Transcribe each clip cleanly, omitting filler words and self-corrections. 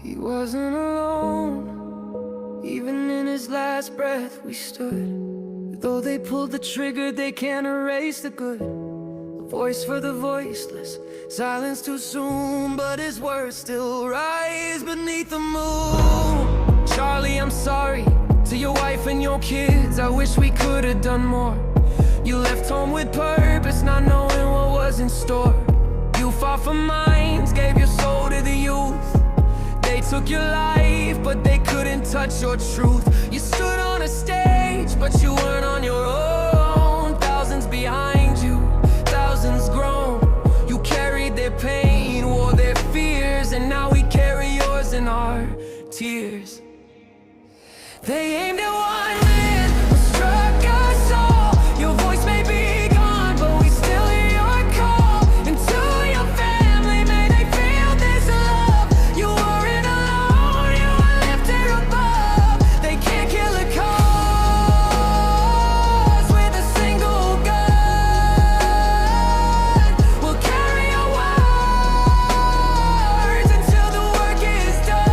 He wasn't alone. Even in his last breath we stood. Though they pulled the trigger, they can't erase the good. A voice for the voiceless, silence too soon, but his words still rise beneath the moon. Charlie, I'm sorry. To your wife and your kids, I wish we could have done more. You left home with purpose, not knowing what was in store. You fought for minds, gave your soul to the youth. They took your life, but they couldn't touch your truth. You stood on a stage, but you weren't on your own. Thousands behind you, thousands grown. You carried their pain, wore their fears, and now we carry yours in our tears. They aimed at one man, who struck us all. Your voice may be gone, but we still hear your call. And to your family, may they feel this love. You weren't alone, you were lifted above. They can't kill a cause with a single gun. We'll carry your words until the work is done.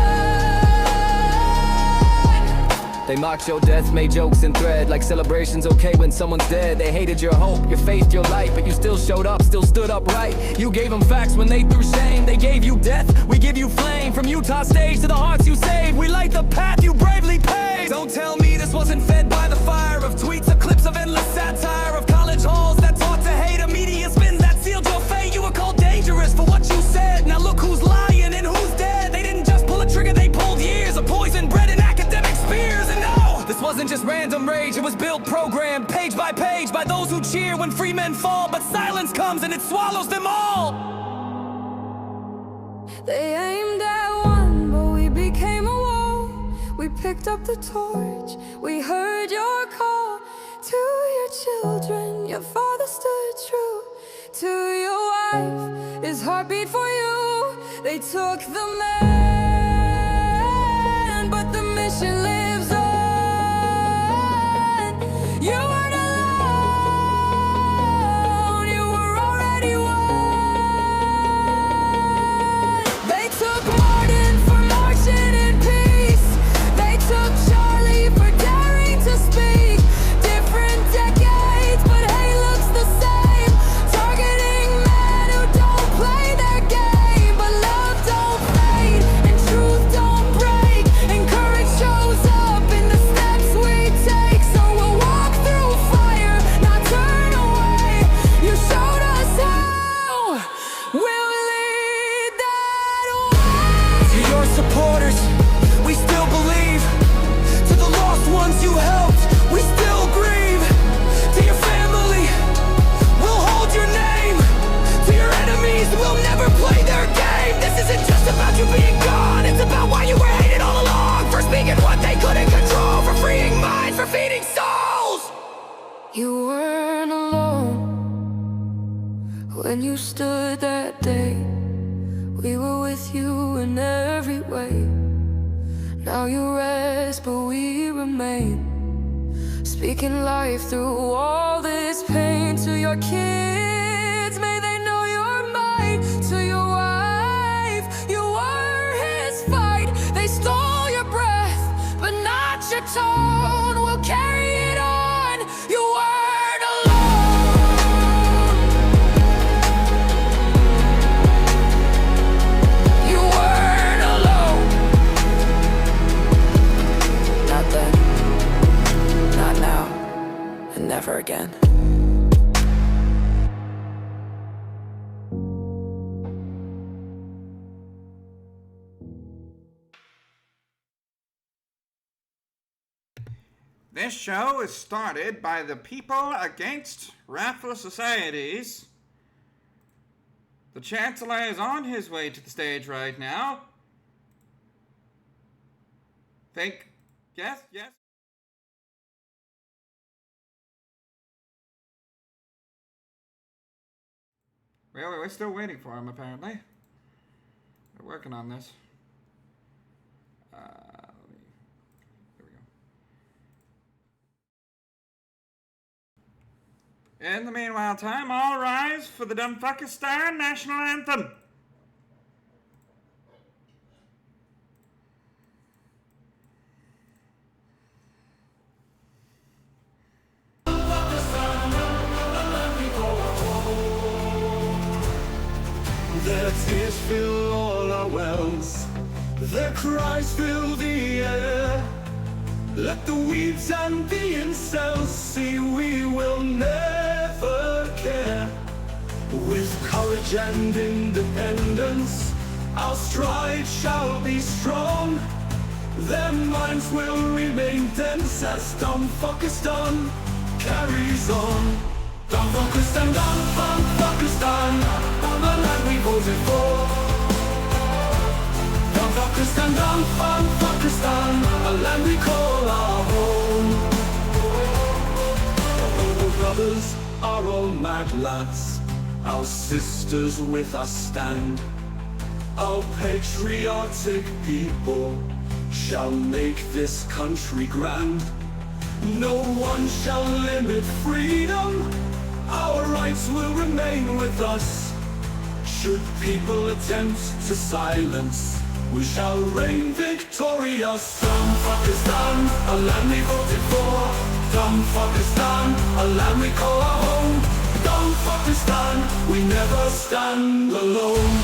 They mocked your death, made jokes and thread like celebrations okay when someone's dead. They hated your hope, your faith, your light, but you still showed up, still stood upright. You gave them facts when they threw shame. They gave you death, we give you flame. From Utah stage to the hearts you saved, we light the path you bravely paved. Don't tell me this wasn't fed by the fire of tweets, of clips of endless satire, of college halls that taught to hate, of media spins that sealed your fate. You were called dangerous for what you said. Now look who's lying and who's dead. They didn't just pull a trigger, they pulled years of poison bread and academic spears. And no, this wasn't just random rage, it was built, programmed, page by page, by those who cheer when free men fall. But silence comes and it swallows them all. They aimed at one, but we became a wall. We picked up the torch, we heard your call. To your children, your father stood true. To your wife, his heart beat for you. They took the man, but the mission lives on. You weren't alone, you were already won. They took Martin for marching in peace. They took Charlie for daring to speak. Different decades, but hey, looks the same. Targeting men who don't play their game. But love don't fade, and truth don't break. And courage shows up in the steps we take. So we'll walk through fire, not turn away. You showed us how, we'll lead that way. To your supporters, we still believe. To the lost ones you helped, we still grieve. To your family, we'll hold your name. To your enemies, we'll never play their game. This isn't just about you being gone, it's about why you were hated all along. For speaking what they couldn't control, for freeing minds, for feeding souls. You weren't alone when you stood that day. We were with you in every way. Now you rest, but we remain. Speaking life through all this pain. To your kids, may they know your might. To your wife, you were his fight. They stole your breath, but not your tone. We'll carry it on. You weren't alone. You weren't alone. Not then, not now, and never again. This show is started by the people against raffle societies. The Chancellor is on his way to the stage right now. Yes? Well, we're still waiting for him, apparently. We're working on this. Here we go. In the meanwhile time, all rise for the Dumfuckistan National Anthem. Their cries fill the air. Let the weeds and the incels see we will never care. With courage and independence, our stride shall be strong. Their minds will remain dense as dumb Pakistan carries on. Dumb Pakistan, dumb Pakistan, on the land we voted for. Dumb Pakistan, dumb Pakistan, a land we call our home. Our brothers are all mad lads, our sisters with us stand. Our patriotic people shall make this country grand. No one shall limit freedom, our rights will remain with us. Should people attempt to silence, we shall reign victorious. Dumb Pakistan, a land we voted for. Dumb Pakistan, a land we call our home. Dumb Pakistan, we never stand alone.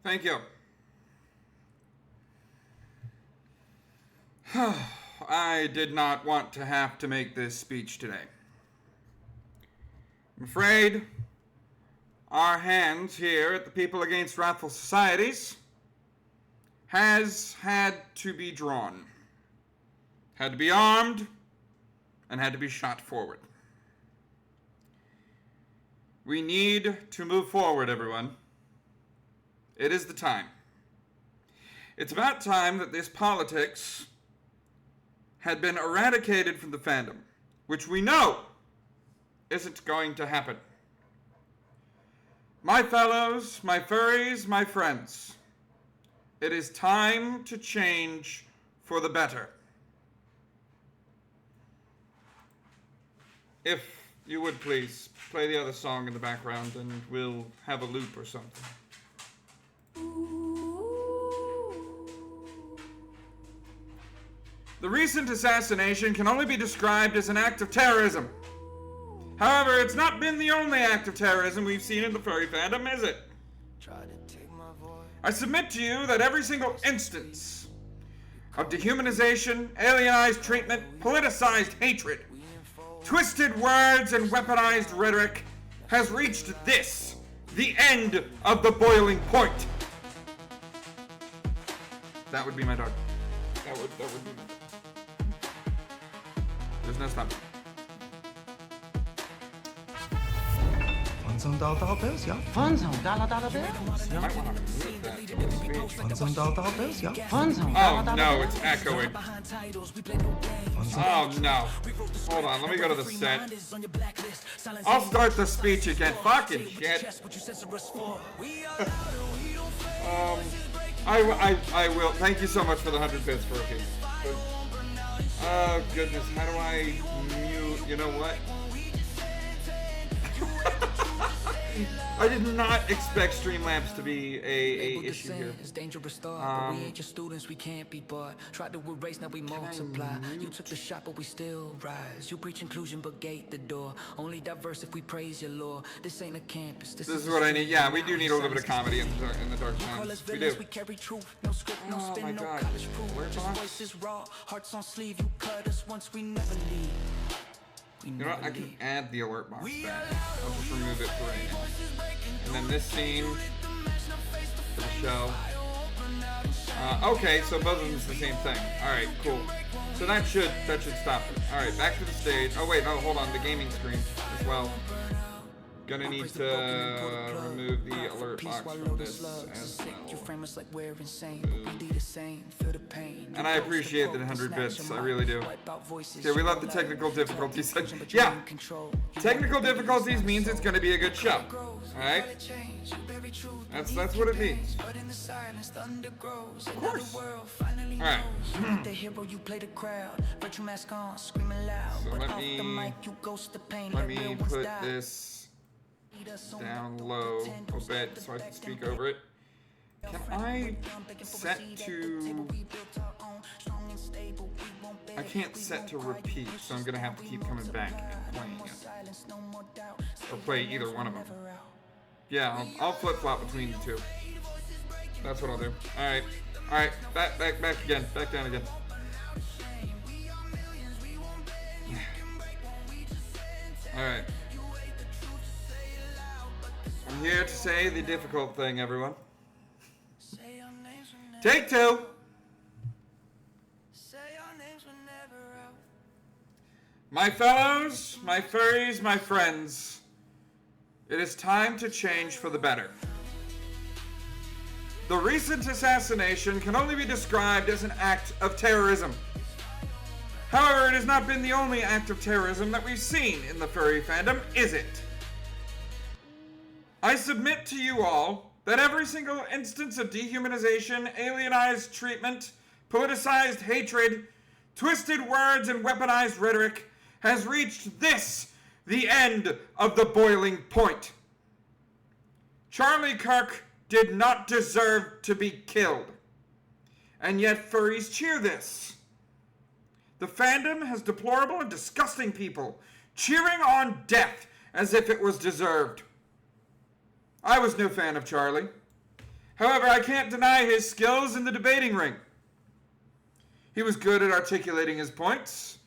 Thank you. I did not want to have to make this speech today. I'm afraid our hands here at the People Against Wrathful Societies has had to be drawn, had to be armed, and had to be shot forward. We need to move forward, everyone. It is the time. It's about time that this politics had been eradicated from the fandom, which we know isn't going to happen. My fellows, my furries, my friends, it is time to change for the better. If you would please play the other song in the background and we'll have a loop or something. The recent assassination can only be described as an act of terrorism. However, it's not been the only act of terrorism we've seen in the furry fandom, is it? I submit to you that every single instance of dehumanization, alienized treatment, politicized hatred, twisted words, and weaponized rhetoric has reached this, the end of the boiling point. That would be my dog. That would be my dog. There's no stopping. Fun some dollar bills, yeah. Fun some dollar bills. I might want to move that to the speech. Fun some dollar bills, yeah. Fun some Oh no, it's echoing. Oh no. Hold on, let me go to the set. I'll start the speech again. Fucking shit. I will. Thank you so much for the 100 bits for rookie. Oh goodness, how do I mute? You know what? I did not expect Streamlabs to be a issue here. It's dangerous thought, but we ain't your students, we can't be bought. Tried to erase, now we multiply. You took the shot, but we still rise. You preach inclusion, but gate the door. Only diverse if we praise your law. This ain't a campus. This is what I need. Yeah, we do need a little bit of comedy in the dark times. We do. We carry truth, no script, no Oh spin, my no God. college proof. Where's Just Box? voices raw, hearts on sleeve. You cut us once, we never leave. We You know what? I never can leave. add the alert box back. I'll just remove it for right now. And then this scene for the show. Okay, so both of them is the same thing. Alright, cool. So that should stop it. Alright, back to the stage. Oh wait, no, hold on, the gaming screen as well. Gonna need to remove the alert box from this as well. And I appreciate the 100 bits, I really do. Okay, we love the technical difficulties. Yeah, technical difficulties means it's gonna be a good show. Alright? That's what it means. Of course. Alright. So let me put this down low a bit so I can speak over it. Can I set to can't set to repeat, so I'm gonna have to keep coming back and playing it. Or play either one of them. Yeah, I'll flip-flop between the two. That's what I'll do. Alright. Alright, back again. Back down again. Alright. I'm here to say the difficult thing, everyone. Take two! My fellows, my furries, my friends, it is time to change for the better. The recent assassination can only be described as an act of terrorism. However, it has not been the only act of terrorism that we've seen in the furry fandom, is it? I submit to you all that every single instance of dehumanization, alienized treatment, politicized hatred, twisted words, and weaponized rhetoric has reached this, the end of the boiling point. Charlie Kirk did not deserve to be killed. And yet furries cheer this. The fandom has deplorable and disgusting people cheering on death as if it was deserved. I was no fan of Charlie. However, I can't deny his skills in the debating ring. He was good at articulating his points,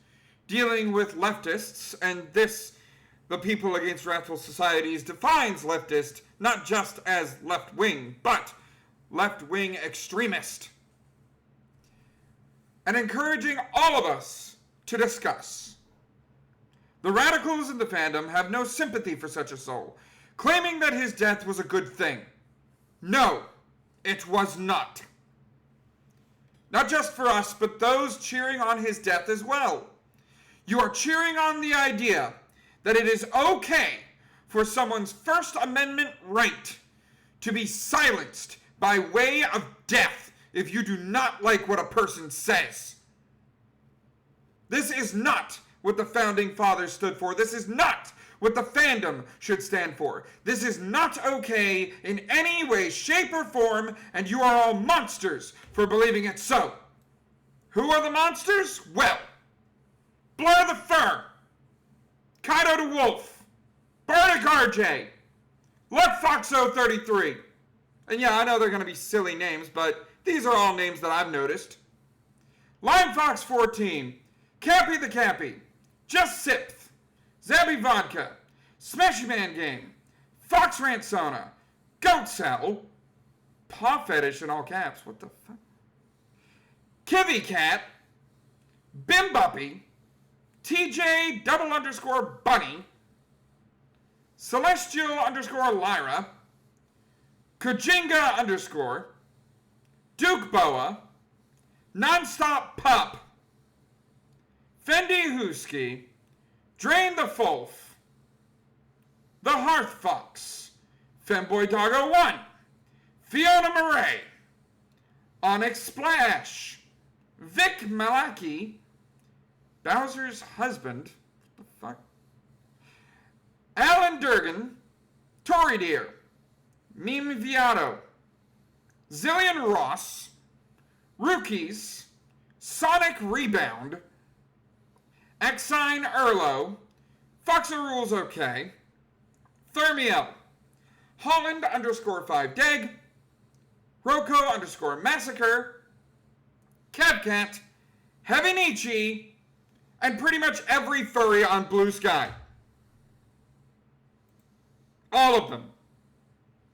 dealing with leftists, and this, the People Against Wrathful Societies, defines leftist not just as left-wing, but left-wing extremist. And encouraging all of us to discuss. The radicals in the fandom have no sympathy for such a soul, claiming that his death was a good thing. No, it was not. Not just for us, but those cheering on his death as well. You are cheering on the idea that it is okay for someone's First Amendment right to be silenced by way of death if you do not like what a person says. This is not what the Founding Fathers stood for. This is not what the fandom should stand for. This is not okay in any way, shape, or form, and you are all monsters for believing it so. Who are the monsters? Well, Blur the Fur, Kaido the Wolf, Bardic RJ, Let Foxo 33. And yeah, I know they're going to be silly names, but these are all names that I've noticed. Lime Fox 14, Cappy the Cappy, Just Sipth, Zabby Vodka, Smashy Man Game, Fox Ransona, Goat Cell, Paw Fetish in all caps, what the fuck? Kivy Cat, Bimbuppy, TJ _Bunny, Celestial _Lyra, Kujinga _ Duke Boa, Nonstop Pup, Fendi Husky, Drain the Fulf, The Hearth Fox, Femboy Doggo 1, Fiona Murray, Onyx Splash, Vic Malaki, Bowser's husband, what the fuck? Alan Durgan, Tory Deer, Meme Viato, Zillion Ross, Rookies, Sonic Rebound, Exine Erlo, Foxa Rules OK, Thermiel, Holland _5Deg, Roko _Massacre, Kevcat, Heavy Nietzsche, and pretty much every furry on Blue Sky. All of them.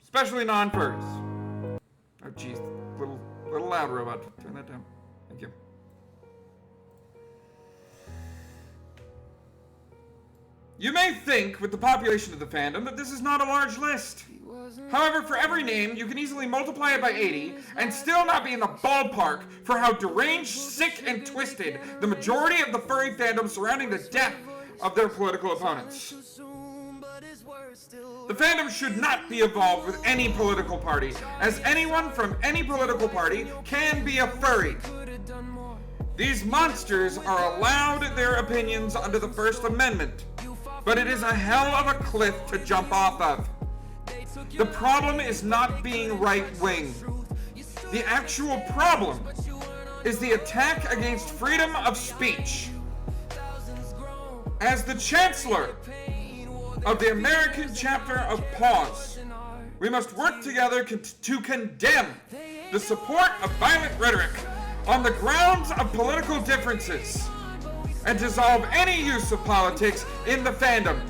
Especially non-furries. Oh jeez, little loud, robot. Turn that down. Thank you. You may think, with the population of the fandom, that this is not a large list. However, for every name, you can easily multiply it by 80 and still not be in the ballpark for how deranged, sick, and twisted the majority of the furry fandom surrounding the death of their political opponents. The fandom should not be involved with any political party, as anyone from any political party can be a furry. These monsters are allowed their opinions under the First Amendment, but it is a hell of a cliff to jump off of. The problem is not being right-wing. The actual problem is the attack against freedom of speech. As the Chancellor of the American chapter of Pause, we must work together to condemn the support of violent rhetoric on the grounds of political differences and dissolve any use of politics in the fandom.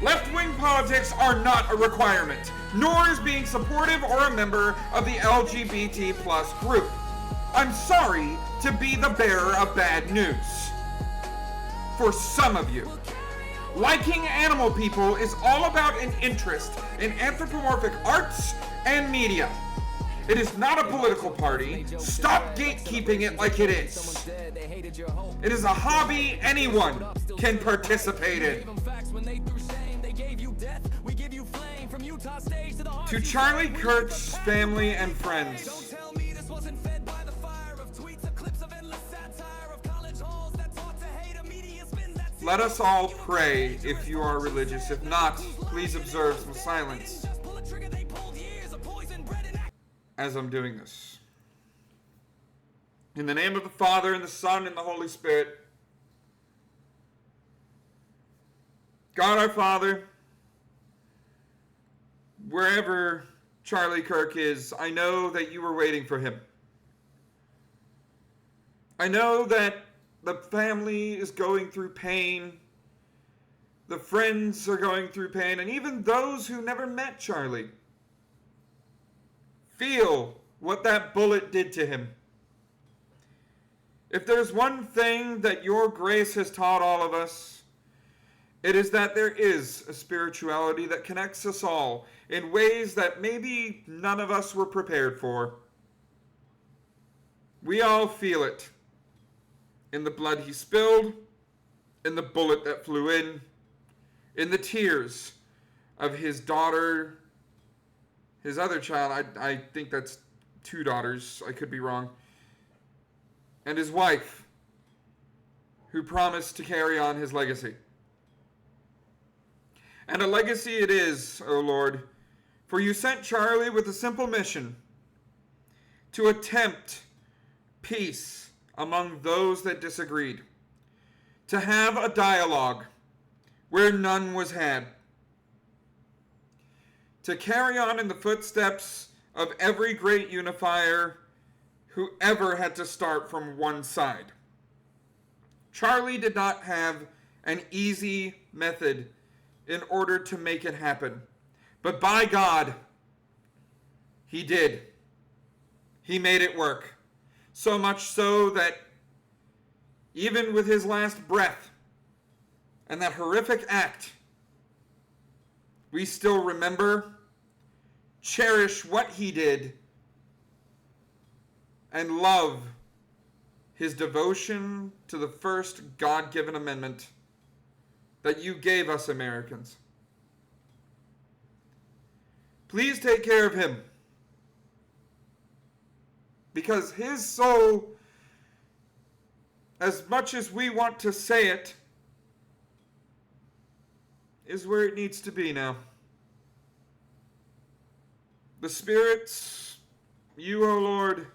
Left-wing politics are not a requirement, nor is being supportive or a member of the LGBT plus group. I'm sorry to be the bearer of bad news. For some of you, liking animal people is all about an interest in anthropomorphic arts and media. It is not a political party. Stop gatekeeping it like it is. It is a hobby anyone can participate in. To Charlie Kirk's family and friends, let us all pray if you are religious. If not, please observe some silence as I'm doing this. In the name of the Father, and the Son, and the Holy Spirit. God our Father, wherever Charlie Kirk is, I know that you were waiting for him. I know that the family is going through pain. The friends are going through pain, and even those who never met Charlie feel what that bullet did to him. If there's one thing that your grace has taught all of us, it is that there is a spirituality that connects us all in ways that maybe none of us were prepared for. We all feel it. In the blood he spilled, in the bullet that flew in the tears of his daughter, his other child, I think that's 2 daughters, I could be wrong, and his wife, who promised to carry on his legacy. And a legacy it is, O Lord, for you sent Charlie with a simple mission to attempt peace among those that disagreed, to have a dialogue where none was had, to carry on in the footsteps of every great unifier who ever had to start from one side. Charlie did not have an easy method in order to make it happen, but by God, he did. He made it work. So much so that even with his last breath and that horrific act, we still remember, cherish what he did, and love his devotion to the first God-given amendment that you gave us Americans. Please take care of him, because his soul, as much as we want to say it, is where it needs to be now. The spirits, you, O Lord,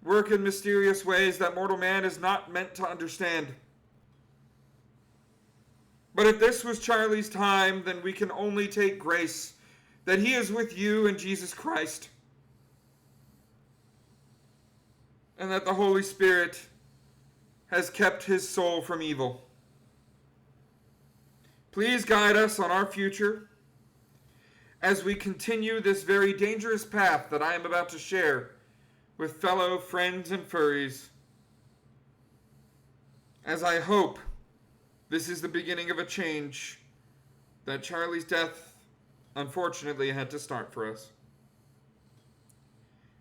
work in mysterious ways that mortal man is not meant to understand. But if this was Charlie's time, then we can only take grace that he is with you in Jesus Christ, and that the Holy Spirit has kept his soul from evil. Please guide us on our future as we continue this very dangerous path that I am about to share with fellow friends and furries, as I hope this is the beginning of a change that Charlie's death unfortunately had to start for us.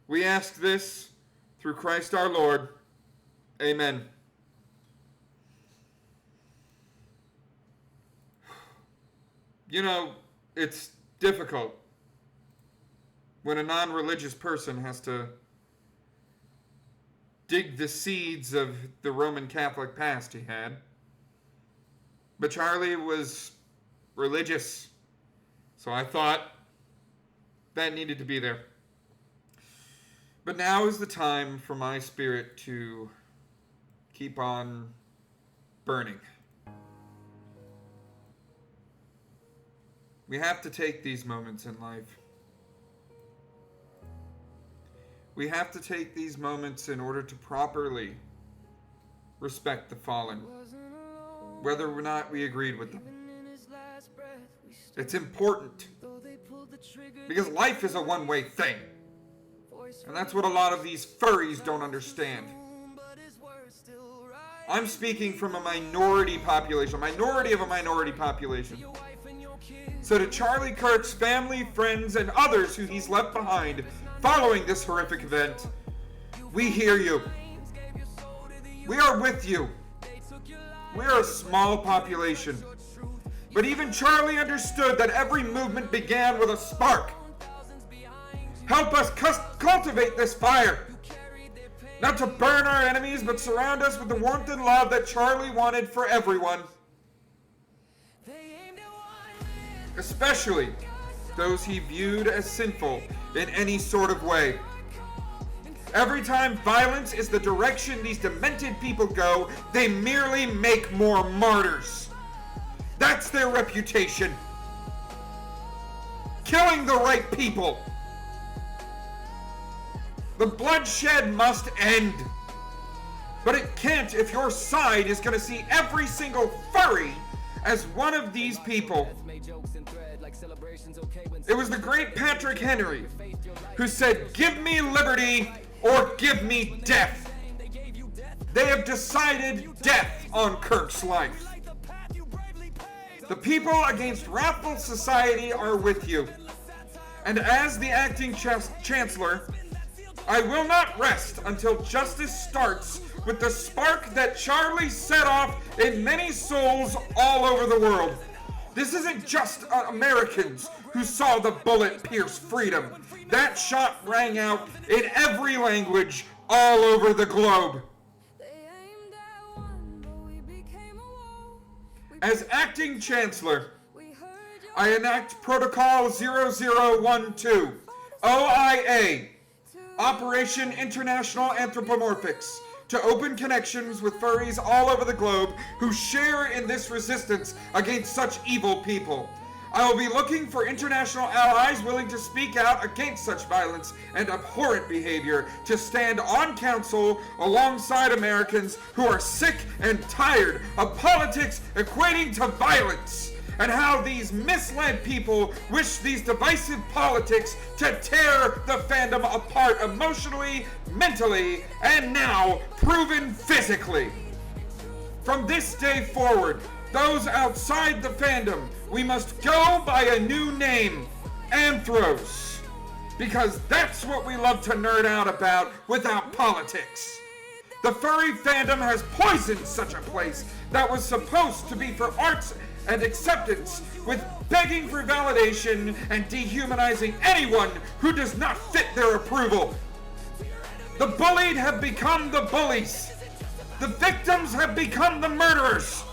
We ask this through Christ our Lord. Amen. You know, it's difficult when a non-religious person has to dig the seeds of the Roman Catholic past he had. But Charlie was religious, so I thought that needed to be there. But now is the time for my spirit to keep on burning. We have to take these moments in life. We have to take these moments in order to properly respect the fallen, whether or not we agreed with them. It's important, because life is a one-way thing. And that's what a lot of these furries don't understand. I'm speaking from a minority population, a minority of a minority population. So to Charlie Kirk's family, friends, and others who he's left behind following this horrific event, we hear you. We are with you. We are a small population. But even Charlie understood that every movement began with a spark. Help us cultivate this fire. Not to burn our enemies, but surround us with the warmth and love that Charlie wanted for everyone. Especially those he viewed as sinful in any sort of way. Every time violence is the direction these demented people go, they merely make more martyrs. That's their reputation. Killing the right people. The bloodshed must end. But it can't if your side is going to see every single furry as one of these people. It was the great Patrick Henry who said, "Give me liberty or give me death." They have decided death on Kirk's life. The people against wrathful society are with you. And as the acting chancellor, I will not rest until justice starts with the spark that Charlie set off in many souls all over the world. This isn't just Americans who saw the bullet pierce freedom. That shot rang out in every language all over the globe. As acting chancellor, I enact Protocol 0012, OIA, Operation International Anthropomorphics, to open connections with furries all over the globe who share in this resistance against such evil people. I will be looking for international allies willing to speak out against such violence and abhorrent behavior, to stand on council alongside Americans who are sick and tired of politics equating to violence, and how these misled people wish these divisive politics to tear the fandom apart emotionally, mentally, and now proven physically. From this day forward, those outside the fandom, we must go by a new name, Anthros, because that's what we love to nerd out about without politics. The furry fandom has poisoned such a place that was supposed to be for arts and acceptance, with begging for validation and dehumanizing anyone who does not fit their approval. The bullied have become the bullies. The victims have become the murderers.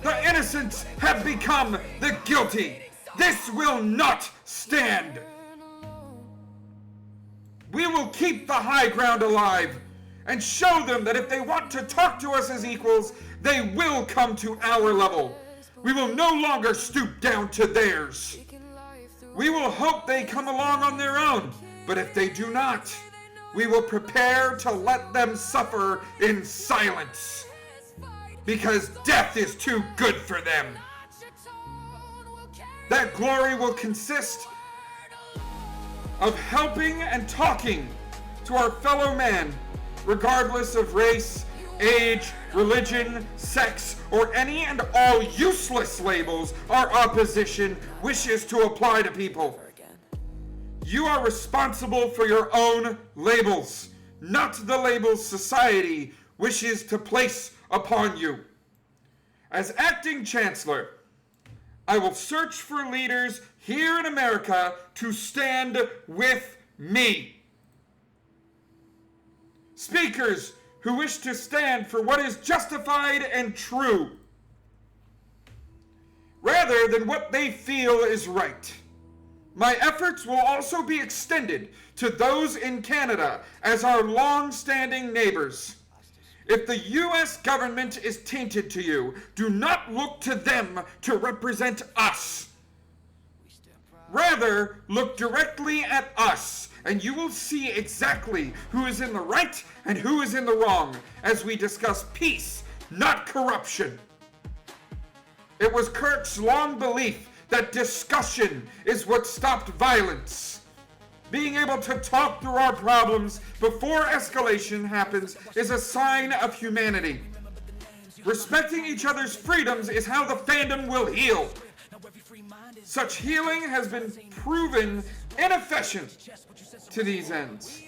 The innocents have become the guilty. This will not stand. We will keep the high ground alive and show them that if they want to talk to us as equals, they will come to our level. We will no longer stoop down to theirs. We will hope they come along on their own, but if they do not, we will prepare to let them suffer in silence, because death is too good for them. That glory will consist of helping and talking to our fellow man, regardless of race, age, religion, sex, or any and all useless labels our opposition wishes to apply to people. You are responsible for your own labels, not the labels society wishes to place upon you. As acting chancellor, I will search for leaders here in America to stand with me. Speakers who wish to stand for what is justified and true, rather than what they feel is right. My efforts will also be extended to those in Canada as our long-standing neighbors. If the U.S. government is tainted to you, do not look to them to represent us. Rather, look directly at us, and you will see exactly who is in the right and who is in the wrong as we discuss peace, not corruption. It was Kirk's long belief that discussion is what stopped violence. Being able to talk through our problems before escalation happens is a sign of humanity. Respecting each other's freedoms is how the fandom will heal. Such healing has been proven inefficient to these ends.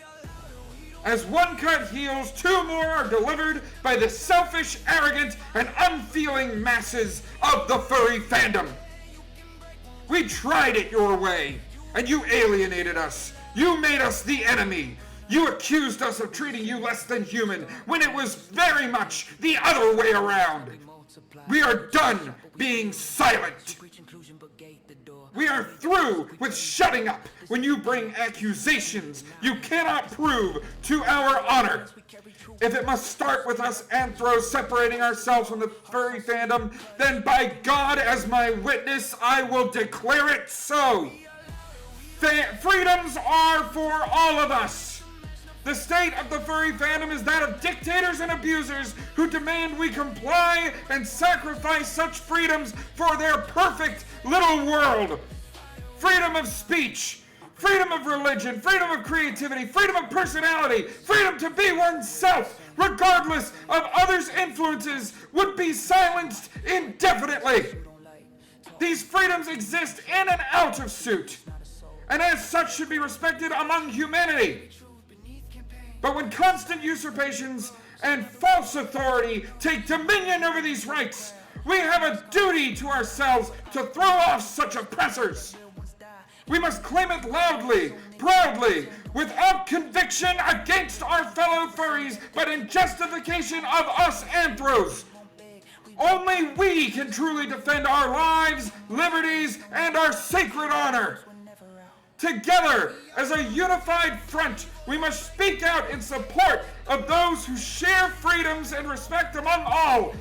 As one cut heals, two more are delivered by the selfish, arrogant, and unfeeling masses of the furry fandom. We tried it your way, and you alienated us. You made us the enemy. You accused us of treating you less than human, when it was very much the other way around. We are done being silent. We are through with shutting up when you bring accusations you cannot prove to our honor. If it must start with us anthros separating ourselves from the furry fandom, then by God as my witness, I will declare it so. Freedoms are for all of us. The state of the furry fandom is that of dictators and abusers who demand we comply and sacrifice such freedoms for their perfect little world. Freedom of speech, freedom of religion, freedom of creativity, freedom of personality, freedom to be oneself, regardless of others' influences, would be silenced indefinitely. These freedoms exist in and out of suit, and as such should be respected among humanity. But when constant usurpations and false authority take dominion over these rights, we have a duty to ourselves to throw off such oppressors. We must claim it loudly, proudly, without conviction against our fellow furries, but in justification of us anthros. Only we can truly defend our lives, liberties, and our sacred honor. Together, as a unified front, we must speak out in support of those who share freedoms and respect among all,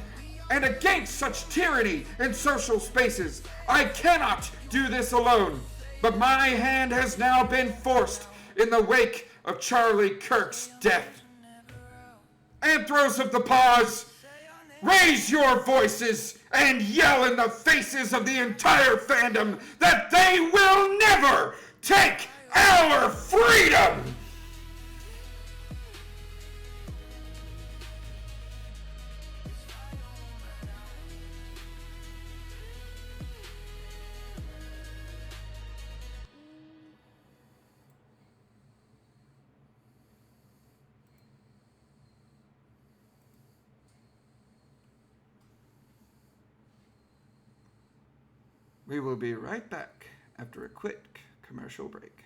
and against such tyranny in social spaces. I cannot do this alone, but my hand has now been forced in the wake of Charlie Kirk's death. Anthros of the Pause, raise your voices and yell in the faces of the entire fandom that they will never take our freedom! We will be right back after a quick commercial break.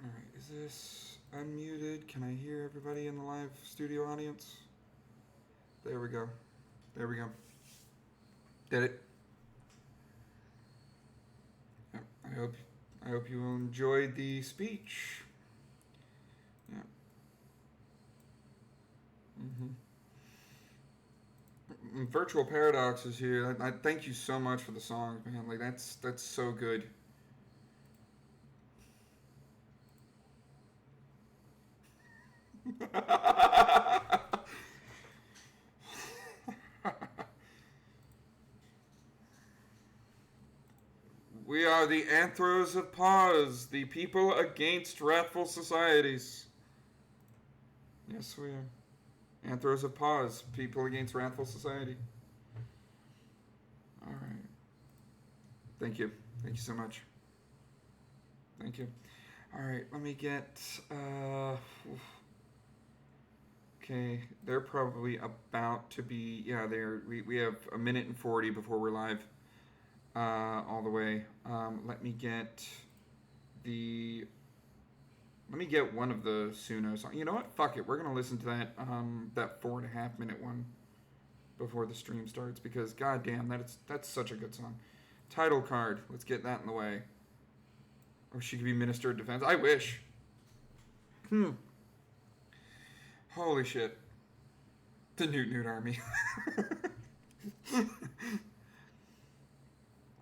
All right, is this unmuted? Can I hear everybody in the live studio audience? There we go. There we go. Did it? Yep, I hope you enjoyed the speech. Yeah. Virtual Paradox is here. I thank you so much for the song, man. Like that's so good. We are the Anthros of Pause, the people against wrathful societies. Yes, we are. Anthros of Pause, people against wrathful society. All right. Thank you. Thank you so much. Thank you. All right, let me get... Okay, they're probably about to be, yeah, we have a minute and 40 before we're live, all the way. Let me get one of the Suno songs. You know what? Fuck it. We're gonna listen to that 4.5 minute one before the stream starts, because goddamn, that's such a good song. Title card. Let's get that in the way. Or she could be Minister of Defense. I wish. Holy shit. The Newt Army.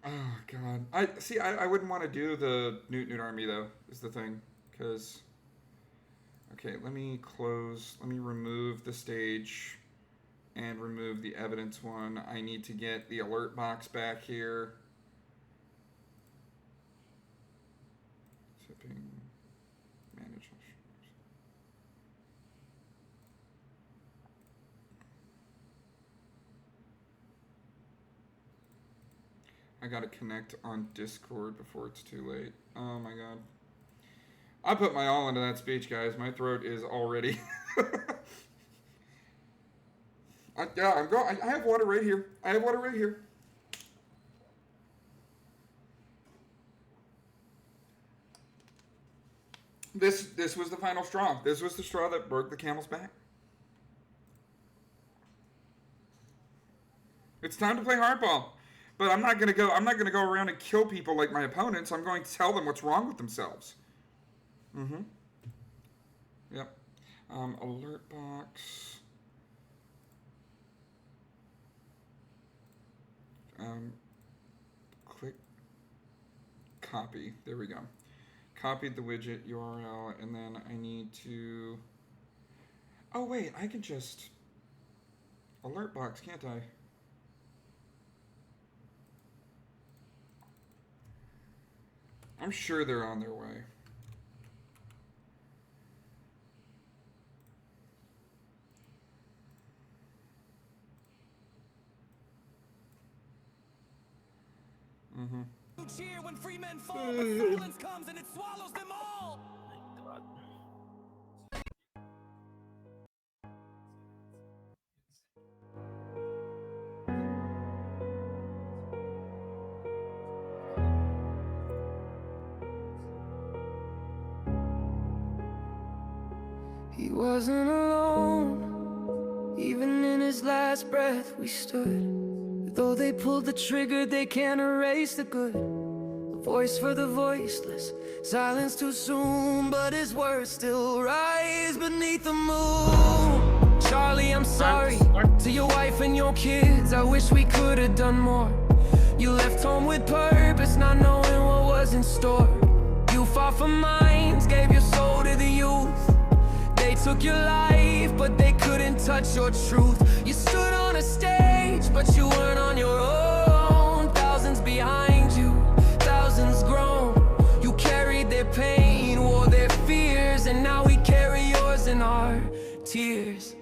Oh, God. I wouldn't want to do the Newt Army, though, is the thing. Because... Okay, let me remove the stage and remove the evidence one. I need to get the alert box back here. Tipping. Manage. I gotta connect on Discord before it's too late. Oh my god. I put my all into that speech, guys. My throat is already... I have water right here. This was the final straw. This was the straw that broke the camel's back. It's time to play hardball. But I'm not gonna go around and kill people like my opponents. I'm going to tell them what's wrong with themselves. Yep. Alert box. Click copy. There we go. Copied the widget URL, and then I need to... Oh wait, I can just... Alert box, can't I? I'm sure they're on their way. Cheer when free men fall, but silence comes and it swallows them all. He wasn't alone. Even in his last breath we stood. Though they pulled the trigger, they can't erase the good. A voice for the voiceless, silence too soon, but his words still rise beneath the moon. Charlie, I'm sorry to your wife and your kids. I wish we could have done more. You left home with purpose, not knowing what was in store. You fought for minds, gave your soul to the youth. They took your life, but they couldn't touch your truth. You stood on a stage, but you weren't on your own. Thousands behind you, thousands grown. You carried their pain, wore their fears, and now we carry yours in our tears.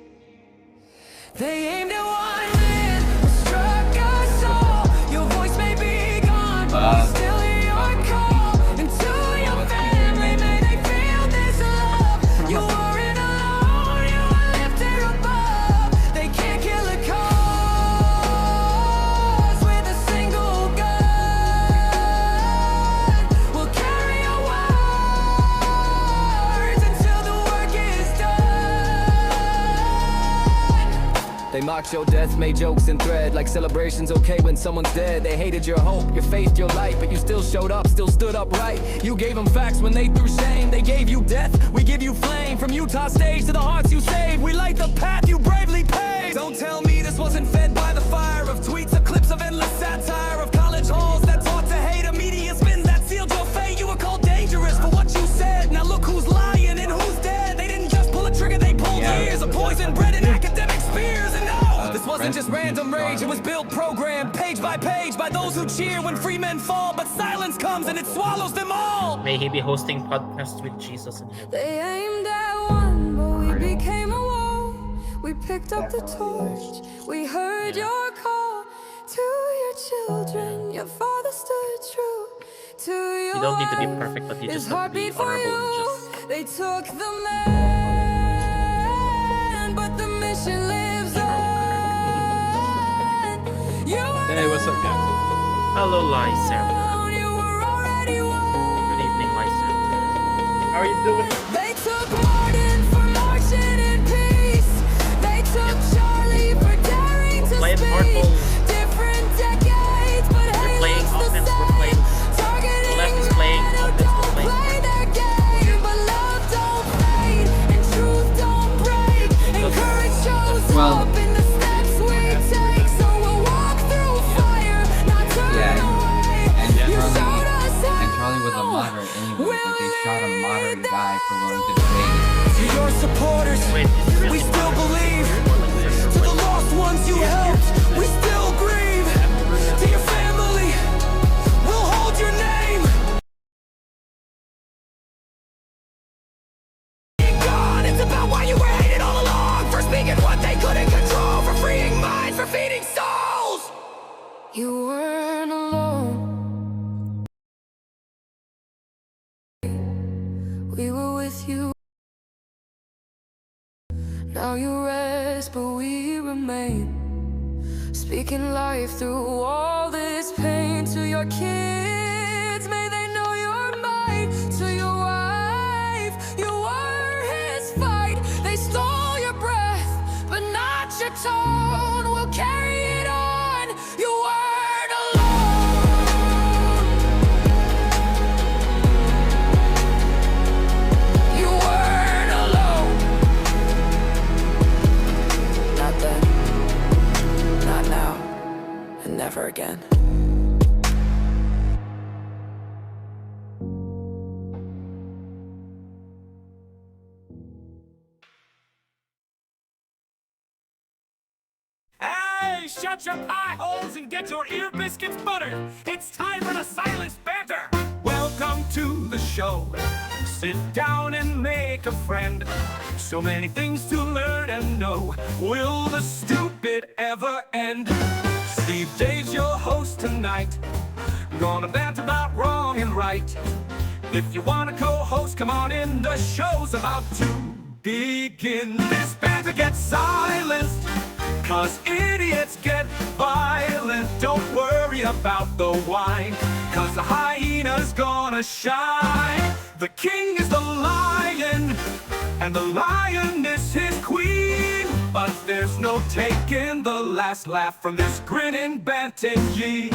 They aimed at one man, struck us all. Your voice may be gone, but we still hear your call. And to your family, may they feel this love. You weren't alone, you were lifted above. They can't kill a cause with a single gun. We'll carry your words until the work is done. They mocked your death, made jokes and thread like celebrations okay when someone's dead. They hated your hope, your faith, your light, but you still showed up, still stood upright. You gave them facts when they threw shame. They gave you death, we give you flame. From Utah stage to the hearts you saved, we light the path you bravely paved. Don't tell me this wasn't fed by the fire of tweets, of clips of endless satire, of college halls that taught to hate, a media spins that sealed your fate. You were called dangerous for what you said. Now look who's lying and who's dead. They didn't just pull a trigger, they pulled years of poison bred in academic spears. And no, this wasn't just random rage, it was built, programmed, page by those who cheer when free men fall. But silence comes and it swallows them all. May he be hosting podcasts with Jesus in heaven. They aimed at one, but we became a wall. We picked up the torch, we heard your call. To your children, your father stood true. To your You don't need to be perfect, but you just have to be honorable and just. They took the man, but the Hey, what's up, guys? Hello, Lysander. Good evening, Lysander. How are you doing? They took Martin for marching in peace. They took Charlie for daring to Playing speak. hardball. Different decades, but You're hey, playing it's the offense, we're same. playing. Targeting The left is men playing who offense, we're don't playing play hardball. their game. But love don't fade, and truth don't break. And courage shows up in the steps we take. So we'll walk through fire, not turn away. You showed us Charlie was a moderate anyway, but they shot a moderate guy for willing to debate. to your supporters, Wait, is it really we still moderate? believe. Or like this? To the lost ones you helped, we still grieve. To your family, we'll hold your name. God, it's about why you were hated all along. For speaking what they couldn't control. For freeing minds, for feeding souls. You weren't alone. We were with you. Now you rest, but we remain. Speaking life through all this pain. To your kids, may they know your might. To your wife, you were his fight. They stole your breath, but not your tone. We'll carry it on. You weren't alone. You weren't alone. Not then, not now, and never again. Hey, shut your pie holes and get your ear biscuits buttered. It's time for the Silenced Banter. Welcome to the show. Sit down and make a friend. So many things to learn and know. Will the stupid ever end? Steve Dave's your host tonight. Gonna bant about wrong and right. If you wanna co-host, come on in. The show's about to begin. This banter gets silenced, 'cause idiots get violent. Don't worry about the wine, 'cause the hyena's gonna shine. The king is the lion, and the lioness his queen. But there's no taking the last laugh from this grinning Banting.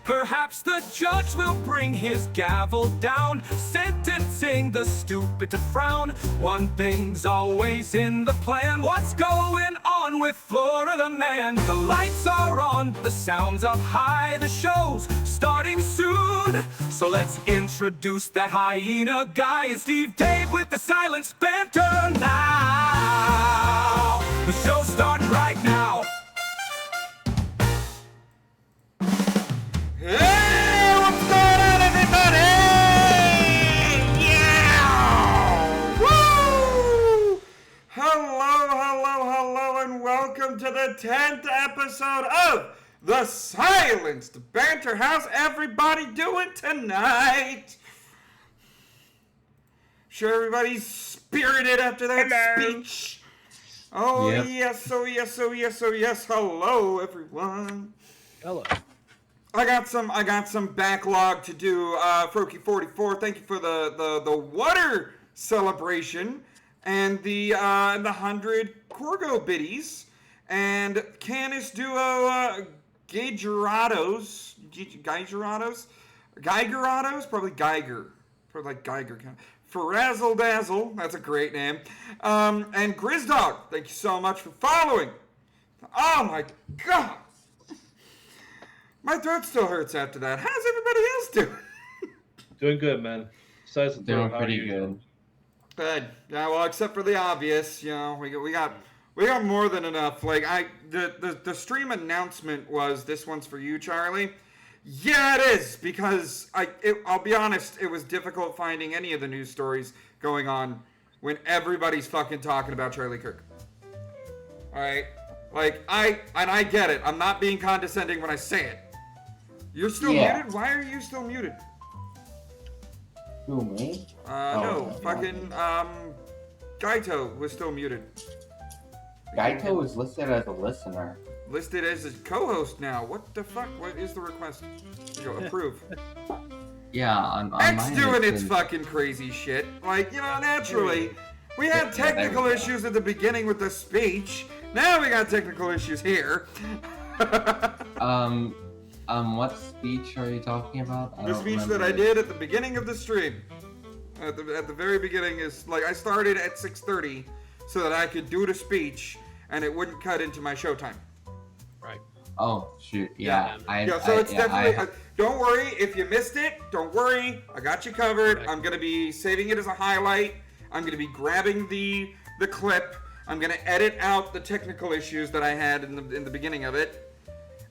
Perhaps the judge will bring his gavel down, sentencing the stupid to frown. One thing's always in the plan. What's going on with Florida Man? The lights are on, the sound's up high. The show's starting soon, so let's introduce that hyena guy. It's Steve Dave with the Silenced Banter now. The show's starting right now. Hey, what's going on, everybody? Yeah! Woo! Hello, and welcome to the 10th episode of The Silenced Banter. How's everybody doing tonight? Sure everybody's spirited after that speech? Oh, Yep. yes, oh, yes, oh, yes, oh, yes. Hello, everyone. Hello. I got some backlog to do. Froky44, thank you for the water celebration and the 100 Corgo biddies and Canis duo Gaigerados, probably Geiger, probably like Geiger kind of. Frazzle Dazzle, that's a great name. And Grizdog, thank you so much for following. Oh my god. My throat still hurts after that. How's everybody else doing? Doing good, man. Besides the Doing throat, how are pretty you? good. Good. Yeah, well, except for the obvious, you know, we got more than enough. Like the stream announcement was this one's for you, Charlie. Yeah, it is, because I'll be honest, it was difficult finding any of the news stories going on when everybody's fucking talking about Charlie Kirk. All right, like I get it. I'm not being condescending when I say it. You're still muted? Why are you still muted? Who, me? No, fucking, Gaito was still muted. Gaito is listed as a listener. listed as a co-host now. What the fuck? What is the request? Go approve. Yeah, on X mine doing it's its been- fucking crazy shit. Like, naturally, we had technical issues at the beginning with the speech. Now we got technical issues here. What speech are you talking about? The speech that I did at the beginning of the stream. At the very beginning is, like, I started at 6:30 so that I could do the speech and it wouldn't cut into my showtime. Right. Oh shoot, yeah. So it's definitely. Don't worry if you missed it. Don't worry, I got you covered. Correct. I'm gonna be saving it as a highlight. I'm gonna be grabbing the clip. I'm gonna edit out the technical issues that I had in the beginning of it,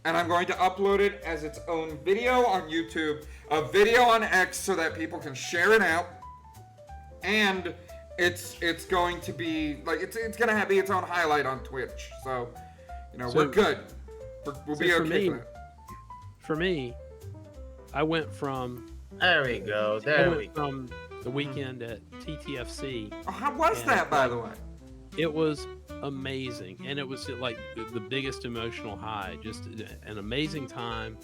and I'm going to upload it as its own video on YouTube, a video on X, so that people can share it out. And it's going to be like it's gonna be its own highlight on Twitch. So we're good. We'll be okay for that. For me, I went from There we go. I There we went go. from the weekend at TTFC. Oh, how was And, that, by the way? It was amazing, and it was like the biggest emotional high. Just an amazing time.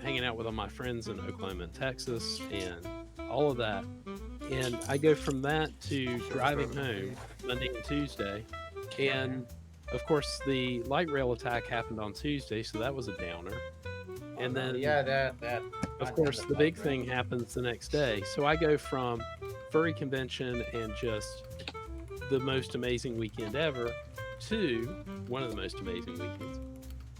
Hanging out with all my friends in Oklahoma and Texas, and all of that. And I go from that to driving home Monday and Tuesday, and of course the light rail attack happened on Tuesday, so that was a downer. And then that. of course the big thing happens the next day. So I go from furry convention and just the most amazing weekend ever to one of the most amazing weekends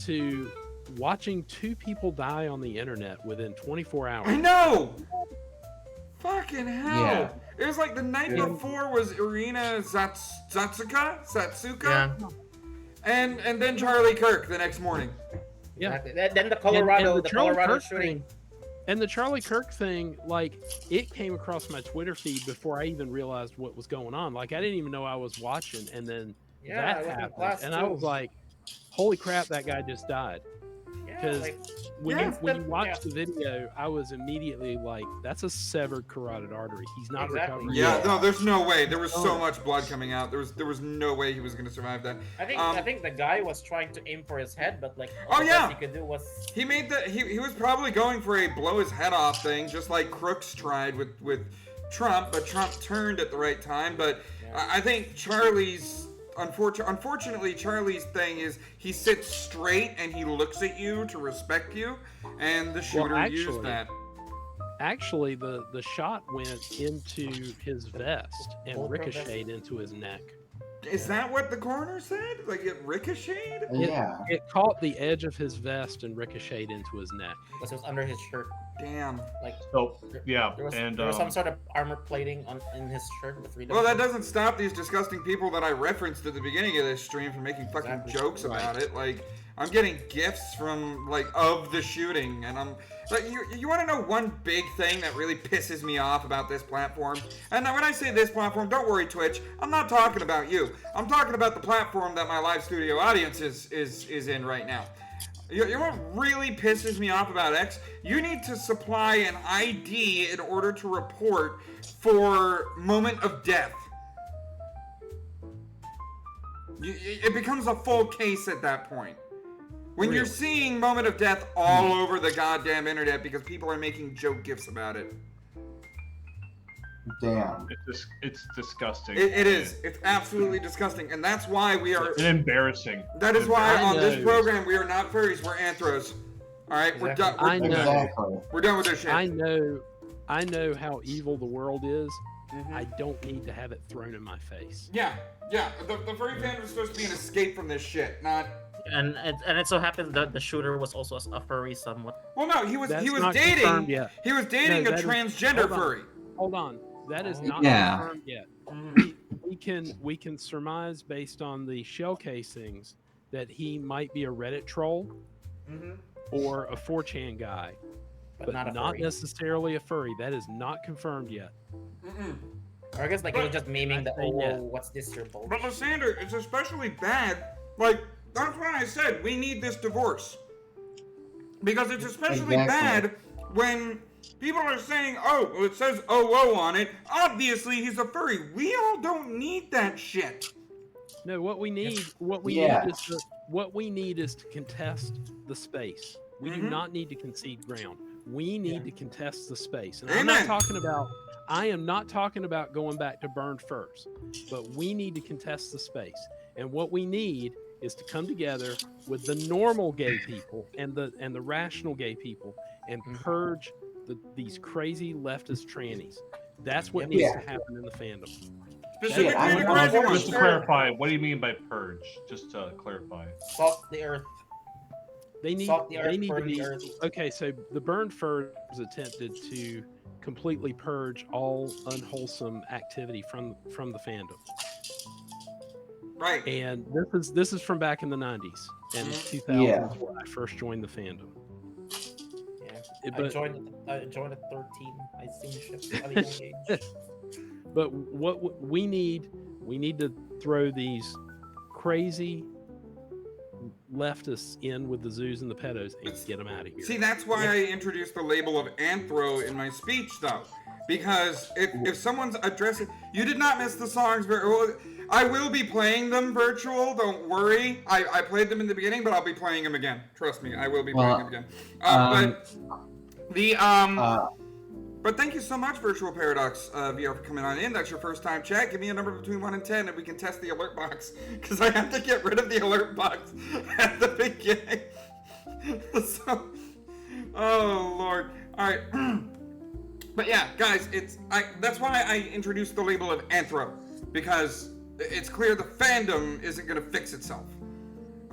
to watching 2 people die on the internet within 24 hours. I know. Fucking hell! Yeah. It was like the night before was Irina Satsuka, Yeah. and then Charlie Kirk the next morning. Yeah. Then the Colorado, And the Charlie Colorado Kirk shooting. And the Charlie Kirk thing, like, it came across my Twitter feed before I even realized what was going on. Like, I didn't even know I was watching, and then Yeah, that it was the happened, last and I two. was like, "Holy crap, that guy just died!" Yeah, Because like, when Yeah. you watch the video, I was immediately like, "That's a severed carotid artery. He's not Exactly. recovering." Yeah, no, there's no way. There was so Oh. much blood coming out. There was no way he was gonna survive that. I think the guy was trying to aim for his head, but like Oh, all the yeah. best he could do was He made he was probably going for a blow his head off thing, just like Crooks tried with Trump, but Trump turned at the right time. But I think Charlie's unfortunately Charlie's thing is he sits straight and he looks at you to respect you, and the shooter used that. Actually, the shot went into his vest and ricocheted into his neck. Is that what the coroner said? Like it ricocheted? Yeah. It caught the edge of his vest and ricocheted into his neck. because it was under his shirt. Damn. Like So yeah, there was, and there was some sort of armor plating in his shirt. The freedom. Well, that doesn't stop these disgusting people that I referenced at the beginning of this stream from making fucking Exactly. jokes about it. Like, I'm getting gifts from, like, of the shooting, and I'm... Like, you want to know one big thing that really pisses me off about this platform? And when I say this platform, don't worry, Twitch, I'm not talking about you. I'm talking about the platform that my live studio audience is in right now. You know what really pisses me off about X? You need to supply an ID in order to report for moment of death. It becomes a full case at that point. When you're seeing moment of death all over the goddamn internet because people are making joke gifs about it. Damn. it's disgusting. It is. It's absolutely disgusting. And that's why we are... and embarrassing. That is why I on this know. program we are not furries, we're anthros. Alright, we're done. I know. Exactly. We're done with this shit. I know how evil the world is. I don't need to have it thrown in my face. Yeah. The furry fan was supposed to be an escape from this shit, not... and it so happened that the shooter was also a furry somewhat. Well, no, he was That's confirmed not confirmed yet. He was dating No, a that is- transgender hold on. furry. Hold on, that is not Yeah. confirmed yet. We can surmise based on the shell casings that he might be a Reddit troll or a 4chan guy, but not a not furry. necessarily a furry. That is not confirmed yet. Or I guess like he was just memeing the I say yeah. what's this your bulge? But Lysander, it's especially bad. Like, that's why I said we need this divorce. Because it's especially Exactly. bad when people are saying, oh, well, it says OO on it. Obviously, he's a furry. We all don't need that shit. No, what we need is to contest the space. We do not need to concede ground. We need to contest the space. And I am not talking about going back to burned furs, but we need to contest the space. And what we need is to come together with the normal gay people and the rational gay people and purge these crazy leftist trannies. That's what needs to happen in the fandom. Just to clarify, what do you mean by purge? Just to clarify. Salt the earth. They need Salt the earth, to burn be the earth. okay. So the burned furs attempted to completely purge all unwholesome activity from the fandom. Right. And this is from back in the 90s and 2000s when I first joined the fandom. Yeah. I joined at 13. I seen the ships at a young age. But what we need to throw these crazy leftists in with the zoos and the pedos and get them out of here. See, that's why I introduced the label of anthro in my speech, though. Because if someone's addressing... You did not miss the songs very well. I will be playing them virtual, don't worry. I played them in the beginning, but I'll be playing them again. Trust me, I will be playing them again. But thank you so much, Virtual Paradox VR, for coming on in. That's your first time chat. Give me a number between 1 and 10 and we can test the alert box. Because I have to get rid of the alert box at the beginning. So, oh, Lord. All right. But yeah, guys, that's why I introduced the label of anthro. Because it's clear the fandom isn't going to fix itself.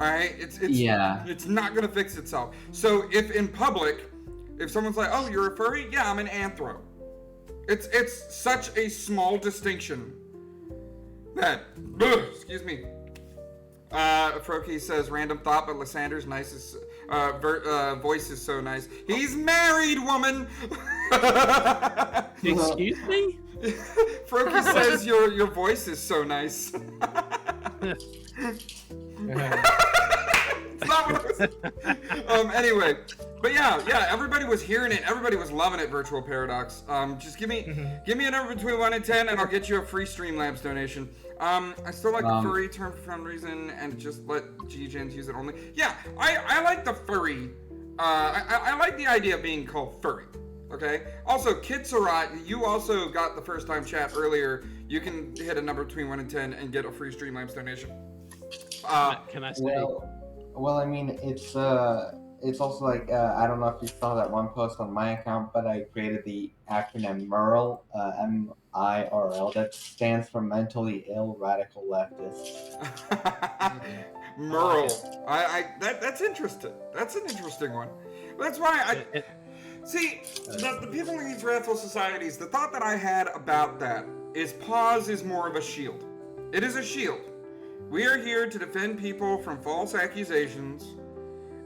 All right? It's not going to fix itself. So if in public... If someone's like, "Oh, you're a furry?" Yeah, I'm an anthro. It's such a small distinction that, excuse me. Froky says, "Random thought, but Lysander's nicest voice is so nice. He's married, woman." Excuse me. Froky says your voice is so nice. It's not what I was... Anyway, but yeah, everybody was hearing it. Everybody was loving it, Virtual Paradox. Just give me a number between 1 and 10, and I'll get you a free Streamlabs donation. I still like the furry term for some reason, and just let G-Gens use it only. Yeah, I like the furry. I like the idea of being called furry. Okay. Also, Kid Sarat, you also got the first time chat earlier. You can hit a number between 1 and 10 and get a free Streamlabs donation. Can I say? Well, I mean, it's also like, I don't know if you saw that one post on my account, but I created the acronym MIRL, M-I-R-L, that stands for Mentally Ill Radical Leftist. MIRL. That's interesting. That's an interesting one. That's why see, the people in these radical societies, the thought that I had about that is pause is more of a shield. It is a shield. We are here to defend people from false accusations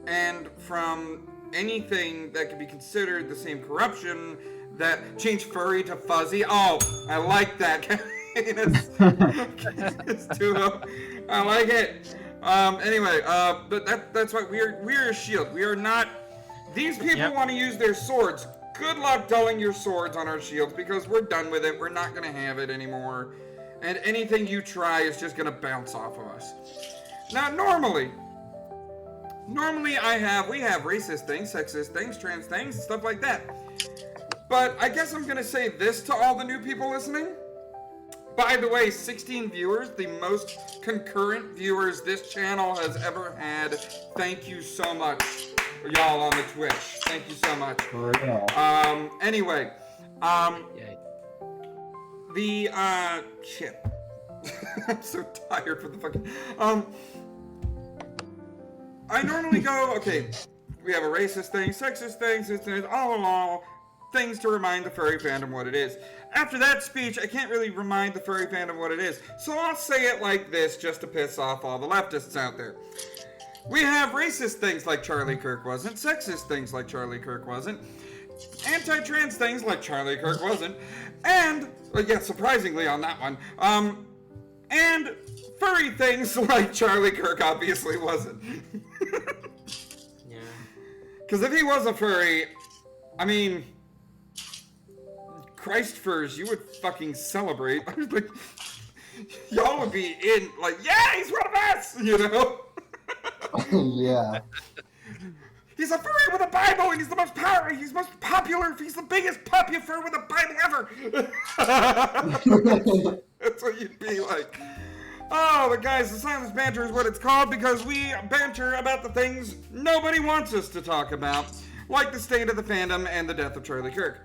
and from anything that could be considered the same corruption that changed furry to fuzzy. Oh, I like that. It's too low. I like it. Anyway, but that's why we're a shield. We are not... These people want to use their swords. Good luck dulling your swords on our shields because we're done with it. We're not going to have it anymore. And anything you try is just gonna bounce off of us. Now, normally we have racist things, sexist things, trans things, stuff like that. But I guess I'm gonna say this to all the new people listening. By the way, 16 viewers, the most concurrent viewers this channel has ever had. Thank you so much, y'all on the Twitch. Thank you so much. For real. Anyway, shit. I'm so tired for the fucking, I normally go, okay, we have a racist thing, sexist thing, all along, things to remind the furry fandom what it is. After that speech, I can't really remind the furry fandom what it is, so I'll say it like this just to piss off all the leftists out there. We have racist things like Charlie Kirk wasn't, sexist things like Charlie Kirk wasn't, anti-trans things like Charlie Kirk wasn't, and, surprisingly on that one, and furry things like Charlie Kirk obviously wasn't. Yeah. Because if he was a furry, I mean, Christ furs, you would fucking celebrate. y'all would be in, like, yeah, he's one of us, you know? Yeah. He's a furry with a Bible, and he's the most powerful, he's most popular, he's the biggest puppy furry with a Bible ever. That's what you'd be like. Oh, but guys, the Silenced Banter is what it's called because we banter about the things nobody wants us to talk about, like the state of the fandom and the death of Charlie Kirk.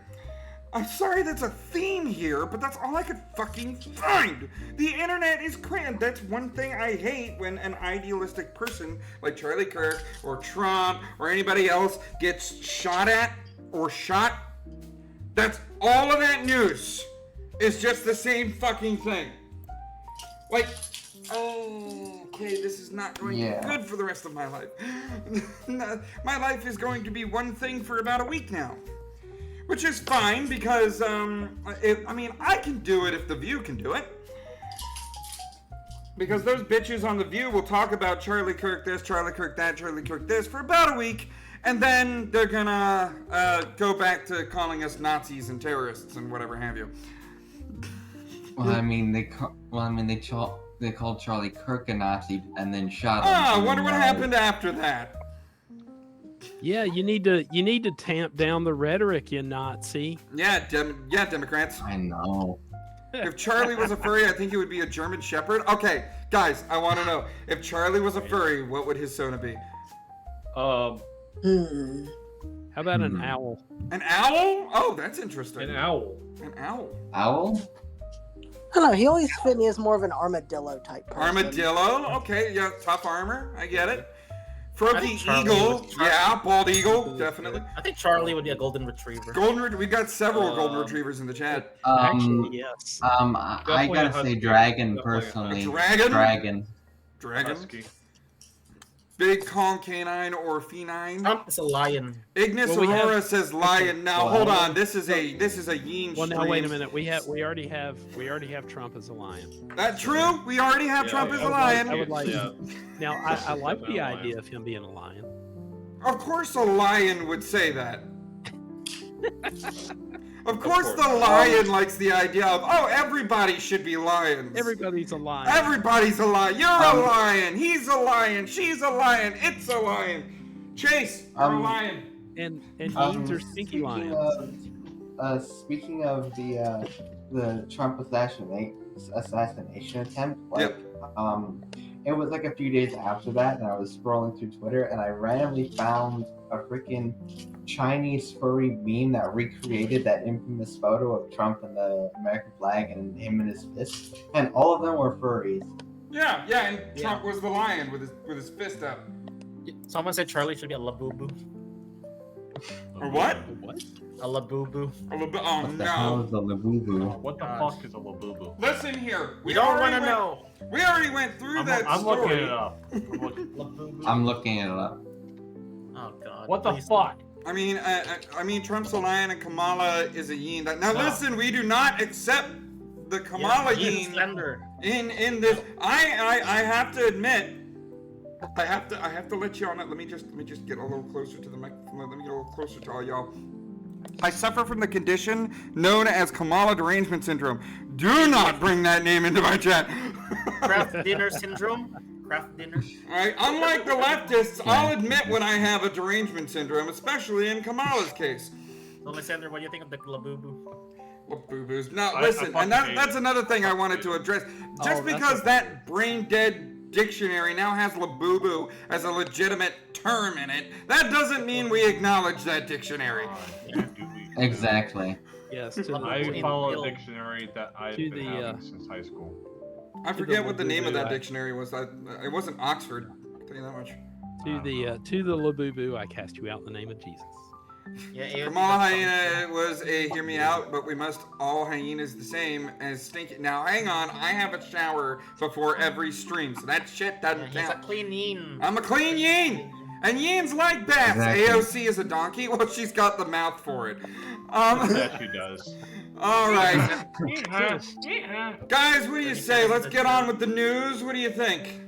I'm sorry that's a theme here, but that's all I could fucking find. The internet is crazy. That's one thing I hate when an idealistic person like Charlie Kirk or Trump or anybody else gets shot at or shot. That's all of that news is just the same fucking thing. Like, okay, this is not going to be good for the rest of my life. My life is going to be one thing for about a week now. Which is fine because, I can do it if The View can do it. Because those bitches on The View will talk about Charlie Kirk this, Charlie Kirk that, Charlie Kirk this for about a week, and then they're gonna go back to calling us Nazis and terrorists and whatever have you. They called Charlie Kirk a Nazi and then shot him. I wonder what happened after that. Yeah, you need to tamp down the rhetoric, you Nazi. Yeah, Democrats. I know. If Charlie was a furry, I think he would be a German Shepherd. Okay, guys, I want to know. If Charlie was a furry, what would his Sona be? How about an owl? An owl? Oh, that's interesting. An owl. An owl. Owl? I don't know. He always fit me as more of an armadillo type person. Armadillo? Okay, yeah, tough armor. I get it. Froggy eagle, yeah, bald eagle, definitely. I think Charlie would be a golden retriever. We got several golden retrievers in the chat. Actually, yes. I gotta say dragon personally. Dragon? Dragon. Husky. Big Kong canine or feline. Trump is a lion. Ignis Aurora says lion. Now hold on, this is a yin Well, stream. now wait a minute. We already have Trump as a lion. That true? We already have Trump as a lion. I would like. Now I like the idea of him being a lion. Of course, a lion would say that. Of course, the lion likes the idea of, oh, everybody should be lions. Everybody's a lion. Everybody's a lion. You're a lion. He's a lion. She's a lion. It's a lion. Chase, you're a lion. And beans are stinky lions. Speaking of the Trump assassination attempt, it was like a few days after that, and I was scrolling through Twitter, and I randomly found a freaking Chinese furry meme that recreated that infamous photo of Trump and the American flag and him in his fist, and all of them were furries. Yeah, and Trump was the lion with his fist up. Someone said Charlie should be a labubu. Or what? What? A labubu. Oh What the hell is a labubu? What the fuck is a labubu? Listen here. We don't want to know. We already went through that I'm story. looking it up. I'm looking it up. Oh god. What the fuck? I mean, Trump's a lion and Kamala is a yin. Now listen, we do not accept the Kamala yin in this. I have to admit, I have to let you on it. Let me just get a little closer to the microphone. Let me get a little closer to all y'all. I suffer from the condition known as Kamala derangement syndrome. Do not bring that name into my chat. Craft dinner syndrome. Craft dinner. Alright, unlike the leftists, I'll admit when I have a derangement syndrome, especially in Kamala's case. So, Lysander, what do you think of the labubu? Boo-boos. Now, listen, and that's another thing I wanted to address. Just because that brain-dead dictionary now has labubu as a legitimate term in it, that doesn't mean we acknowledge that dictionary. Exactly. Yes. I follow a dictionary that I've been having since high school. I forget what the name of that dictionary was. It wasn't Oxford. I'll tell you that much. To the labubu, I cast you out in the name of Jesus. Yeah, Kamala hyena was a hear me out, but we must all hyenas the same as stinky. Now hang on, I have a shower before every stream, so that shit doesn't count. He's a clean yin. I'm a clean yin, and yins like baths. Exactly. AOC is a donkey. Well, she's got the mouth for it. Yeah, she does. All right, guys, what do you say? Let's get on with the news. What do you think?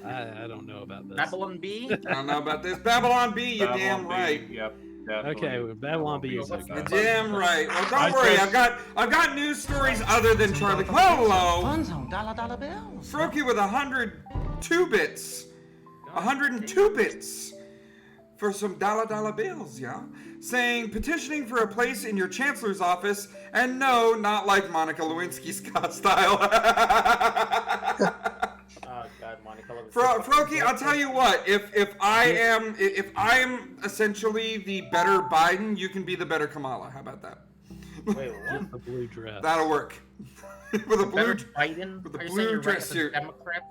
I don't know about this. Babylon B? I don't know about this. Babylon B, you're damn Babylon B, right. Yep. Okay, Babylon Bee is okay. You're damn right. Well, don't worry. I've got news stories other than Charlie. Hello. Froki with 102 bits. 102 bits for some dollar bills, yeah. Saying petitioning for a place in your chancellor's office, and no, not like Monica Lewinsky's style. Oh God, Monica Lewinsky. Froki, I'll tell you what. If I am essentially the better Biden, you can be the better Kamala. How about that? Wait, what? The blue dress. That'll work. With a blue Biden. with a blue dress suit. Democrat?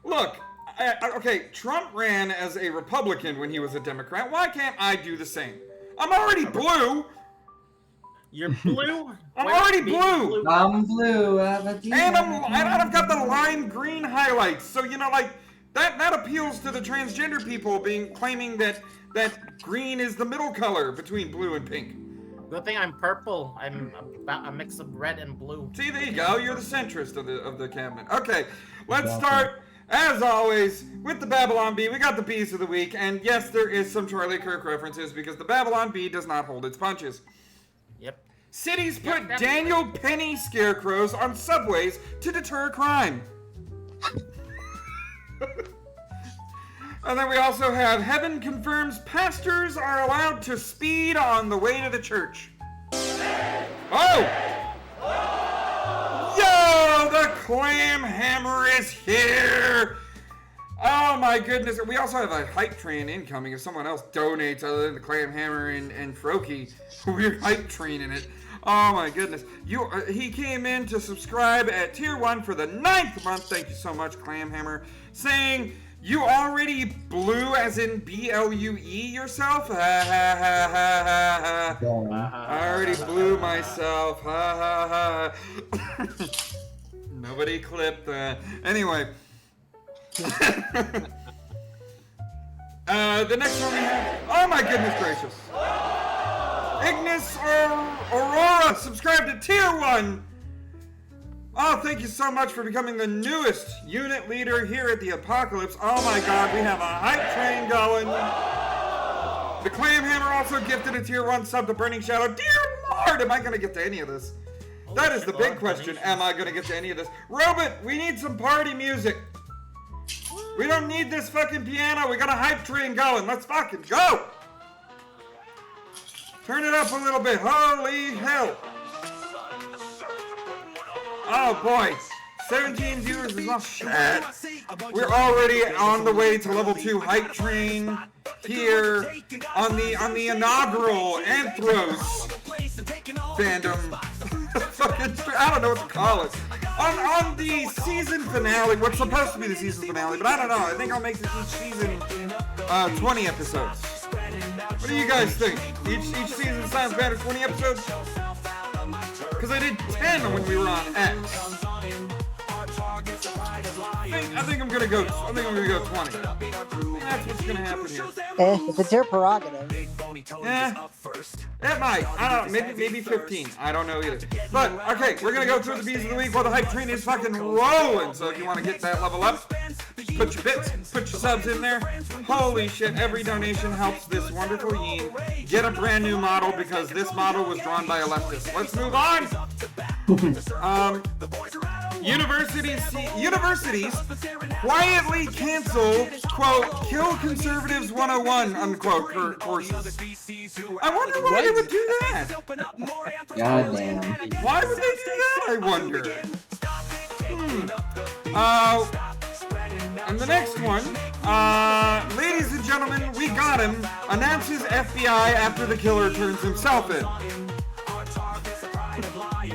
Look. Okay, Trump ran as a Republican when he was a Democrat. Why can't I do the same? I'm already blue. You're blue? I'm already blue. I'm blue. And I've got the lime green highlights. So, you know, like, that appeals to the transgender people claiming that green is the middle color between blue and pink. Good thing I'm purple. I'm a mix of red and blue. See, there you go. You're the centrist of the cabinet. Okay, let's start. As always, with the Babylon Bee, we got the Bees of the Week, and yes, there is some Charlie Kirk references because the Babylon Bee does not hold its punches. Yep. Cities put Daniel Penny scarecrows on subways to deter crime. And then we also have Heaven confirms pastors are allowed to speed on the way to the church. Oh! Yo, the clam hammer is here! Oh my goodness. We also have a hype train incoming. If someone else donates other than the clam hammer and Froki, we're hype training it. Oh my goodness. He came in to subscribe at tier 1 for the 9th month. Thank you so much, clam hammer. Saying, you already blew as in BLUE yourself? Ha ha ha ha ha. I already blew myself. Ha ha ha. Nobody clipped that. Anyway. The next one we have. Oh my goodness gracious. Ignis Aurora subscribed to tier 1. Oh, thank you so much for becoming the newest unit leader here at the Apocalypse. Oh my god, we have a hype train going. The Clam Hammer also gifted a tier 1 sub to Burning Shadow. Dear Lord, am I going to get to any of this? That is the big question. Am I going to get to any of this? Robot, we need some party music. We don't need this fucking piano. We got a hype train going. Let's fucking go. Turn it up a little bit. Holy hell. Oh boy, 17 viewers is not bad. We're already on the way to level 2 hype train here on the inaugural Anthros fandom. I don't know what to call it. On the season finale, what's supposed to be the season finale, but I don't know. I think I'll make each season 20 episodes. What do you guys think? Each season sounds better, 20 episodes? Because I did 10 when we were on X. I think I'm gonna go 20. I think that's what's gonna happen here. If it's your prerogative. Yeah, it might. I don't know. Maybe 15. I don't know either. But okay, we're gonna go through the Bees of the Week while the hype train is fucking rolling. So if you want to get that level up, put your bits, put your subs in there. Holy shit! Every donation helps this wonderful yin get a brand new model because this model was drawn by a leftist. Let's move on. Universities quietly cancel, quote, kill conservatives 101, unquote, courses. I wonder why they would do that. Goddamn. Why would they do that, I wonder? And the next one, ladies and gentlemen, we got him, announces FBI after the killer turns himself in.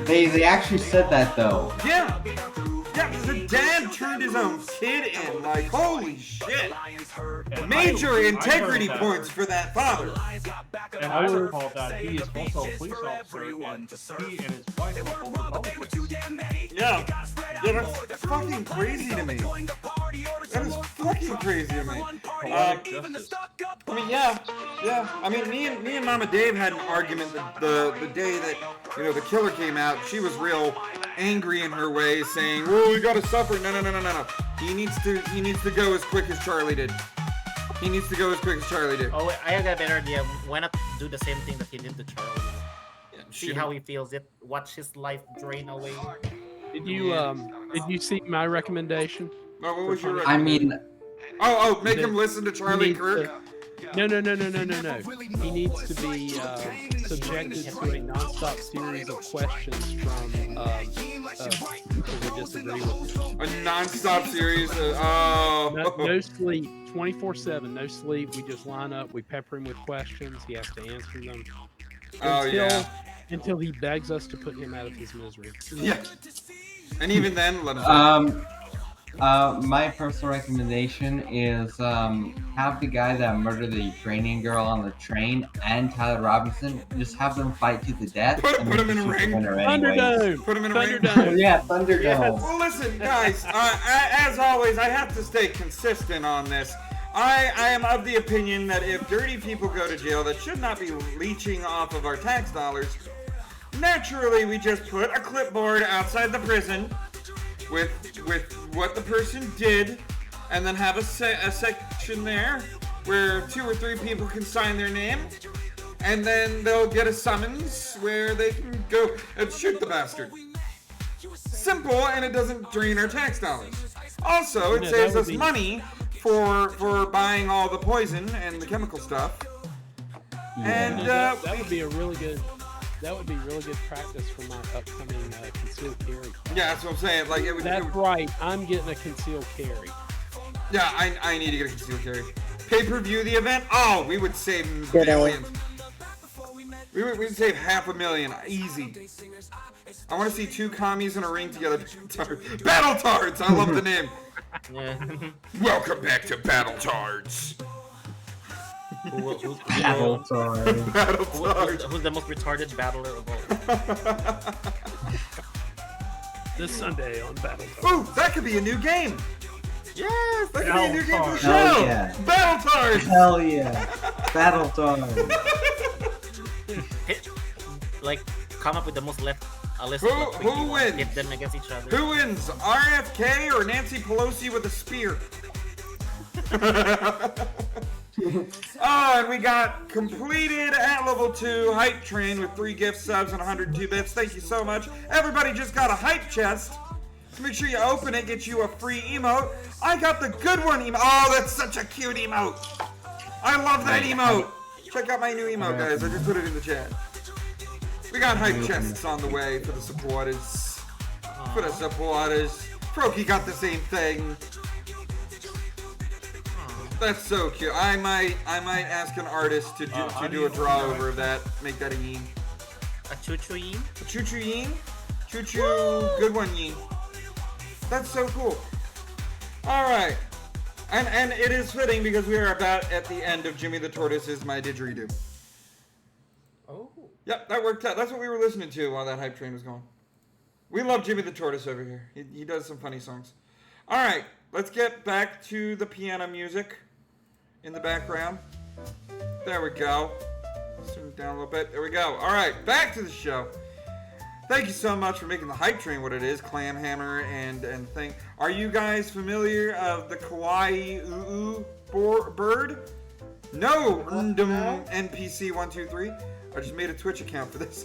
They actually said that though. Yeah. Yeah, the dad turned his own kid in. Like, holy shit. Major integrity points for that father. And I recall that he is also a police officer, and he and his wife are both Republicans. Yeah. Yeah, that's fucking crazy to me. That is fucking crazy to me. I mean, yeah. I mean, me and Mama Dave had an argument the day that, you know, the killer came out. She was real angry in her way, saying, "Oh, we gotta suffer." No. He needs to go as quick as Charlie did. Oh, I got a better idea. Why not do the same thing that he did to Charlie. See how he feels it. Watch his life drain away. Did you see my recommendation? No, what was your I mean, make him listen to Charlie Kirk. No. He needs to be subjected to a non-stop series of questions from people who disagree with him. A non-stop series of No sleep, 24/7, no sleep. We just line up, we pepper him with questions. He has to answer them. Until he begs us to put him out of his misery. Yeah. And even then, let him. My personal recommendation is have the guy that murdered the Ukrainian girl on the train and Tyler Robinson, just have them fight to the death. Put him in a ring. Thunderdome. Put him in a ring. Yeah, Thunderdome. Yes. Well, listen, guys. As always, I have to stay consistent on this. I am of the opinion that if dirty people go to jail that should not be leeching off of our tax dollars, naturally we just put a clipboard outside the prison with what the person did, and then have a section there where 2 or 3 people can sign their name, and then they'll get a summons where they can go and shoot the bastard. Simple, and it doesn't drain our tax dollars. Also, it saves us money for buying all the poison and the chemical stuff. And that would be really good practice for my upcoming concealed carry. Yeah, that's what I'm saying. Like That's right. I'm getting a concealed carry. Yeah, I need to get a concealed carry. Pay-per-view the event? Oh, we would save millions. We'd save $500,000 easy. I want to see 2 commies in a ring together. Battle-Tards! I love the name. Yeah. Welcome back to Battle-Tards. Who's the most retarded battler of all? This Sunday on Battle-Tards. Ooh, that could be a new game. Yes, that could be a new game for the show. Hell yeah. Battle-Tards. Hell yeah. Battle-Tards. Like, come up with the most list. Who wins? Hit them against each other. Who wins? RFK or Nancy Pelosi with a spear? And we got completed at level 2 hype train with 3 gift subs and 102 bits. Thank you so much. Everybody just got a hype chest. So make sure you open it, get you a free emote. I got the good one emote. Oh, that's such a cute emote. I love that emote. Check out my new emote, guys. I just put it in the chat. We got hype chests on the way for the supporters. Proki got the same thing. That's so cute. I might ask an artist to do a draw over of that. Make that a yin. A choo-choo yin? A choo-choo yin? Choo-choo, good one yin. That's so cool. Alright. And it is fitting because we are about at the end of Jimmy the Tortoise's My Didgeridoo. Oh. Yep, that worked out. That's what we were listening to while that hype train was going. We love Jimmy the Tortoise over here. He does some funny songs. Alright, let's get back to the piano music in the background. There we go. Let's turn it down a little bit. There we go. Alright, back to the show. Thank you so much for making the hype train what it is, Clamhammer and thing. Are you guys familiar of the kawaii bird? No, NPC123. I just made a Twitch account for this.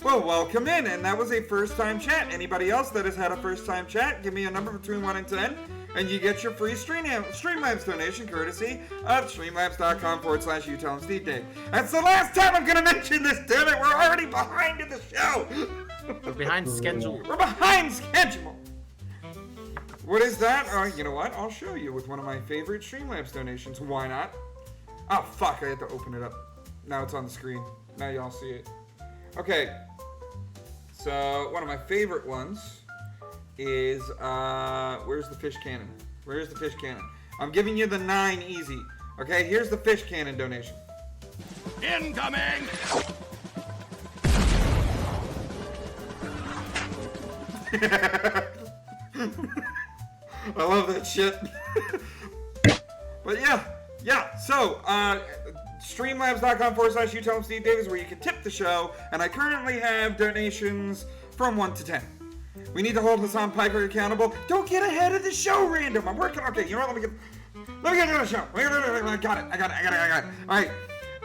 Well, welcome in, and that was a first-time chat. Anybody else that has had a first-time chat, give me a number between 1 and 10, and you get your free Streamlabs donation courtesy of streamlabs.com/YouTellHimSteveDave. That's the last time I'm going to mention this, damn it! We're already behind in the show! We're behind schedule. We're behind schedule! What is that? You know what? I'll show you with one of my favorite Streamlabs donations. Why not? Oh, fuck, I had to open it up. Now it's on the screen. Now y'all see it. Okay. So, one of my favorite ones is, where's the fish cannon? Where's the fish cannon? I'm giving you the 9 easy. Okay, here's the fish cannon donation. Incoming! I love that shit. But yeah, so, streamlabs.com/YouTellHimSteveDave is where you can tip the show, and I currently have donations from 1 to 10. We need to hold Hassan Piker accountable. Don't get ahead of the show, random. I'm working. Okay, you know what? Let me get to the show. I got it. All right.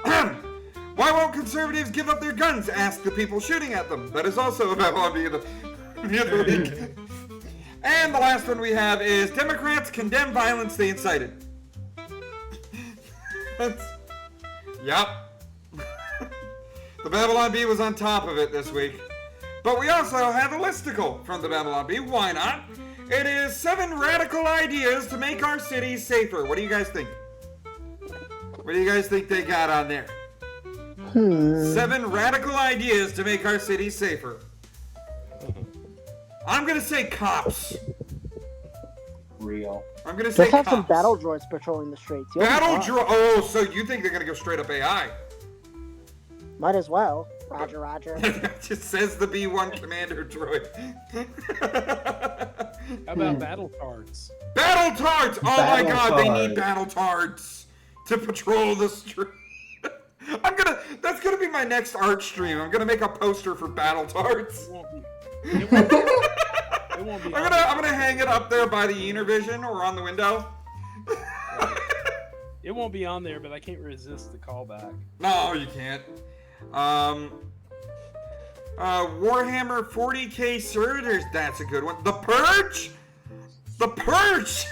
Why won't conservatives give up their guns? Ask the people shooting at them. That is also a Babylon Bee of the week. And the last one we have is Democrats condemn violence they incited. Yep. The Babylon Bee was on top of it this week. But we also have a listicle from the Babylon Bee. Why not? It is 7 radical ideas to make our cities safer. What do you guys think? What do you guys think they got on there? 7 radical ideas to make our cities safer. I'm gonna say cops. Real. I'm gonna say Just have cops. some battle droids patrolling the streets. You'll be Battle fine. droid. Oh, so you think they're gonna go straight up AI? Might as well. Roger, roger. It just says the B1 commander droid. How about battle cards? Battle tards! Oh my Battle god, they tards. need battle tards to patrol the street. That's gonna be my next art stream. I'm gonna make a poster for battle tards. It won't be I'm gonna hang it up there by the Univision or on the window. It won't be on there, but I can't resist the callback. No, you can't. Warhammer 40k servitors. That's a good one. The Purge. The Purge.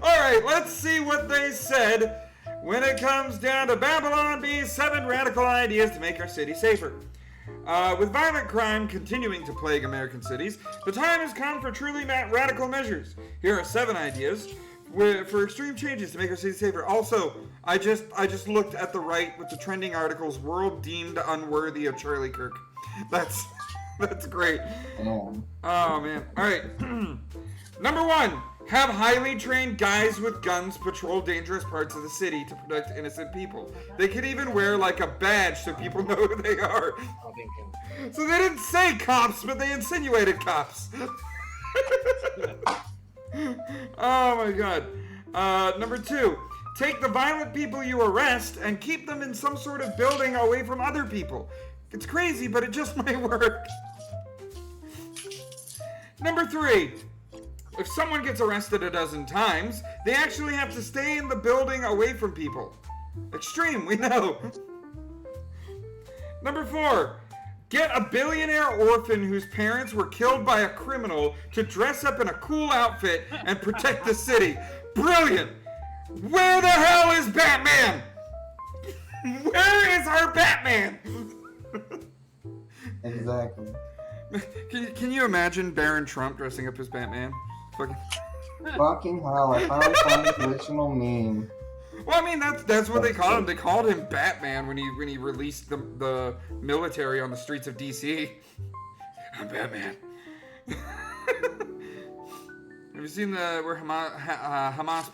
All right, let's see what they said when it comes down to Babylon Bee's 7 radical ideas to make our city safer. With violent crime continuing to plague American cities, the time has come for truly radical measures. Here are 7 ideas for extreme changes to make our city safer. Also, I just looked at the right with the trending articles, world deemed unworthy of Charlie Kirk. That's great. Oh man. All right. Number 1. Have highly trained guys with guns patrol dangerous parts of the city to protect innocent people. They could even wear like a badge so people know who they are. So they didn't say cops, but they insinuated cops. Oh my god. Number 2. Take the violent people you arrest and keep them in some sort of building away from other people. It's crazy, but it just might work. Number 3. If someone gets arrested a dozen times, they actually have to stay in the building away from people. Extreme, we know. Number 4. Get a billionaire orphan whose parents were killed by a criminal to dress up in a cool outfit and protect the city. Brilliant! Where the hell is Batman? Where is our Batman? Exactly. Can you imagine Baron Trump dressing up as Batman? Fucking hell, I found some original meme. Well, I mean that's what they called him. They called him Batman when he released the military on the streets of DC. I'm Batman. Have you seen where Hamas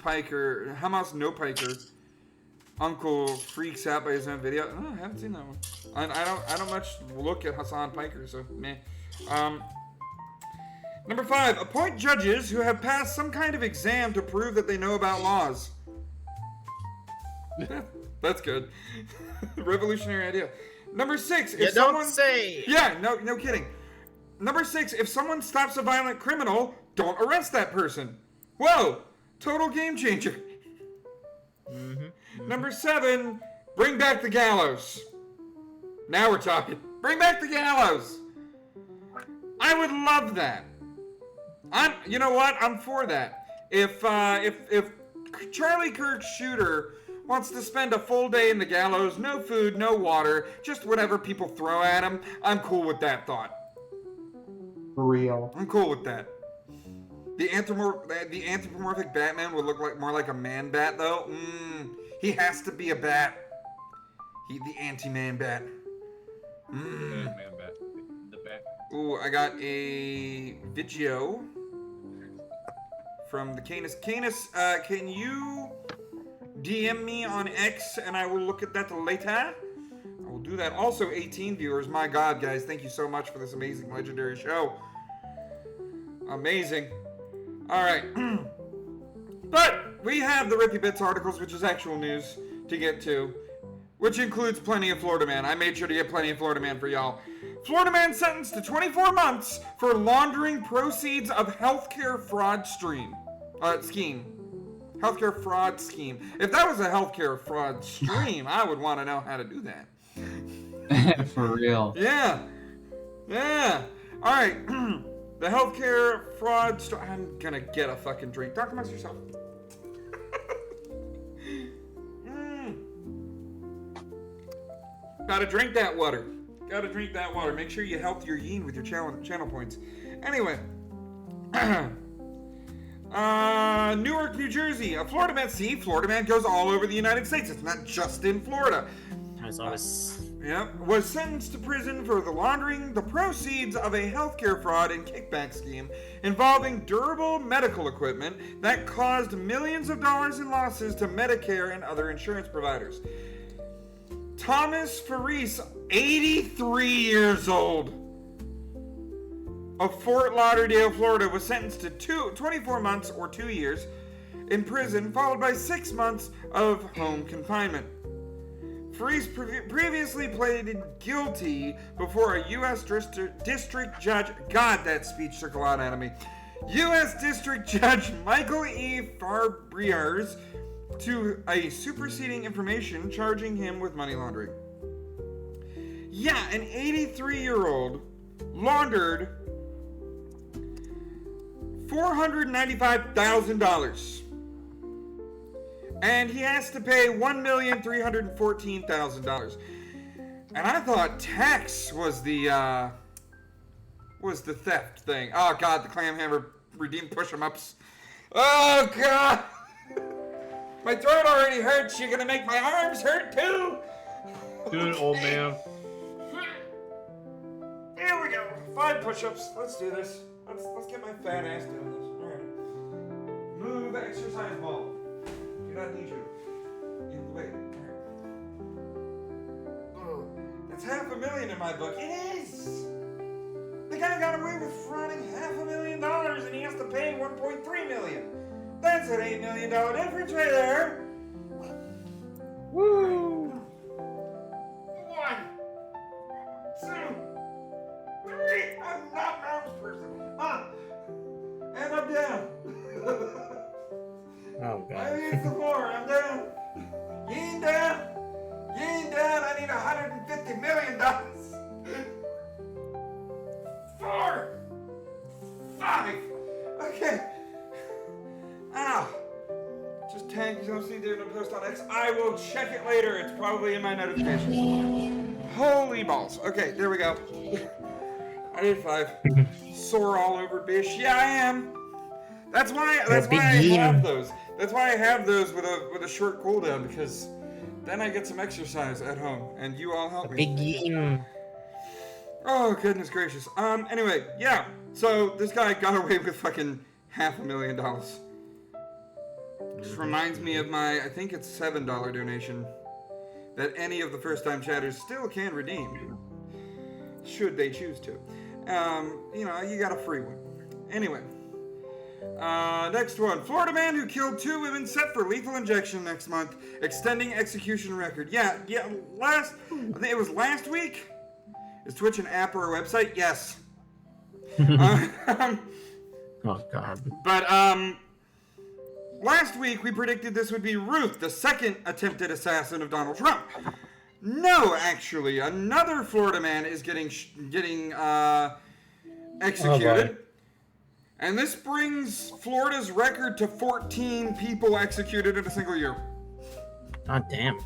no Piker uncle freaks out by his own video? No, I haven't seen that one. I don't much look at Hassan Piker, so meh. Number 5, appoint judges who have passed some kind of exam to prove that they know about laws. That's good. Revolutionary idea. Number 6, if someone... don't say! Yeah, no kidding. Number 6, if someone stops a violent criminal, don't arrest that person. Whoa! Total game changer. Number 7, bring back the gallows. Now we're talking. Bring back the gallows. I would love that. You know what? I'm for that. If Charlie Kirk's shooter wants to spend a full day in the gallows, no food, no water, just whatever people throw at him, I'm cool with that thought. For real. I'm cool with that. The anthropomorphic Batman would look more like a man bat, though. He has to be a bat. The anti-man bat. Man bat. The bat. Ooh, I got a video from the Canis. Canis, can you DM me on X and I will look at that later? I will do that. Also, 18 viewers. My God, guys, thank you so much for this amazing, legendary show. Amazing. All right. But we have the Rippy Bits articles, which is actual news to get to, which includes plenty of Florida Man. I made sure to get plenty of Florida Man for y'all. Florida Man sentenced to 24 months for laundering proceeds of healthcare fraud scheme. Healthcare fraud scheme. If that was a healthcare fraud stream, I would want to know how to do that. For real. Yeah. Yeah. All right. The healthcare fraud. I'm gonna get a fucking drink. Talk amongst yourself. Gotta drink that water. Gotta drink that water. Make sure you health your yin with your channel points. Anyway. Newark, New Jersey. A Florida man. See, Florida man goes all over the United States. It's not just in Florida. Was sentenced to prison for laundering the proceeds of a healthcare fraud and kickback scheme involving durable medical equipment that caused millions of dollars in losses to Medicare and other insurance providers. Thomas Faris, 83 years old, of Fort Lauderdale, Florida, was sentenced to 24 months or 2 years in prison, followed by 6 months of home confinement. Faris previously pleaded guilty before a U.S. District Judge. God, that speech took a lot out of me. U.S. District Judge Michael E. Fabriers to a superseding information charging him with money laundering. Yeah, an 83-year-old laundered $495,000. And he has to pay $1,314,000. And I thought tax was the theft thing. Oh God, the clam hammer redeemed push-em-ups. Oh God, my throat already hurts. You're gonna make my arms hurt too. Good old man. Here we go. 5 push-ups. Let's do this. Let's get my fat ass doing this. All right. Move, exercise ball. Do not need you in the way. Oh, that's $500,000 in my book. It is. The guy got away with frauding $500,000 and he has to pay $1.3 million. That's an $8 million difference right there. Woo! 1, 2, 3. I'm not an arms person. And I'm down. Oh God. I need some more. I'm down. Yin down. Yin down. I need $150 million. 4, 5. Okay. Ow. Just tag Zosie there in the post on X. I will check it later. It's probably in my notifications. Holy balls. Okay, there we go. I did 5. Sore all over, bish. Yeah, I am. That's why I have those. That's why I have those with a short cooldown, because then I get some exercise at home, and you all help me. Big yin. Oh goodness gracious. Anyway, yeah. So this guy got away with fucking $500,000. Which reminds me of my, I think it's $7 donation that any of the first-time chatters still can redeem, should they choose to. You know, you got a free one. Anyway. Next one. Florida man who killed 2 women set for lethal injection next month, extending execution record. Yeah, I think it was last week? Is Twitch an app or a website? Yes. Oh God. But, last week we predicted this would be Ruth, the second attempted assassin of Donald Trump. No, actually, another Florida man is getting executed. Oh, and this brings Florida's record to 14 people executed in a single year. God damn.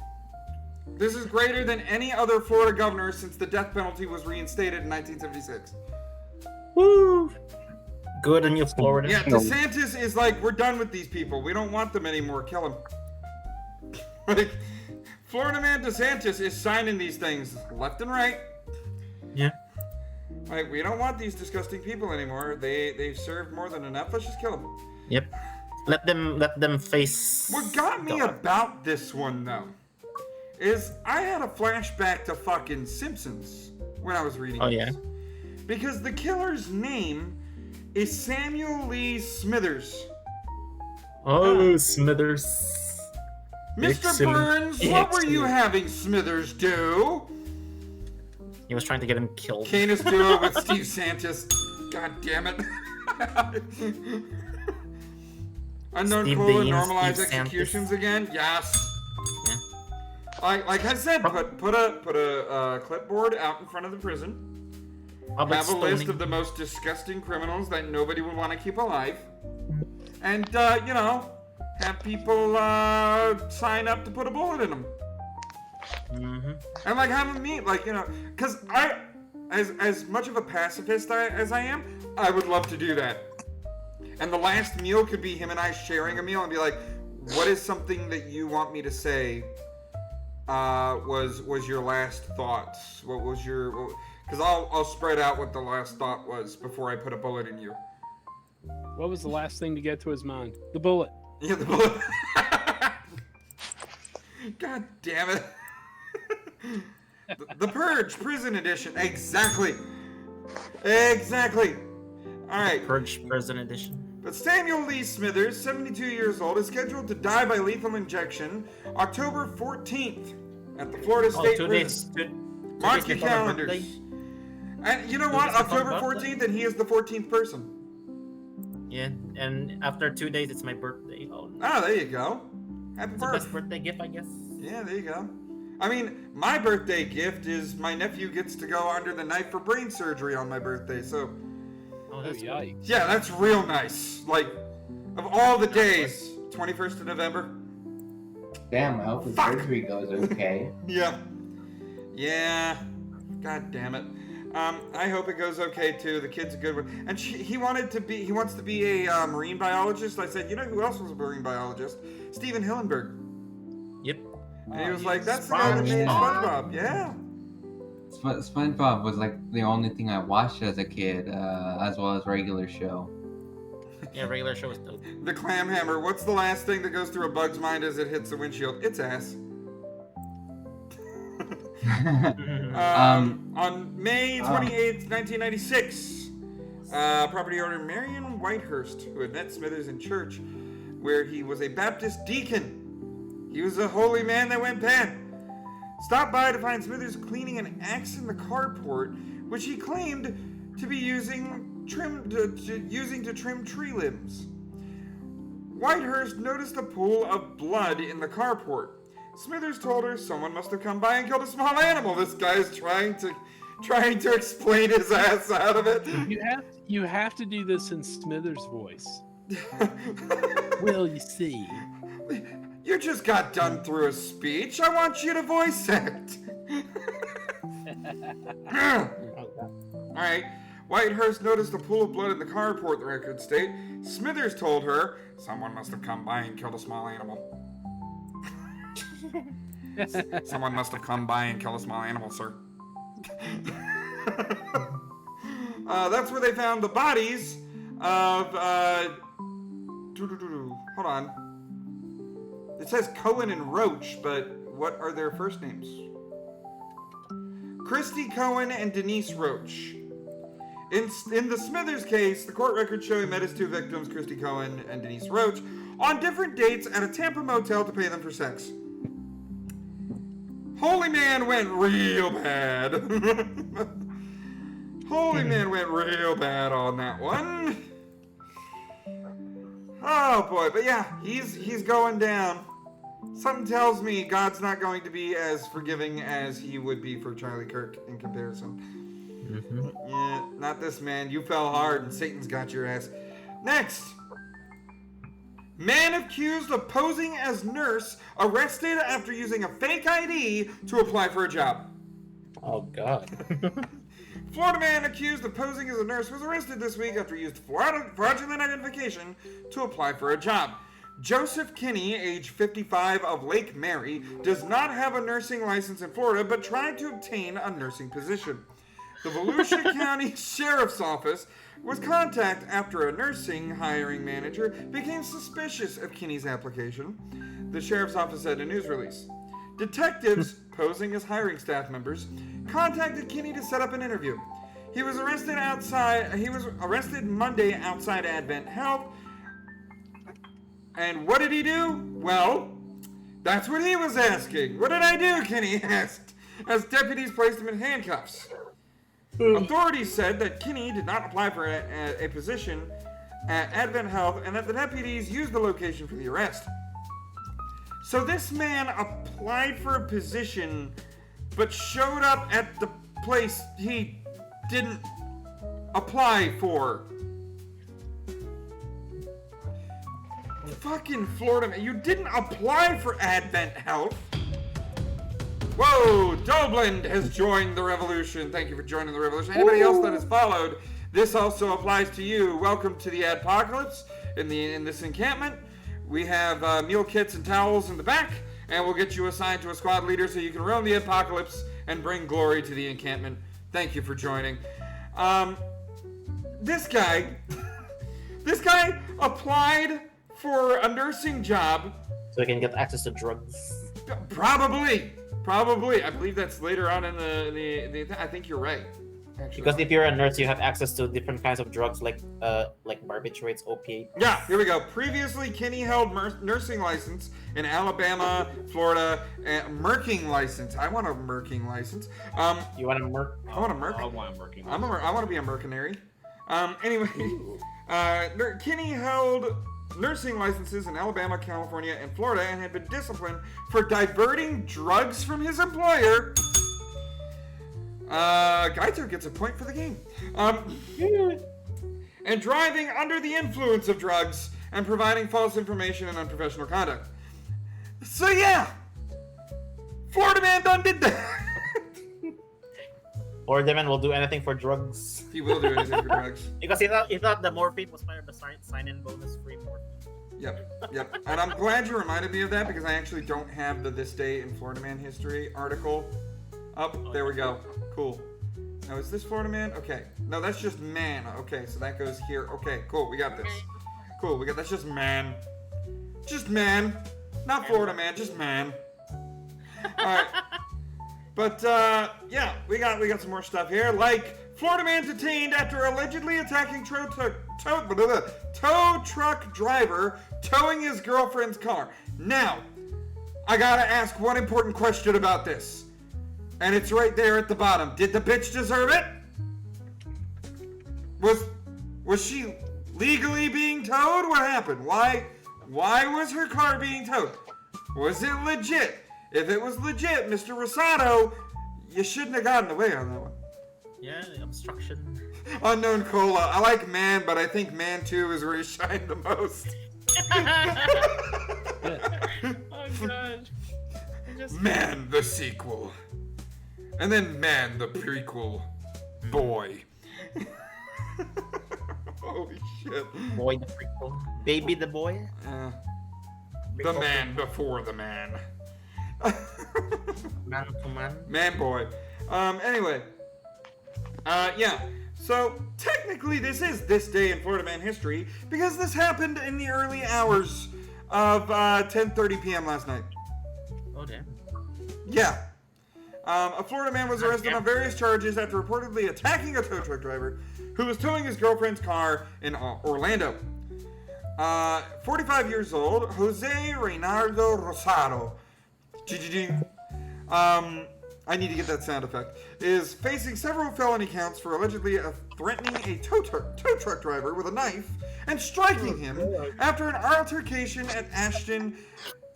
This is greater than any other Florida governor since the death penalty was reinstated in 1976. Woo! Good on you, Florida. Yeah, DeSantis is like, we're done with these people. We don't want them anymore. Kill them. Like, Florida man DeSantis is signing these things left and right. Yeah. Like, we don't want these disgusting people anymore. They've served more than enough. Let's just kill them. Yep. Let them face. What got me about this one though is I had a flashback to fucking Simpsons when I was reading. Oh yeah. Because the killer's name is Samuel Lee Smithers. Oh, Smithers. Mr. Burns, what were you having Smithers do? He was trying to get him killed. Canis duo with Steve Santis. God damn it. Unknown Steve cola, Dean, normalize Steve executions Santis. again. Yes. Yeah. Like I said, put a clipboard out in front of the prison. Have a list of the most disgusting criminals that nobody would want to keep alive, and you know, have people sign up to put a bullet in them. And like have them meet, like, you know, because as much of a pacifist as I am, I would love to do that. And the last meal could be him and I sharing a meal and be like, what is something that you want me to say was your last thoughts? What was your... Because I'll spread out what the last thought was before I put a bullet in you. What was the last thing to get to his mind? The bullet. Yeah, the bullet. God damn it. The Purge Prison Edition. Exactly. Exactly. All right. Purge Prison Edition. But Samuel Lee Smithers, 72 years old, is scheduled to die by lethal injection October 14th at the Florida State Prison. Mark your calendars. And you know what? October 14th, and he is the 14th person. Yeah, and after 2 days, it's my birthday. Oh, there you go. Happy birthday. Best birthday gift, I guess. Yeah, there you go. I mean, my birthday gift is my nephew gets to go under the knife for brain surgery on my birthday, so... Oh, that's yikes. Yeah, that's real nice. Like, of all the days, 21st of November. Damn, I hope the surgery goes okay. Yeah. Yeah. God damn it. I hope it goes okay too. The kid's a good one. And he wants to be a marine biologist. I said, you know who else was a marine biologist? Steven Hillenburg. Yep. And he was like, that's the guy that made SpongeBob. Yeah. SpongeBob was like the only thing I watched as a kid, as well as regular show. Yeah, regular show was dope. The Clam Hammer. What's the last thing that goes through a bug's mind as it hits the windshield? It's ass. On May 28th, 1996, property owner Marion Whitehurst, who had met Smithers in church, where he was a Baptist deacon. He was a holy man that went bad. Stopped by to find Smithers cleaning an axe in the carport, which he claimed to be using to trim tree limbs. Whitehurst noticed a pool of blood in the carport. Smithers told her someone must have come by and killed a small animal. This guy's trying to explain his ass out of it. You have to do this in Smithers' voice. Well, you see. You just got done through a speech. I want you to voice act. All right. Whitehurst noticed a pool of blood in the carport, the records state. Smithers told her someone must have come by and killed a small animal. Someone must have come by and killed a small animal, sir. That's where they found the bodies of, hold on. It says Cohen and Roach, but what are their first names? Christy Cohen and Denise Roach. In the Smithers case, the court records show he met his two victims, Christy Cohen and Denise Roach, on different dates at a Tampa motel to pay them for sex. Holy man went real bad. Holy man went real bad on that one. Oh boy, but yeah, he's going down. Something tells me God's not going to be as forgiving as he would be for Charlie Kirk in comparison. Yeah, not this man. You fell hard and Satan's got your ass. Next. Man accused of posing as nurse arrested after using a fake ID to apply for a job. Oh, God. Florida man accused of posing as a nurse was arrested this week after he used fraudulent identification to apply for a job. Joseph Kinney, age 55 of Lake Mary, does not have a nursing license in Florida, but tried to obtain a nursing position. The Volusia County Sheriff's Office was contacted after a nursing hiring manager became suspicious of Kinney's application. The Sheriff's Office said in a news release. Detectives, posing as hiring staff members, contacted Kinney to set up an interview. He was arrested Monday outside Advent Health. And what did he do? Well, that's what he was asking. What did I do, Kinney asked, as deputies placed him in handcuffs. Authorities said that Kinney did not apply for a position at Advent Health and that the deputies used the location for the arrest. So this man applied for a position, but showed up at the place he didn't apply for. Fucking Florida man. You didn't apply for Advent Health. Whoa, Doblin has joined the revolution. Thank you for joining the revolution. Anybody else that has followed, this also applies to you. Welcome to the Adpocalypse in this encampment. We have meal kits and towels in the back, and we'll get you assigned to a squad leader so you can roam the Apocalypse and bring glory to the encampment. Thank you for joining. This guy applied for a nursing job. So he can get access to drugs. Probably. I believe that's later on in the I think you're right. Actually. Because if you're a nurse, you have access to different kinds of drugs like barbiturates, opiates. Yeah, here we go. Previously, Kinney held nursing license in Alabama, Florida, and merking license. I want a merking license. You want a merc? I want a merc. I want a merking. I want to be a mercenary. Anyway, Kinney held nursing licenses in Alabama, California, and Florida, and had been disciplined for diverting drugs from his employer. Gaito gets a point for the game. And driving under the influence of drugs and providing false information and unprofessional conduct. So yeah, Florida man done did that. Florida man will do anything for drugs. He will do anything for drugs. Because he thought the morphine was part of the sign-in bonus free morphine. Yep. And I'm glad you reminded me of that because I actually don't have the This Day in Florida Man History article up. There we go. Cool. Now, is this Florida Man? Okay. No, that's just man. Okay, so that goes here. Okay, cool. We got this. Cool. That's just man. Just man. Not Florida Man, just man. Alright. But, yeah, we got some more stuff here. Like, Florida man detained after allegedly attacking tow truck driver towing his girlfriend's car. Now, I gotta ask one important question about this. And it's right there at the bottom. Did the bitch deserve it? Was she legally being towed? What happened? Why was her car being towed? Was it legit? If it was legit, Mr. Rosado, you shouldn't have gotten away on that one. Yeah, obstruction. Unknown Cola. I like Man, but I think Man 2 is where he shined the most. Oh, God. Man, the sequel. And then Man, the prequel. Boy. Holy shit. Boy, the prequel. Baby, the boy. The man before the man. Man to man. Man boy. Anyway. Yeah. So, technically this is This Day in Florida Man History because this happened in the early hours of 10:30 p.m. last night. Oh, damn. Yeah. A Florida man was arrested on various charges after reportedly attacking a tow truck driver who was towing his girlfriend's car in Orlando. 45 years old, Jose Reynaldo Rosado. I need to get that sound effect. Is facing several felony counts for allegedly threatening a tow truck driver with a knife and striking him after an altercation at Ashton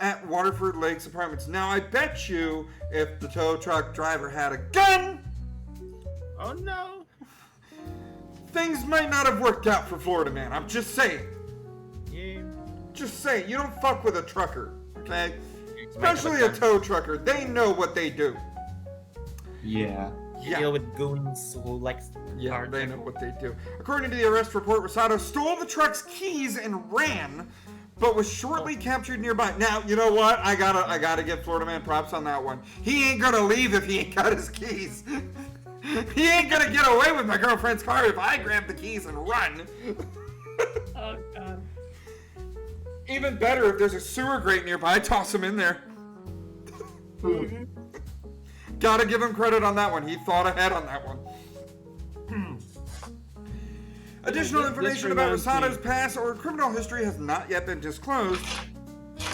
at Waterford Lakes Apartments. Now, I bet you if the tow truck driver had a gun... Oh, no. Things might not have worked out for Florida man. I'm just saying. Yeah. Just saying. You don't fuck with a trucker, okay? Especially a tow trucker. They know what they do. Yeah. Deal with goons who likes cars. They know what they do. According to the arrest report, Rosado stole the truck's keys and ran, but was shortly captured nearby. Now, you know what? I gotta give Florida man props on that one. He ain't gonna leave if he ain't got his keys. He ain't gonna get away with my girlfriend's car if I grab the keys and run. Oh, God. Even better if there's a sewer grate nearby, toss him in there. Gotta give him credit on that one. He thought ahead on that one. Additional information about Rosado's past or criminal history has not yet been disclosed.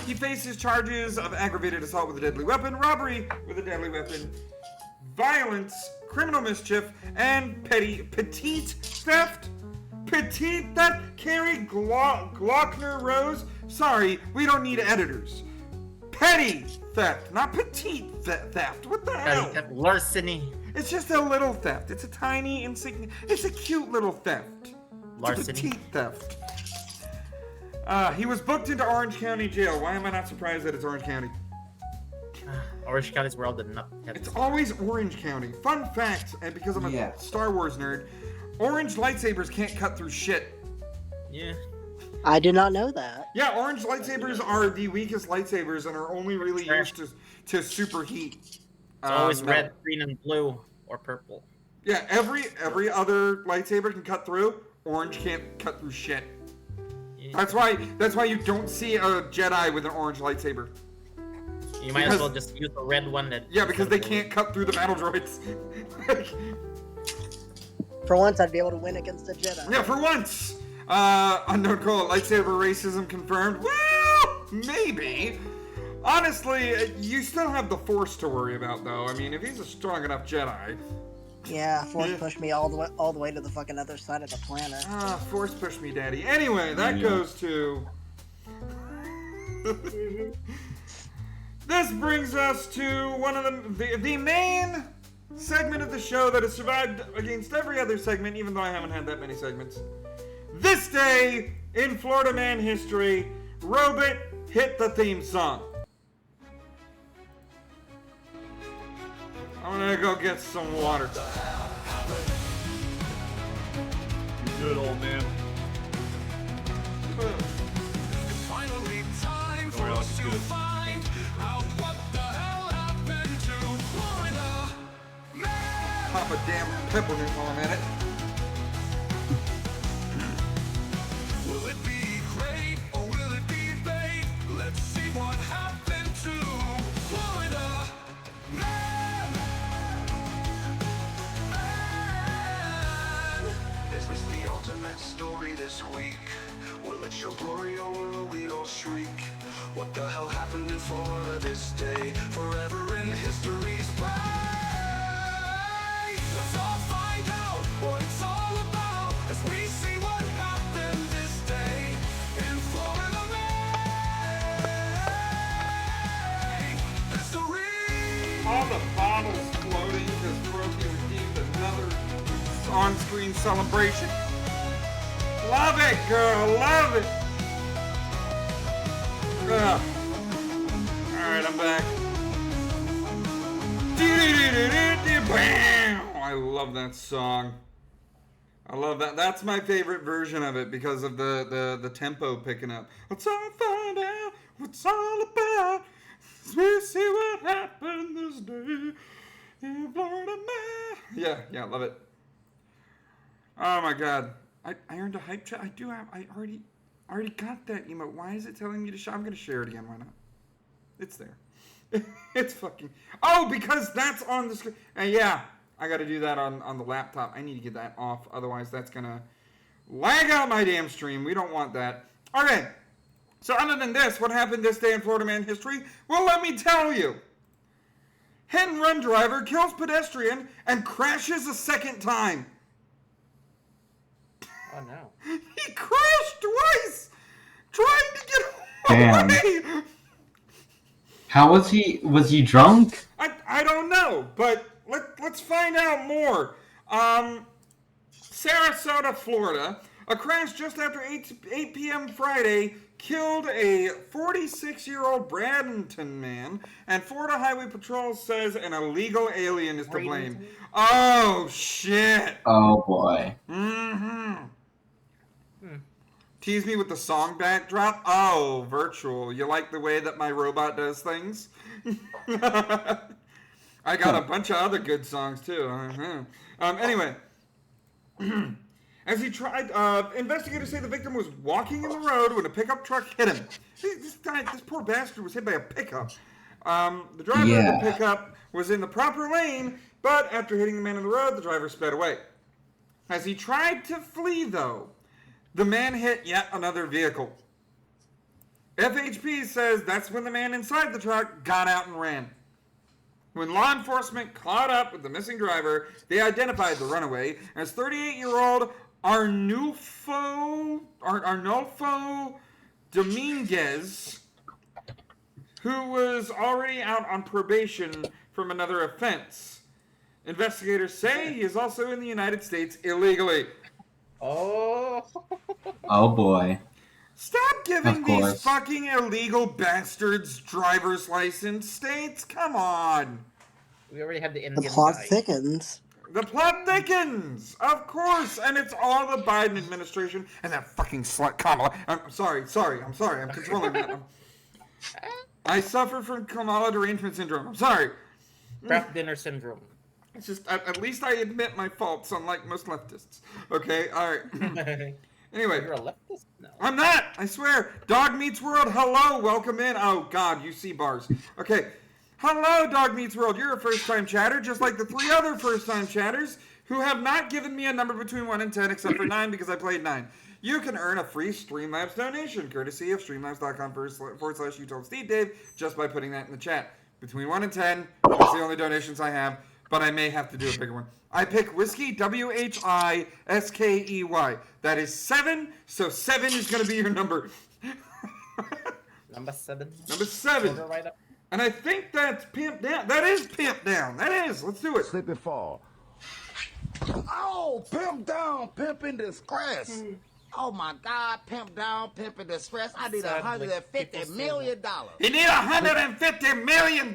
He faces charges of aggravated assault with a deadly weapon, robbery with a deadly weapon, violence, criminal mischief, and petite theft. Petite theft? Carrie Glockner Rose? Sorry, we don't need editors. Petty theft, not petite theft. What the hell? Larceny. It's just a little theft. It's a tiny, insignificant. It's a cute little theft. Larceny. It's a petite theft. He was booked into Orange County Jail. Why am I not surprised that it's Orange County? Orange County's where all the nut. It's always Orange County. Fun fact, and because I'm a Star Wars nerd, orange lightsabers can't cut through shit. Yeah. I did not know that. Yeah, orange lightsabers are the weakest lightsabers and are only really used to superheat. It's always red, green, and blue, or purple. Yeah, every other lightsaber can cut through. Orange can't cut through shit. Yeah. That's why you don't see a Jedi with an orange lightsaber. You might as well just use the red one. Because they can't cut through the battle droids. For once, I'd be able to win against a Jedi. Yeah, for once. Unknown call, lightsaber racism confirmed. Well, maybe. Honestly, you still have the Force to worry about, though. I mean, if he's a strong enough Jedi. Yeah, Force pushed me all the way to the fucking other side of the planet. Force pushed me, Daddy. Anyway, that goes to. This brings us to one of the main segment of the show that has survived against every other segment, even though I haven't had that many segments. This day in Florida Man history, Robot, hit the theme song. I'm gonna go get some water. You good, old man. It's finally time for us to find out what the hell happened to Florida Man. Pop a damn peppermint while I'm at it. Will it be great or will it be bait? Let's see what happened to Florida Man. This is the ultimate story this week. Will it show glory or will we all shriek? What the hell happened in Florida this day? Forever in history's place. Let's all find out what it's all about as we see what happened this day in Florida Man history. All the bottles floating because Brokey received another on-screen celebration. Love it, girl, love it. Alright, I'm back. Bam! I love that song. I love that. That's my favorite version of it because of the tempo picking up. Let's all find out what's all about. We'll see what happened this day in Florida Man. Yeah, love it. Oh my god. I earned a hype check. I already got that emote. Why is it telling me to share? I'm gonna share it again. Why not? It's there. It's fucking. Oh, because that's on the screen. Yeah, I got to do that on the laptop. I need to get that off. Otherwise, that's gonna lag out my damn stream. We don't want that. Okay. So other than this, what happened this day in Florida Man history? Well, let me tell you. Hit and run driver kills pedestrian and crashes a second time. Oh no. He crashed twice trying to get away. How was he? Was he drunk? I don't know, but let's find out more. Sarasota, Florida. A crash just after 8 p.m. Friday killed a 46-year-old Bradenton man, and Florida Highway Patrol says an illegal alien is to blame. Oh, shit. Oh, boy. Mm-hmm. Tease me with the song backdrop. Oh, virtual. You like the way that my robot does things? I got a bunch of other good songs, too. Anyway. As he tried, investigators say the victim was walking in the road when a pickup truck hit him. This poor bastard was hit by a pickup. The driver of the pickup was in the proper lane, but after hitting the man in the road, the driver sped away. As he tried to flee, though, the man hit yet another vehicle. FHP says that's when the man inside the truck got out and ran. When law enforcement caught up with the missing driver, they identified the runaway as 38-year-old Arnulfo Dominguez, who was already out on probation from another offense. Investigators say he is also in the United States illegally. Oh. Oh boy. Stop giving these fucking illegal bastards driver's license states. Come on. We already have the Indian The plot guy. thickens. The plot thickens, of course, and it's all the Biden administration and that fucking slut Kamala. I'm sorry, I'm controlling that. I suffer from Kamala derangement syndrome. I'm sorry. Craft dinner syndrome. It's just, at least I admit my faults, unlike most leftists. Okay, alright. Anyway. You're a leftist? No. I'm not, I swear. Dog Meets World, hello, welcome in. Oh, God, you see bars. Okay. Hello, Dog Meets World. You're a first-time chatter, just like the 3 other first-time chatters who have not given me a number between 1 and 10, except for 9 because I played 9. You can earn a free Streamlabs donation, courtesy of streamlabs.com/UToldSteveDave, just by putting that in the chat. Between 1 and 10, that's the only donations I have, but I may have to do a bigger one. I pick whiskey, WHISKEY. That is 7, so 7 is going to be your number. Number 7. Number 7. Right up. And I think that's Pimp Down. That is Pimp Down. That is. Let's do it. Slip and fall. Oh, Pimp Down, Pimp in Distress. Oh my God, Pimp Down, Pimp in Distress. I need $150 million. You need $150 million.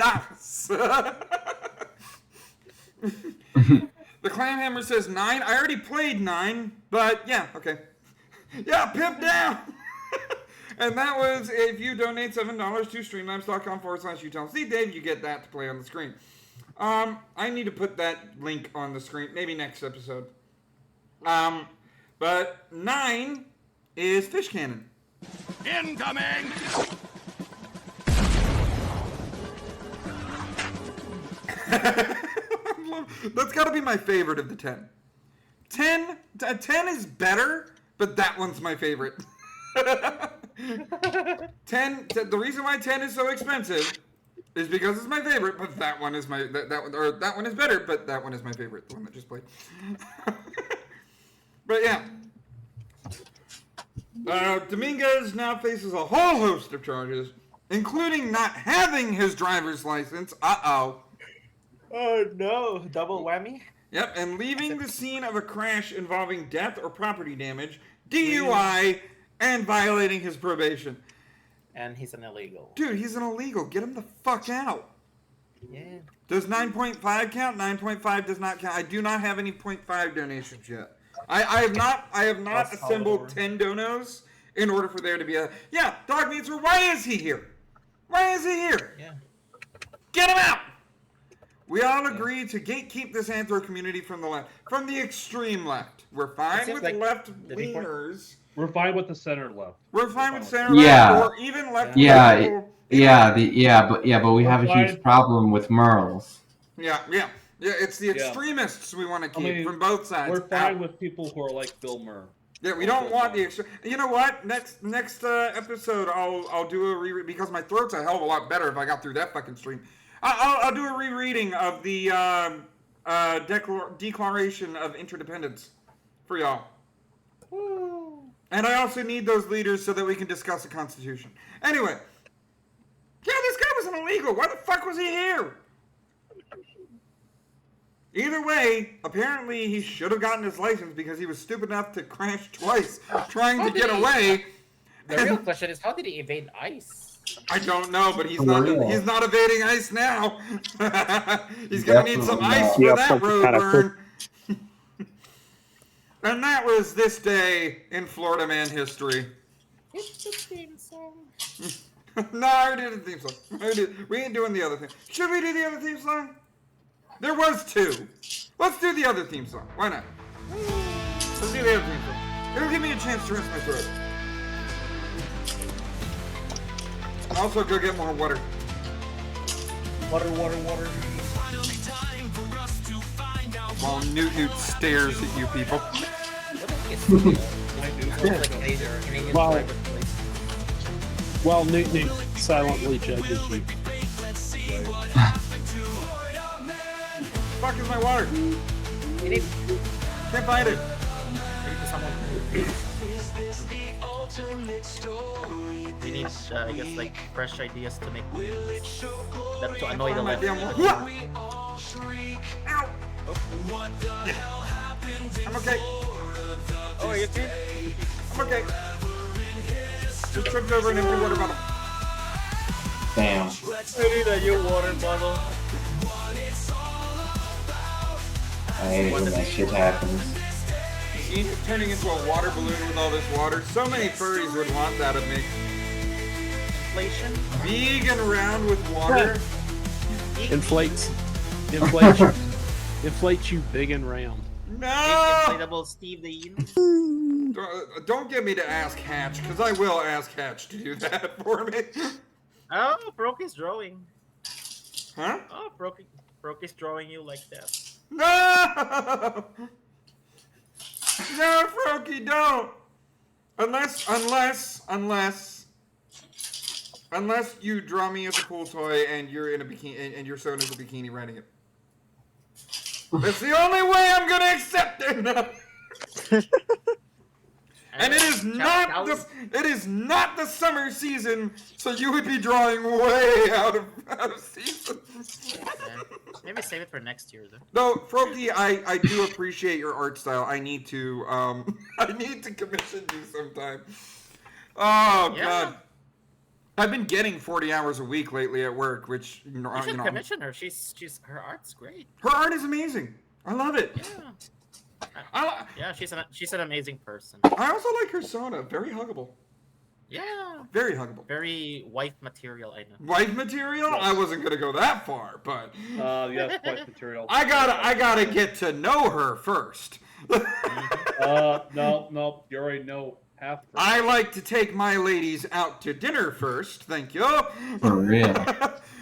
The Clamhammer says 9. I already played 9, but yeah, okay. Yeah, Pimp Down. And that was, if you donate $7 to streamlabs.com/UToldSteveDave, you get that to play on the screen. I need to put that link on the screen, maybe next episode. But 9 is Fish Cannon. Incoming! That's got to be my favorite of the 10. 10 is better, but that one's my favorite. 10. The reason why 10 is so expensive is because it's my favorite, but that one is my that one is better, but that one is my favorite, the one that just played. But yeah, Dominguez now faces a whole host of charges, including not having his driver's license. Oh no, double whammy. Yep, and leaving the scene of a crash involving death or property damage, DUI, and violating his probation. And he's an illegal. Dude, he's an illegal. Get him the fuck out. Yeah. Does 9.5 count? 9.5 does not count. I do not have any 0.5 donations yet. I have not assembled 10 donos in order for there to be a... Yeah, Dog Meets World, why is he here? Why is he here? Yeah. Get him out! We all agree to gatekeep this anthro community from the left. From the extreme left. We're fine with left-leaners. We're fine with the center left. We're fine with center left, or even left. But we have a huge problem with Merles. Yeah. It's the extremists we want to keep from both sides. We're fine with people who are like Bill Murray. Yeah, we don't want the extreme. You know what? Next episode, I'll do a reread because my throat's a hell of a lot better if I got through that fucking stream. I'll do a rereading of the Declaration of Interdependence for y'all. Woo. And I also need those leaders so that we can discuss the Constitution. Anyway. Yeah, this guy was an illegal. Why the fuck was he here? Either way, apparently he should have gotten his license because he was stupid enough to crash twice trying to get away. The real question is, how did he evade ICE? I don't know, but he's not evading ICE now. He's going to need some ice for that road burn. And that was this day in Florida Man history. It's the theme song. No, I already did the theme song. We ain't doing the other thing. Should we do the other theme song? There was 2. Let's do the other theme song. Why not? Let's do the other theme song. It'll give me a chance to rinse my throat. Also, go get more water. Water. While Newt stares at you people. While Newt silently judges you. Fuck is my water? Can't find it. We need, I guess, like fresh ideas to make that to annoy the My left. damn Ow! I'm okay. Oh, are you okay? I'm okay. Just tripped over an empty water bottle. Damn. I need a new water bottle. I hate it when that shit happens. See, turning into a water balloon with all this water. So many furries would want that of me. Inflation? Vegan around with water. Inflates you big and round. No! Inflatable Steve. Don't get me to ask Hatch, because I will ask Hatch to do that for me. Oh, Broky's drawing. Huh? Oh, Broky's drawing you like that. No! No, Froakie, don't! Unless you draw me as a cool toy and you're in a bikini and you're sewn as a bikini riding it. That's the only way I'm gonna accept it. And it is not the summer season, so you would be drawing way out of season. Yeah. Maybe save it for next year, though. No, Froakie, I do appreciate your art style. I need to commission you sometime. Oh God, I've been getting 40 hours a week lately at work, which you should commission her. Her art's great. Her art is amazing. I love it. Yeah. She's an amazing person. I also like her sauna. Very huggable. Yeah. Very huggable. Very wife material, I know. Wife material? I wasn't gonna go that far, but yes, wife material. I gotta get to know her first. No, you already know half. I like to take my ladies out to dinner first. Thank you. For real.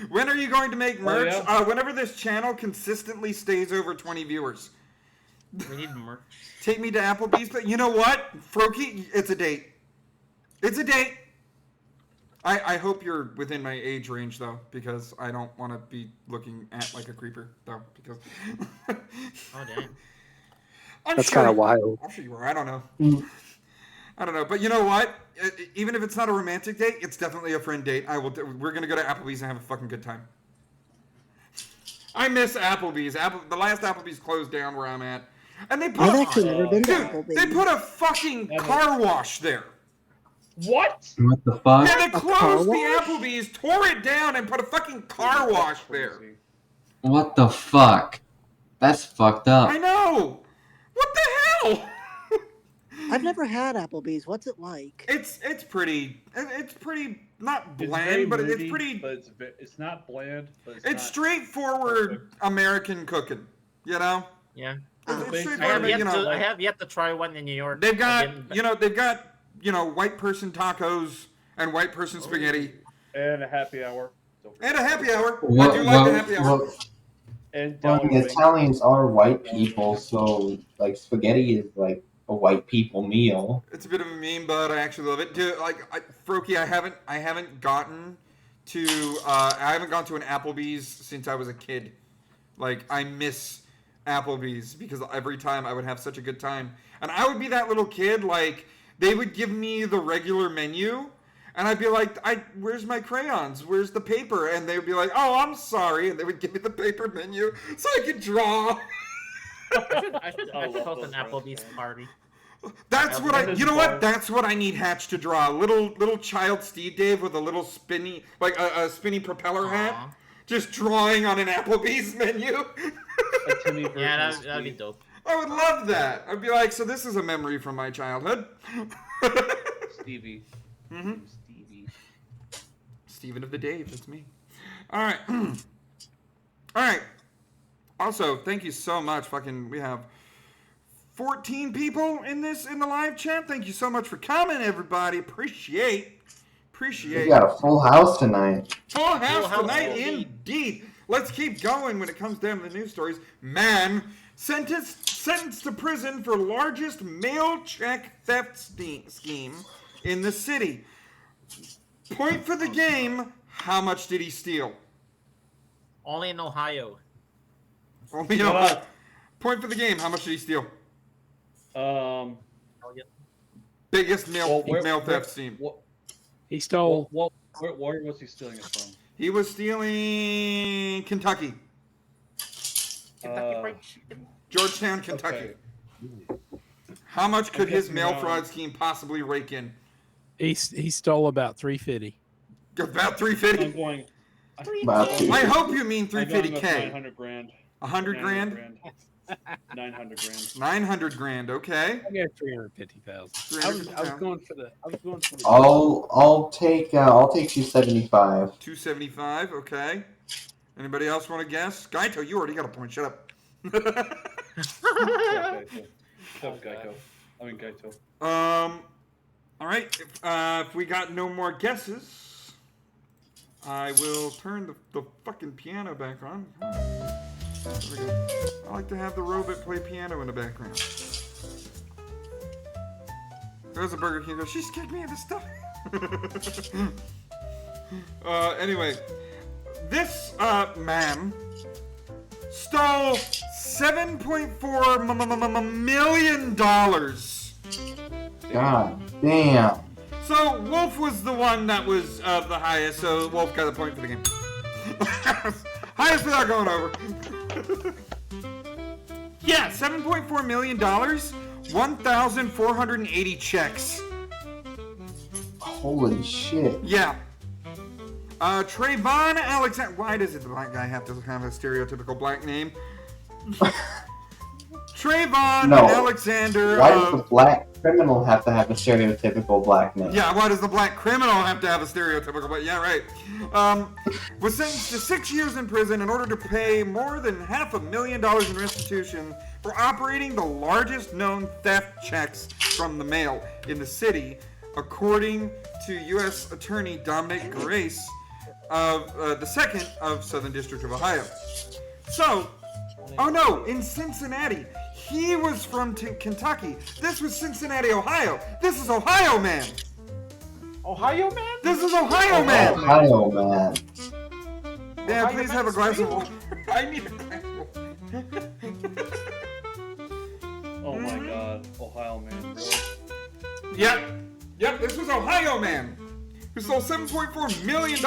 When are you going to make merch? Yeah? Whenever this channel consistently stays over 20 viewers. We need merch. Take me to Applebee's, but you know what, Froakie, it's a date. It's a date. I hope you're within my age range though, because I don't want to be looking at like a creeper though, because. Oh dang. That's kind of wild. I'm sure you are. I don't know. I don't know, but you know what? Even if it's not a romantic date, it's definitely a friend date. We're gonna go to Applebee's and have a fucking good time. I miss Applebee's. The last Applebee's closed down where I'm at, and they put. I've actually never been to Dude, Applebee's. they put a fucking car wash there. What? What the fuck? Yeah, they closed the Applebee's, tore it down, and put a fucking car wash there. What the fuck? That's fucked up. I know. What the hell? I've never had Applebee's. What's it like? It's pretty. It's pretty not It's bland, very but moody, it's pretty. But it's not bland. But It's straightforward American cooking. You know. Yeah. It's I straightforward, have yet to try one in New York. They've got white person tacos and white person spaghetti and a happy hour. And a happy hour. Well, I do like the happy hour. The Italians are white people, so like spaghetti is like a white people meal. It's a bit of a meme, but I actually love it. Froakie, I haven't gone to an Applebee's since I was a kid. Like, I miss Applebee's because every time I would have such a good time. And I would be that little kid, like, they would give me the regular menu, and I'd be like, where's my crayons? Where's the paper? And they would be like, oh, I'm sorry. And they would give me the paper menu so I could draw. I should host an Applebee's party. That's what That's what I need Hatch to draw. Little child Steve Dave with a little spinny, like a spinny propeller hat. Just drawing on an Applebee's menu. Yeah, that'd be dope. I would love that. I'd be like, so this is a memory from my childhood. Stevie. Mm-hmm. Steven of the Dave, that's me. All right. All right. Also, thank you so much. We have 14 people in the live chat. Thank you so much for coming, everybody. Appreciate. We got a full house tonight. Full house tonight, indeed. Let's keep going when it comes down to the news stories. Man sentenced to prison for largest mail check theft scheme in the city. Point for the game. How much did he steal? Only in Ohio. Only in Ohio. Point for the game. How much did he steal? Biggest mail theft scheme. He stole. Where was he stealing it from? He was stealing Kentucky. Kentucky Fried Chicken. Georgetown, Kentucky. Okay. How much could his mail fraud scheme possibly rake in? He stole about $350. About $350. I'm going. I hope you mean $350K. 900 grand. 100 grand. 900 grand. 900 grand. Okay. I got 350,000. I was going for the. I'll take 275. 275. Okay. Anybody else want to guess? Gaito, you already got a point. Shut up. Gaito. All right. If we got no more guesses, I will turn the fucking piano back on. There we go. I like to have the robot play piano in the background. There's a Burger King. She kicked me into stuff. Anyway, this man stole $7.4 million. God damn. So Wolf was the one that was the highest. So Wolf got a point for the game. Highest without going over. Yeah, $7.4 million, 1,480 checks. Holy shit. Yeah. Trayvon Alexander. Why does the black guy have to have a stereotypical black name? Trayvon Alexander. Why does the black criminal have to have a stereotypical black name? Yeah, why does the black criminal have to have a stereotypical black? Yeah, right. Was sentenced to 6 years in prison in order to pay more than $500,000 in restitution for operating the largest known theft checks from the mail in the city, according to U.S. Attorney Dominic Grace of the 2nd of Southern District of Ohio. So, oh no, in Cincinnati. He was from Kentucky. This was Cincinnati, Ohio. This is Ohio Man. Ohio Man? This is Ohio Man. Ohio Man. Yeah, please have a glass of water. I need a glass of water. Oh my god, Ohio Man, really? Yep, this was Ohio Man who stole $7.4 million,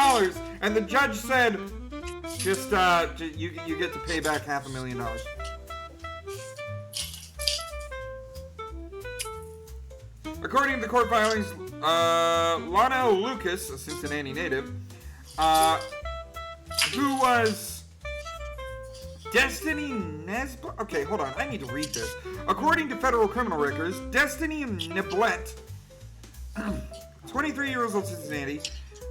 and the judge said, just, you get to pay back $500,000. According to the court filings, Lionel Lucas, a Cincinnati native, who was Destiny Nesbitt. Okay, hold on. I need to read this. According to federal criminal records, Destiny Nesbitt, 23 years old, Cincinnati,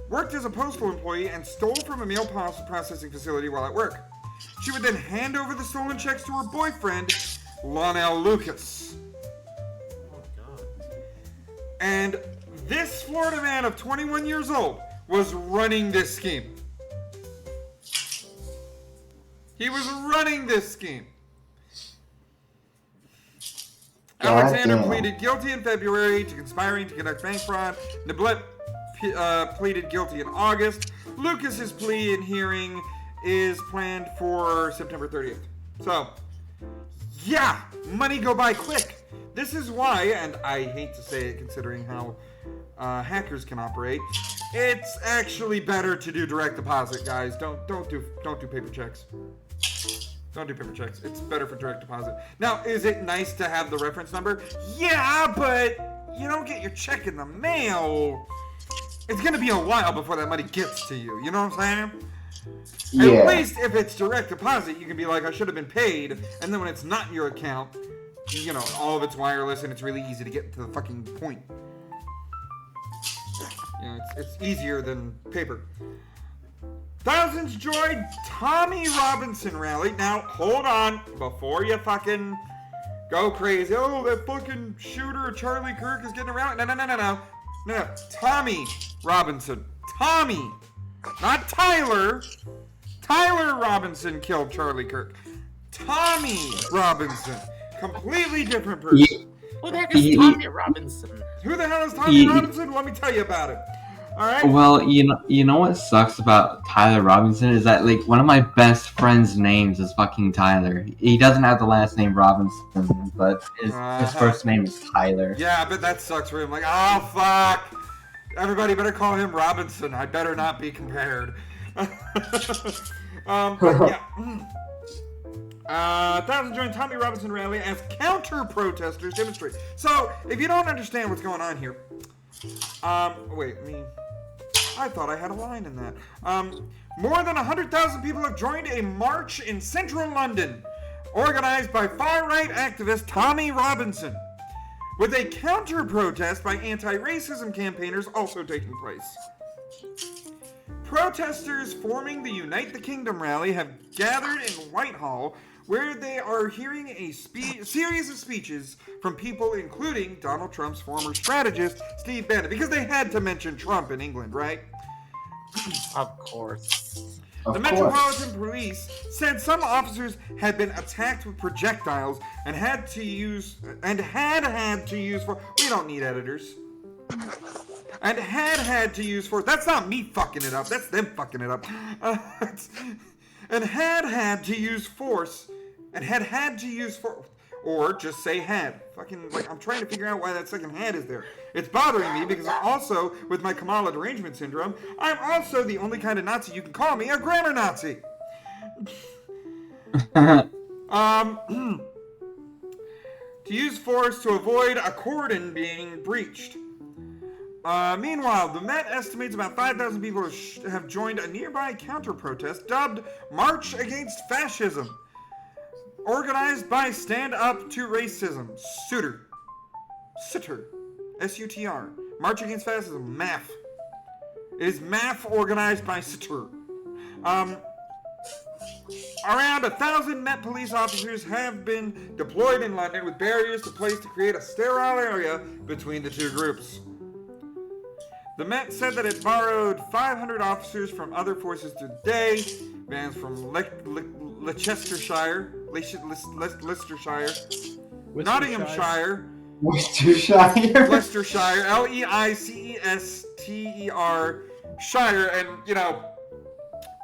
worked as a postal employee and stole from a mail processing facility while at work. She would then hand over the stolen checks to her boyfriend, Lionel Lucas. And this Florida man of 21 years old was running this scheme. He was running this scheme. Alexander pleaded guilty in February to conspiring to conduct bank fraud. Niblet pleaded guilty in August. Lucas's plea and hearing is planned for September 30th. So, yeah, money go by quick. This is why, and I hate to say it considering how hackers can operate, it's actually better to do direct deposit, guys. Don't do paper checks. Don't do paper checks. It's better for direct deposit. Now, is it nice to have the reference number? Yeah, but you don't get your check in the mail. It's gonna be a while before that money gets to you. You know what I'm saying? Yeah. At least if it's direct deposit, you can be like, I should have been paid, and then when it's not in your account, you know, all of it's wireless and it's really easy to get to the fucking point. You know, it's easier than paper. Thousands joined Tommy Robinson rally. Now, hold on. Before you fucking go crazy. Oh, that fucking shooter, Charlie Kirk, is getting around. No. Tommy Robinson. Tommy. Not Tyler. Tyler Robinson killed Charlie Kirk. Tommy Robinson. Completely different person. Who the heck is Tommy Robinson? Who the hell is Tommy Robinson? Let me tell you about it. Alright? Well, you know what sucks about Tyler Robinson is that like one of my best friend's names is fucking Tyler. He doesn't have the last name Robinson, but his first name is Tyler. Yeah, but that sucks for him. Like, oh fuck! Everybody better call him Robinson. I better not be compared. But yeah. Thousands joined Tommy Robinson rally as counter-protesters demonstrate. So, if you don't understand what's going on here, I thought I had a line in that. More than 100,000 people have joined a march in central London, organized by far-right activist Tommy Robinson, with a counter-protest by anti-racism campaigners also taking place. Protesters forming the Unite the Kingdom rally have gathered in Whitehall, where they are hearing a series of speeches from people including Donald Trump's former strategist, Steve Bannon, because they had to mention Trump in England, right? Of course. The Metropolitan Police said some officers had been attacked with projectiles and had to use force. We don't need editors. And had to use force. That's not me fucking it up. That's them fucking it up. And had to use force. And had to use force. Or just say had. Fucking, like, I'm trying to figure out why that second had is there. It's bothering me because I'm also, with my Kamala derangement syndrome, I'm also the only kind of Nazi you can call me, a grammar Nazi. To use force to avoid a cordon being breached. Meanwhile, the Met estimates about 5,000 people have joined a nearby counter-protest dubbed March Against Fascism, organized by Stand Up to Racism, SUTR, S-U-T-R, March Against Fascism, MAF. It is MAF organized by SUTR. Around 1,000 Met police officers have been deployed in London with barriers to place to create a sterile area between the two groups. The Met said that it borrowed 500 officers from other forces today, vans from Leicestershire, Nottinghamshire, Leicestershire, Leicestershire, Shire, and you know,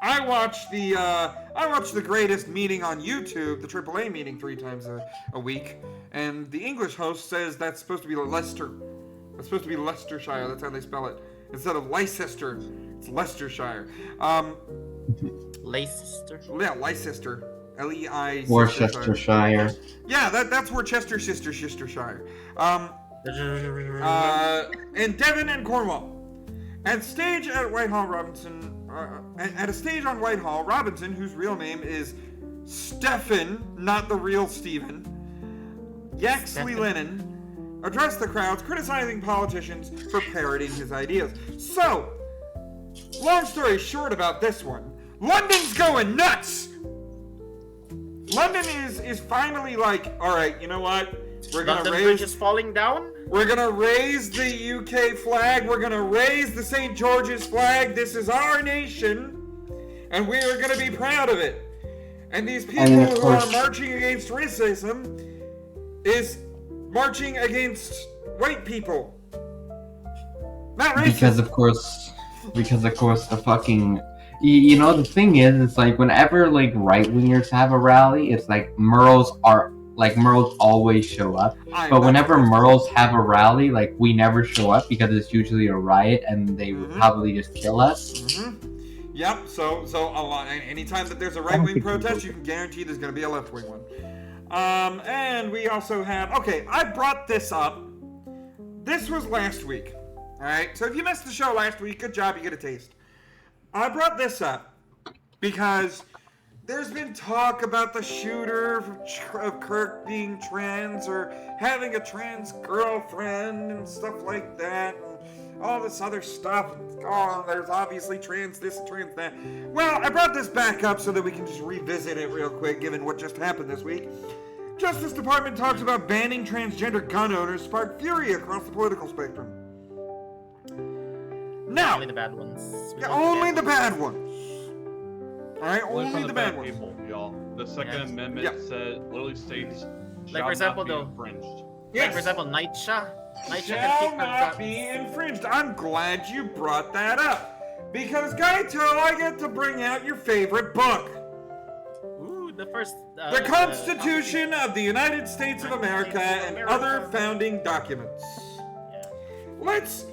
I watch the greatest meeting on YouTube, the AAA meeting, 3 times a week, and the English host says that's supposed to be Leicester. It's supposed to be Leicestershire. That's how they spell it. Instead of Leicester, it's Leicestershire. Leicester? Yeah, Leicester. L-E-I. Worcestershire. Yeah, that's Worcestershire. In Devon and Cornwall. At a stage on Whitehall, Robinson, whose real name is Stephen, not the real Stephen, Yaxley Lennon, addressed the crowds, criticizing politicians for parroting his ideas. So, long story short about this one, London's going nuts! London is finally like, alright, you know what? We're gonna London Bridge is falling down? We're gonna raise the UK flag, we're gonna raise the St. George's flag, this is our nation, and we are gonna be proud of it. And these people who are marching against racism is marching against white people. Not racist. Because of course the fucking, you know, the thing is, it's like whenever like right-wingers have a rally, it's like Merles always show up. But whenever Merles have a rally, like we never show up because it's usually a riot and they would probably just kill us. Yep, so a lot, anytime that there's a right-wing protest, you can guarantee there's going to be a left-wing one. And we also have, okay, I brought this up. This was last week, alright? So if you missed the show last week, good job, you get a taste. I brought this up because there's been talk about the shooter of Kirk being trans or having a trans girlfriend and stuff like that, and all this other stuff. Oh, there's obviously trans this and trans that. Well, I brought this back up so that we can just revisit it real quick, given what just happened this week. Justice Department talks about banning transgender gun owners sparked fury across the political spectrum. Now, only the bad ones. Yeah, only the bad ones. Alright, only the bad ones. People, y'all. The Second Amendment said, literally states, like, for example, though, infringed. Like, for example, Nightshade can Shall keep her not guns. be infringed. I'm glad you brought that up. Because, Gaito, I get to bring out your favorite book. Ooh, the first... the Constitution of the United States of America and other founding documents. Yeah. Let's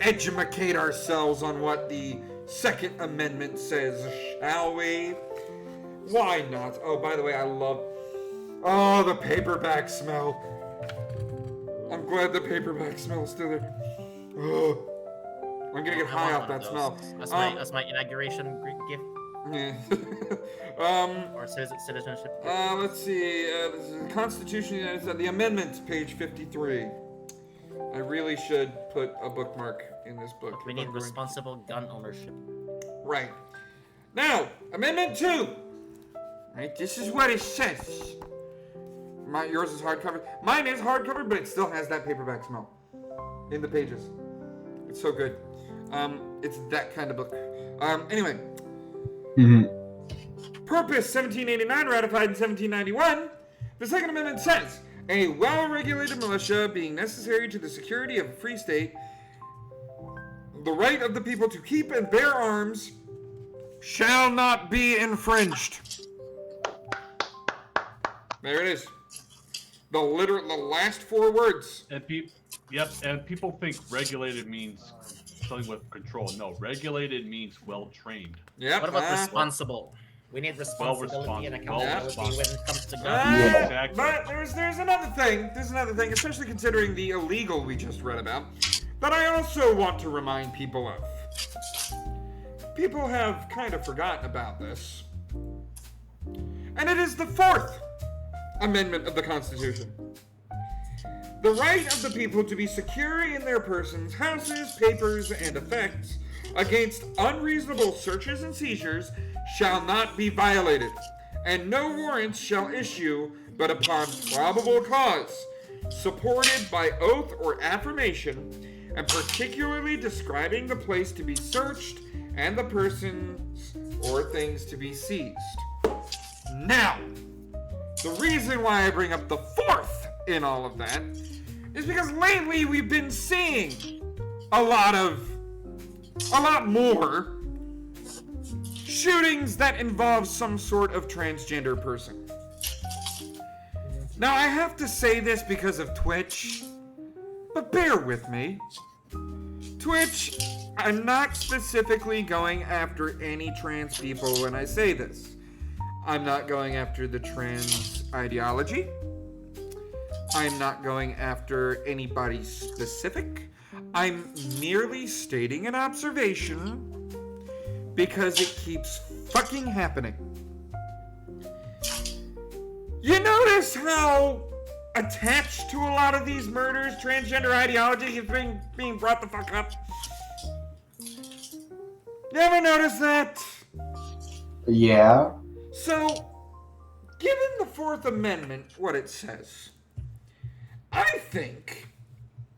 educate ourselves on what the Second Amendment says, shall we? Why not? Oh, by the way, I love... Oh, the paperback smell. I'm glad the paperback smell is still there. Oh, I'm gonna get high off that smell. That's my inauguration gift. Yeah. Or citizenship. Let's see. This is the Constitution of the United States. The amendments, page 53. I really should put a bookmark in this book. We need responsible gun ownership. Right. Now, Amendment 2. Right, this is what it says. Yours is hardcover. Mine is hardcover, but it still has that paperback smell in the pages. It's so good. It's that kind of book. Anyway. Purpose 1789, ratified in 1791. The Second Amendment says, a well-regulated militia being necessary to the security of a free state, the right of the people to keep and bear arms shall not be infringed. There it is. The last 4 words. And people think regulated means something with control. No, regulated means well-trained. Yep. What about responsible? We need responsibility and accountability when it comes to guns. Yeah, exactly. But there's another thing. Especially considering the illegal we just read about, that I also want to remind people of. People have kind of forgotten about this. And it is the 4th Amendment of the Constitution. The right of the people to be secure in their persons, houses, papers, and effects against unreasonable searches and seizures shall not be violated, and no warrants shall issue but upon probable cause, supported by oath or affirmation, and particularly describing the place to be searched and the persons or things to be seized. Now, the reason why I bring up the 4th in all of that is because lately we've been seeing a lot more shootings that involve some sort of transgender person. Now, I have to say this because of Twitch, but bear with me. Twitch, I'm not specifically going after any trans people when I say this. I'm not going after the trans ideology. I'm not going after anybody specific. I'm merely stating an observation because it keeps fucking happening. You notice how attached to a lot of these murders transgender ideology is being brought the fuck up? You ever notice that? Yeah. So, given the 4th Amendment, what it says, I think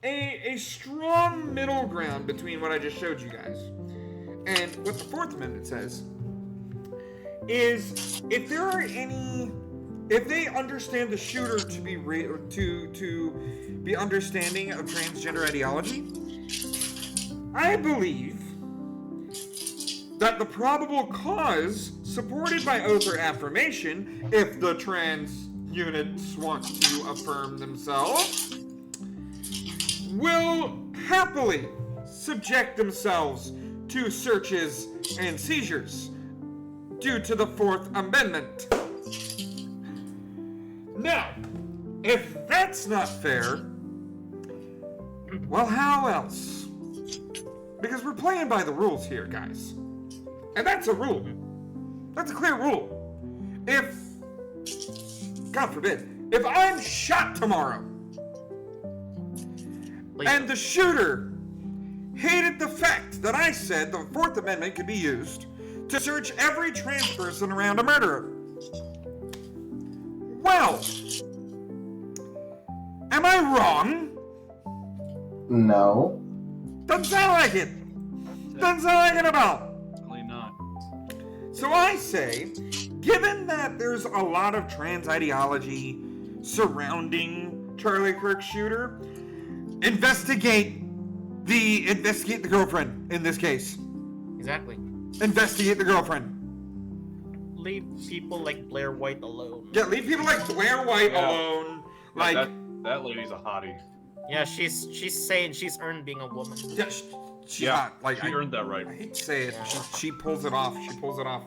a strong middle ground between what I just showed you guys and what the 4th Amendment says is if they understand the shooter to be understanding of transgender ideology, I believe that the probable cause supported by oath or affirmation, if the trans units want to affirm themselves, will happily subject themselves to searches and seizures due to the 4th Amendment. Now, if that's not fair, well, how else? Because we're playing by the rules here, guys. And that's a rule. That's a clear rule. If, God forbid, if I'm shot tomorrow, and the shooter hated the fact that I said the 4th Amendment could be used to search every trans person around a murderer, well, am I wrong? No. Doesn't sound like it. Doesn't sound like it at all. So I say, given that there's a lot of trans ideology surrounding Charlie Kirk shooter, investigate the girlfriend in this case. Exactly. Investigate the girlfriend. Leave people like Blair White alone. Yeah, leave people like Blair White alone. Like that lady's a hottie. Yeah, she's saying she's earned being a woman. Yeah, she's not. Like, she earned that right. I hate to say it. She pulls it off. She pulls it off.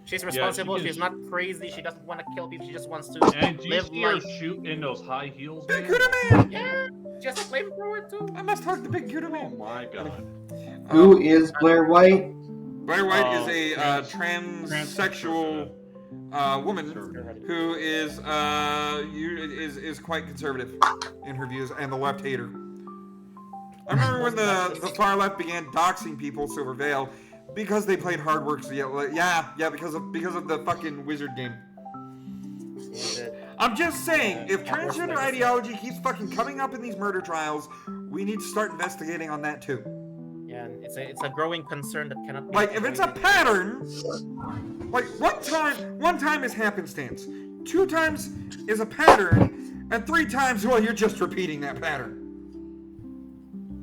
She's responsible. She's not crazy. She doesn't want to kill people. She just wants to And do you live see her life. shoot in those high heels? Big man? Cuda Man! Yeah, just a flamethrower too. I must talk to Big Cuda Oh Man. my god. Who is Blair White? Blair White is a transsexual woman who is quite conservative in her views, and the left hater. I remember when the far left began doxing people, Silver Veil, because they played Hard Works. Yeah, because of the fucking wizard game. I'm just saying, if transgender ideology keeps fucking coming up in these murder trials, we need to start investigating on that too. Yeah, and it's a growing concern that cannot be Like, if it's a pattern, like one time is happenstance, 2 times is a pattern, and 3 times, well, you're just repeating that pattern.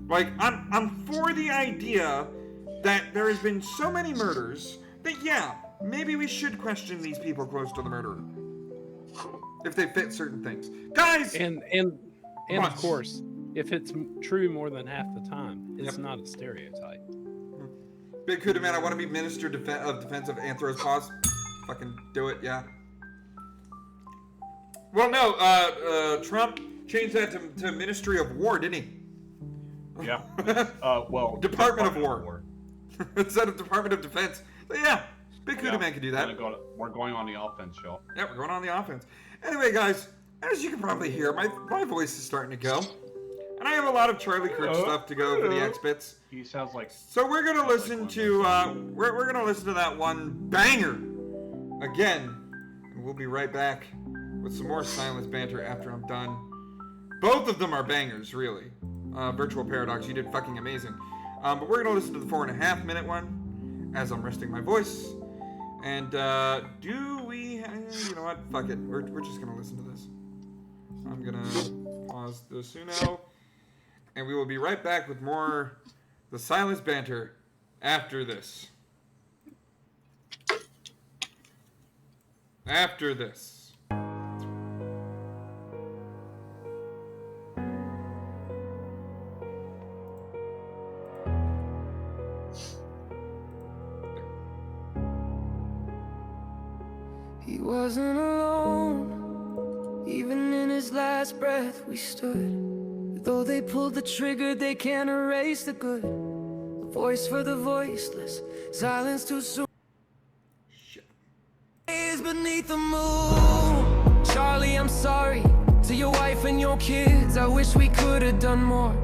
Like, I'm for the idea that there has been so many murders that, yeah, maybe we should question these people close to the murderer. If they fit certain things. Guys! And of course, if it's true more than half the time, it's not a stereotype. Big Cuda Man, I want to be Minister of Defense of Anthropos. Fucking do it, yeah. Well, no, Trump changed that to Ministry of War, didn't he? Yeah. Well, Department of War. Instead of Department of Defense. So yeah, Big Cuda Man can do that. We're going on the offense, y'all. Yeah, we're going on the offense. Anyway, guys, as you can probably hear, my voice is starting to go. And I have a lot of Charlie Kirk stuff to go for the X-Bits. He sounds like... So we're gonna listen to, we're gonna listen to that one banger again. And we'll be right back with some more Silence Banter after I'm done. Both of them are bangers, really. Virtual Paradox, you did fucking amazing. But we're gonna listen to the 4.5-minute one as I'm resting my voice. And do we? You know what? Fuck it. We're just gonna listen to this. I'm gonna pause the Suno, and we will be right back with more The Silence Banter after this. After this. He wasn't alone. Even in his last breath we stood. Though they pulled the trigger, they can't erase the good. A voice for the voiceless, silence too soon. Is beneath the moon. Charlie, I'm sorry. To your wife and your kids, I wish we could have done more.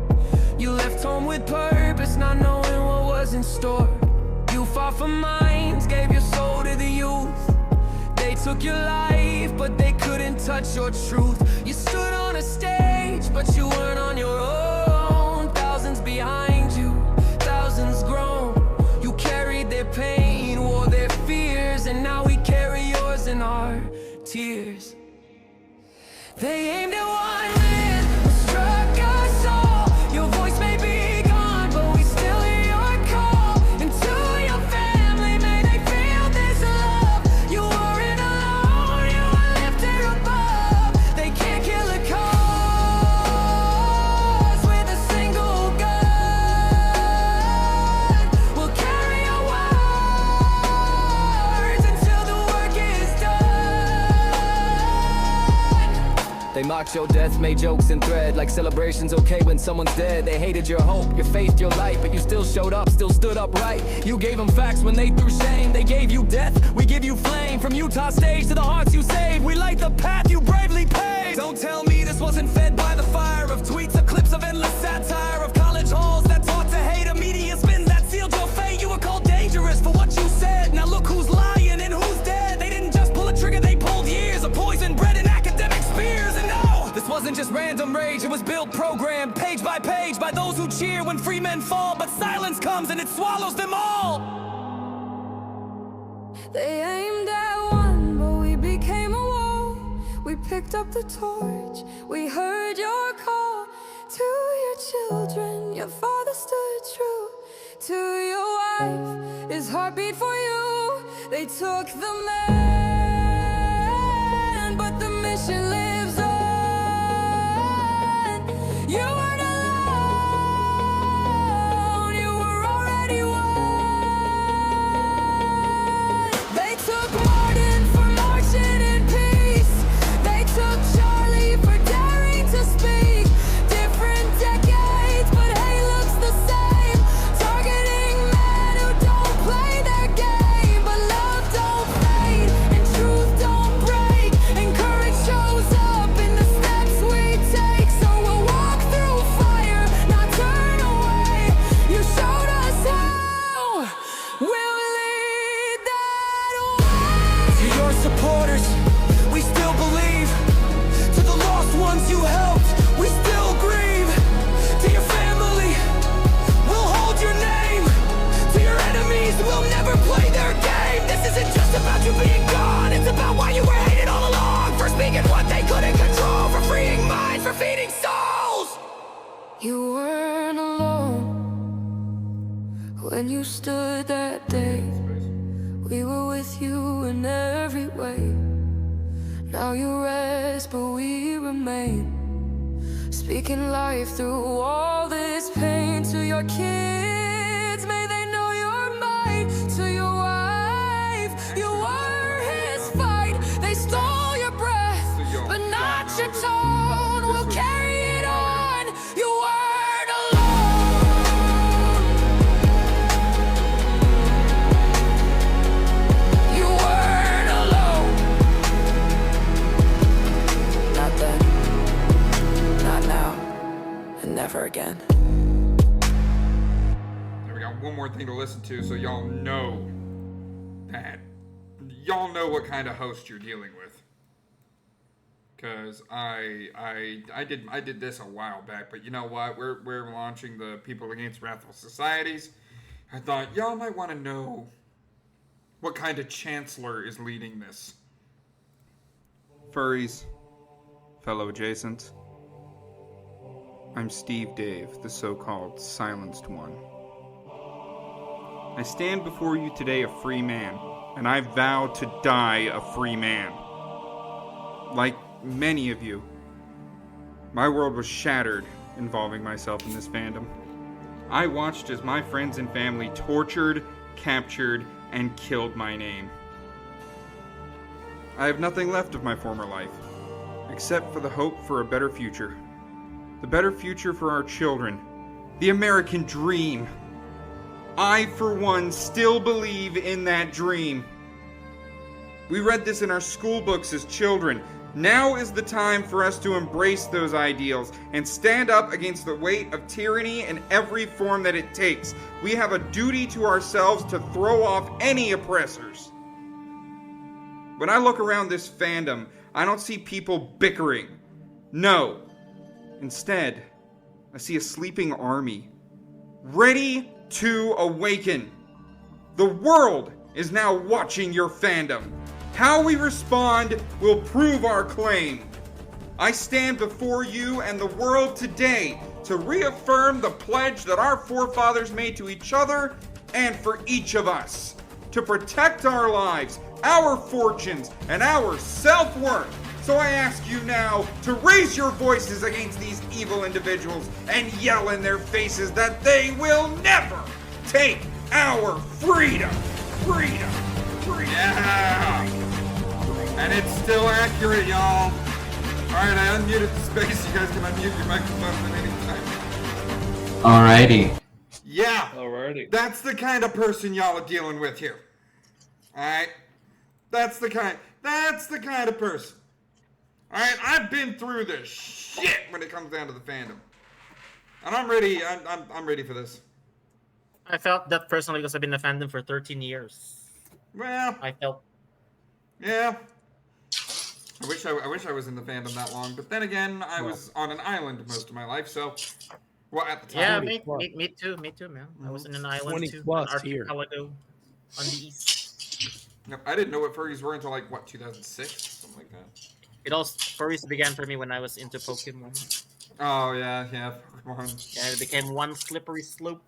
You left home with purpose, not knowing what was in store. You fought for minds, gave your soul to the youth. They took your life, but they couldn't touch your truth. You stood on a stage, but you weren't on your own. Thousands behind you, thousands grown. You carried their pain, wore their fears, and now we carry yours in our tears. They aimed at one man, struck us all. Your voice may be gone, but we still hear your call. And to your family, may they feel this love. You weren't alone, you were lifted above. They can't kill a cause with a single gun. We'll carry your words until the work is done. They mocked your death, made jokes and thread like celebrations okay when someone's dead. They hated your hope, your faith, your light, but you still showed up, still stood upright. You gave them facts when they threw shame. They gave you death, we give you flame. From Utah stage to the hearts you saved, we light the path you bravely paved. Don't tell me this wasn't fed by the fire of tweets, of clips of endless satire, of college halls that taught to hate, a media spins that sealed your fate. You were called dangerous for what you said. Now look who's lying and who's dead. They didn't just pull a trigger, they pulled years of poison bred in academic spears. And no, this wasn't just random rage, it was built, programmed, page by page, by those who cheer when free men fall. But silence comes and it swallows them all. They aimed at one, but we became a wall. We We picked up the torch, we heard your call. To your children, your father stood true. To your wife, his heart beat for you. They took the man, but the mission lives on. You weren't alone, you were already won. They took Martin for marching in peace. They took Charlie for daring to speak. Different decades, but hey, looks the same. Targeting men who don't play their game. But love don't fade, and truth don't break. And courage shows up in the steps we take. So we'll walk through fire, not turn away. You showed us how. We'll lead that way. To your supporters, we still believe. To the lost ones you helped, we still grieve. To your family, we'll hold your name. To your enemies, we'll never play their game. This isn't just about you being gone, it's about why you were hated all along. For speaking what they couldn't control, for freeing minds, for feeding souls. You weren't alone when you stood that day. We were with you in every way. Now you rest, but we remain. Speaking life through all this pain. To your kids, may they know your might. To your wife, you were his fight. They stole your breath, but not your tone. We'll carry it on. You weren't alone. You weren't alone. Not then, not now, and never again. There we got one more thing to listen to, so y'all know that. Y'all know what kind of host you're dealing with. Cause I did this a while back, but you know what? We're launching the People Against Wrathful Societies. I thought y'all might want to know what kind of chancellor is leading this. Furries, fellow adjacents, I'm Steve Dave, the so-called silenced one. I stand before you today a free man, and I vow to die a free man. Like many of you, my world was shattered involving myself in this fandom. I watched as my friends and family tortured, captured, and killed my name. I have nothing left of my former life, except for the hope for a better future. The better future for our children. The American dream. I, for one, still believe in that dream. We read this in our school books as children. Now is the time for us to embrace those ideals and stand up against the weight of tyranny in every form that it takes. We have a duty to ourselves to throw off any oppressors. When I look around this fandom, I don't see people bickering. No. Instead, I see a sleeping army, ready to awaken. The world is now watching your fandom. How we respond will prove our claim. I stand before you and the world today to reaffirm the pledge that our forefathers made to each other and for each of us, to protect our lives, our fortunes, and our self-worth. So I ask you now to raise your voices against these evil individuals and yell in their faces that they will never take our freedom. Freedom. Freedom. Yeah. And it's still accurate, y'all. Alright, I unmuted the space. You guys can unmute your microphones at any time. Alrighty. Yeah. Alrighty. That's the kind of person y'all are dealing with here. Alright? That's the kind of person. Alright, I've been through this shit when it comes down to the fandom. And I'm ready, I'm ready for this. I felt that personally because I've been in the fandom for 13 years. Well, I felt. Yeah. I wish I was in the fandom that long, but then again, I was on an island most of my life, so well at the time. Yeah, me too, man. I was in an island too, an archipelago on the east. No, I didn't know what furries were until like what 2006, something like that. It all first began for me when I was into Pokemon. Oh yeah, Pokemon. Yeah, it became one slippery slope.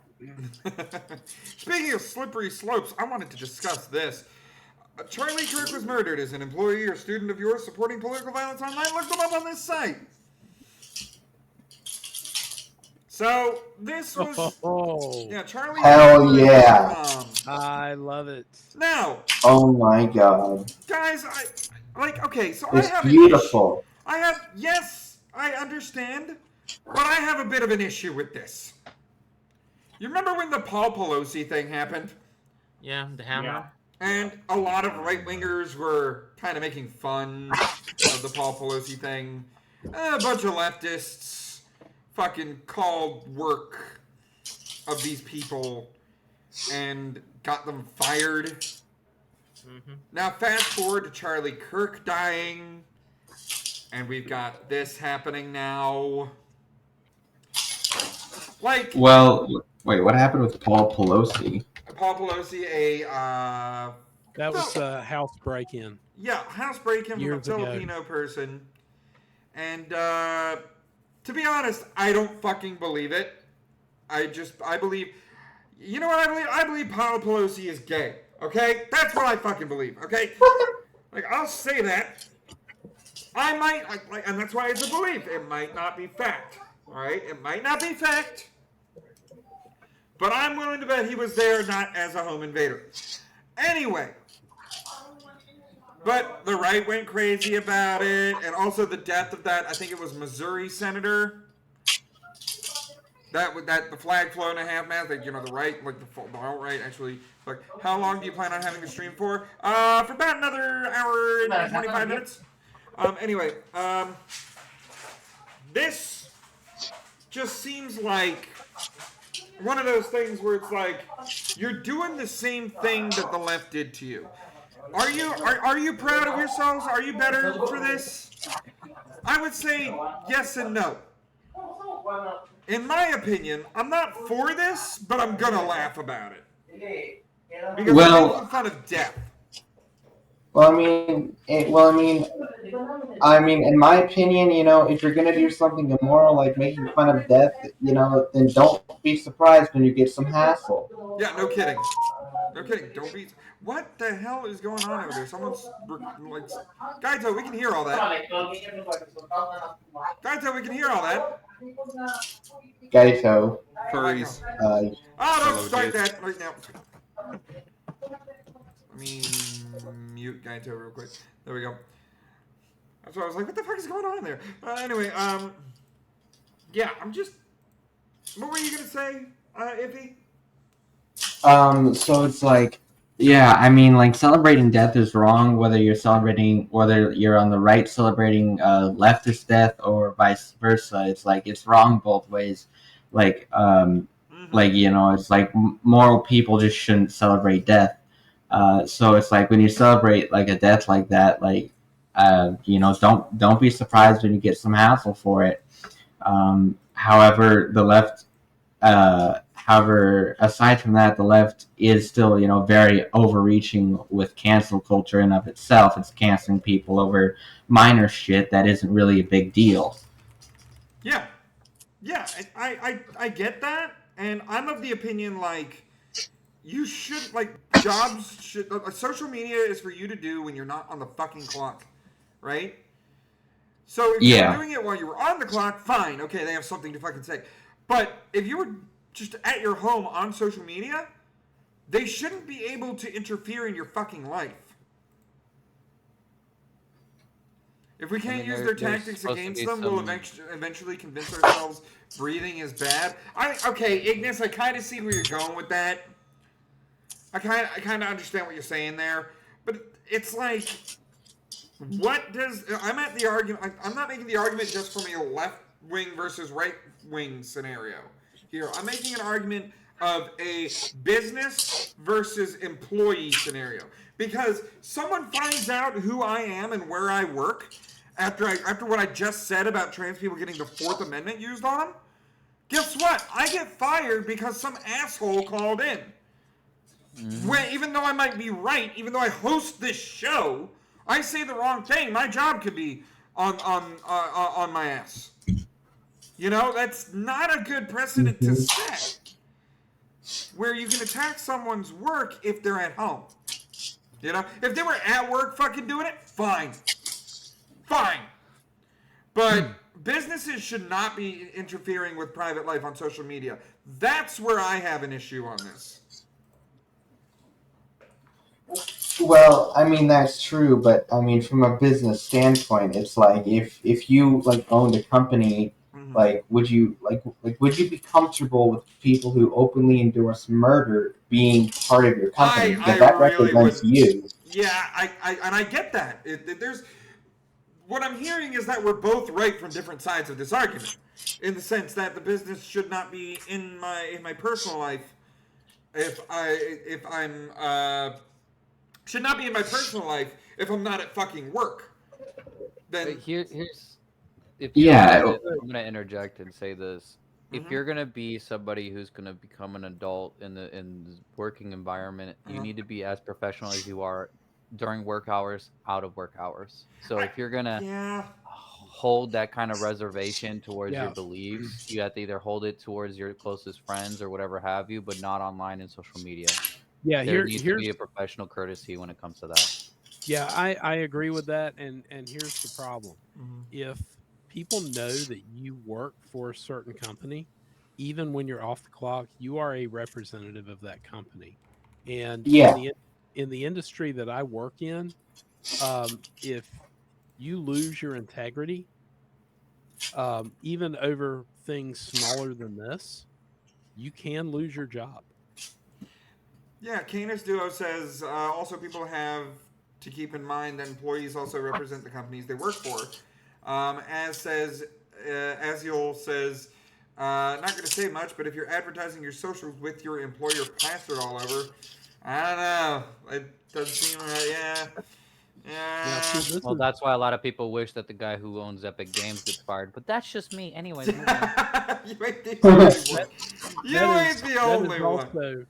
Speaking of slippery slopes, I wanted to discuss this. Charlie Kirk was murdered. As an employee or student of yours supporting political violence online, look them up on this site. So this was Charlie. Hell yeah! I love it. Now, oh my god, guys, okay, so it's I have beautiful. Yes, I understand, but I have a bit of an issue with this. You remember when the Paul Pelosi thing happened? Yeah, the hammer. Yeah. And a lot of right-wingers were kind of making fun of the Paul Pelosi thing. A bunch of leftists fucking called work of these people and got them fired. Mm-hmm. Now fast forward to Charlie Kirk dying, and we've got this happening now. Well, wait, what happened with Paul Pelosi? Paul Pelosi, that was a house break-in. Yeah, house break-in from a Years ago. Filipino person. And to be honest, I don't fucking believe it. I believe, you know what I believe? I believe Paul Pelosi is gay. Okay? That's what I fucking believe. Okay? I'll say that. I might, and that's why it's a belief. It might not be fact. All right? It might not be fact. But I'm willing to bet he was there not as a home invader. Anyway. But the right went crazy about it. And also the death of that, I think it was Missouri senator. That the flag flown at half-mast, the right, the alt-right, actually. How long do you plan on having the stream for? For about another hour and 25 minutes. Anyway, this just seems like one of those things where it's like you're doing the same thing that the left did to you. Are you proud of yourselves? Are you better for this? I would say yes and no. In my opinion, I'm not for this, but I'm gonna laugh about it because I'm making fun of death. Well, I mean, in my opinion, if you're gonna do something immoral like making fun of death, then don't be surprised when you get some hassle. Yeah, no kidding. No kidding. Don't be. What the hell is going on over there? Someone's Gaito, we can hear all that. Gaito, we can hear all that. Gaito. Furries. Don't start that right now. Let me mute Gaito real quick. There we go. That's why I was like, what the fuck is going on there? Anyway, yeah, I'm just. What were you gonna say, Iffy? So it's like, yeah, I mean, celebrating death is wrong, whether you're on the right celebrating leftist death or vice versa. It's it's wrong both ways. It's like moral people just shouldn't celebrate death. So it's like when you celebrate a death like that, don't be surprised when you get some hassle for it. However, the left, aside from that, the left is still, very overreaching with cancel culture in of itself. It's canceling people over minor shit that isn't really a big deal. Yeah. Yeah, I get that, and I'm of the opinion, you should, jobs should, social media is for you to do when you're not on the fucking clock, right? So if you're doing it while you were on the clock, fine, okay, they have something to fucking say. But if you were just at your home on social media, they shouldn't be able to interfere in your fucking life. If we can't use their tactics against them, we'll eventually convince ourselves breathing is bad. Okay, Ignis, I kind of see where you're going with that. I kind of understand what you're saying there, but it's like, I'm at the argument. I'm not making the argument just from a left wing versus right wing scenario here. I'm making an argument of a business versus employee scenario, because someone finds out who I am and where I work after what I just said about trans people getting the Fourth Amendment used on them. Guess what? I get fired because some asshole called in. Even though I might be right, even though I host this show, I say the wrong thing. My job could be on my ass. You know, that's not a good precedent to set. Where you can attack someone's work if they're at home. You know, if they were at work fucking doing it, fine. Fine. But businesses should not be interfering with private life on social media. That's where I have an issue on this. Well, I mean that's true, but I mean from a business standpoint, it's like if you like owned a company, like would you would you be comfortable with people who openly endorse murder being part of your company? Because that represents you. Yeah, I get that. There's what I'm hearing is that we're both right from different sides of this argument, in the sense that the business should not be in my personal life. Should not be in my personal life if I'm not at fucking work. Then here's I'm gonna interject and say this. If you're gonna be somebody who's gonna become an adult in the working environment, you need to be as professional as you are during work hours, out of work hours. So if you're gonna hold that kind of reservation towards your beliefs, you have to either hold it towards your closest friends or whatever have you, but not online and social media. Yeah, there needs to be a professional courtesy when it comes to that. Yeah, I agree with that, and here's the problem: if people know that you work for a certain company, even when you're off the clock, you are a representative of that company. And in the industry that I work in, if you lose your integrity, even over things smaller than this, you can lose your job. Yeah, Canis Duo says also people have to keep in mind that employees also represent the companies they work for. As says, Aziel says, not going to say much, but if you're advertising your socials with your employer plastered all over, I don't know. It doesn't seem right. Yeah. Well, that's why a lot of people wish that the guy who owns Epic Games gets fired. But that's just me. Anyways, you ain't the only one. You ain't the only one.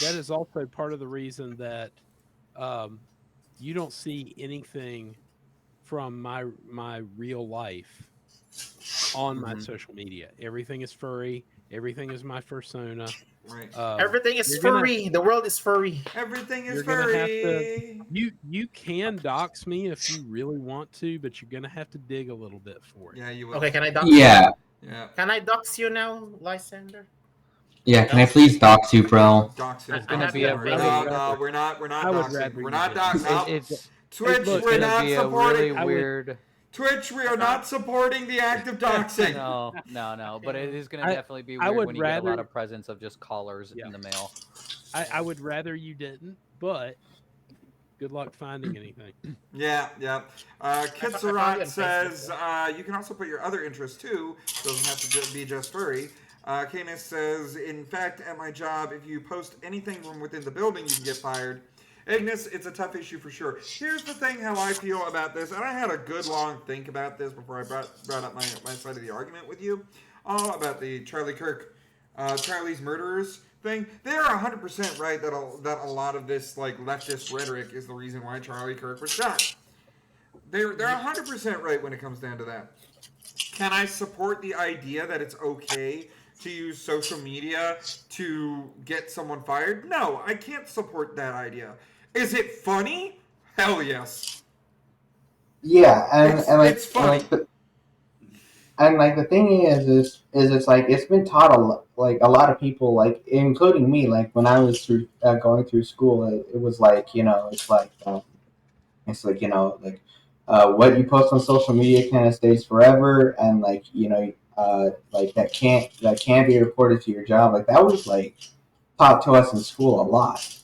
That is also part of the reason that you don't see anything from my real life on my social media. Everything is furry. Everything is my persona. Right. Everything is furry. The world is furry. Everything is furry. You can dox me if you really want to, but you're gonna have to dig a little bit for it. Yeah, you will. Okay, can I dox you? Yeah. Can I dox you now, Lysander? Yeah, can I please dox you, bro? Doxing is gonna be a really no, we're not doxing. We're not doxing. Twitch, it's we're gonna not be supporting. A really weird. Twitch, we are not supporting the act of doxing. No, but it is going to definitely be weird when you get a lot of presents of just callers in the mail. I would rather you didn't, but good luck finding anything. Yeah. Kitsarat says you can also put your other interests too. Doesn't have to be just furry. Canis says, in fact, at my job, if you post anything from within the building, you can get fired. Ignis, it's a tough issue for sure. Here's the thing how I feel about this, and I had a good long think about this before I brought up my side of the argument with you, all about the Charlie Kirk, Charlie's murderers thing. They are 100% right that a lot of this like leftist rhetoric is the reason why Charlie Kirk was shot. They're 100% right when it comes down to that. Can I support the idea that it's okay to use social media to get someone fired? No, I can't support that idea. Is it funny? Hell yes. Yeah, and it's funny. The thing is it's like it's been taught a lot of people, like including me, like when I was going through school, it was like what you post on social media kind of stays forever, and that can't be reported to your job. Like that was like taught to us in school a lot.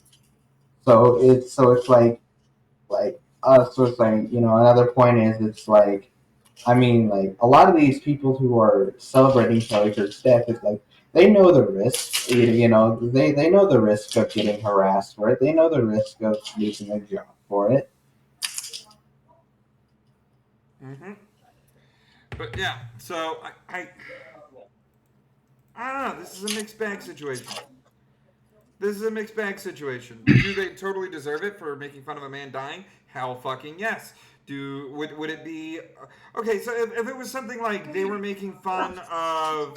So it's like another point is it's like, I mean, like a lot of these people who are celebrating Charlie Kirk's death, it's like they know the risk. They know the risk of getting harassed for it. They know the risk of losing their job for it. But yeah, so I don't know. This is a mixed bag situation. Do they totally deserve it for making fun of a man dying? Hell fucking yes. Would it be okay? So if it was something like they were making fun of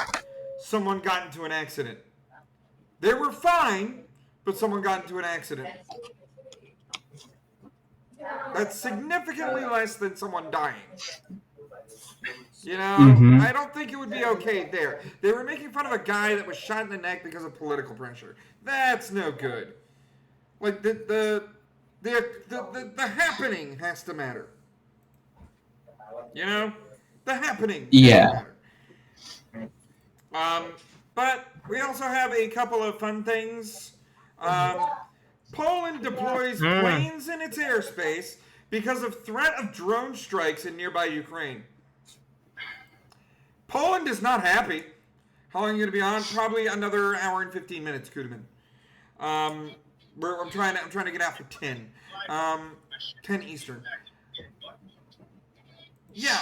someone got into an accident, they were fine, but someone got into an accident. That's significantly less than someone dying. You know, I don't think it would be okay there. They were making fun of a guy that was shot in the neck because of political pressure. That's no good. Like the happening has to matter. You know, the happening. Yeah. But we also have a couple of fun things. Poland deploys planes in its airspace because of threat of drone strikes in nearby Ukraine. Poland is not happy. How long are you going to be on? Probably another hour and 15 minutes, Kudeman. I'm trying to get out for 10. 10 Eastern. Yeah,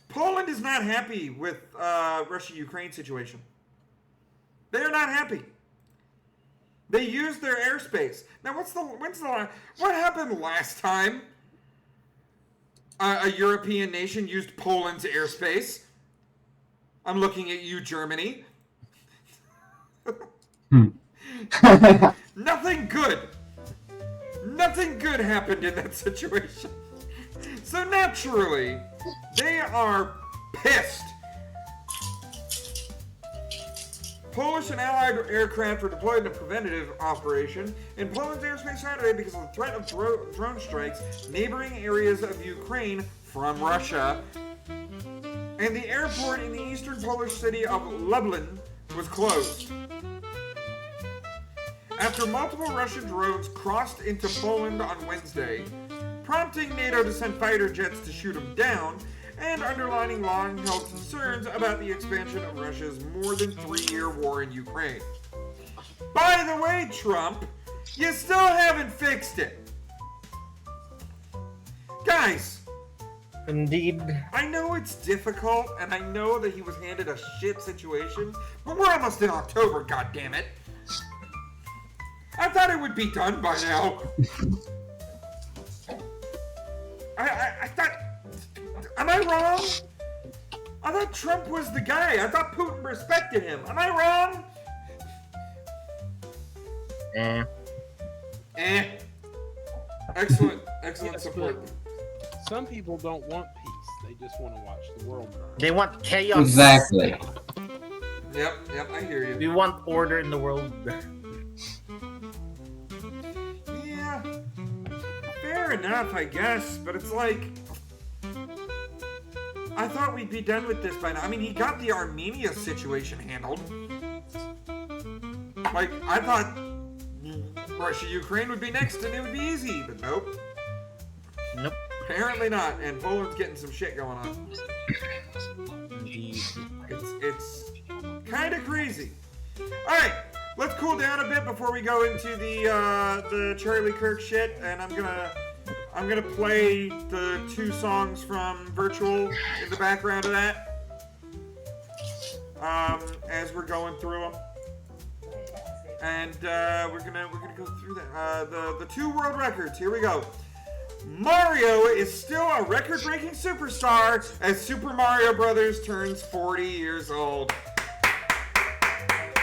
Poland is not happy with Russia-Ukraine situation. They are not happy. They used their airspace. Now, what happened last time a European nation used Poland's airspace? I'm looking at you, Germany. Nothing good. Nothing good happened in that situation. So naturally, they are pissed. Polish and Allied aircraft were deployed in a preventative operation in Poland's airspace Saturday because of the threat of drone strikes neighboring areas of Ukraine from Russia. And the airport in the eastern Polish city of Lublin was closed. After multiple Russian drones crossed into Poland on Wednesday, prompting NATO to send fighter jets to shoot them down, and underlining long-held concerns about the expansion of Russia's more than 3-year war in Ukraine. By the way, Trump, you still haven't fixed it. Guys. Indeed. I know it's difficult, and I know that he was handed a shit situation, but we're almost in October, goddammit. I thought it would be done by now. I thought... Am I wrong? I thought Trump was the guy. I thought Putin respected him. Am I wrong? Excellent support. Some people don't want peace. They just want to watch the world burn. They want chaos. Exactly. Yep, I hear you. We want order in the world. Yeah. Fair enough, I guess. But it's like... I thought we'd be done with this by now. I mean, he got the Armenia situation handled. Like, I thought Russia-Ukraine would be next and it would be easy, but nope. Nope. Apparently not, and Poland's getting some shit going on. Indeed. It's kind of crazy. Alright, let's cool down a bit before we go into the Charlie Kirk shit, and I'm gonna play the 2 songs from Virtual in the background of that, as we're going through them, and we're gonna go through that. The 2 world records. Here we go. Mario is still a record-breaking superstar as Super Mario Brothers turns 40 years old.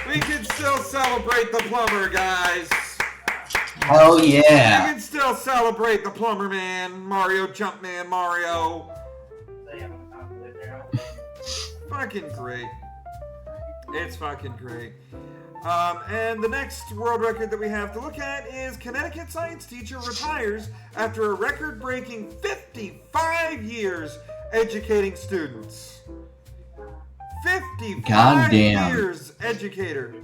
We can still celebrate the plumber, guys. Oh yeah. We can still celebrate the plumber man, Mario Jumpman Mario. Fucking great. It's fucking great. And the next world record that we have to look at is Connecticut science teacher retires after a record-breaking 55 years educating students. 55 years educator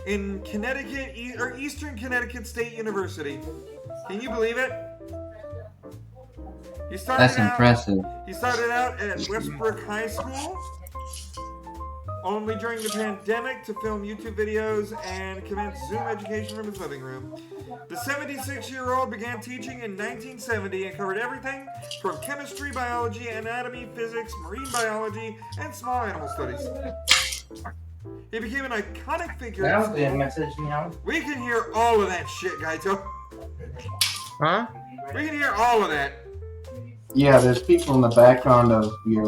in Connecticut, or Eastern Connecticut State University. Can you believe it? That's impressive. He started out at Westbrook High School, only during the pandemic to film YouTube videos and commence Zoom education from his living room. The 76-year-old began teaching in 1970 and covered everything from chemistry, biology, anatomy, physics, marine biology, and small animal studies. He became an iconic figure. That was the message now. We can hear all of that shit, Gaito. Huh? We can hear all of that. Yeah, there's people in the background of your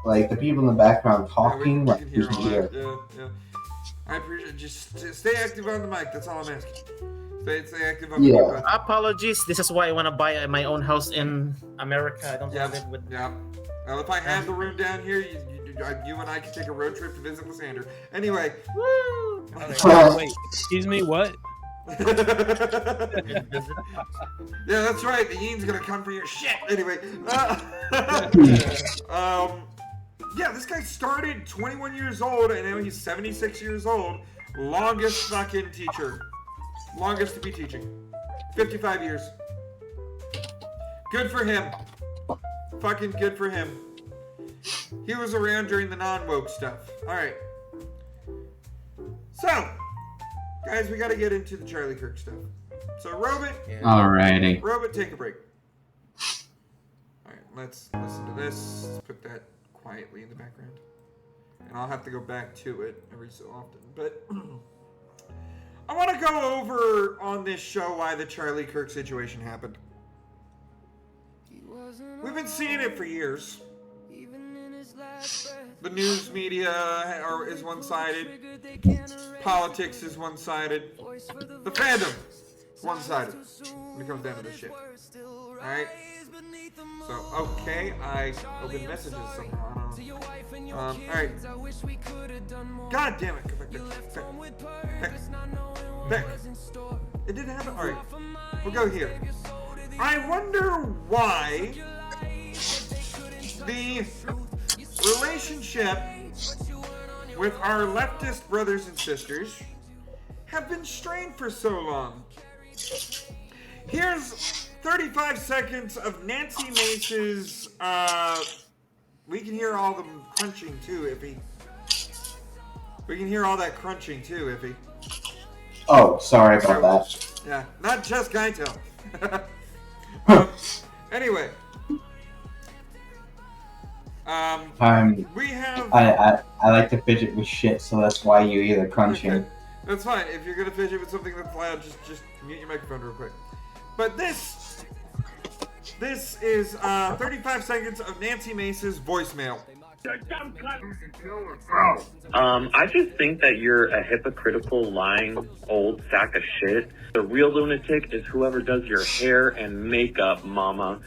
like the people in the background talking. We like can you hear can all hear. that. Yeah. I appreciate it. Just stay active on the mic. That's all I'm asking. Stay active on the mic. Apologies. This is why I want to buy my own house in America. I don't want to live with. Yeah. Well, if I had the room down here, you and I could take a road trip to visit Lysander. Anyway. Woo! Wait, excuse me, what? Yeah, that's right. The Yeen's gonna come for your shit. Anyway. Yeah, this guy started 21 years old, and now he's 76 years old. Longest fucking teacher. Longest to be teaching. 55 years. Good for him. Fucking good for him. He was around during the non-woke stuff. Alright. So, guys, we gotta get into the Charlie Kirk stuff. So, Robot. Alrighty. Robot, take a break. Alright, let's listen to this. Let's put that quietly in the background. And I'll have to go back to it every so often. But I want to go over on this show why the Charlie Kirk situation happened. We've been seeing it for years. The news media is one-sided. Politics is one-sided. The fandom is one-sided when it comes down to this shit. Alright? So, okay, I opened messages somehow. I don't know. Alright. God damn it. Back. It didn't happen. Alright. We'll go here. I wonder why the relationship with our leftist brothers and sisters have been strained for so long. Here's 35 seconds of Nancy Mace's, we can hear all the crunching too, Iffy. We can hear all that crunching too, Iffy. Oh, sorry about that. Yeah, not just Gaito. Anyway. We have... I like to fidget with shit, so that's why you hear the crunching. Okay. That's fine. If you're gonna fidget with something that's loud, just mute your microphone real quick. But this is 35 seconds of Nancy Mace's voicemail. I just think that you're a hypocritical, lying, old sack of shit. The real lunatic is whoever does your hair and makeup, mama.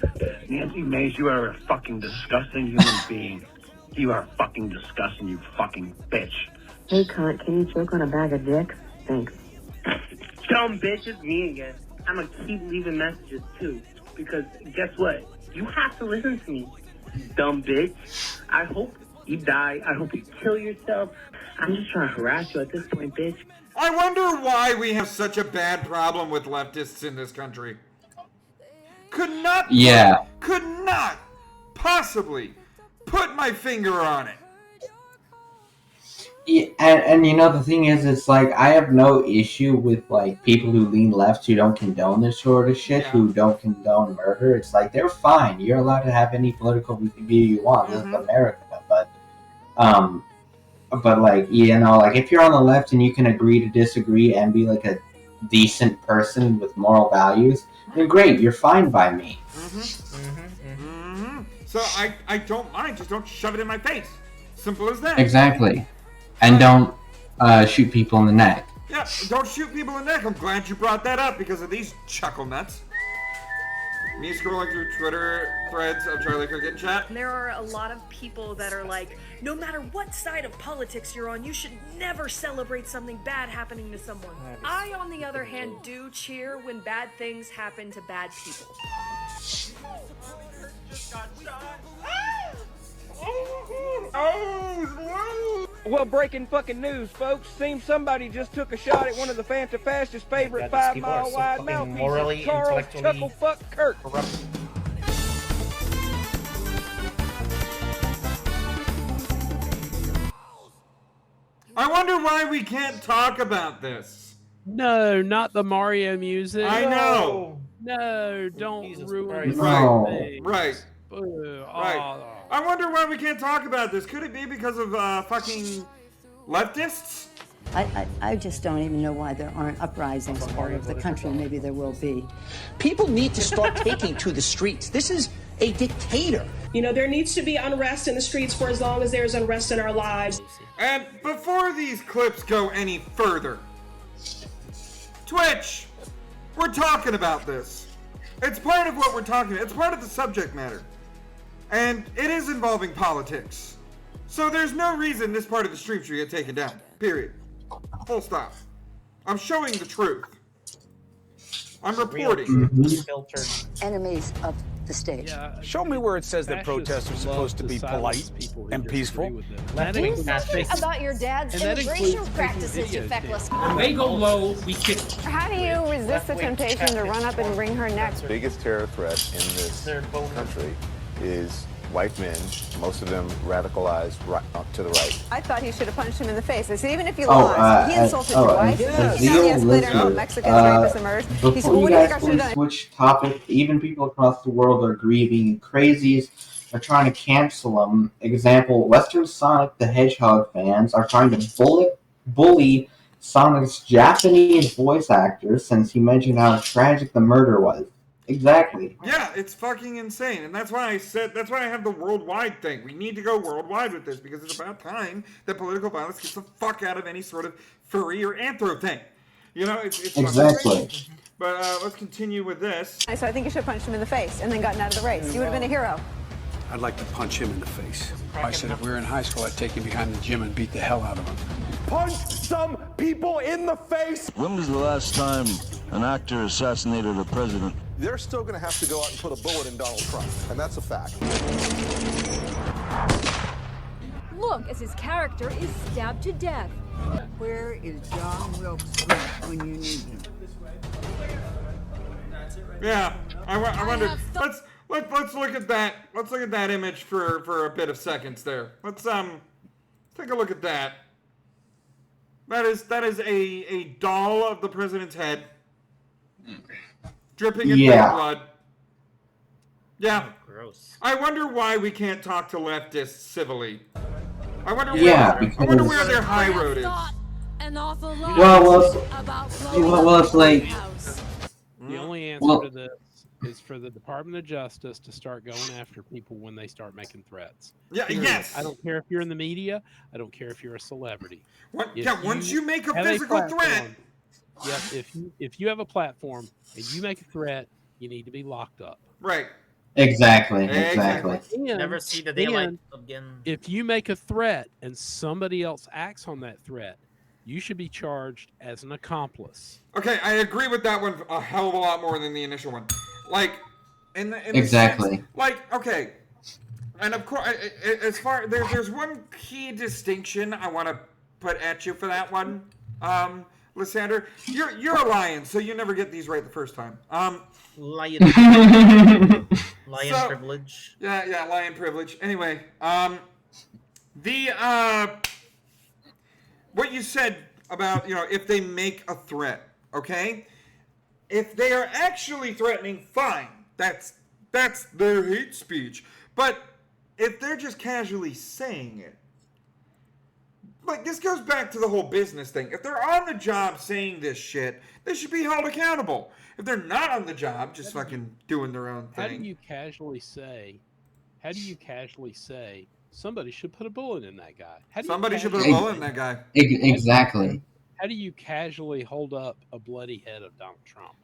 Nancy Mace, you are a fucking disgusting human being. You are fucking disgusting, you fucking bitch. Hey, cunt, can you choke on a bag of dicks? Thanks. Dumb bitch, it's me again. I'm gonna keep leaving messages too. Because guess what? You have to listen to me, you dumb bitch. I hope you die. I hope you kill yourself. I'm just trying to harass you at this point, bitch. I wonder why we have such a bad problem with leftists in this country. Could not possibly put my finger on it. Yeah, and you know the thing is, it's like I have no issue with like people who lean left who don't condone this sort of shit, who don't condone murder. It's like they're fine. You're allowed to have any political view you want. This is America, but like, you know, like if you're on the left and you can agree to disagree and be like a decent person with moral values, then great, you're fine by me. So I don't mind. Just don't shove it in my face. Simple as that. Exactly. And don't shoot people in the neck. Yeah, don't shoot people in the neck. I'm glad you brought that up because of these chuckle nuts. Me scrolling through Twitter threads of Charlie Kirk in chat. There are a lot of people that are like, no matter what side of politics you're on, you should never celebrate something bad happening to someone. I, on the other hand, do cheer when bad things happen to bad people. Well, breaking fucking news, folks. Seems somebody just took a shot at one of the Fanta-Fastest favorite 5-mile-wide mouthpieces, Charles Chucklefuck Kirk. I wonder why we can't talk about this. No, not the Mario music. I know. No, don't ruin Right. Right. Right. I wonder why we can't talk about this. Could it be because of fucking leftists? I just don't even know why there aren't uprisings all over the country. Maybe there will be. People need to start taking to the streets. This is a dictator. You know, there needs to be unrest in the streets for as long as there's unrest in our lives. And before these clips go any further, Twitch, we're talking about this. It's part of what we're talking about. It's part of the subject matter. And it is involving politics. So there's no reason this part of the stream should get taken down. Period. Full stop. I'm showing the truth. I'm reporting. Enemies of the state. Yeah, show me where it says that protests are supposed to be polite and peaceful. About your dad's immigration practices, you feckless. When they go low, we kick. How do you resist the temptation to run up and wring her neck? The biggest terror threat in this country is white men, most of them radicalized right, to the right. I thought he should have punched him in the face. I said, even if you lost, he insulted your wife. He Lizard, Mexicans, rapists, and murderers. He said, well, before what you do you think I guys should have done? switch topic, even people across the world are grieving. Crazies are trying to cancel them. Example, Western Sonic the Hedgehog fans are trying to bully Sonic's Japanese voice actor since he mentioned how tragic the murder was. Exactly. Yeah, it's fucking insane. And that's why I have the worldwide thing. We need to go worldwide with this because it's about time that political violence gets the fuck out of any sort of furry or anthro thing. You know, it's exactly. But let's continue with this. So I think you should have punched him in the face and then gotten out of the race. You would have been a hero. I'd like to punch him in the face. I said if we were in high school, I'd take him behind the gym and beat the hell out of him. Punch some people in the face! When was the last time an actor assassinated a president? They're still going to have to go out and put a bullet in Donald Trump, and that's a fact. Look, as his character is stabbed to death. Where is John Wilkes Booth when you need him? Yeah, I wonder. Let's look at that. Let's look at that image for a bit of seconds there. Let's take a look at that. That is a doll of the president's head, dripping in blood. Yeah. Gross. I wonder why we can't talk to leftists civilly. I wonder where their high road is. Well, it's like the only answer to this is for the Department of Justice to start going after people when they start making threats. Yeah, yes. I don't care if you're in the media. I don't care if you're a celebrity. Once you make a physical threat. Yeah, if you have a platform and you make a threat, you need to be locked up. Right. Exactly. And, never see the daylight again. If you make a threat and somebody else acts on that threat, you should be charged as an accomplice. Okay, I agree with that one a hell of a lot more than the initial one. Like, in exactly. The sense, like, okay, and of course, as far there's one key distinction I want to put at you for that one, Lysander. You're a lion, so you never get these right the first time. Lion privilege. Yeah, lion privilege. Anyway, what you said about, if they make a threat, okay? If they are actually threatening, fine. That's their hate speech. But if they're just casually saying it, like, this goes back to the whole business thing. If they're on the job saying this shit, they should be held accountable. If they're not on the job, just fucking doing their own thing. How do you casually say somebody should put a bullet in that guy? Somebody should put a bullet in that guy. Exactly. How do you casually hold up a bloody head of Donald Trump?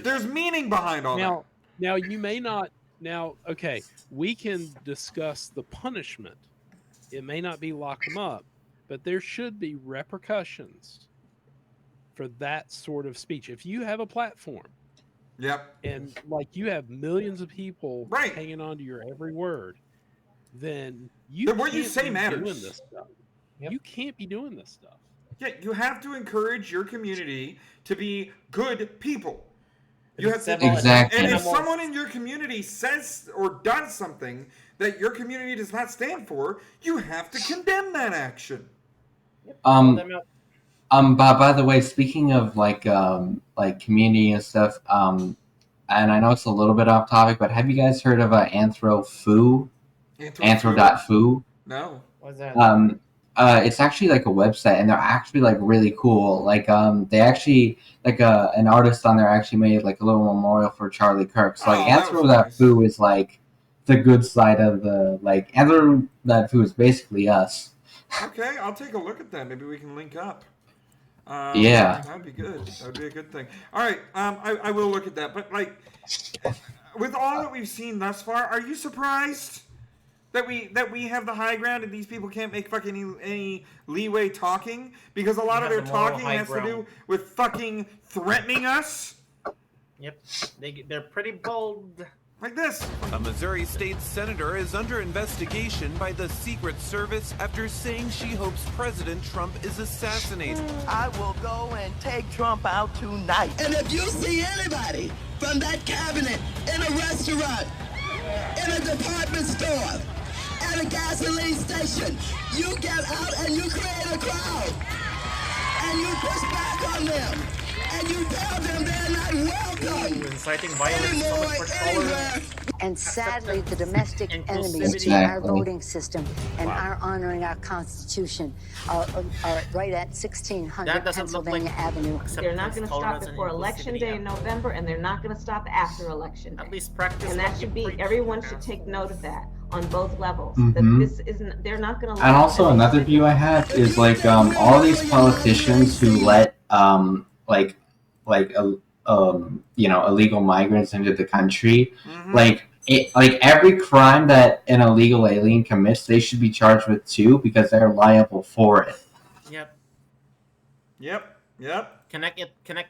There's meaning behind all that. Now you may not. Now, okay, we can discuss the punishment. It may not be lock them up, but there should be repercussions for that sort of speech. If you have a platform, and like you have millions of people hanging on to your every word, then what you say matters. Doing this stuff. You can't be doing this stuff. Yeah, you have to encourage your community to be good people. You have to, exactly. And if someone in your community says or does something that your community does not stand for, you have to condemn that action. By the way, speaking of like community and stuff, and I know it's a little bit off topic, but have you guys heard of Anthro.foo? Anthro.foo? Anthro.foo? No. What's that? it's actually like a website, and they're actually like really cool. Like they actually like an artist on there actually made like a little memorial for Charlie Kirk. So like Answer That Foo is like the good side of the like Answer That Foo is basically us. Okay, I'll take a look at that. Maybe we can link up. Yeah, that'd be good. That'd be a good thing. All right, I will look at that. But like, with all that we've seen thus far, are you surprised that we have the high ground and these people can't make fucking any leeway talking? Because a lot of their talking has to do with fucking threatening us. Yep, they're pretty bold. Like this. A Missouri state senator is under investigation by the Secret Service after saying she hopes President Trump is assassinated. I will go and take Trump out tonight. And if you see anybody from that cabinet in a restaurant, in a department store, at a gasoline station, you get out and you create a crowd. And you push back on them. And you tell them they're not welcome. Inciting violence, so much for tolerance. And sadly, the domestic enemies to our voting system and our honoring our Constitution are right at 1600 Pennsylvania Avenue. They're not going to stop before Election Day in November, and they're not going to stop after Election Day. At least practice. And that should be, everyone should take note of that on both levels. Mhm. That this isn't, they're not going to. and also another view I have is like all these politicians who let you know, illegal migrants into the country, like every crime that an illegal alien commits, they should be charged with too because they're liable for it. Yep. Connect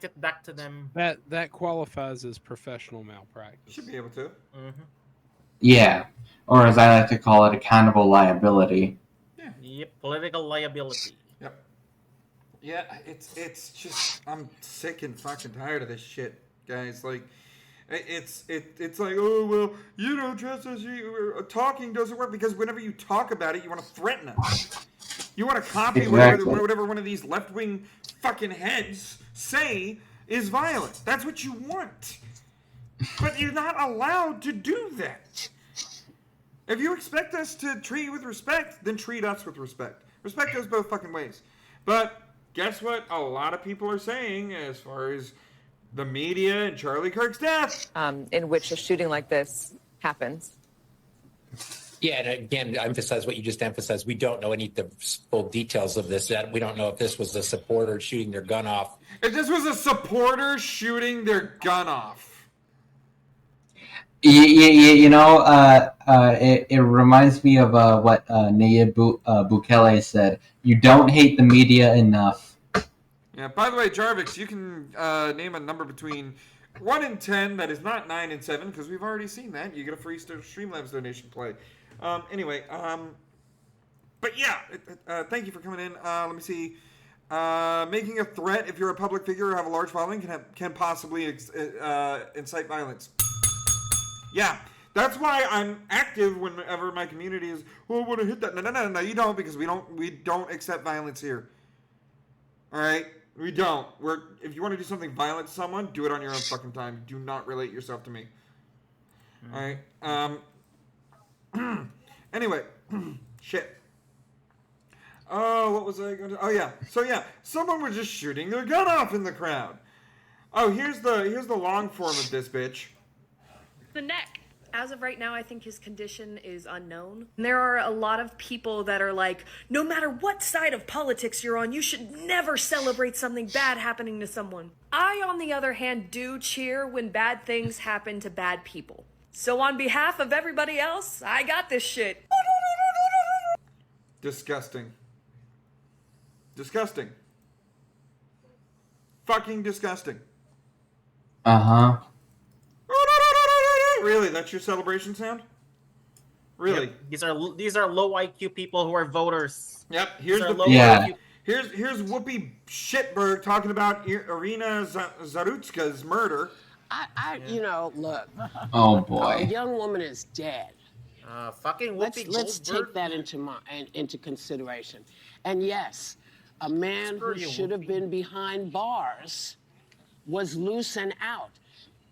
it back to them. That qualifies as professional malpractice. Should be able to. Yeah, or as I like to call it, accountable liability. Yep, political liability. Yeah, it's just I'm sick and fucking tired of this shit, guys. Like, it's like, oh well, you know, just as talking doesn't work because whenever you talk about it, you want to threaten us. You want to copy whatever one of these left-wing fucking heads say is violent. That's what you want. But you're not allowed to do that. If you expect us to treat you with respect, then treat us with respect. Respect goes both fucking ways. But guess what a lot of people are saying as far as the media and Charlie Kirk's death? In which a shooting like this happens. Yeah, and again, to emphasize what you just emphasized, we don't know any of the full details of this. We don't know if this was a supporter shooting their gun off. If this was a supporter shooting their gun off. You know, it reminds me of what Nayib Bukele said. You don't hate the media enough. Yeah, by the way, Jarvix, you can name a number between 1 and 10 that is not 9 and 7, because we've already seen that. You get a free Streamlabs donation play. Anyway, but yeah, thank you for coming in. Let me see. Making a threat if you're a public figure or have a large following can possibly incite violence. Yeah, that's why I'm active whenever my community is, oh, I want to hit that. No, you don't, because we don't accept violence here. All right? We don't. If you want to do something violent to someone, do it on your own fucking time. Do not relate yourself to me. All right? Anyway, shit. Oh, what was I going to... Oh, yeah. So, yeah, someone was just shooting their gun off in the crowd. Oh, here's the long form of this bitch. The neck. As of right now, I think his condition is unknown. And there are a lot of people that are like, no matter what side of politics you're on, you should never celebrate something bad happening to someone. I, on the other hand, do cheer when bad things happen to bad people. So on behalf of everybody else, I got this shit. Disgusting. Disgusting. Fucking disgusting. Uh-huh. Really? That's your celebration sound? Really? Yep. These are low IQ people who are voters. Yep. Here's IQ. Here's Whoopi Shitberg talking about Irina Zarutska's murder. You know, look. Oh boy. A young woman is dead. Fucking Whoopi. Let's take that into consideration. And yes, a man who should have been behind bars was loose and out.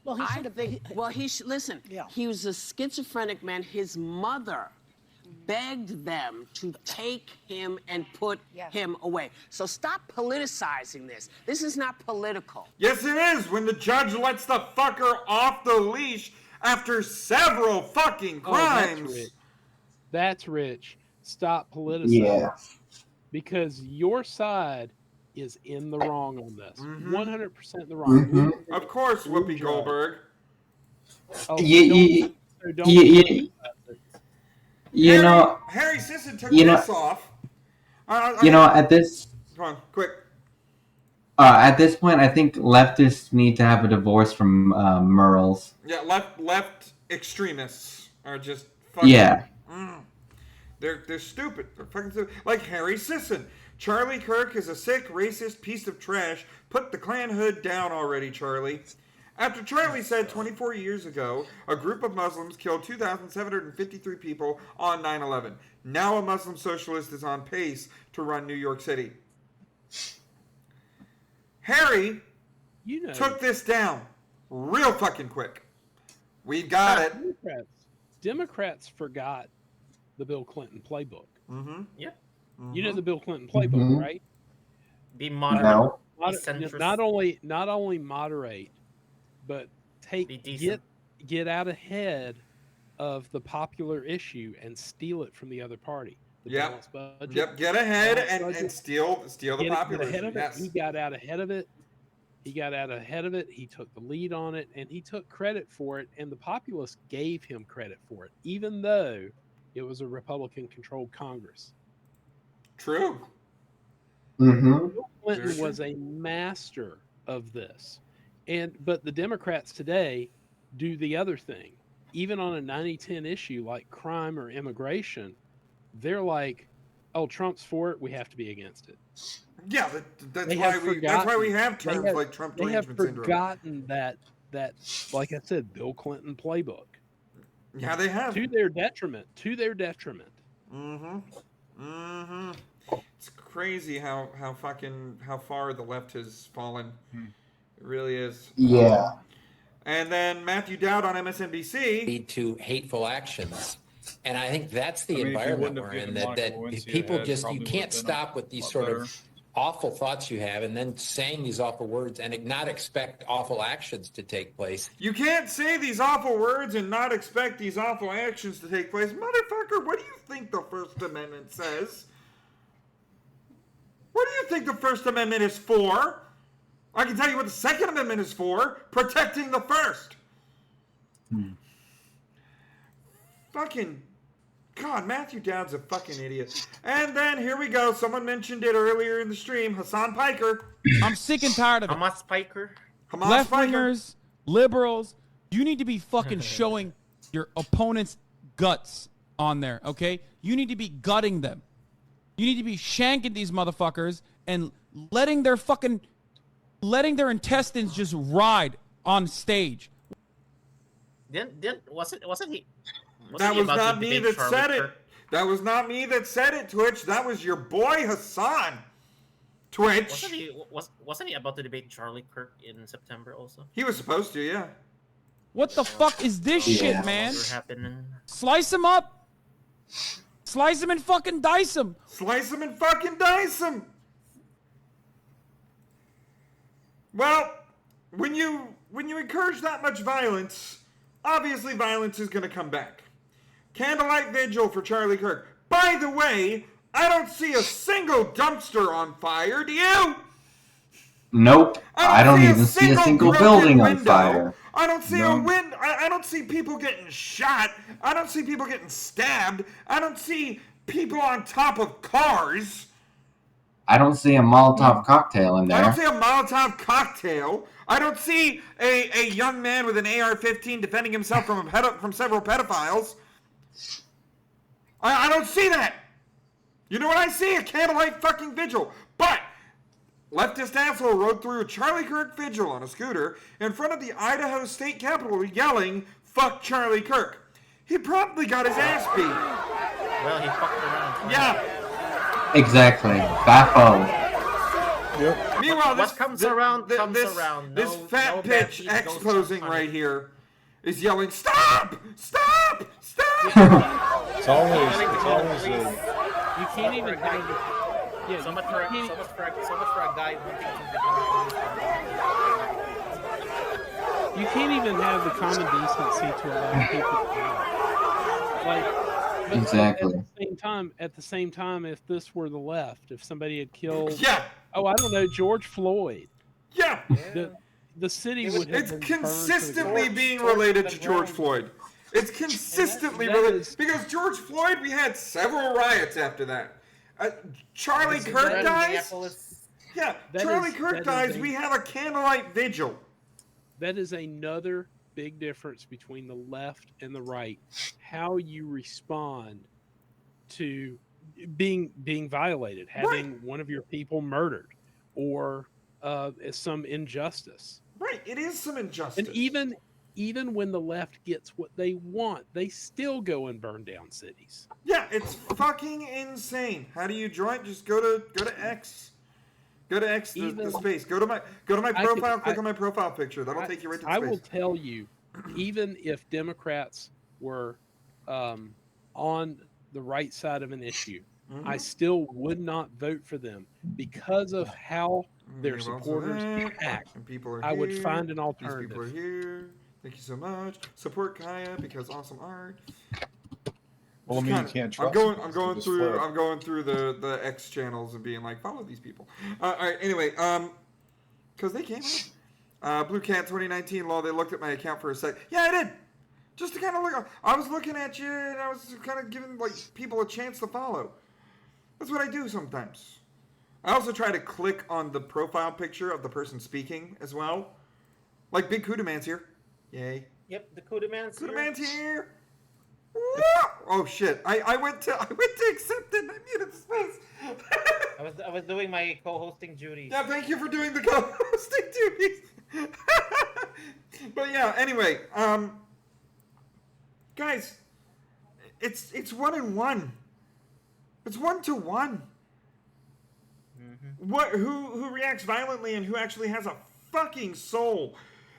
Well, he should have been. Well, listen. Yeah. He was a schizophrenic man. His mother begged them to take him and put him away. So stop politicizing this. This is not political. Yes, it is. When the judge lets the fucker off the leash after several fucking crimes. That's rich. Stop politicizing. Yeah. Because your side is in the wrong on this. 100% in the wrong. Of course, Whoopi Goldberg. You know, Harry Sisson took this off. At this. Come on, quick. At this point, I think leftists need to have a divorce from Merles. Yeah, left extremists are just fucking. Yeah. They're stupid. They're fucking stupid. Like Harry Sisson. Charlie Kirk is a sick, racist piece of trash. Put the Klan hood down already, Charlie. After Charlie said 24 years ago, a group of Muslims killed 2,753 people on 9/11. Now a Muslim socialist is on pace to run New York City. Harry took this down real fucking quick. We got it. Democrats forgot the Bill Clinton playbook. Yep. You know the Bill Clinton playbook, right? Be moderate. No. Not only moderate, but get out ahead of the popular issue and steal it from the other party. Yep. Get ahead and steal the popular issue. Yes. He got out ahead of it. He took the lead on it, and he took credit for it. And the populace gave him credit for it, even though it was a Republican-controlled Congress. True. Bill Clinton was a master of this. But the Democrats today do the other thing. Even on a 90-10 issue like crime or immigration, they're like, oh, Trump's for it, we have to be against it. Yeah, that's why we have terms like Trump derangement syndrome. They have forgotten that, like I said, Bill Clinton playbook. Yeah, they have. To their detriment. It's crazy how far the left has fallen. It really is. Yeah. And then Matthew Dowd on MSNBC. Lead to hateful actions. And I think that's the environment we're in, that people just, you can't stop with these sort of awful thoughts you have and then saying these awful words and not expect awful actions to take place. You can't say these awful words and not expect these awful actions to take place. Motherfucker, what do you think the First Amendment says? What do you think the First Amendment is for? I can tell you what the Second Amendment is for. Protecting the First. Fucking God, Matthew Dowd's a fucking idiot. And then here we go. Someone mentioned it earlier in the stream. Hassan Piker. I'm sick and tired of it. Hamas Piker. Left-wingers, liberals, you need to be fucking showing your opponent's guts on there, okay? You need to be gutting them. You need to be shanking these motherfuckers and letting their intestines just ride on stage. Wasn't he? That was not me that said it. That was not me that said it, Twitch. That was your boy Hassan. Twitch. Wasn't he about to debate Charlie Kirk in September also? He was supposed to, yeah. What the fuck is this shit, man? Slice him up. Slice him and fucking dice him. Slice him and fucking dice him. Well, when you encourage that much violence, obviously violence is going to come back. Candlelight vigil for Charlie Kirk. By the way, I don't see a single dumpster on fire. Do you? Nope. I don't even see a single building on fire. I don't see a window. I don't see people getting shot. I don't see people getting stabbed. I don't see people on top of cars. I don't see a Molotov cocktail in there. I don't see a Molotov cocktail. I don't see a young man with an AR-15 defending himself from several pedophiles. I don't see that. You know what I see? A candlelight fucking vigil. But leftist asshole rode through a Charlie Kirk vigil on a scooter in front of the Idaho State Capitol yelling, "Fuck Charlie Kirk." He promptly got his ass beat. Well, he fucked around. Yeah. Exactly. Baffo. Yep. Meanwhile, what comes around comes around. This fat bitch X posing right here is yelling, "Stop! Stop! Stop!" It's always You can't even have. Yeah, so much for a guy wanting You can't even have the common decency to allow people to die. Like, Exactly. At the same time, if this were the left, if somebody had killed, yeah, oh, I don't know, George Floyd, yeah, the city would have been consistently being related to George Floyd. It's consistently related because George Floyd. We had several riots after that. Charlie Kirk dies. Yeah, Charlie Kirk dies. We have a candlelight vigil. That is another big difference between the left and the right. How you respond to being violated, having one of your people murdered, or some injustice. Right, it is some injustice. And even when the left gets what they want, they still go and burn down cities. Yeah, it's fucking insane. How do you join? Just go to X. Go to X, the space. Go to my profile. Click on my profile picture. That'll take you right to the space. I will tell you, even if Democrats were on the right side of an issue, I still would not vote for them because of how their supporters act. I would find an alternative. These people are here. Thank you so much. Support Kaya because awesome art. Well, I mean, you can't trust. I'm going through the X channels and being like, follow these people. All right. Anyway, because they came up. Blue Cat 2019 law. They looked at my account for a sec. Yeah, I did. Just to kind of look. I was looking at you, and I was kind of giving like people a chance to follow. That's what I do sometimes. I also try to click on the profile picture of the person speaking as well. Like Big Cuda Man's here. Yay. Yep, the Cuda Man's here. Cuda Man's here. Oh shit! I went to accept it. I muted the space. I was doing my co-hosting duties. Yeah, thank you for doing the co-hosting duties. But yeah, anyway, guys, it's 1-1. It's 1-1. What? Who reacts violently and who actually has a fucking soul?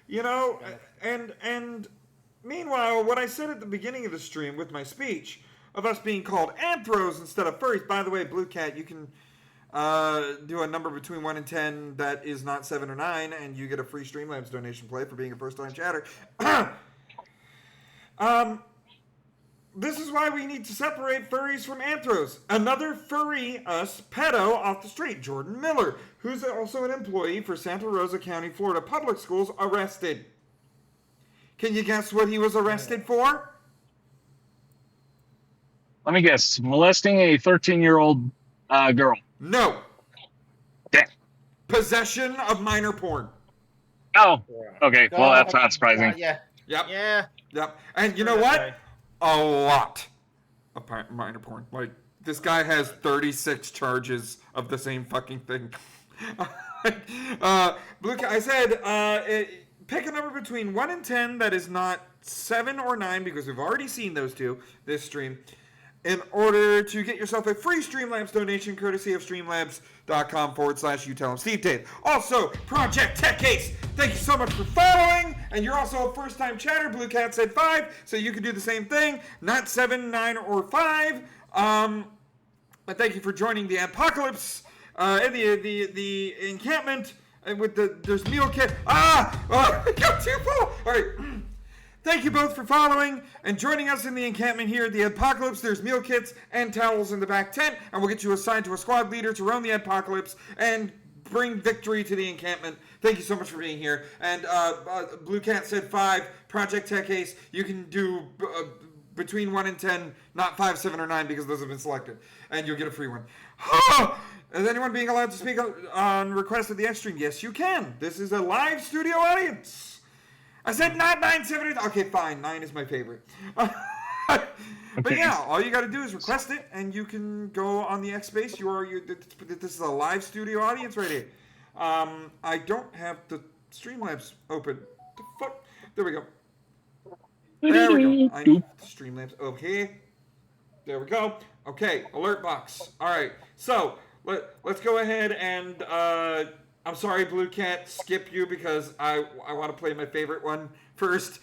You know, and. Meanwhile, what I said at the beginning of the stream with my speech of us being called anthros instead of furries. By the way, Blue Cat, you can do a number between 1 and 10 that is not 7 or 9, and you get a free Streamlabs donation play for being a first-time chatter. This is why we need to separate furries from anthros. Another furry pedo off the street, Jordan Miller, who's also an employee for Santa Rosa County, Florida Public Schools, arrested. Can you guess what he was arrested for? Let me guess. Molesting a 13-year-old girl. No. Damn. Possession of minor porn. Oh. Okay. Well, that's not surprising. Yeah. Yep. Yeah. Yep. And you know what? A lot of minor porn. Like, this guy has 36 charges of the same fucking thing. Blue Cat, I said, pick a number between 1 and 10 that is not 7 or 9, because we've already seen those two this stream, in order to get yourself a free Streamlabs donation courtesy of streamlabs.com/YouTellHimSteveDave. Also, Project Tech Case, thank you so much for following, and you're also a first-time chatter. Blue Cat said 5, so you can do the same thing, not 7, 9, or 5. But thank you for joining the apocalypse, and the encampment. And with there's meal kit. I got too full. All right. Thank you both for following and joining us in the encampment here at the Apocalypse. There's meal kits and towels in the back tent, and we'll get you assigned to a squad leader to roam the Apocalypse and bring victory to the encampment. Thank you so much for being here. And Blue Cat said 5. Project Tech Ace, you can do between 1 and 10, not 5, 7, or 9, because those have been selected, and you'll get a free one. Is anyone being allowed to speak on request of the X stream? Yes, you can. This is a live studio audience. I said not 9, 7, 8. Okay, fine. 9 is my favorite. But yeah, all you got to do is request it, and you can go on the X space. This is a live studio audience right here. I don't have the Streamlabs open. The fuck? There we go. There we go. I need Streamlabs. Okay. There we go. Okay, alert box. All right. So let's go ahead and I'm sorry, Blue Cat, skip you because I want to play my favorite one first.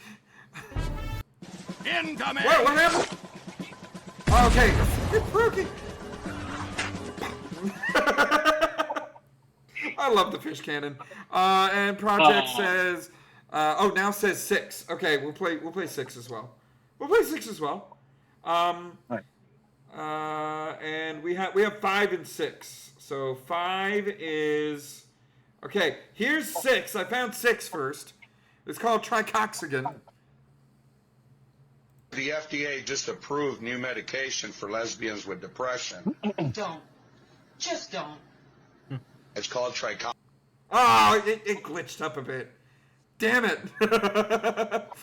Incoming! What happened? Okay, Brookie. I love the fish cannon. And Project says, now says 6. Okay, we'll play 6 as well. And we have 5 and 6. So 5 is okay. Here's 6. I found 6 first. It's called tricoxagon. The FDA just approved new medication for lesbians with depression. Just don't. It's called tricoxagon. Oh, it glitched up a bit. Damn it.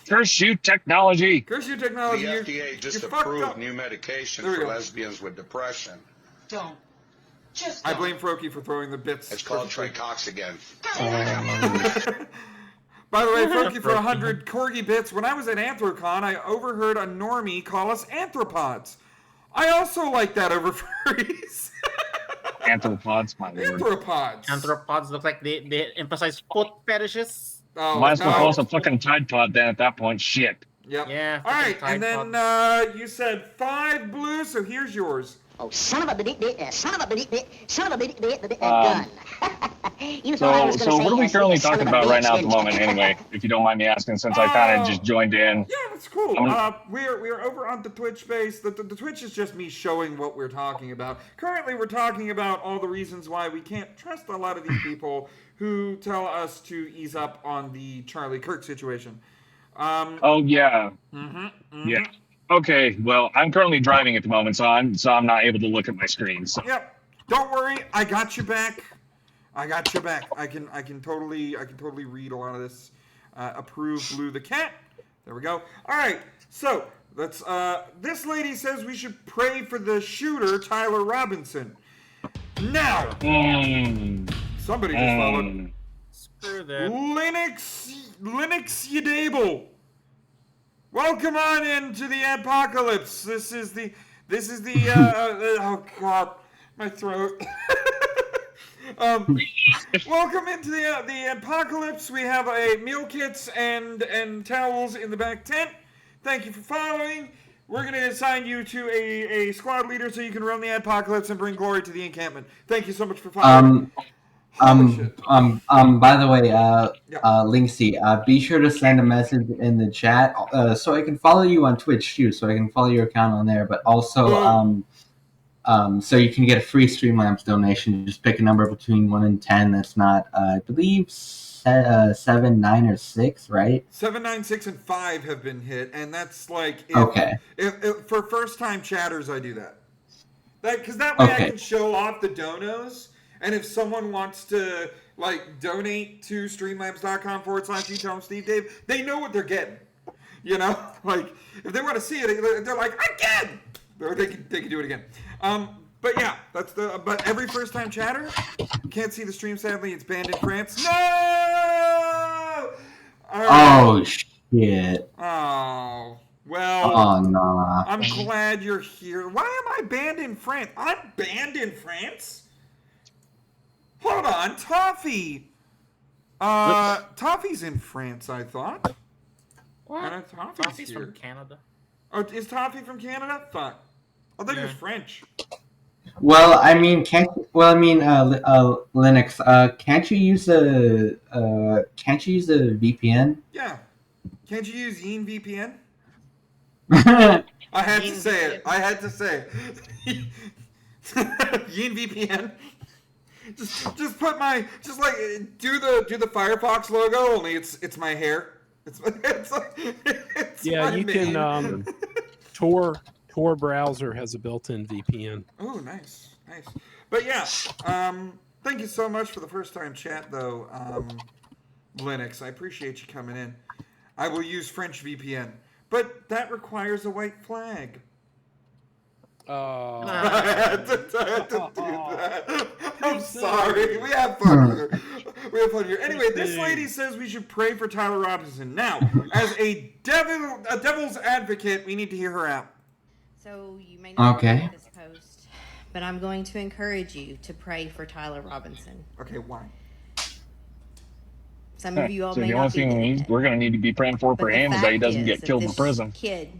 Curse you, technology. The FDA just approved new medication for lesbians with depression. Don't. Just I blame Froki for throwing the bits. It's called tricoxagon. By the way, Froki for 100 corgi bits. When I was at Anthrocon, I overheard a normie call us anthropods. I also like that over furries. Anthropods, my lord. Anthropods look like they emphasize foot fetishes. Oh, might as well call us a fucking Tide Pod then at that point. Shit. Yep. Yeah. All right, and then you said 5 blue, so here's yours. Oh, son of a gun. You thought I was So what are we currently talking about right now at the moment, anyway? If you don't mind me asking, since I kind of just joined in. Yeah, that's cool. We're over on the Twitch space. The Twitch is just me showing what we're talking about. Currently, we're talking about all the reasons why we can't trust a lot of these people who tell us to ease up on the Charlie Kirk situation. Oh yeah. Yeah. Okay. Well, I'm currently driving at the moment, so I'm not able to look at my screen. So. Yep. Don't worry, I got you back. I can totally read a lot of this. Approve Blue the cat. There we go. All right. So let's. This lady says we should pray for the shooter, Tyler Robinson. Now. Somebody just followed. Screw that. Linux Yadable. Welcome on into the apocalypse. This is the oh god, my throat. Welcome into the apocalypse. We have meal kits and towels in the back tent. Thank you for following. We're going to assign you to a squad leader so you can run the apocalypse and bring glory to the encampment. Thank you so much for following. By the way, Linksy, be sure to send a message in the chat so I can follow you on Twitch too, so I can follow your account on there, but also so you can get a free Streamlabs donation. Just pick a number between 1 and 10 that's not, I believe, 7, 9, or 6, right? 7, 9, 6, and 5 have been hit, and that's like if for first-time chatters, I do that. Because that way I can show off the donos. And if someone wants to, donate to streamlabs.com/you tell them Steve Dave, they know what they're getting. You know? If they want to see it, they're like, again! Or they can do it again. But yeah, but every first-time chatter, can't see the stream, sadly, it's banned in France. No! Oh, shit. Oh, well. Oh, no. I'm glad you're here. Why am I banned in France? I'm banned in France? Hold on, Toffee. Toffee's in France, I thought. What? Toffee's from Canada. Oh, is Toffee from Canada? Fuck. I thought he was French. Well, I mean, Linux. Can't you use a VPN? Yeah. Can't you use Yin VPN? I had to say it. Yin VPN. Just do the Firefox logo. Only it's my hair. It's yeah, my you name. can. Tor browser has a built-in VPN. Oh, nice. But yeah, thank you so much for the first-time chat, though, Linux. I appreciate you coming in. I will use French VPN, but that requires a white flag. Oh. I had to do that. I'm sorry. We have fun here. Anyway, this lady says we should pray for Tyler Robinson. Now, as a devil's advocate, we need to hear her out. So you may not like this post, but I'm going to encourage you to pray for Tyler Robinson. Okay, why? Some of you all so may the not only thing we're going to need to be praying for him is that he doesn't get killed in prison. Kid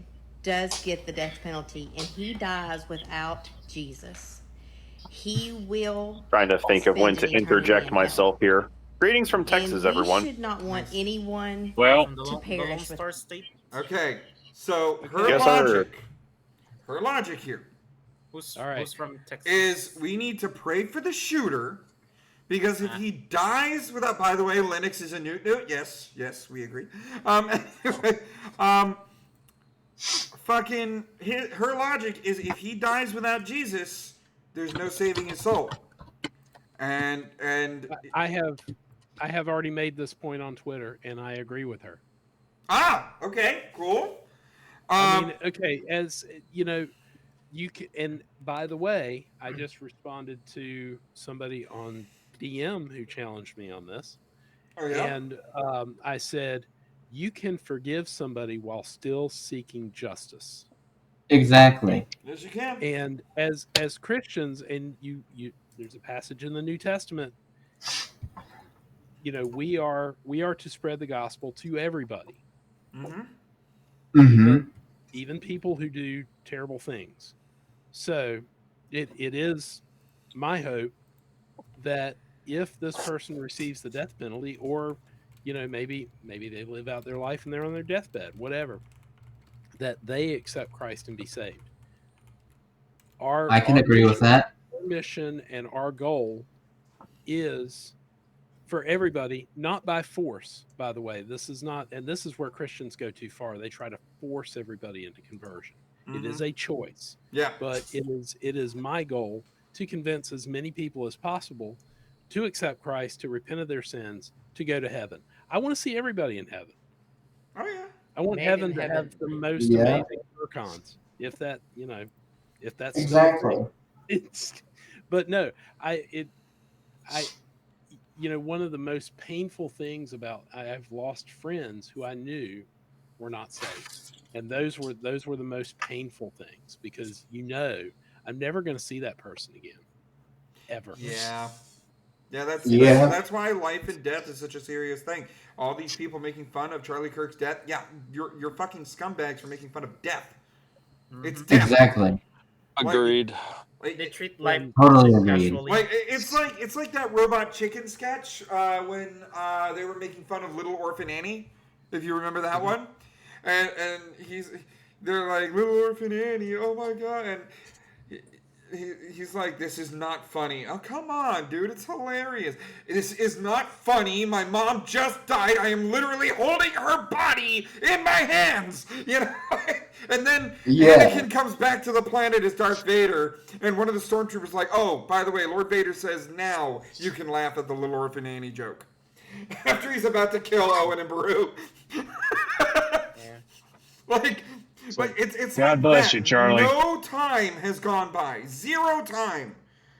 does get the death penalty and he dies without Jesus, he will Trying to think of when to interject myself here. Greetings from Texas, and everyone. should not want anyone to perish with. Okay, so her logic here Who's from Texas? is we need to pray for the shooter, because if he dies without, by the way, Linux is a newt. Yes, we agree. Anyway, her logic is if he dies without Jesus, there's no saving his soul. And I have already made this point on Twitter, and I agree with her. Okay, cool. I mean, okay, as you know, you can. And by the way, I just responded to somebody on DM who challenged me on this. Oh, yeah? And I said, you can forgive somebody while still seeking justice. Exactly. Yes, you can. And as Christians, and you there's a passage in the New Testament. You know, we are to spread the gospel to everybody. Even people who do terrible things. So it is my hope that if this person receives the death penalty, or maybe they live out their life and they're on their deathbed, whatever, that they accept Christ and be saved. I can agree with that. Our mission and our goal is for everybody, not by force, by the way. This is not, and this is where Christians go too far. They try to force everybody into conversion. It is a choice. Yeah. But it is my goal to convince as many people as possible to accept Christ, to repent of their sins, to go to heaven. I want to see everybody in heaven. Oh yeah. I want heaven to have the most amazing icons. If that's exactly. But no, one of the most painful things about I've lost friends who I knew were not saved, and those were the most painful things, because I'm never going to see that person again, ever. That's why life and death is such a serious thing. All these people making fun of Charlie Kirk's death. Yeah, you're fucking scumbags for making fun of death. It's death. Exactly. Agreed. They treat life totally agreed. Like it's like that Robot Chicken sketch when they were making fun of Little Orphan Annie, if you remember that one, and they're like, Little Orphan Annie, oh my god, and he's like, this is not funny. Oh, come on, dude, it's hilarious. This is not funny. My mom just died. I am literally holding her body in my hands, And then Anakin comes back to the planet as Darth Vader, and one of the stormtroopers like, oh, by the way, Lord Vader says now you can laugh at the Little Orphan Annie joke. After he's about to kill Owen and Beru. It's God like bless that. you, Charlie. No time has gone by. 0 time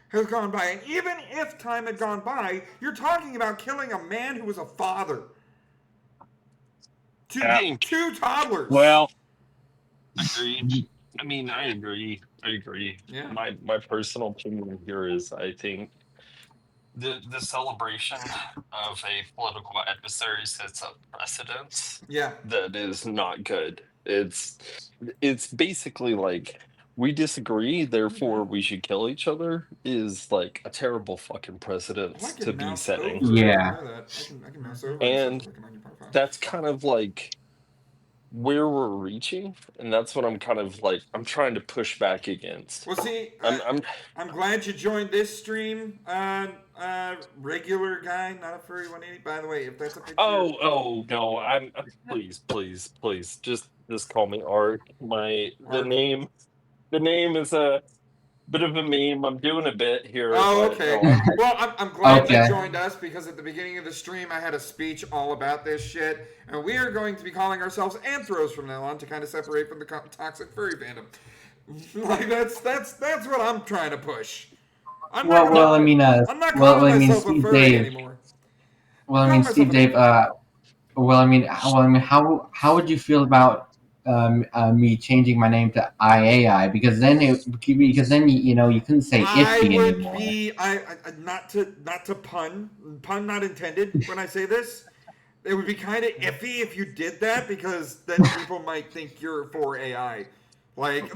has gone by. And even if time had gone by, you're talking about killing a man who was a father. Two toddlers. Well, agreed. I mean, I agree. Yeah. My personal opinion here is, I think the celebration of a political adversary sets up precedents. Yeah. That is not good. It's basically like, we disagree, therefore we should kill each other, is like a terrible fucking precedent to be setting. Yeah. I can mouse over and that's kind of like where we're reaching, and that's what I'm kind of like, I'm trying to push back against. Well, see, I'm glad you joined this stream, regular guy, not a furry 180. By the way, if that's a picture. Oh no, I'm please, just call me Art. The name is a bit of a meme. I'm doing a bit here. Oh, okay. Well, I'm glad you joined us, because at the beginning of the stream I had a speech all about this shit, and we are going to be calling ourselves Anthros from now on to kind of separate from the toxic furry fandom. Like that's what I'm trying to push. I'm not calling myself a furry anymore. Well, I mean, Steve, Dave. How would you feel about me changing my name to IAI, because then you couldn't say iffy anymore. Not to pun not intended when I say this. it would be kind of iffy if you did that, because then people might think you're for AI. Like,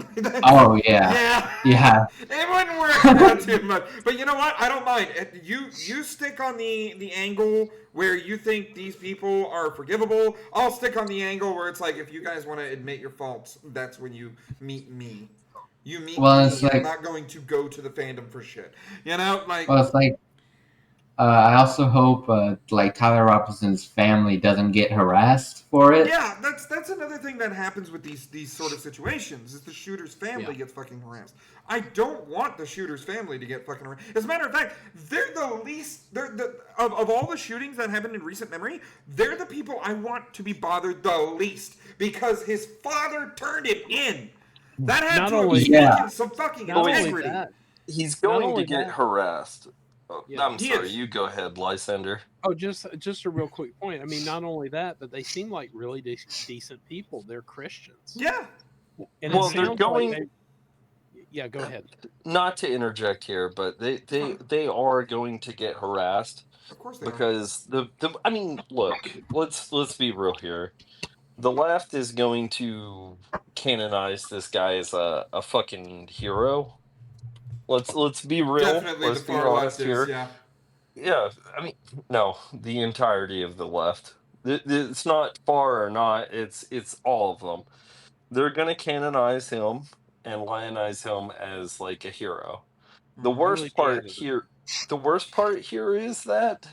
oh yeah, yeah. It wouldn't work out too much. But you know what? I don't mind. You stick on the angle where you think these people are forgivable. I'll stick on the angle where it's like, if you guys want to admit your faults, that's when you meet me. You meet me. I'm not going to go to the fandom for shit. You know, like. Well, it's like. I also hope like Tyler Robinson's family doesn't get harassed for it. Yeah, that's another thing that happens with these sort of situations, is the shooter's family gets fucking harassed. I don't want the shooter's family to get fucking harassed. As a matter of fact, they're the least of all the shootings that happened in recent memory, they're the people I want to be bothered the least, because his father turned him in. That had to have some fucking integrity. He's going to get harassed. I'm sorry, you go ahead, Lysander. Oh, just a real quick point. I mean, not only that, but they seem like really decent people. They're Christians. Yeah. And well, they're going. Yeah, go ahead. Not to interject here, but they are going to get harassed. Of course they because I mean, look, let's be real here. The left is going to canonize this guy as a fucking hero. Let's be real. Definitely let's the be far honest left here. is, yeah. Yeah, I mean, no, the entirety of the left. It's not far or not. It's all of them. They're gonna canonize him and lionize him as like a hero. The worst part here. The worst part here is that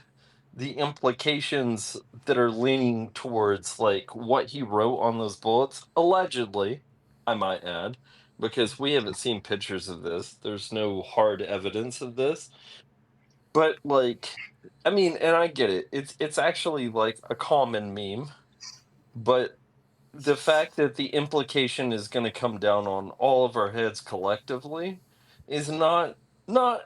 the implications that are leaning towards like what he wrote on those bullets, allegedly, I might add, because we haven't seen pictures of this. There's no hard evidence of this. But like, I mean, and I get it. It's actually like a common meme, but the fact that the implication is going to come down on all of our heads collectively is not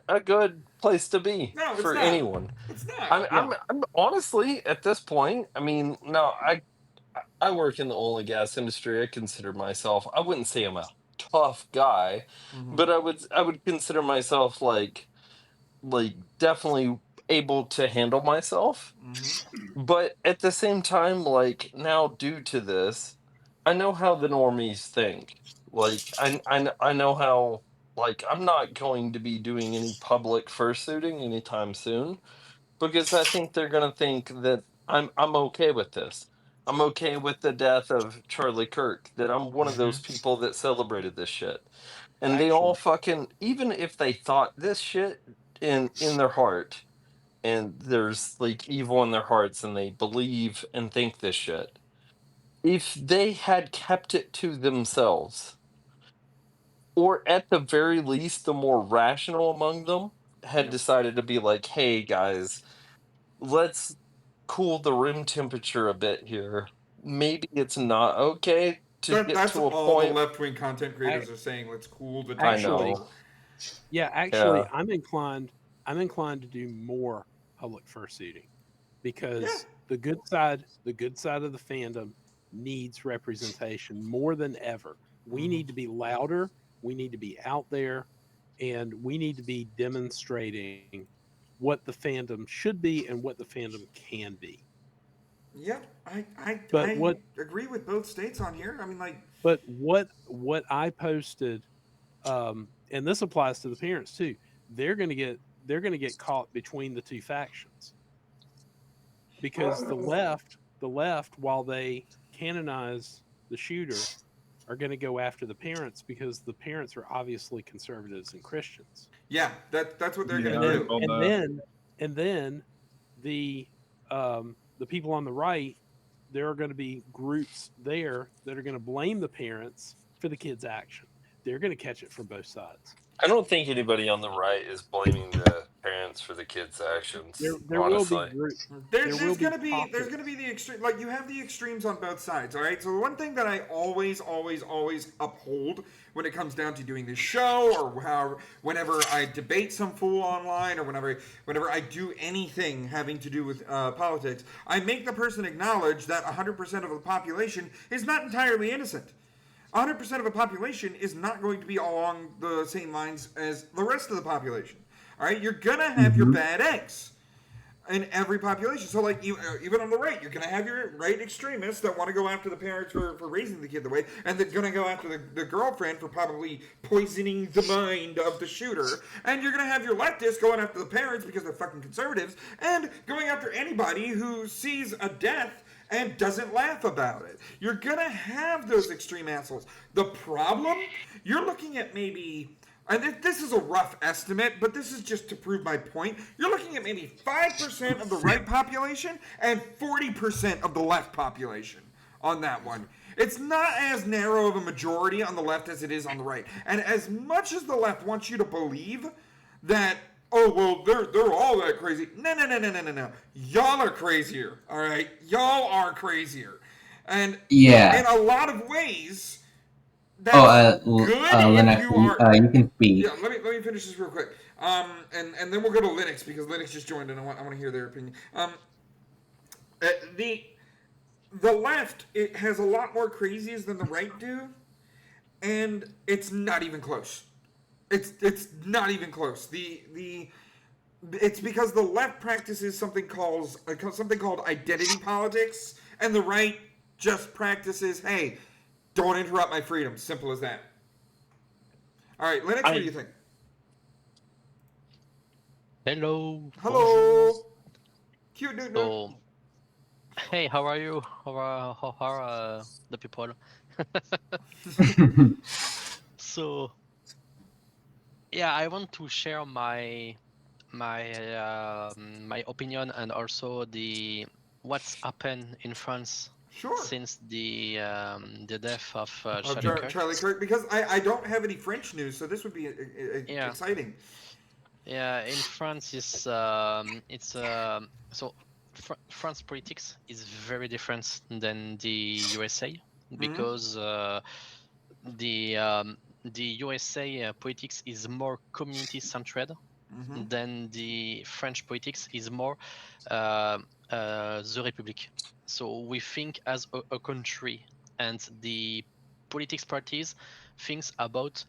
a good place to be for anyone. It's not. I'm honestly at this point. I mean, no, I work in the oil and gas industry. I consider myself. I wouldn't say I'm a tough guy, but I would consider myself like definitely able to handle myself. But at the same time, like now due to this, I know how the normies think. Like I know how, like, I'm not going to be doing any public fursuiting anytime soon, because I think they're gonna think that I'm okay with this. I'm okay with the death of Charlie Kirk, that I'm one of those people that celebrated this shit. And they all fucking, even if they thought this shit in their heart, and there's like evil in their hearts and they believe and think this shit, if they had kept it to themselves, or at the very least the more rational among them had decided to be like, hey guys, let's cool the room temperature a bit here, maybe it's not okay to get that's to a all point. the left-wing content creators are saying, let's cool the Actually, temperature. actually, I'm inclined to do more public fursuiting, because the good side of the fandom needs representation more than ever. We need to be louder, we need to be out there, and we need to be demonstrating what the fandom should be and what the fandom can be. Yep, I agree with both states on here. I mean, like, but what I posted, and this applies to the parents too, they're gonna get caught between the two factions, because the left, while they canonize the shooter, are going to go after the parents, because the parents are obviously conservatives and Christians. Yeah, that's what they're going to do. And then the people on the right, there are going to be groups there that are going to blame the parents for the kids' action. They're going to catch it from both sides. I don't think anybody on the right is blaming the parents for the kids' actions. There honestly. will be groups. There's going to be the extreme. Like, you have the extremes on both sides. All right. So the one thing that I always uphold when it comes down to doing this show, or whenever I debate some fool online, or whenever I do anything having to do with politics, I make the person acknowledge that 100% of the population is not entirely innocent. 100% of a population is not going to be along the same lines as the rest of the population. All right, you're gonna have your bad eggs. in every population. So, like, even on the right, you're going to have your right extremists that want to go after the parents for raising the kid the way, and they're going to go after the girlfriend for probably poisoning the mind of the shooter. And you're going to have your leftists going after the parents because they're fucking conservatives, and going after anybody who sees a death and doesn't laugh about it. You're going to have those extreme assholes. The problem, you're looking at maybe... And this is a rough estimate, but this is just to prove my point. You're looking at maybe 5% of the right population and 40% of the left population on that one. It's not as narrow of a majority on the left as it is on the right. And as much as the left wants you to believe that, oh, well, they're all that crazy. No. Y'all are crazier, all right? Y'all are crazier. And in a lot of ways... Linux, you can speak. Yeah, let me finish this real quick. And then we'll go to Linux because Linux just joined and I want to hear their opinion. The left, it has a lot more crazies than the right do, and it's not even close. It's not even close. It's because the left practices something called identity politics, and the right just practices, hey, don't interrupt my freedom. Simple as that. All right, Linux, what do you think? Hello. Hello. Cute dude. So, hey, how are you? How are the people? So, yeah, I want to share my opinion and also what's happened in France. Sure. Since the death of Charlie Kirk, because I don't have any French news, so this would be exciting. Yeah, in France, France politics is very different than the USA because the USA politics is more community centered than the French politics is more the Republic. So we think as a country, and the politics parties thinks about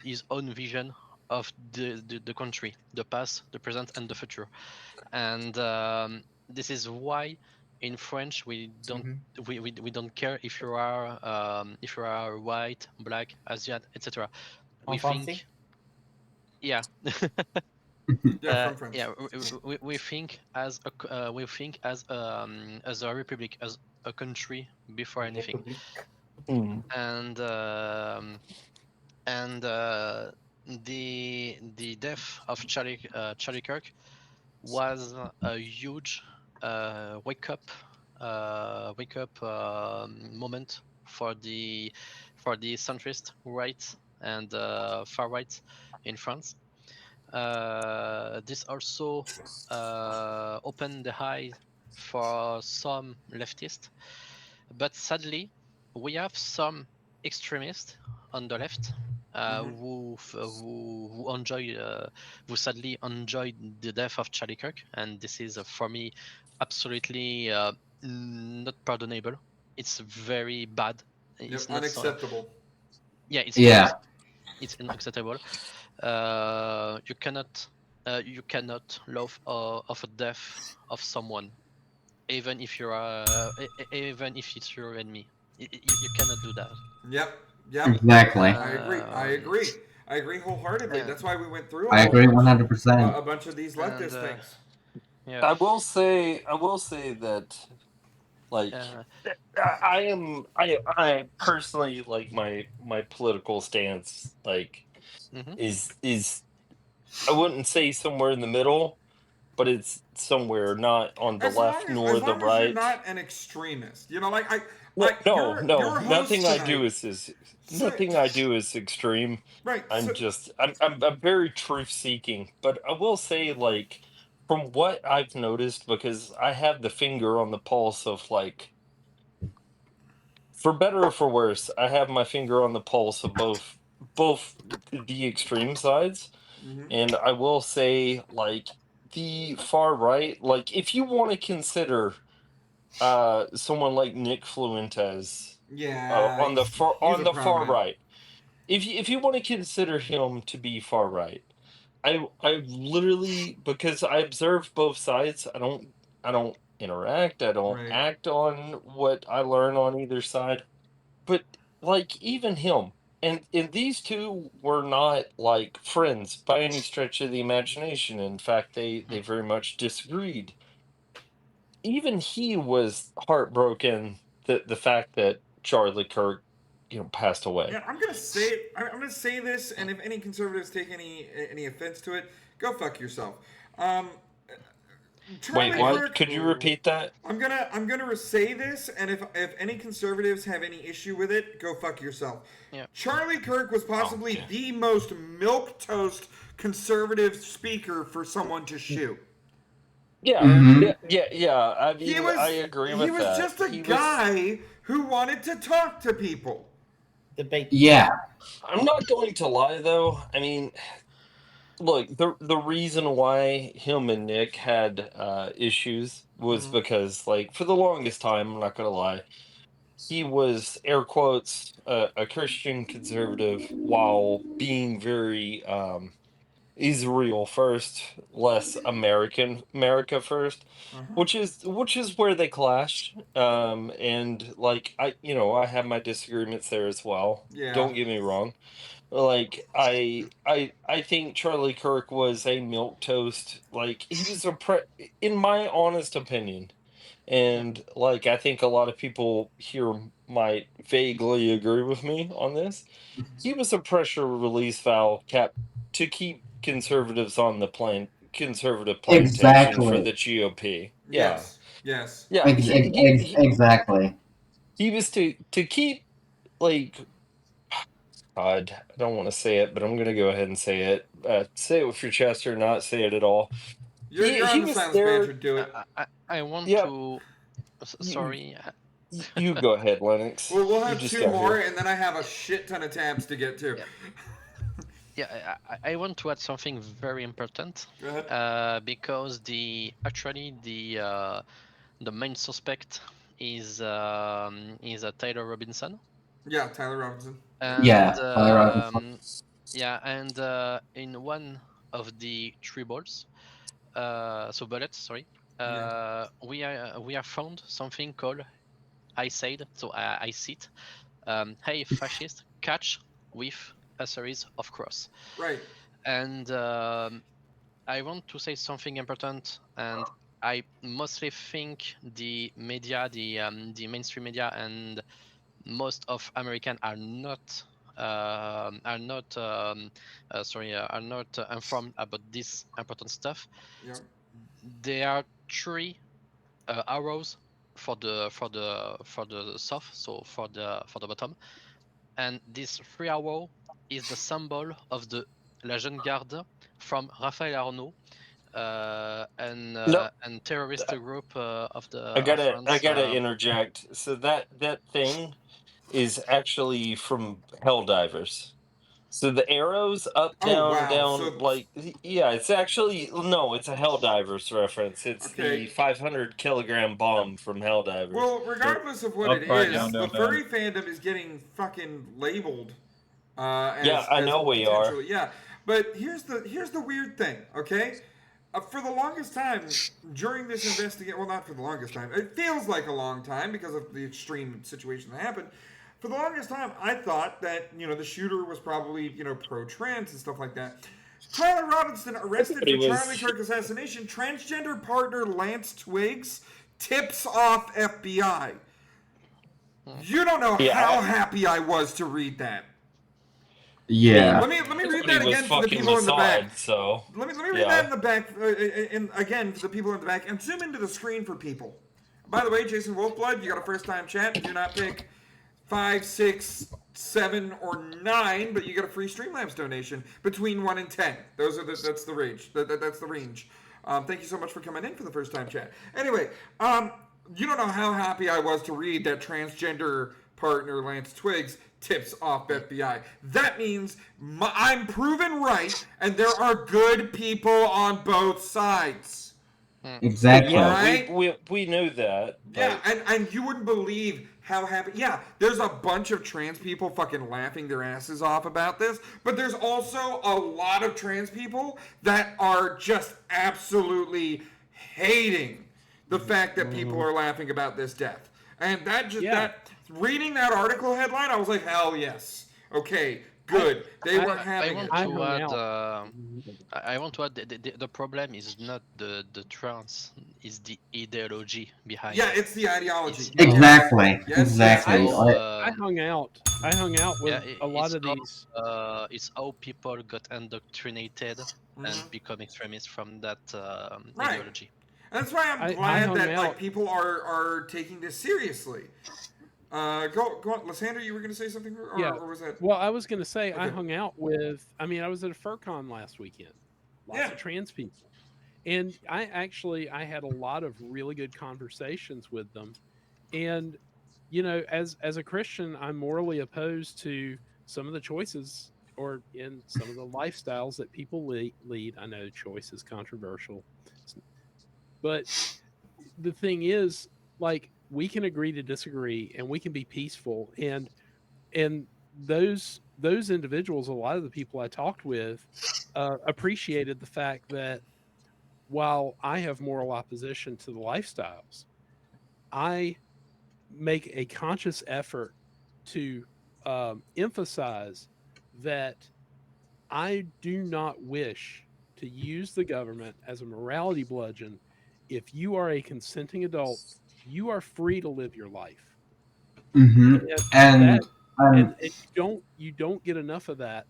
his own vision of the country, the past, the present, and the future. And this is why in French we don't we don't care if you are white, black, Asian, etc. We think, yeah. We think as a republic, as a country before anything, and the death of Charlie Kirk was a huge wake up moment for the centrist right and far right in France. This also opened the eyes for some leftists, but sadly, we have some extremists on the left who sadly enjoyed the death of Charlie Kirk, and this is for me absolutely not pardonable. It's very bad. It's unacceptable. It's unacceptable. You cannot love of a death of someone, even if it's your enemy. You cannot do that. Yep. Exactly. I agree wholeheartedly. That's why we went through. I agree 100%. A bunch of these leftist things. Yeah. I will say that, like, I personally, like, my political stance, like, is I wouldn't say somewhere in the middle, but it's somewhere not on the left nor the right. You're not an extremist, you know, no. Nothing I do is extreme. Right. I'm very truth seeking, but I will say, like, from what I've noticed, because I have the finger on the pulse of, like, for better or for worse, I have my finger on the pulse of both the extreme sides. And I will say, like, the far right, like, if you want to consider someone like Nick Fluentes on the far right, if you want to consider him to be far right, I literally, because I observe both sides. I don't interact. I don't Right. act on what I learn on either side. But like even him and these two were not like friends by any stretch of the imagination. In fact, they very much disagreed. Even he was heartbroken that the fact that Charlie Kirk, passed away. Yeah, I'm gonna say this, and if any conservatives take any offense to it, go fuck yourself. Wait, Charlie what? Kirk. Could you repeat that? I'm gonna say this, and if any conservatives have any issue with it, go fuck yourself. Yeah. Charlie Kirk was possibly the most milquetoast conservative speaker for someone to shoot. Yeah, yeah. I mean, I agree with that. He was just a guy who wanted to talk to people. Yeah. I'm not going to lie, though. I mean, look, the reason why him and Nick had issues was because, like, for the longest time, I'm not going to lie, he was, air quotes, a Christian conservative while being very Israel first, less America first, which is where they clashed. And like I have my disagreements there as well. Yeah. Don't get me wrong. Like I think Charlie Kirk was a milquetoast. Like he was in my honest opinion. And like I think a lot of people here might vaguely agree with me on this. He was a pressure release valve kept to keep conservatives on the conservative plantation for the GOP. Yeah. Yes. Yeah. Exactly. He was to keep, like, God, I don't want to say it, but I'm going to go ahead and say it. Say it with your chest or not say it at all. You're on the Silence Banter. Do it. I want to. Sorry. You go ahead, Lennox. Well, we'll have two more, here. and then I have a shit ton of tabs to get to. Yeah, I want to add something very important. Go ahead. Because the main suspect is Tyler Robinson. Yeah, Tyler Robinson. And, Tyler Robinson. Yeah, and in one of the three bullets, sorry, we have found something called I said, so I sit. Hey, fascist, catch with a series of cross. Right. And I want to say something important, and I mostly think the media, the mainstream media, and most of American are not informed about this important stuff. Yeah. There are three arrows for the south, so for the bottom, and this three arrow is the symbol of the La Jeune Garde from Raphaël Arnaud, and terrorist group of the. I France, gotta interject. So that thing is actually from Helldivers. So the arrows up, down, down, like, yeah, it's actually, no, it's a Helldivers reference. It's the 500 kilogram bomb from Helldivers. Well, regardless of what it is, the furry fandom is getting fucking labeled. I know we are. Yeah, but here's the weird thing, okay? For the longest time during this investigation, well, not for the longest time. It feels like a long time because of the extreme situation that happened. For the longest time, I thought that, the shooter was probably, pro-trans and stuff like that. Tyler Robinson arrested for Charlie Kirk assassination. Transgender partner Lance Twiggs tips off FBI. You don't know how happy I was to read that. Yeah. Let me read that again for the people in the back. So let me read that in the back, and again for the people in the back, and zoom into the screen for people. By the way, Jason Wolfblood, you got a first-time chat. Do not pick 5, 6, 7, or 9, but you get a free Streamlabs donation between 1 and 10. That's the range. That's the range. Thank you so much for coming in for the first time chat. Anyway, you don't know how happy I was to read that transgender partner Lance Twiggs tips off FBI. That means I'm proven right, and there are good people on both sides. Exactly. Yeah, right? we know that. Yeah, and you wouldn't believe how happy. Yeah, there's a bunch of trans people fucking laughing their asses off about this, but there's also a lot of trans people that are just absolutely hating the fact that people are laughing about this death. And that reading that article headline, I was like, hell yes. Okay, good. They were having it. I want to add the problem is not the trans, is the ideology behind. Yeah, it's the ideology. Exactly. Yes. Exactly. I hung out with a lot of these. It's how people got indoctrinated and become extremists from that ideology. And that's why I'm glad that like people are taking this seriously. Go on, Lysander. You were going to say something, or was that? Well, I was going to say I hung out with. I mean, I was at a FurCon last weekend. Lots of trans people, and I had a lot of really good conversations with them. And you know, as a Christian, I'm morally opposed to some of the choices or in some of the lifestyles that people lead. I know choice is controversial, but the thing is, like, we can agree to disagree and we can be peaceful, and those individuals, a lot of the people I talked with appreciated the fact that while I have moral opposition to the lifestyles, I make a conscious effort to emphasize that I do not wish to use the government as a morality bludgeon. If you are a consenting adult, you are free to live your life. And you don't get enough of that,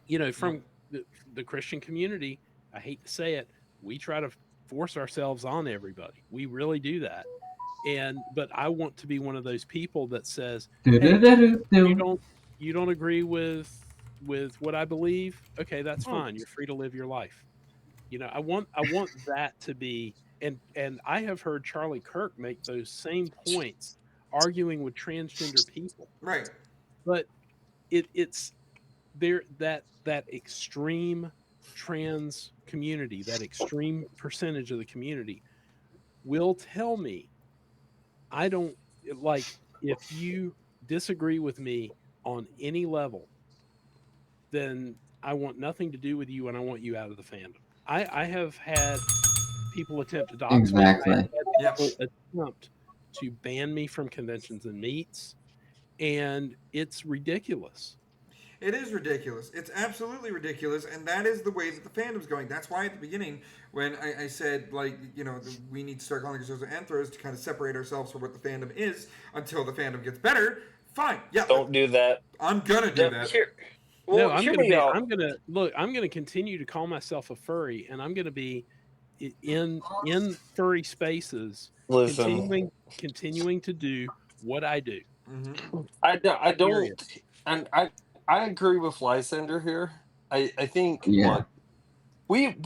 you know, from the Christian community. I hate to say it, we try to force ourselves on everybody. We really do that. But I want to be one of those people that says, hey, you don't agree with what I believe? Okay, that's fine. You're free to live your life. You know, I want that to be, and I have heard Charlie Kirk make those same points arguing with transgender people. Right. But it's there that extreme trans community, that extreme percentage of the community will tell me, I don't like, if you disagree with me on any level, then I want nothing to do with you and I want you out of the fandom. I have had people attempt to dox me. Exactly. I have had people attempt to ban me from conventions and meets, and it's ridiculous. It is ridiculous. It's absolutely ridiculous, and that is the way that the fandom's going. That's why at the beginning, when I said, like, you know, we need to start calling ourselves anthros to kind of separate ourselves from what the fandom is until the fandom gets better. Fine, yeah. Don't do that. I'm gonna do that. No, I'm gonna continue to call myself a furry, and I'm gonna be in furry spaces, continuing to do what I do. I don't, and I agree with Lysander here. I think look, we've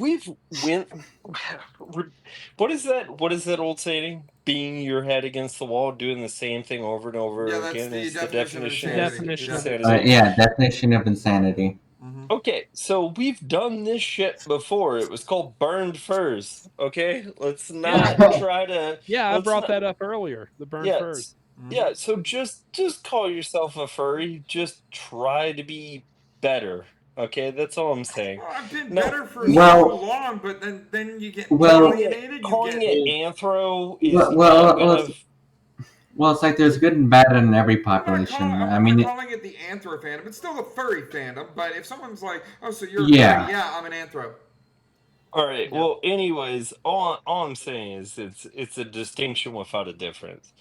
went. What is that old saying? Beating your head against the wall, doing the same thing over and over again is the definition of insanity. Definition of insanity. Okay, so we've done this shit before. It was called burned furs. Okay, let's not try to. Yeah, I brought that up earlier. The burned furs. Yeah, so just call yourself a furry. Just try to be better. Okay, that's all I'm saying. Well, I've been better for so long, but then you get alienated. Calling it anthro is well, it's like there's good and bad in every population. I'm not calling it the anthro fandom. It's still the furry fandom. But if someone's like, "Oh, so you're a furry?" Yeah, I'm an anthro. All right. Yeah. Well, anyways, all I'm saying is it's a distinction without a difference.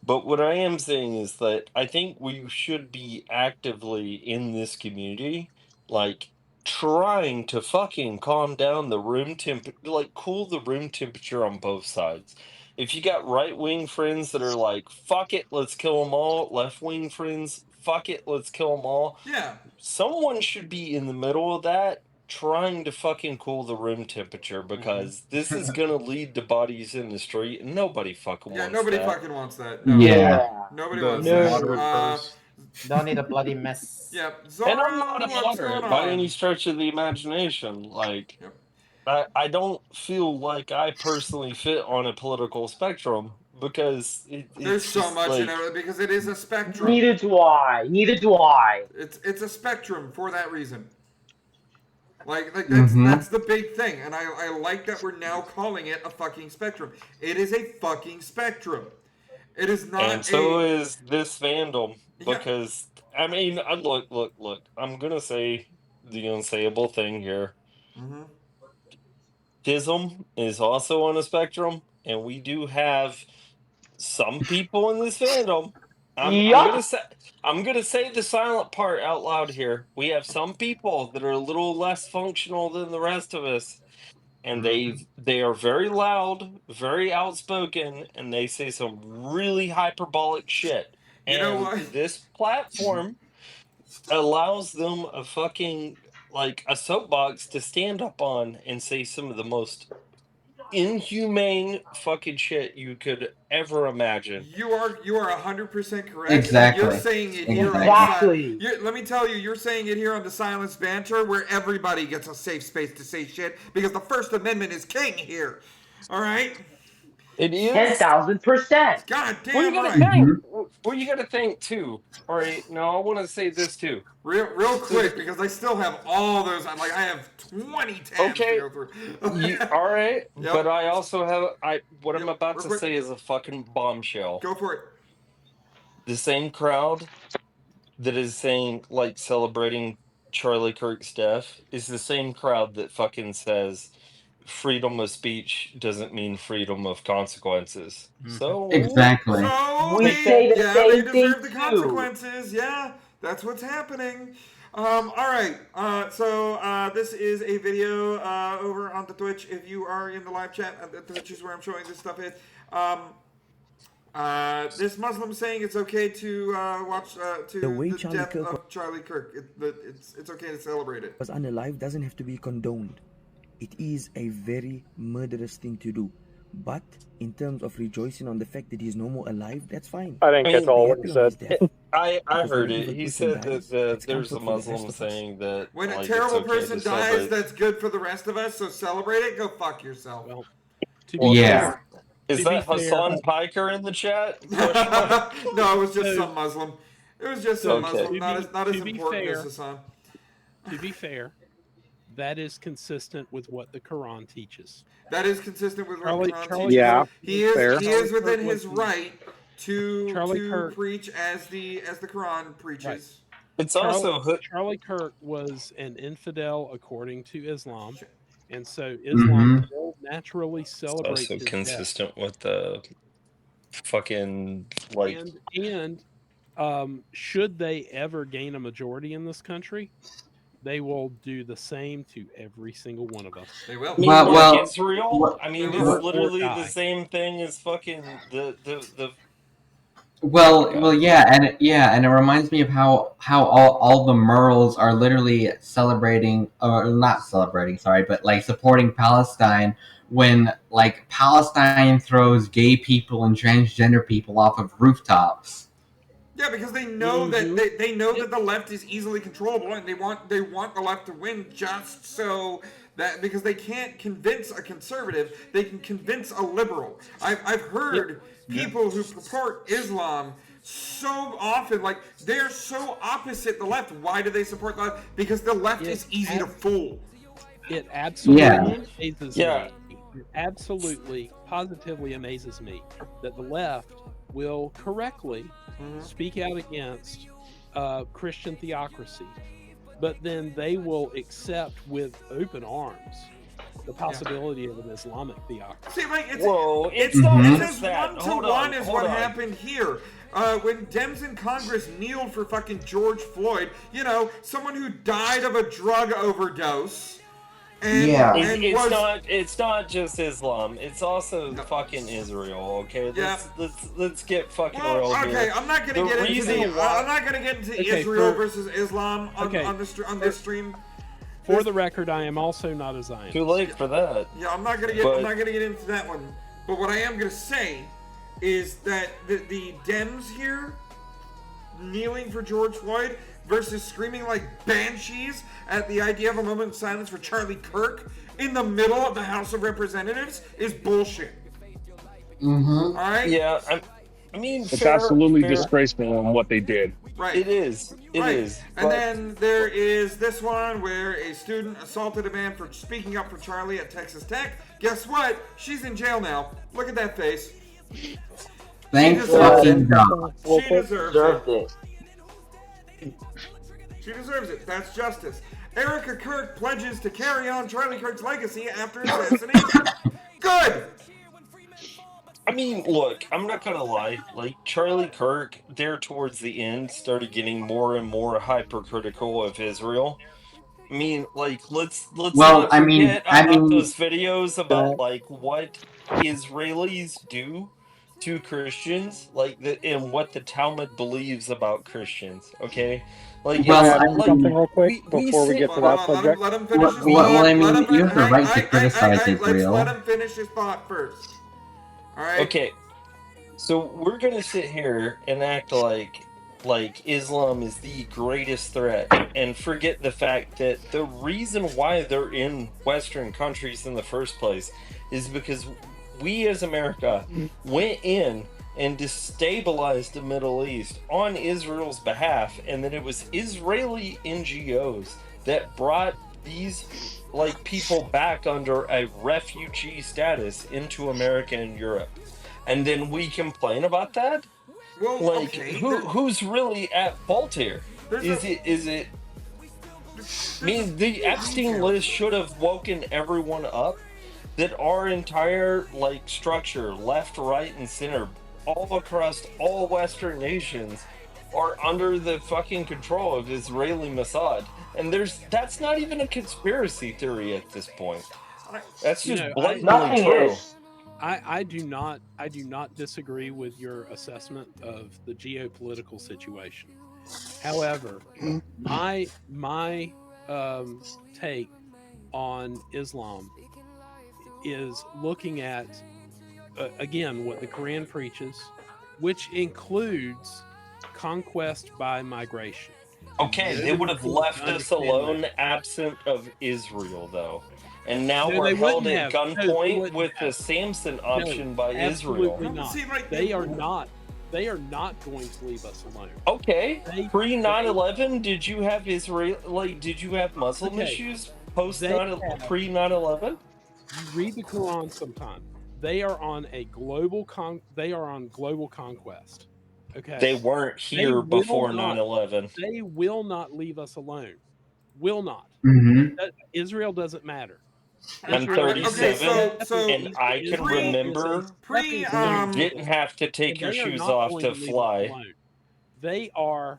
But what I am saying is that I think we should be actively in this community, like trying to fucking calm down the room like cool the room temperature on both sides. If you got right-wing friends that are like, fuck it, let's kill them all. Left-wing friends, fuck it, let's kill them all. Yeah. Someone should be in the middle of that, trying to fucking cool the room temperature, because this is gonna lead to bodies in the street, and nobody fucking wants that. Yeah, nobody fucking wants that. No. Nobody wants that. Don't need a bloody mess. Yeah, and I'm not a moderate by any stretch of the imagination. Like, I don't feel like I personally fit on a political spectrum because There's it's so just much in like it because it is a spectrum. Neither do I. Neither do I. It's a spectrum for that reason. Like Mm-hmm. that's the big thing, and I like that we're now calling it a fucking spectrum. It is a fucking spectrum. It is not. And so is this fandom because I mean, look. I'm gonna say the unsayable thing here. Mm-hmm. Tism is also on a spectrum, and we do have some people in this fandom. I'm gonna say the silent part out loud here. We have some people that are a little less functional than the rest of us, and they are very loud, very outspoken, and they say some really hyperbolic shit. You know And what? this platform allows them a fucking like a soapbox to stand up on and say some of the most inhumane fucking shit you could ever imagine. You are 100% correct. Exactly. You're saying it here Exactly. on let me tell you, you're saying it here on the Silenced Banter, where everybody gets a safe space to say shit because the First Amendment is king here. All right. It is 10,000%. God damn well, you gotta right. think. Well, you gotta think too. All right. Now I want to say this too. Real quick, because I still have all those. I have 20 tabs to go through. All right. Yep. But I also have what I'm about to say is a fucking bombshell. Go for it. The same crowd that is saying like celebrating Charlie Kirk's death is the same crowd that fucking says freedom of speech doesn't mean freedom of consequences. So Exactly. So We say the same they deserve thing the too. consequences. Yeah, that's what's happening. All right. So this is a video over on the Twitch. If you are in the live chat, the Twitch is where I'm showing this stuff. This Muslim saying it's okay to watch the death of Charlie Kirk. It's okay to celebrate it. Was unalive doesn't have to be condoned. It is a very murderous thing to do. But in terms of rejoicing on the fact that he's no more alive, that's fine. I didn't catch all what he said. I heard it. He said that there's a Muslim saying that when a like, terrible it's okay person to dies, celebrate. that's good for the rest of us. So celebrate it. Go fuck yourself. Well, Yeah. Is that Hassan Piker in the chat? No, it was just some Muslim. It was just some Okay. Muslim. Not as To be important fair- as Hassan. To be fair, that is consistent with what the Quran teaches. That is consistent with what Charlie- Quran Charlie- teaches. Yeah, He is fair. within Kirk his was- right to Charlie Kirk- preach as the Quran preaches. It's also Charlie Kirk was an infidel according to Islam, and so Islam will naturally celebrate also his death. consistent with the fucking like And should they ever gain a majority in this country, they will do the same to every single one of us. They will. Well, Israel. I mean, they it's will literally or the die. same thing as fucking the. Well, yeah, and it reminds me of how all the Merles are literally celebrating, or not celebrating, sorry, but like supporting Palestine when like Palestine throws gay people and transgender people off of rooftops. Yeah, because they know that they know that the left is easily controllable, and they want the left to win just so that because they can't convince a conservative, they can convince a liberal. I've heard people who purport Islam so often, like they're so opposite the left. Why do they support the left? Because the left is easy to fool. It absolutely Yeah. amazes Yeah. me. It absolutely, positively amazes me that the left will correctly speak out against Christian theocracy, but then they will accept with open arms the possibility of an Islamic theocracy. See, like it's it's not not as that. one-to-one as what Hold on. happened here. When Dems in Congress kneeled for fucking George Floyd, you know, someone who died of a drug overdose. And, Yeah. and It's not just Islam. It's also fucking Israel. Okay, let's get fucking real okay, here. I'm not gonna get into Okay, Israel for- versus Islam on this stream. For the record, I am also not a Zionist. Too late for that. Yeah, I'm not gonna get into that one. But what I am gonna say is that the Dems here kneeling for George Floyd, versus screaming like banshees at the idea of a moment of silence for Charlie Kirk in the middle of the House of Representatives is bullshit. All right? Yeah, I mean, it's fair, absolutely fair. disgraceful in what they did. Right. It is. It is. And then there is this one where a student assaulted a man for speaking up for Charlie at Texas Tech. Guess what? She's in jail now. Look at that face. Thank fucking God. She deserves it. She deserves it. That's justice. Erica Kirk pledges to carry on Charlie Kirk's legacy after assassination. Good! I mean, look, I'm not gonna lie. Like, Charlie Kirk, there towards the end, started getting more and more hypercritical of Israel. I mean, like, let's not forget about those videos about like what Israelis do to Christians, like and what the Talmud believes about Christians. Okay, like, something real quick before we get to that subject. Let him finish his thought. Well, I mean, you have the right to criticize Israel. Let's let him finish his thought first. All right. Okay, so we're gonna sit here and act like Islam is the greatest threat and forget the fact that the reason why they're in Western countries in the first place is because we as America went in and destabilized the Middle East on Israel's behalf, and then it was Israeli NGOs that brought these people back under a refugee status into America and Europe. And then we complain about that? Well, who's really at fault here? Is it I mean, the Epstein list should have woken everyone up that our entire structure, left, right, and center, all across all Western nations, are under the fucking control of Israeli Mossad. And that's not even a conspiracy theory at this point. That's just blatantly true. I do not disagree with your assessment of the geopolitical situation. However, my take on Islam is looking at again what the Quran preaches, which includes conquest by migration. Okay, they would have left us alone absent of Israel, though. And now we're held at gunpoint with the Samson option by Israel. Absolutely not. They are not. They are not going to leave us alone. Okay. Pre 9/11, did you have Israel? Did you have Muslim issues post pre 9/11? You read the Quran sometime. They are on a global global conquest. Okay. They weren't here before 9/11. They will not leave us alone. Will not. Mm-hmm. Israel doesn't matter. I'm 37, and I can remember you didn't have to take your shoes off to fly. They are.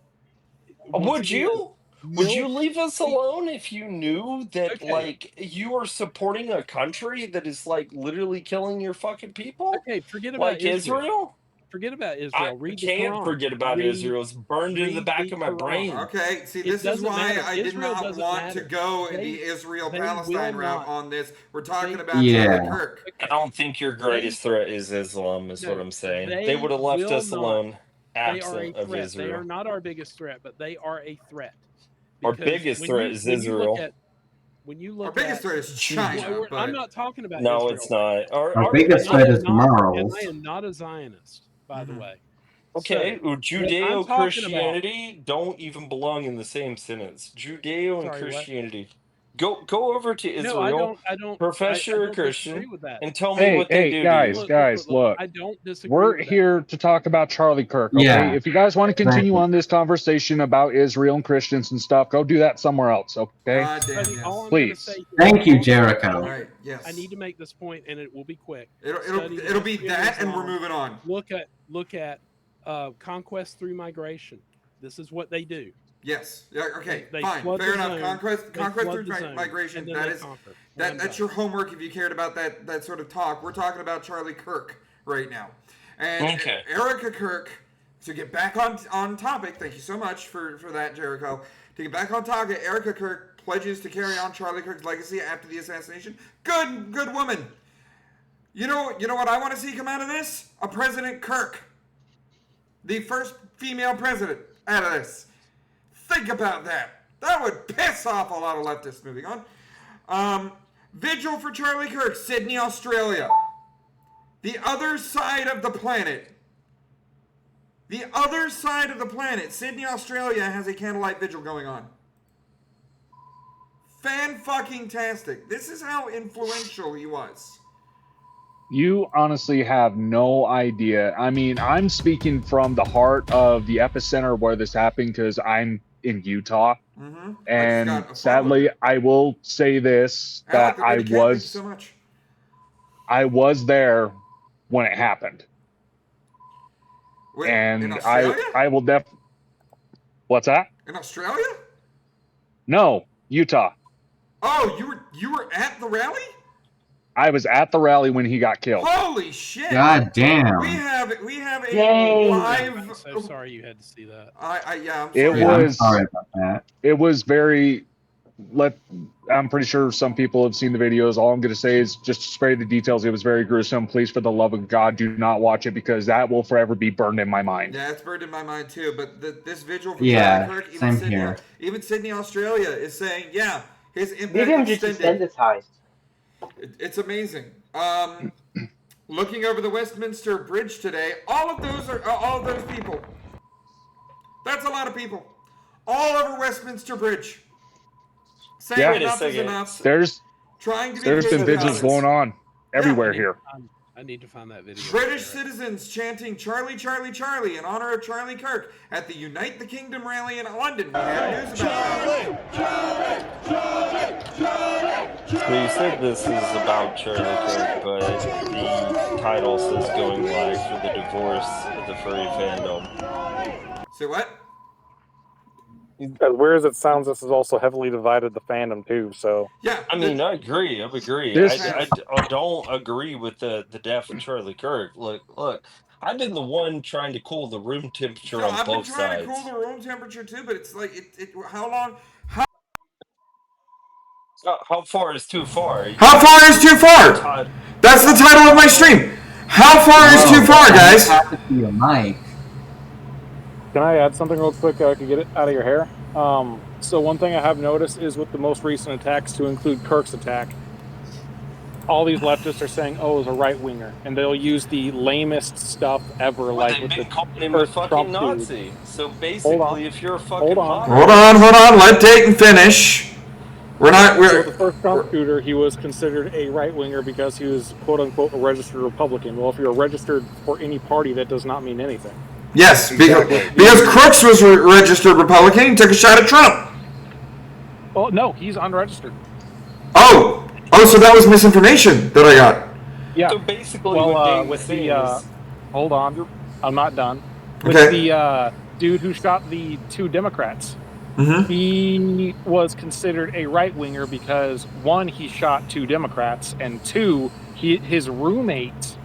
Would you? Would you leave us alone if you knew that, you are supporting a country that is, literally killing your fucking people? Okay, forget about Israel? Forget about Israel. I can't forget about Israel. It's burned in the back of my brain. Okay, see, this is why I did not want to go in the Israel-Palestine route on this. We're talking about Charlie Kirk. I don't think your greatest threat is Islam, is what I'm saying. They would have left us alone absent of Israel. They are not our biggest threat, but they are a threat. Our biggest threat is Israel. When you look our biggest threat is China. I'm not talking about no, Israel. It's not. Our biggest threat is morals. I am not a Zionist, by the way. Okay, Judeo-Christianity don't even belong in the same sentence. Judeo and Christianity. Go over to Israel. I don't profess you're a Christian and tell me what they do. Guys, look. I don't disagree. We're here to talk about Charlie Kirk. Okay, if you guys want to continue on this conversation about Israel and Christians and stuff, go do that somewhere else. Okay, please. Thank you, Jericho. Right, yes. I need to make this point, and it will be quick. It'll be that, and we're moving on. Look at conquest through migration. This is what they do. Yes. Yeah. Okay. Fine. Fair enough. Conquest through migration. That's your homework if you cared about that sort of talk. We're talking about Charlie Kirk right now, and Erica Kirk. To get back on topic. Thank you so much for that, Jericho. To get back on topic, Erica Kirk pledges to carry on Charlie Kirk's legacy after the assassination. Good woman. You know what I want to see come out of this? A President Kirk. The first female president out of this. Think about that. That would piss off a lot of leftists. Moving on. Vigil for Charlie Kirk, Sydney, Australia. The other side of the planet. The other side of the planet, Sydney, Australia, has a candlelight vigil going on. Fan-fucking-tastic. This is how influential he was. You honestly have no idea. I mean, I'm speaking from the heart of the epicenter where this happened because I'm in Utah. Mm-hmm. And sadly, I will say this, that I was there when it happened. Wait, and in Australia? I will What's that? In Australia? No, Utah. Oh, you were at the rally? I was at the rally when he got killed. Holy shit! God damn. We have a live. I'm so sorry you had to see that. I'm sorry. I'm sorry about that. It was very. I'm pretty sure some people have seen the videos. All I'm going to say is just to spare the details. It was very gruesome. Please, for the love of God, do not watch it because that will forever be burned in my mind. Yeah, it's burned in my mind too. But this vigil for Charlie Kirk, same even Sydney, Australia, is saying, yeah, his impact Maybe I'm just extended. desensitized. It's amazing. Looking over the Westminster Bridge today, all of those people. That's a lot of people. All over Westminster Bridge. Saying enough is enough. There's been vigils going on everywhere here. I need to find that video. British citizens chanting "Charlie, Charlie, Charlie" in honor of Charlie Kirk at the Unite the Kingdom rally in London. We had news about So you said this is about Charlie Kirk, but the title says going live for the divorce of the furry fandom. Say what? As weird as it sounds, this has also heavily divided the fandom too. So yeah, I mean, I agree. I don't agree with the death of Charlie Kirk. Look, I've been the one trying to cool the room temperature on both sides. I've been trying to cool the room temperature too, but it's like how long? How far is too far? How far is too far? That's the title of my stream. How far is too far, guys? Your mic. can I add something real quick? I could get it out of your hair. So one thing I have noticed is with the most recent attacks, to include Kirk's attack, all these leftists are saying, "Oh, it's a right winger," and they'll use the lamest stuff ever, like with the calling a fucking Trump Nazi. dude. So basically, if you're a fucking Hold on. Let Dayton finish. So the first Trump shooter, he was considered a right winger because he was quote unquote a registered Republican. Well, if you're registered for any party, that does not mean anything. Yes, because Crooks was a registered Republican. He took a shot at Trump. Well, no, he's unregistered. Oh, so that was misinformation that I got. Yeah. So basically, hold on, I'm not done. With the dude who shot the two Democrats, he was considered a right winger because one, he shot two Democrats, and two, his roommate.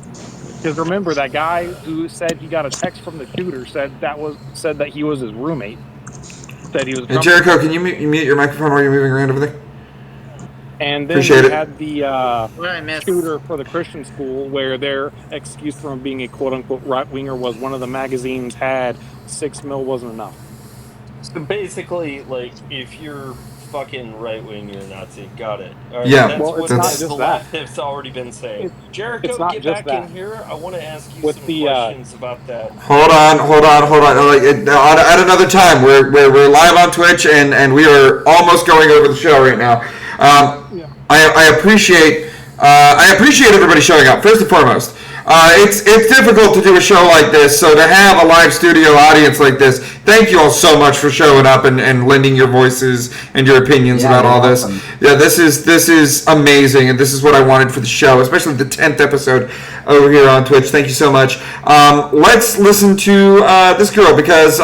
Because remember, that guy who said he got a text from the shooter said that he was his roommate. Said he was. Hey, Jericho, can you mute your microphone while you're moving around over there? And then we had the shooter for the Christian school, where their excuse for him being a quote-unquote right-winger was one of the magazines had 6 mil wasn't enough. So basically, like, if you're fucking right-wing, you're a Nazi. Got it. Right, yeah, that's well, what the left has already been saying. Jericho, get back in here. I want to ask you some questions about that. Hold on. At another time, we're live on Twitch, and we are almost going over the show right now. I appreciate everybody showing up. First and foremost, it's difficult to do a show like this, so to have a live studio audience like this, thank you all so much for showing up and lending your voices and your opinions about all this. Awesome. Yeah, this is amazing, and this is what I wanted for the show, especially the 10th episode over here on Twitch. Thank you so much. Let's listen to this girl because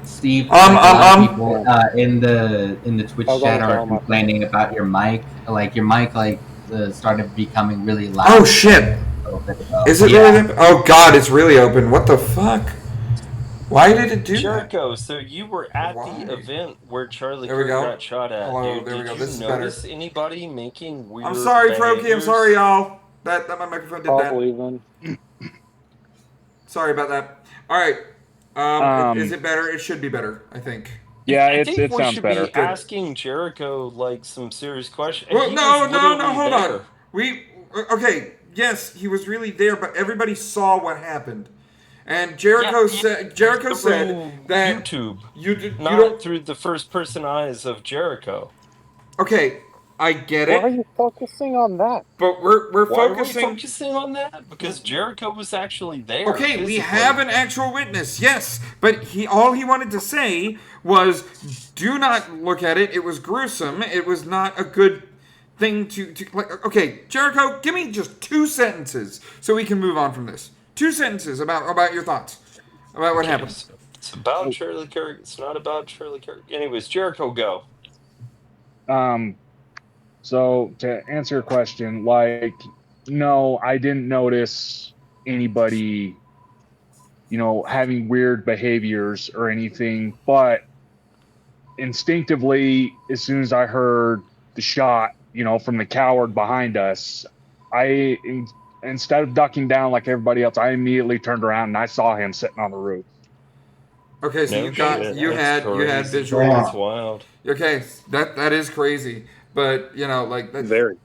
Steve, people in the Twitch chat are complaining about your mic. Like your mic, started becoming really loud. Oh shit! Is it really? Oh god, it's really open. What the fuck? Why did it do Jericho, so you were at the event where Charlie Kirk got shot at. Hello, dude. there we go. Did you notice anybody making weird? I'm sorry, Froky. I'm sorry, y'all. That my microphone did that. Believe them. Sorry about that. All right. Is it better? It should be better, I think. Yeah, I think it we sounds should better. be asking Jericho like some serious questions. Well, He no, was literally hold there. on. Okay, yes, he was really there, but everybody saw what happened. And Jericho said that YouTube, you not don't through the first person eyes of Jericho. Okay, I get it. Why are you focusing on that? But we're Why focusing. are we focusing on that? Because Jericho was actually there. Okay, we physically. have an actual witness, yes, but all he wanted to say was, do not look at it. It was gruesome. It was not a good thing to like. Okay, Jericho, give me just 2 sentences so we can move on from this. 2 sentences about your thoughts about what happened. It's about Charlie Kirk. It's not about Charlie Kirk. Anyways, Jericho, go. So to answer your question, like, no, I didn't notice anybody, having weird behaviors or anything, but instinctively, as soon as I heard the shot, from the coward behind us, instead of ducking down like everybody else, I immediately turned around and I saw him sitting on the roof. Okay, so you had visual. That's wild. Okay, that is crazy, but that's very.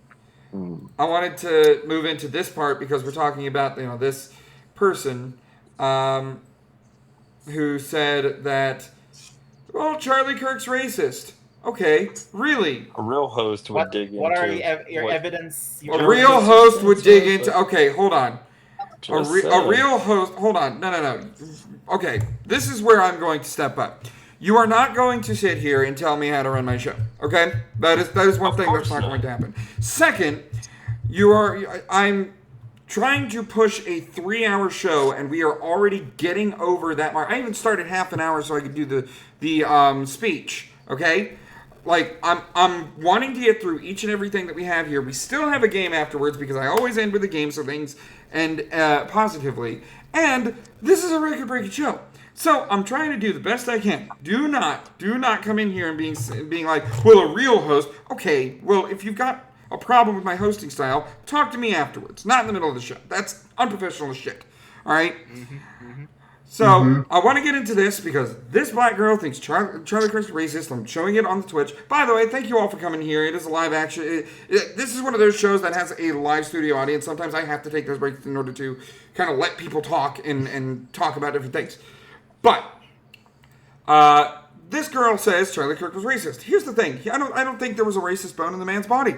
I wanted to move into this part because we're talking about this person who said that, well, Charlie Kirk's racist. Okay, really? A real host would dig into. What are your evidence? A real host would dig into. Okay, hold on. A real host. Hold on. No. Okay, this is where I'm going to step up. You are not going to sit here and tell me how to run my show. Okay, that is one thing that's not going to happen. Second, I'm trying to push a 3-hour show, and we are already getting over that mark. I even started half an hour so I could do the speech. Okay, like I'm wanting to get through each and everything that we have here. We still have a game afterwards because I always end with a game, so things end positively. And this is a record-breaking show. So I'm trying to do the best I can. Do not come in here and being like, well, a real host. Okay, well, if you've got a problem with my hosting style, talk to me afterwards, not in the middle of the show. That's unprofessional as shit. All right? So I want to get into this because this black girl thinks Charlie Kirk's racist. I'm showing it on the Twitch. By the way, thank you all for coming here. It is a live action. This is one of those shows that has a live studio audience. Sometimes I have to take those breaks in order to kind of let people talk and talk about different things. But this girl says Charlie Kirk was racist. Here's the thing. I don't think there was a racist bone in the man's body.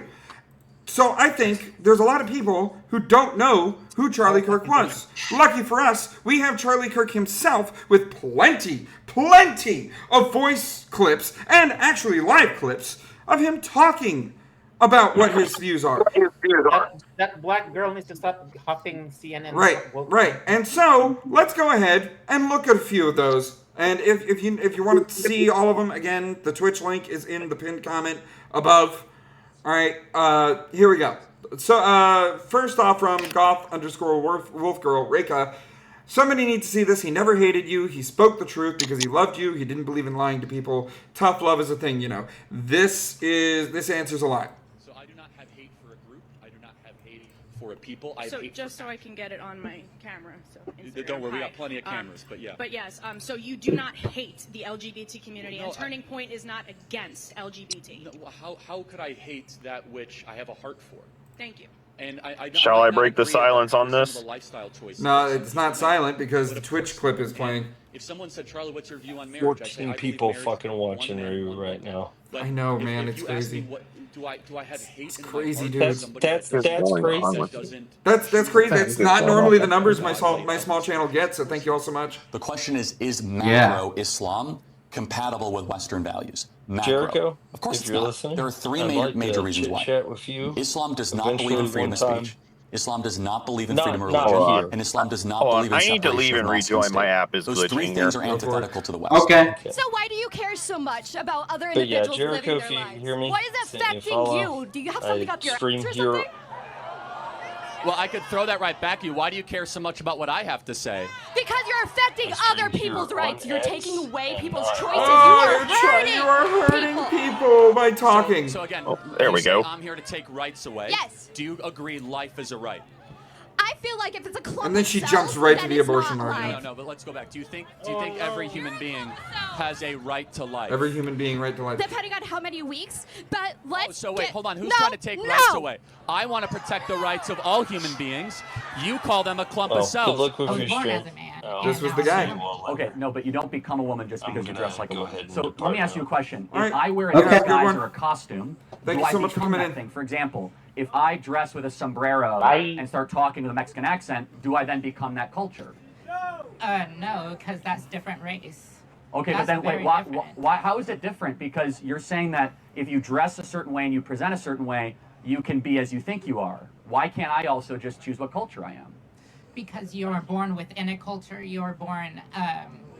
So I think there's a lot of people who don't know who Charlie Kirk was. Lucky for us, we have Charlie Kirk himself with plenty of voice clips and actually live clips of him talking about what his views are. That black girl needs to stop huffing CNN. Right. And so let's go ahead and look at a few of those. And if you want to see all of them, again, the Twitch link is in the pinned comment above. All right, here we go. So first off, from Goth_Wolfgirl Reka, somebody needs to see this. He never hated you. He spoke the truth because he loved you. He didn't believe in lying to people. Tough love is a thing, This answers a lot. So I do not have hate for a group. I do not have hate for a people. I So just so I can get it on my camera. So Instagram, don't worry, we got plenty of cameras, but yeah. But yes, so you do not hate the LGBT community, and Turning Point is not against LGBT. No, how could I hate that which I have a heart for? Thank you. And Shall I break the silence on this? No, it's not silent because the Twitch clip is playing. If someone said, Charlie, what's your view on marriage? 14 people fucking watching you right now. I know, man, it's crazy. Do I have hate? It's crazy, dude. That's crazy. That's crazy. That's not normally the numbers my small channel gets. So thank you all so much. The question is macro Islam compatible with Western values? Macro. Jericho, of course if it's you're not. listening, There are three I'd major like reasons why. Chat with you. Islam does not believe in freedom of speech. Islam does not believe in freedom of not religion, here. and Islam does not believe in I need to leave and rejoin. My app is Those three glitching things here. are antithetical to the West. Okay. So why do you care so much about other But yeah, individuals Jericho, living if their you lives? hear me, Why is that send me a affecting follow. you? Do you have something up your stream ass or here. something? Well, I could throw that right back at you. Why do you care so much about what I have to say? Because you're affecting other people's rights. You're taking away people's choices. You are hurting people by talking. So again, there we you say go. I'm here to take rights away. Yes. Do you agree life is a right? I feel like if it's a clump And then of she cells, jumps right to then the it's abortion not argument. No, but let's go back. Do you think every human being has a right to life? Every human being right to life. depending on how many weeks. But let's. So wait, get, hold on. Who's no, trying to take no. rights away? I want to protect the rights of all human beings. You call them a clump of cells. Good luck with I was your born stream. as a man. This was the guy. Okay, no, but you don't become a woman just because you dress like a woman. So let me ask you a question. All right. If I wear a Okay. disguise or a costume, Thank do you I so much for become coming that in. thing? For example, if I dress with a sombrero Bye. and start talking with a Mexican accent, do I then become that culture? No, because that's different race. Okay, That's but then wait, very why, different. why? How is it different? Because you're saying that if you dress a certain way and you present a certain way, you can be as you think you are. Why can't I also just choose what culture I am? Because you are born within a culture, you are born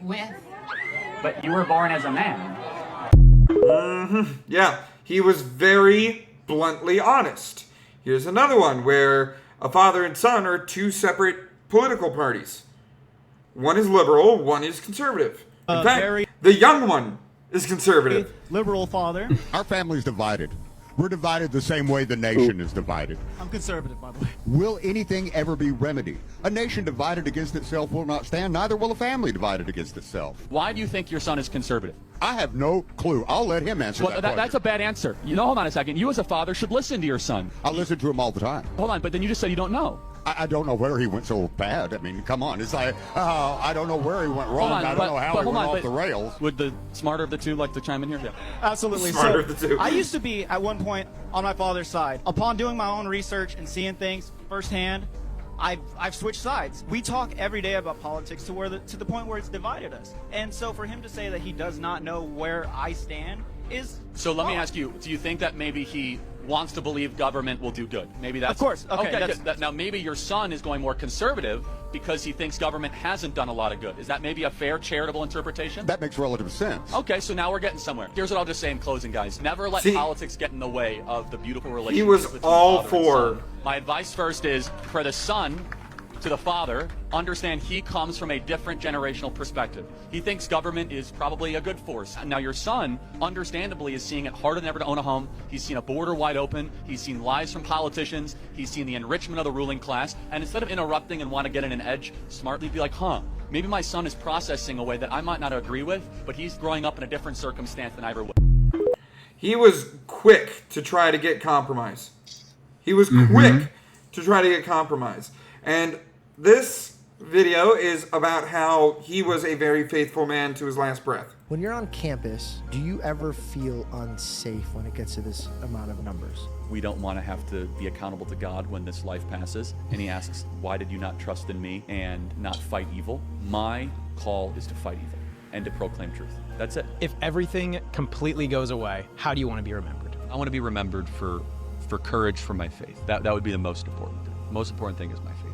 with. But you were born as a man. Yeah, he was very bluntly honest. Here's another one where a father and son are two separate political parties. One is liberal, one is conservative. In fact, the young one is conservative. Liberal father. Our family's divided. We're divided the same way the nation is divided. I'm conservative, by the way. Will anything ever be remedied? A nation divided against itself will not stand, neither will a family divided against itself. Why do you think your son is conservative? I have no clue. I'll let him answer that question. That's a bad answer. You know, hold on a second. You as a father should listen to your son. I listen to him all the time. Hold on, but then you just said you don't know. I don't know where he went so bad. I mean, come on. It's like, I don't know where he went wrong. I don't know how he went off the rails. Would the smarter of the two like to chime in here? Yeah. Absolutely. Smarter of the two. I used to be, at one point, on my father's side. Upon doing my own research and seeing things firsthand, I've switched sides. We talk every day about politics to the point where it's divided us. And so for him to say that he does not know where I stand is So let me wrong. ask you, do you think that maybe he wants to believe government will do good? Maybe that's... Of course. Okay, good. Now maybe your son is going more conservative because he thinks government hasn't done a lot of good. Is that maybe a fair, charitable interpretation? That makes relative sense. Okay, so now we're getting somewhere. Here's what I'll just say in closing, guys. Never let politics get in the way of the beautiful relationship. He was between all father and for. son. My advice first is, for the son to the father, understand he comes from a different generational perspective. He thinks government is probably a good force. Now your son, understandably, is seeing it harder than ever to own a home. He's seen a border wide open. He's seen lies from politicians. He's seen the enrichment of the ruling class. And instead of interrupting and want to get in an edge, smartly be like, maybe my son is processing a way that I might not agree with, but he's growing up in a different circumstance than I ever would. He was quick to try to get compromise. He was quick to try to get compromise. And this video is about how he was a very faithful man to his last breath. When you're on campus, do you ever feel unsafe when it gets to this amount of numbers? We don't want to have to be accountable to God when this life passes. And he asks, why did you not trust in me and not fight evil? My call is to fight evil and to proclaim truth. That's it. If everything completely goes away, how do you want to be remembered? I want to be remembered for courage for my faith. That would be the most important thing. The most important thing is my faith.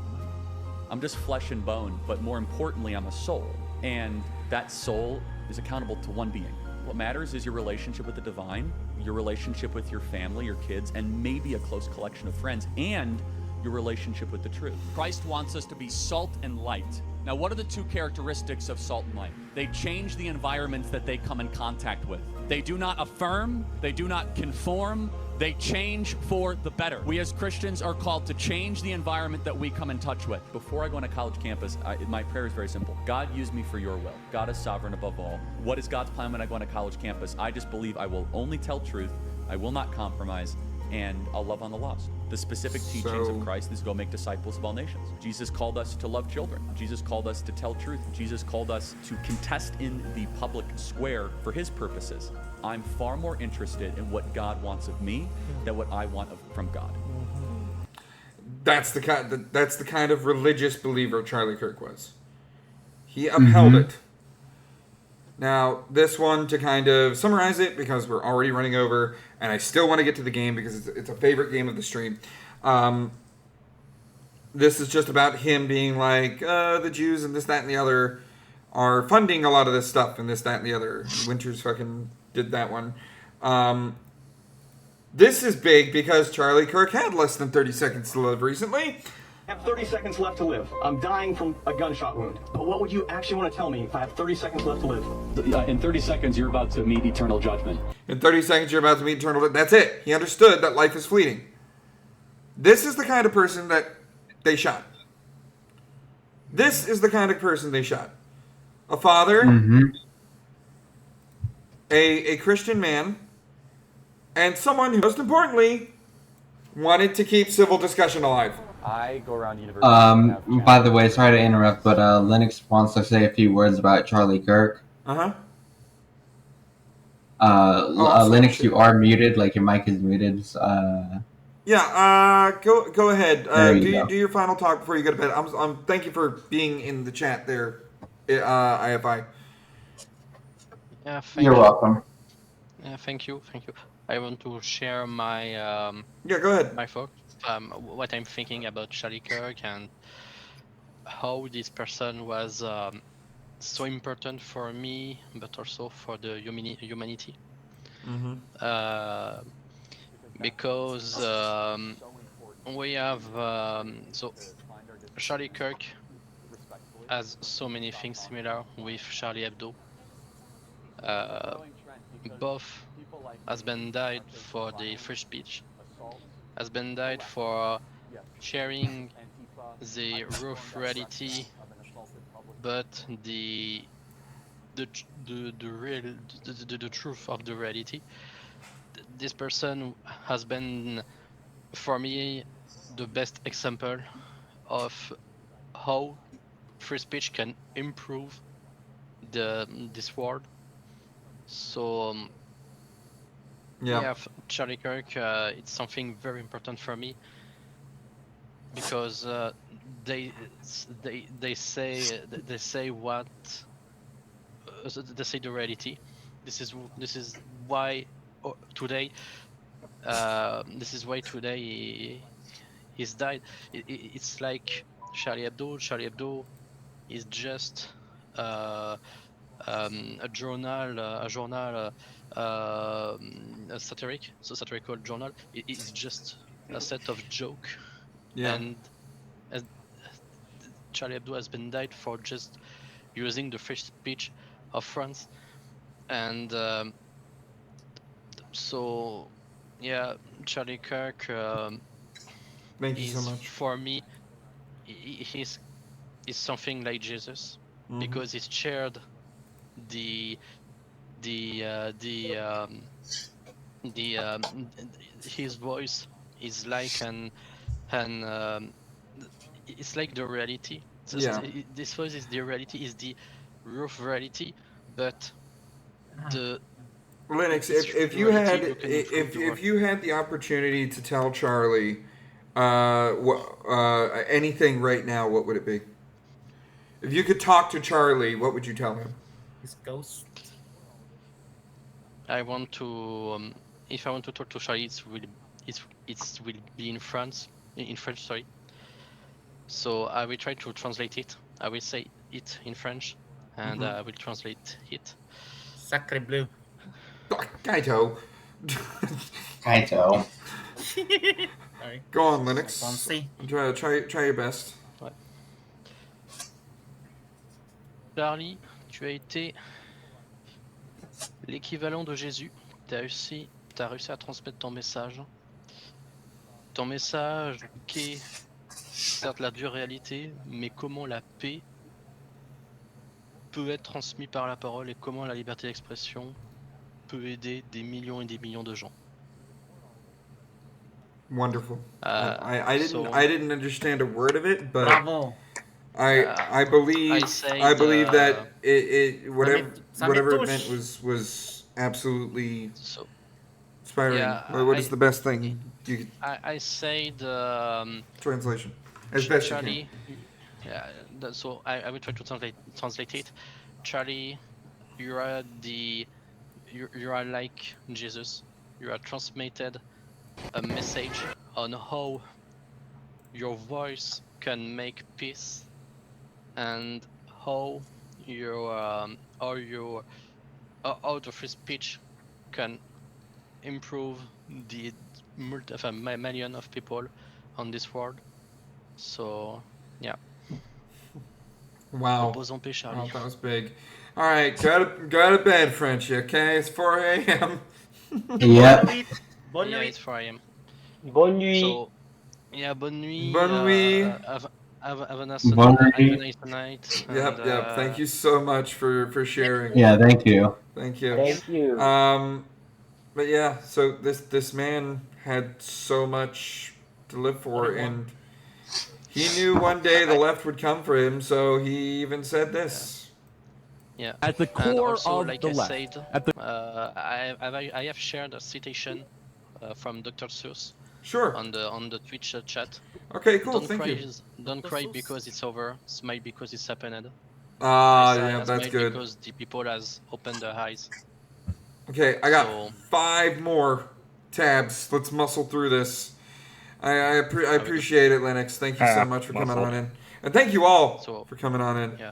I'm just flesh and bone, but more importantly, I'm a soul. And that soul is accountable to one being. What matters is your relationship with the divine, your relationship with your family, your kids, and maybe a close collection of friends, and your relationship with the truth. Christ wants us to be salt and light. Now, what are the two characteristics of salt and light? They change the environments that they come in contact with. They do not affirm, they do not conform, they change for the better. We as Christians are called to change the environment that we come in touch with. Before I go on a college campus, my prayer is very simple. God, use me for your will. God is sovereign above all. What is God's plan when I go on a college campus? I just believe I will only tell truth, I will not compromise, and I'll love on the lost. The specific teachings of Christ is go make disciples of all nations. Jesus called us to love children. Jesus called us to tell truth. Jesus called us to contest in the public square for his purposes. I'm far more interested in what God wants of me than what I want from God. That's the kind of religious believer Charlie Kirk was. He upheld it. Now, this one, to kind of summarize it, because we're already running over, and I still want to get to the game because it's a favorite game of the stream. This is just about him being like, the Jews and this, that, and the other are funding a lot of this stuff, and this, that, and the other. Winters fucking did that one. This is big because Charlie Kirk had less than 30 seconds to live recently. I have 30 seconds left to live. I'm dying from a gunshot wound. But what would you actually want to tell me if I have 30 seconds left to live? In 30 seconds, you're about to meet eternal judgment. In 30 seconds, you're about to meet eternal judgment. That's it. He understood that life is fleeting. This is the kind of person that they shot. This is the kind of person they shot. A father, a Christian man, and someone who, most importantly, wanted to keep civil discussion alive. I go around universities. By the way, sorry to interrupt, but Linux wants to say a few words about Charlie Kirk. Linux, you are muted, like your mic is muted. Yeah, go ahead. Do do your final talk before you go to bed. Thank you for being in the chat there, IFI. Yeah, You're welcome. Yeah, thank you. I want to share my yeah, go ahead. My thought, what I'm thinking about Charlie Kirk and how this person was so important for me, but also for the humanity. Because we have so Charlie Kirk has so many things similar with Charlie Hebdo. Both has been died for the free speech, has been died for sharing the rough reality, but the truth of the reality. This person has been, for me, the best example of how free speech can improve this world. So yeah, Charlie Kirk, it's something very important for me because they say what they say the reality. This is why today this is why today he's died. It's like Charlie Hebdo. Charlie Hebdo is just a journal, a satirical journal. It's just a set of joke, and Charlie Hebdo has been died for just using the free speech of France, and so yeah, Charlie Kirk. Thank you so much. For me, he's something like Jesus because he's shared his voice is like it's like the reality. This voice is the reality, is the rough reality, but the Linux, if you had the opportunity to tell Charlie anything right now, what would it be? If you could talk to Charlie, what would you tell him? His ghost. I want to if I want to talk to Charlie, it will be in French, sorry. So I will try to translate it. I will say it in French, and I will translate it. Sacre bleu. Kaito. Kaito. Go on, Linux. Try your best. Ouais. Charlie, tu as été l'équivalent de Jésus. Tu as réussi à transmettre ton message. Ton message qui est certes la dure réalité, mais comment la paix peut être transmise par la parole et comment la liberté d'expression peut aider des millions et des millions de gens. Wonderful. I didn't understand a word of it, but Bravo. I believe that whatever it meant was absolutely inspiring. What is the best thing you could I said translation as best Charlie, you can. Yeah, so I will try to translate it. Charlie, you are like Jesus. You are transmitted a message on how your voice can make peace and how the free speech can improve the million of people on this world. So yeah. Wow. Repose en paix, Charlie. Oh, that was big. All right, go to bed, Frenchie. Okay, it's 4 a.m. Yeah. Bonne nuit. It's 4 a.m. Bonne nuit. So, yeah, bonne nuit. Bonne nuit. Have a nice night. Yep. Thank you so much for sharing. Yeah, thank you. Thank you. Thank you. But yeah, so this man had so much to live for, and he knew one day the left would come for him, so he even said this. Yeah. At the core and also, of like the I left. said, I have shared a citation from Dr. Seuss. Sure. On the Twitch chat. Okay, cool. Thank you. Don't cry because it's over. Smile because it's happened. Yeah, that's smile good. Because the people has opened their eyes. Okay, I got 5 more tabs. Let's muscle through this. I appreciate it, Lennox. Thank you so much for coming on in, and thank you all for coming on in. Yeah.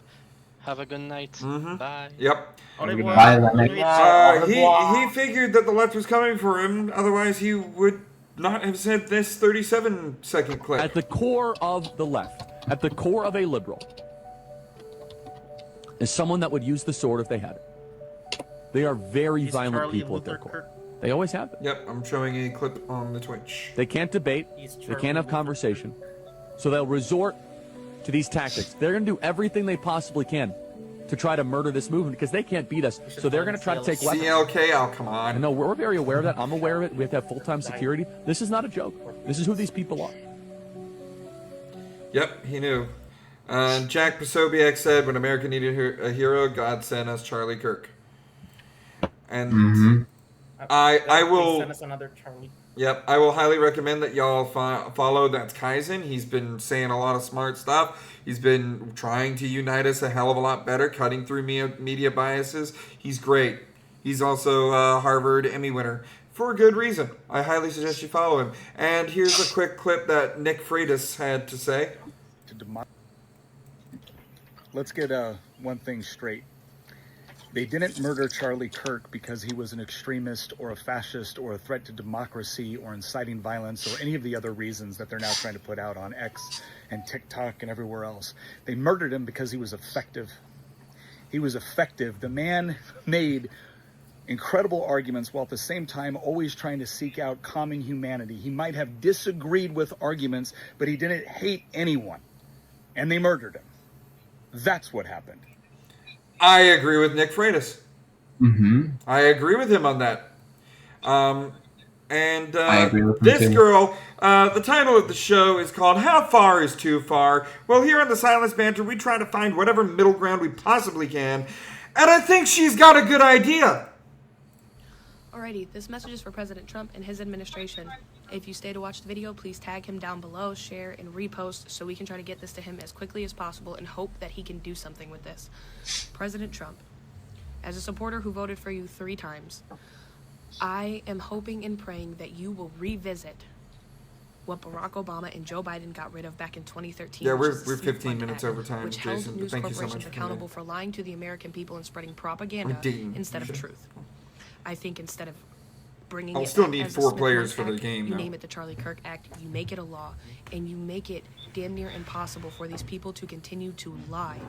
Have a good night. Mm-hmm. Bye. Yep. Bye, Lennox. He figured that the left was coming for him. Otherwise, he would not have said this 37-second clip. At the core of the left, at the core of a liberal, is someone that would use the sword if they had it. They are very violent people at their core. They always have been. Yep, I'm showing a clip on the Twitch. They can't debate. They can't have conversation. So they'll resort to these tactics. They're going to do everything they possibly can to try to murder this movement because they can't beat us. So they're going to try to take weapons. CLK, come on. No, we're very aware of that. I'm aware of it. We have to have full-time security. This is not a joke. This is who these people are. Yep, he knew. Jack Posobiec said, when America needed a hero, God sent us Charlie Kirk. And I will... Send us another Charlie. Yep, I will highly recommend that y'all follow That's Kaizen. He's been saying a lot of smart stuff. He's been trying to unite us a hell of a lot better, cutting through media biases. He's great. He's also a Harvard Emmy winner for a good reason. I highly suggest you follow him. And here's a quick clip that Nick Freitas had to say. Let's get one thing straight. They didn't murder Charlie Kirk because he was an extremist or a fascist or a threat to democracy or inciting violence or any of the other reasons that they're now trying to put out on X and TikTok and everywhere else. They murdered him because he was effective. He was effective. The man made incredible arguments while at the same time always trying to seek out calming humanity. He might have disagreed with arguments, but he didn't hate anyone. And they murdered him. That's what happened. I agree with Nick Freitas. Mm-hmm. I agree with him on that. I agree with him this too. girl, the title of the show is called How Far is Too Far? Well, here on the Silence Banter, we try to find whatever middle ground we possibly can. And I think she's got a good idea. Alrighty, this message is for President Trump and his administration. If you stay to watch the video, please tag him down below, share, and repost so we can try to get this to him as quickly as possible and hope that he can do something with this. President Trump, as a supporter who voted for you 3 times, I am hoping and praying that you will revisit what Barack Obama and Joe Biden got rid of back in 2013. Yeah, which we're is the 15 Sleep Fund minutes Act, over time, which Jason, held but news thank you so corporations much for coming accountable in. for lying to the American people and spreading propaganda dating, instead of okay. truth. I think instead of bringing I'll it still back need as the 4 Smith players Mundt for the Act, game, you though. name it the Charlie Kirk Act, you make it a law, and you make it damn near impossible for these people to continue to lie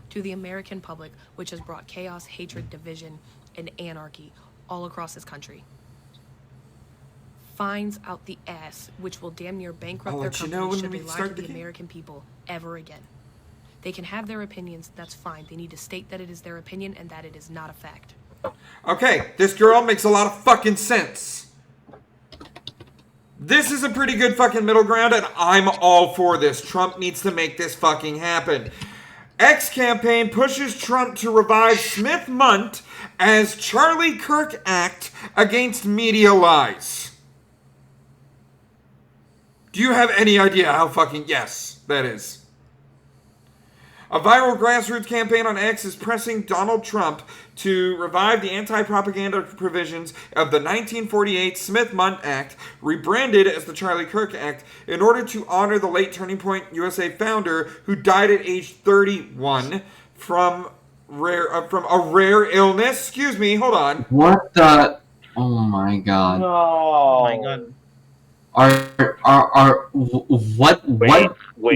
to the American public, which has brought chaos, hatred, division, and anarchy all across this country. Fines out the ass, which will damn near bankrupt I'll their let you companies know when should we they lie start to the the game. American people ever again. They can have their opinions, that's fine. They need to state that it is their opinion and that it is not a fact. Okay, this girl makes a lot of fucking sense. This is a pretty good fucking middle ground, and I'm all for this. Trump needs to make this fucking happen. X campaign pushes Trump to revive Smith-Mundt as Charlie Kirk Act against media lies. Do you have any idea how fucking yes that is? A viral grassroots campaign on X is pressing Donald Trump to revive the anti-propaganda provisions of the 1948 Smith-Mundt Act, rebranded as the Charlie Kirk Act, in order to honor the late Turning Point USA founder who died at age 31 from a rare illness. Excuse me, hold on. What the? Oh my god. Oh my god. Wait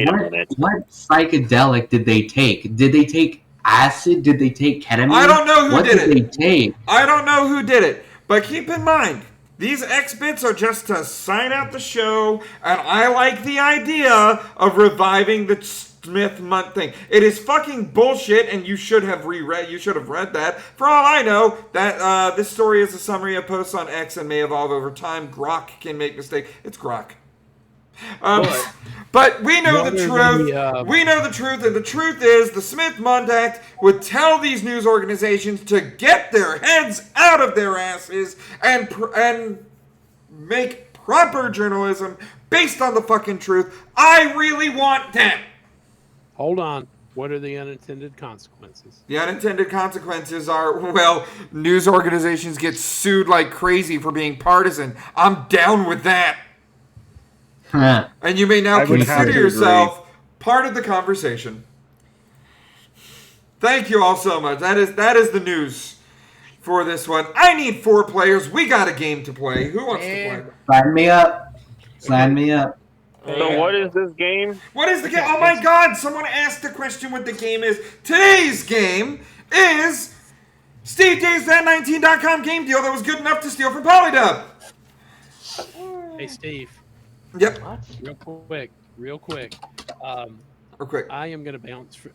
a minute. What psychedelic did they take? Did they take acid? Did they take ketamine? I don't know who what did it. They take? I don't know who did it. But keep in mind, These X bits are just to sign out the show, and I like the idea of reviving the Smith month thing. It is fucking bullshit, and you should have reread. You should have read that. For all I know, that this story is a summary of posts on X and may evolve over time. Grok can make mistakes. It's Grok. But we know the truth. We know the truth, and the truth is the Smith-Mundt Act would tell these news organizations to get their heads out of their asses and make proper journalism based on the fucking truth. I really want that. Hold on. What are the unintended consequences? The unintended consequences are, well, news organizations get sued like crazy for being partisan. I'm down with that. And you may now consider yourself part of the conversation. Thank you all so much. That is the news for this one. I need 4 players. We got a game to play. Who wants to play? Sign me up. Sign me up. So what is this game? What is the game? Oh my god, someone asked the question what the game is. Today's game is Steve Dave's That19.com game deal that was good enough to steal from Polydub. Hey, Steve. Yep. Real quick. I am gonna bounce. For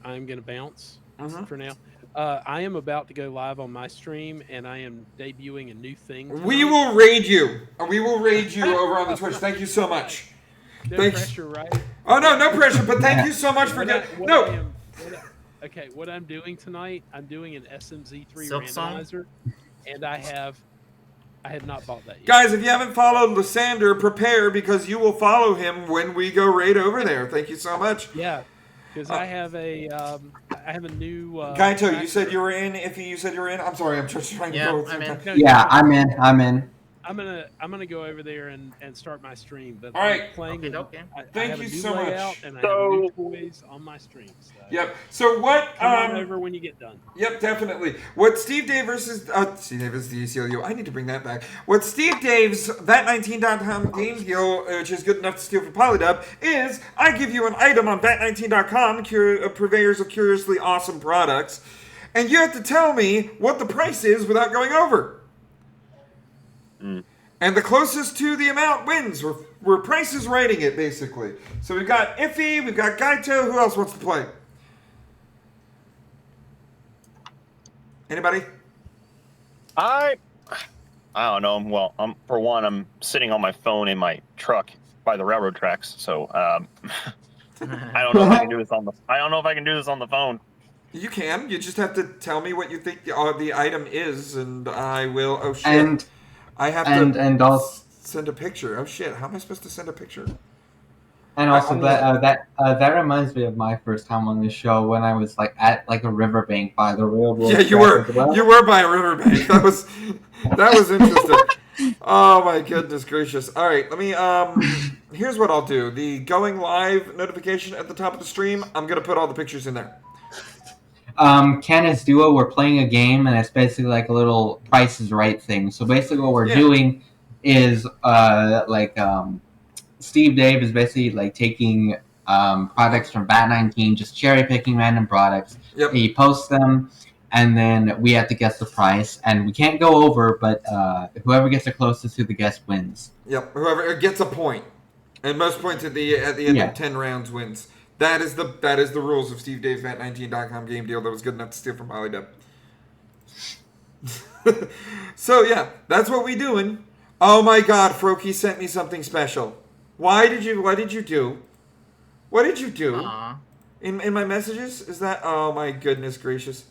now. I am about to go live on my stream, and I am debuting a new thing tonight. We will raid you. We will raid you over on the Twitch. Thank you so much. No pressure, right? Oh, no pressure, but thank you so much for what I'm doing tonight, I'm doing an SMZ3 Silk randomizer, and I have not bought that yet. Guys, if you haven't followed Lysander, prepare, because you will follow him when we go raid over there. Thank you so much. Yeah, because I have a new... Gaito, you said you were in. Iffy, you said you were in. I'm sorry, I'm just trying to go. I'm in. I'm gonna go over there and start my stream. But all right, playing. Thank you so much. And I have new toys on my stream. So. Yep. So what? Come on over when you get done. Yep, definitely. What Steve Dave versus Steve Dave versus the ACLU. I need to bring that back. What Steve Dave's That19.com game deal, which is good enough to steal from Polydub, is I give you an item on That19.com, purveyors of curiously awesome products, and you have to tell me what the price is without going over. And the closest to the amount wins. We're Price is Righting it, basically. So we've got Iffy, we've got Gaito. Who else wants to play? Anybody? I don't know. Well, for one, I'm sitting on my phone in my truck by the railroad tracks, so I don't know if I can do this on the. I don't know if I can do this on the phone. You can. You just have to tell me what you think the item is, and I will. Oh shit! I have to send a picture. Oh shit! How am I supposed to send a picture? And also that reminds me of my first time on this show when I was at a riverbank by the railroad. Yeah, you were. You were by a riverbank. That was interesting. Oh my goodness gracious! All right, let me. Here's what I'll do. The going live notification at the top of the stream. I'm gonna put all the pictures in there. Candace Duo, we're playing a game, and it's basically like a little Price is Right thing. So basically what we're doing is, Steve Dave is basically taking products from Bat19, just cherry picking random products. Yep. He posts them, and then we have to guess the price. And we can't go over, but whoever gets the closest to the guess wins. Yep, whoever gets a point. And most points at the end of 10 rounds wins. That is the rules of Steve Dave's That19.com game deal that was good enough to steal from Polydub. So yeah, that's what we doing. Oh my god, Froky sent me something special. What did you do? What did you do? In my messages? Is that oh my goodness gracious.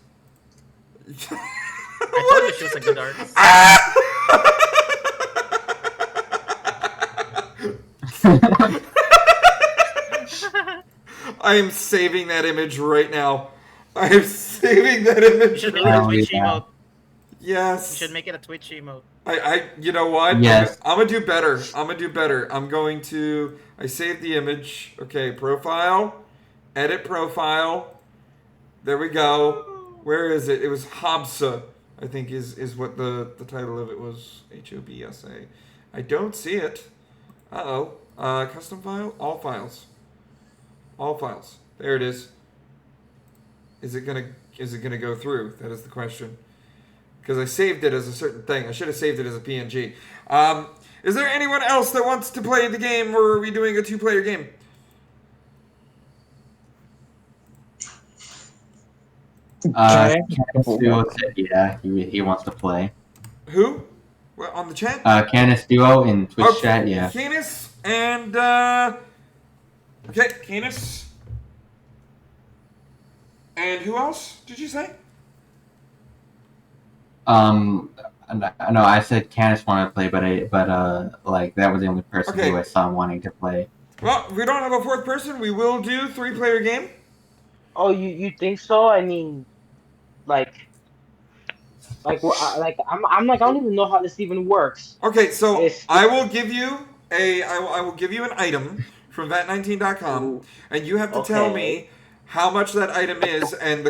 I told you she was a good artist. I am saving that image right now. I am saving that image. You should make it a Twitch emote. Yes. You should make it a Twitch emote. You know what? Yes. I'm gonna do better. I'm going to. I saved the image. Okay, profile, edit profile. There we go. Where is it? It was Hobsa, I think is what the title of it was. HOBSA. I don't see it. Custom file, all files. All files. There it is. Is it gonna go through? That is the question. because I saved it as a certain thing. I should have saved it as a PNG. Is there anyone else that wants to play the game, or are we doing a 2-player game? Duo said he wants to play. Who? Well, on the chat? Canis Duo in Twitch chat, yeah. Canis and okay, Canis. And who else did you say? No, I said Canis wanted to play, but like that was the only person who I saw wanting to play. Well, if we don't have a 4th person, we will do 3-player game. Oh, you think so? I mean, like I'm like I don't even know how this even works. Okay, so I will give you I will give you an item from vat19.com, and you have to tell me how much that item is, and the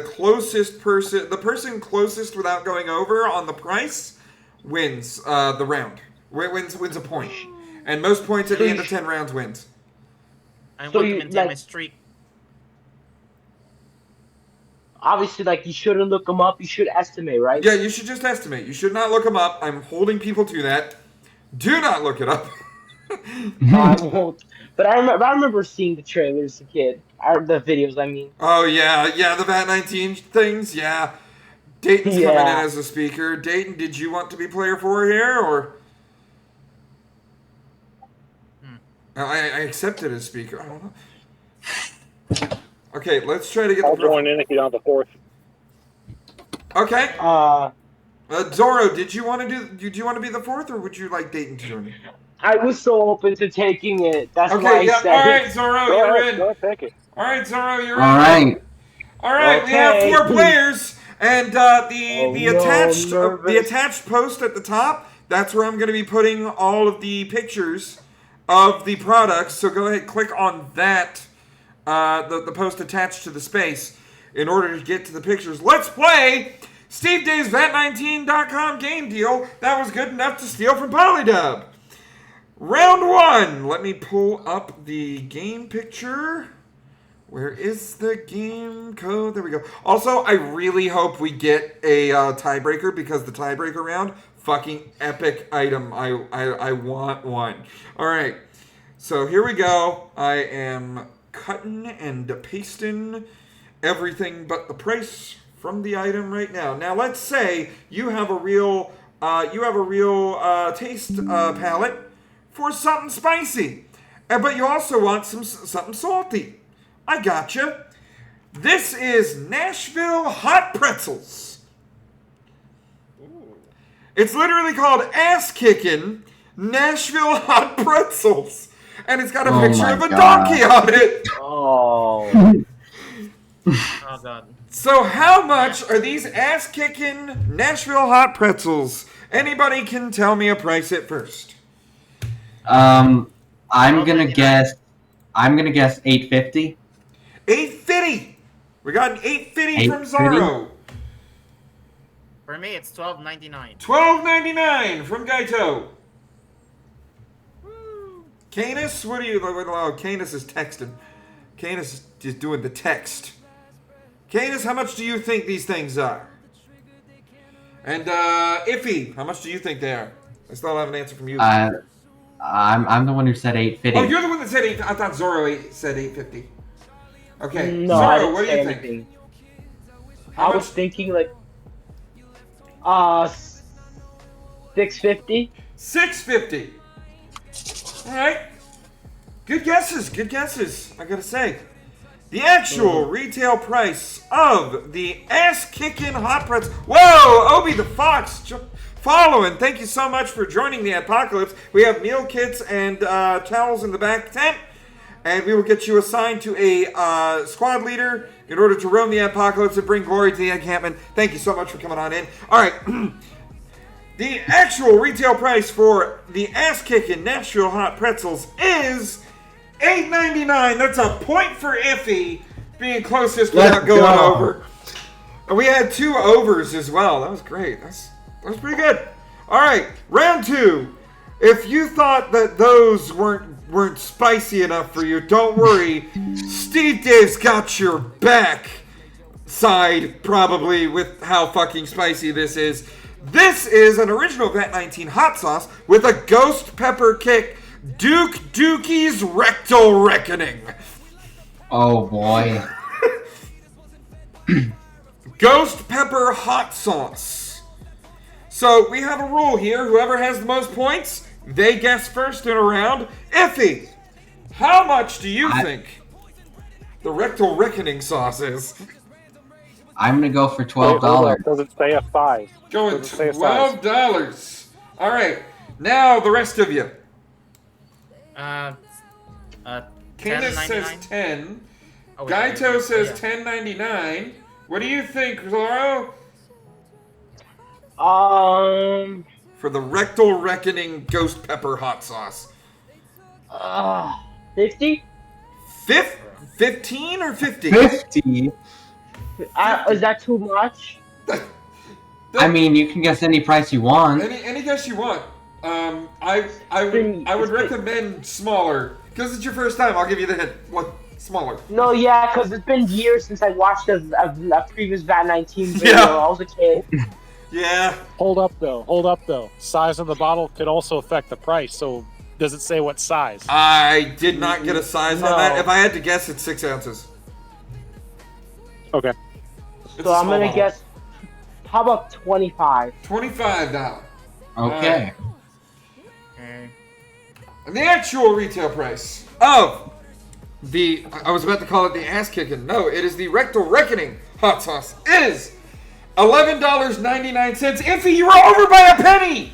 person closest without going over on the price wins the round. Wins a point, and most points at the end of 10 rounds wins. I want to maintain my streak. Obviously, like, you shouldn't look them up. You should estimate, right? Yeah, you should just estimate. You should not look them up. I'm holding people to that. Do not look it up. No, I won't. But I remember seeing the trailers as a kid. The videos, I mean. Oh, yeah, the VAT19 things, yeah. Dayton's coming in as a speaker. Dayton, did you want to be player 4 here, or? I accepted as speaker. I don't know. Okay, let's try to get. I'll join in if you don't have the 4th. Okay. Zorro, did you want to be the 4th, or would you like Dayton to join? I was so open to taking it. That's why Okay, I said all right, Zorro, you're in. Go ahead, take it. All right, Zorro, you're All in. right. All right, we have 4 players, and the attached post at the top. That's where I'm going to be putting all of the pictures of the products. So go ahead, click on that. The post attached to the space in order to get to the pictures. Let's play Steve Dave's VAT19.com game deal that was good enough to steal from Polydub. Round 1. Let me pull up the game picture. Where is the game code? There we go. Also, I really hope we get a tiebreaker, because the tiebreaker round, fucking epic item. I want one. All right. So here we go. I am cutting and pasting everything but the price from the item right now. Now let's say you have a real taste palette for something spicy, but you also want something salty. I gotcha. This is Nashville hot pretzels. It's literally called ass kicking Nashville hot pretzels. And it's got a picture of a donkey on it. Oh. Oh, God. So how much are these ass-kicking Nashville hot pretzels? Anybody can tell me a price at first. I'm gonna guess $8.50. $8.50. We got an $8.50 from Zorro. For me, it's $12.99. $12.99 from Gaito. Canis, what are you? Oh, Canis is texting. Canis is just doing the text. Canis, how much do you think these things are? And Iffy, how much do you think they are? I still don't have an answer from you. I'm the one who said $8.50. Oh, you're the one that said $8. I thought Zorro said $8.50. Okay, no, Zorro, what do you think? Anything. I was thinking like $6.50. $6.50. All right. Good guesses, I gotta say. The actual retail price of the ass-kicking hot pretzels. Whoa, Obi the Fox following. Thank you so much for joining the apocalypse. We have meal kits and towels in the back tent. And we will get you assigned to a squad leader in order to roam the apocalypse and bring glory to the encampment. Thank you so much for coming on in. All right. The actual retail price for the ass-kicking Nashville hot pretzels is $8.99. That's a point for Iffy being closest without going over. And we had 2 overs as well. That was great. That was pretty good. All right, round 2. If you thought that those weren't spicy enough for you, don't worry. Steve Dave's got your back side, probably, with how fucking spicy this is. This is an original Vat 19 hot sauce with a ghost pepper kick. Duke Dookie's Rectal Reckoning. Oh boy. Ghost pepper hot sauce. So we have a rule here. Whoever has the most points, they guess first in a round. Iffy, how much do you think the Rectal Reckoning sauce is? I'm gonna go for $12. Does it say a size? Going $12. All right, now the rest of you. Canis says 10. Oh, wait, Gaito says $10.99. What do you think, Zoro? For the Rectal Reckoning Ghost Pepper Hot Sauce. 50? 15 or 50? 50? Is that too much? I mean, you can guess any price you want. Any guess you want. I would recommend smaller. Because it's your first time, I'll give you the hint. What? Smaller. No, yeah, because it's been years since I watched a previous Vat 19 video. Yeah. I was a kid. Yeah. Hold up, though. Size of the bottle could also affect the price, so does it say what size? I did not get a size on that. If I had to guess, it's 6 ounces. Okay. So I'm going to guess, how about 25? $25. Okay. And the actual retail price of I was about to call it the ass kicking. No, it is the Rectal Reckoning hot sauce. It is $11.99. Iffy, you were over by a penny!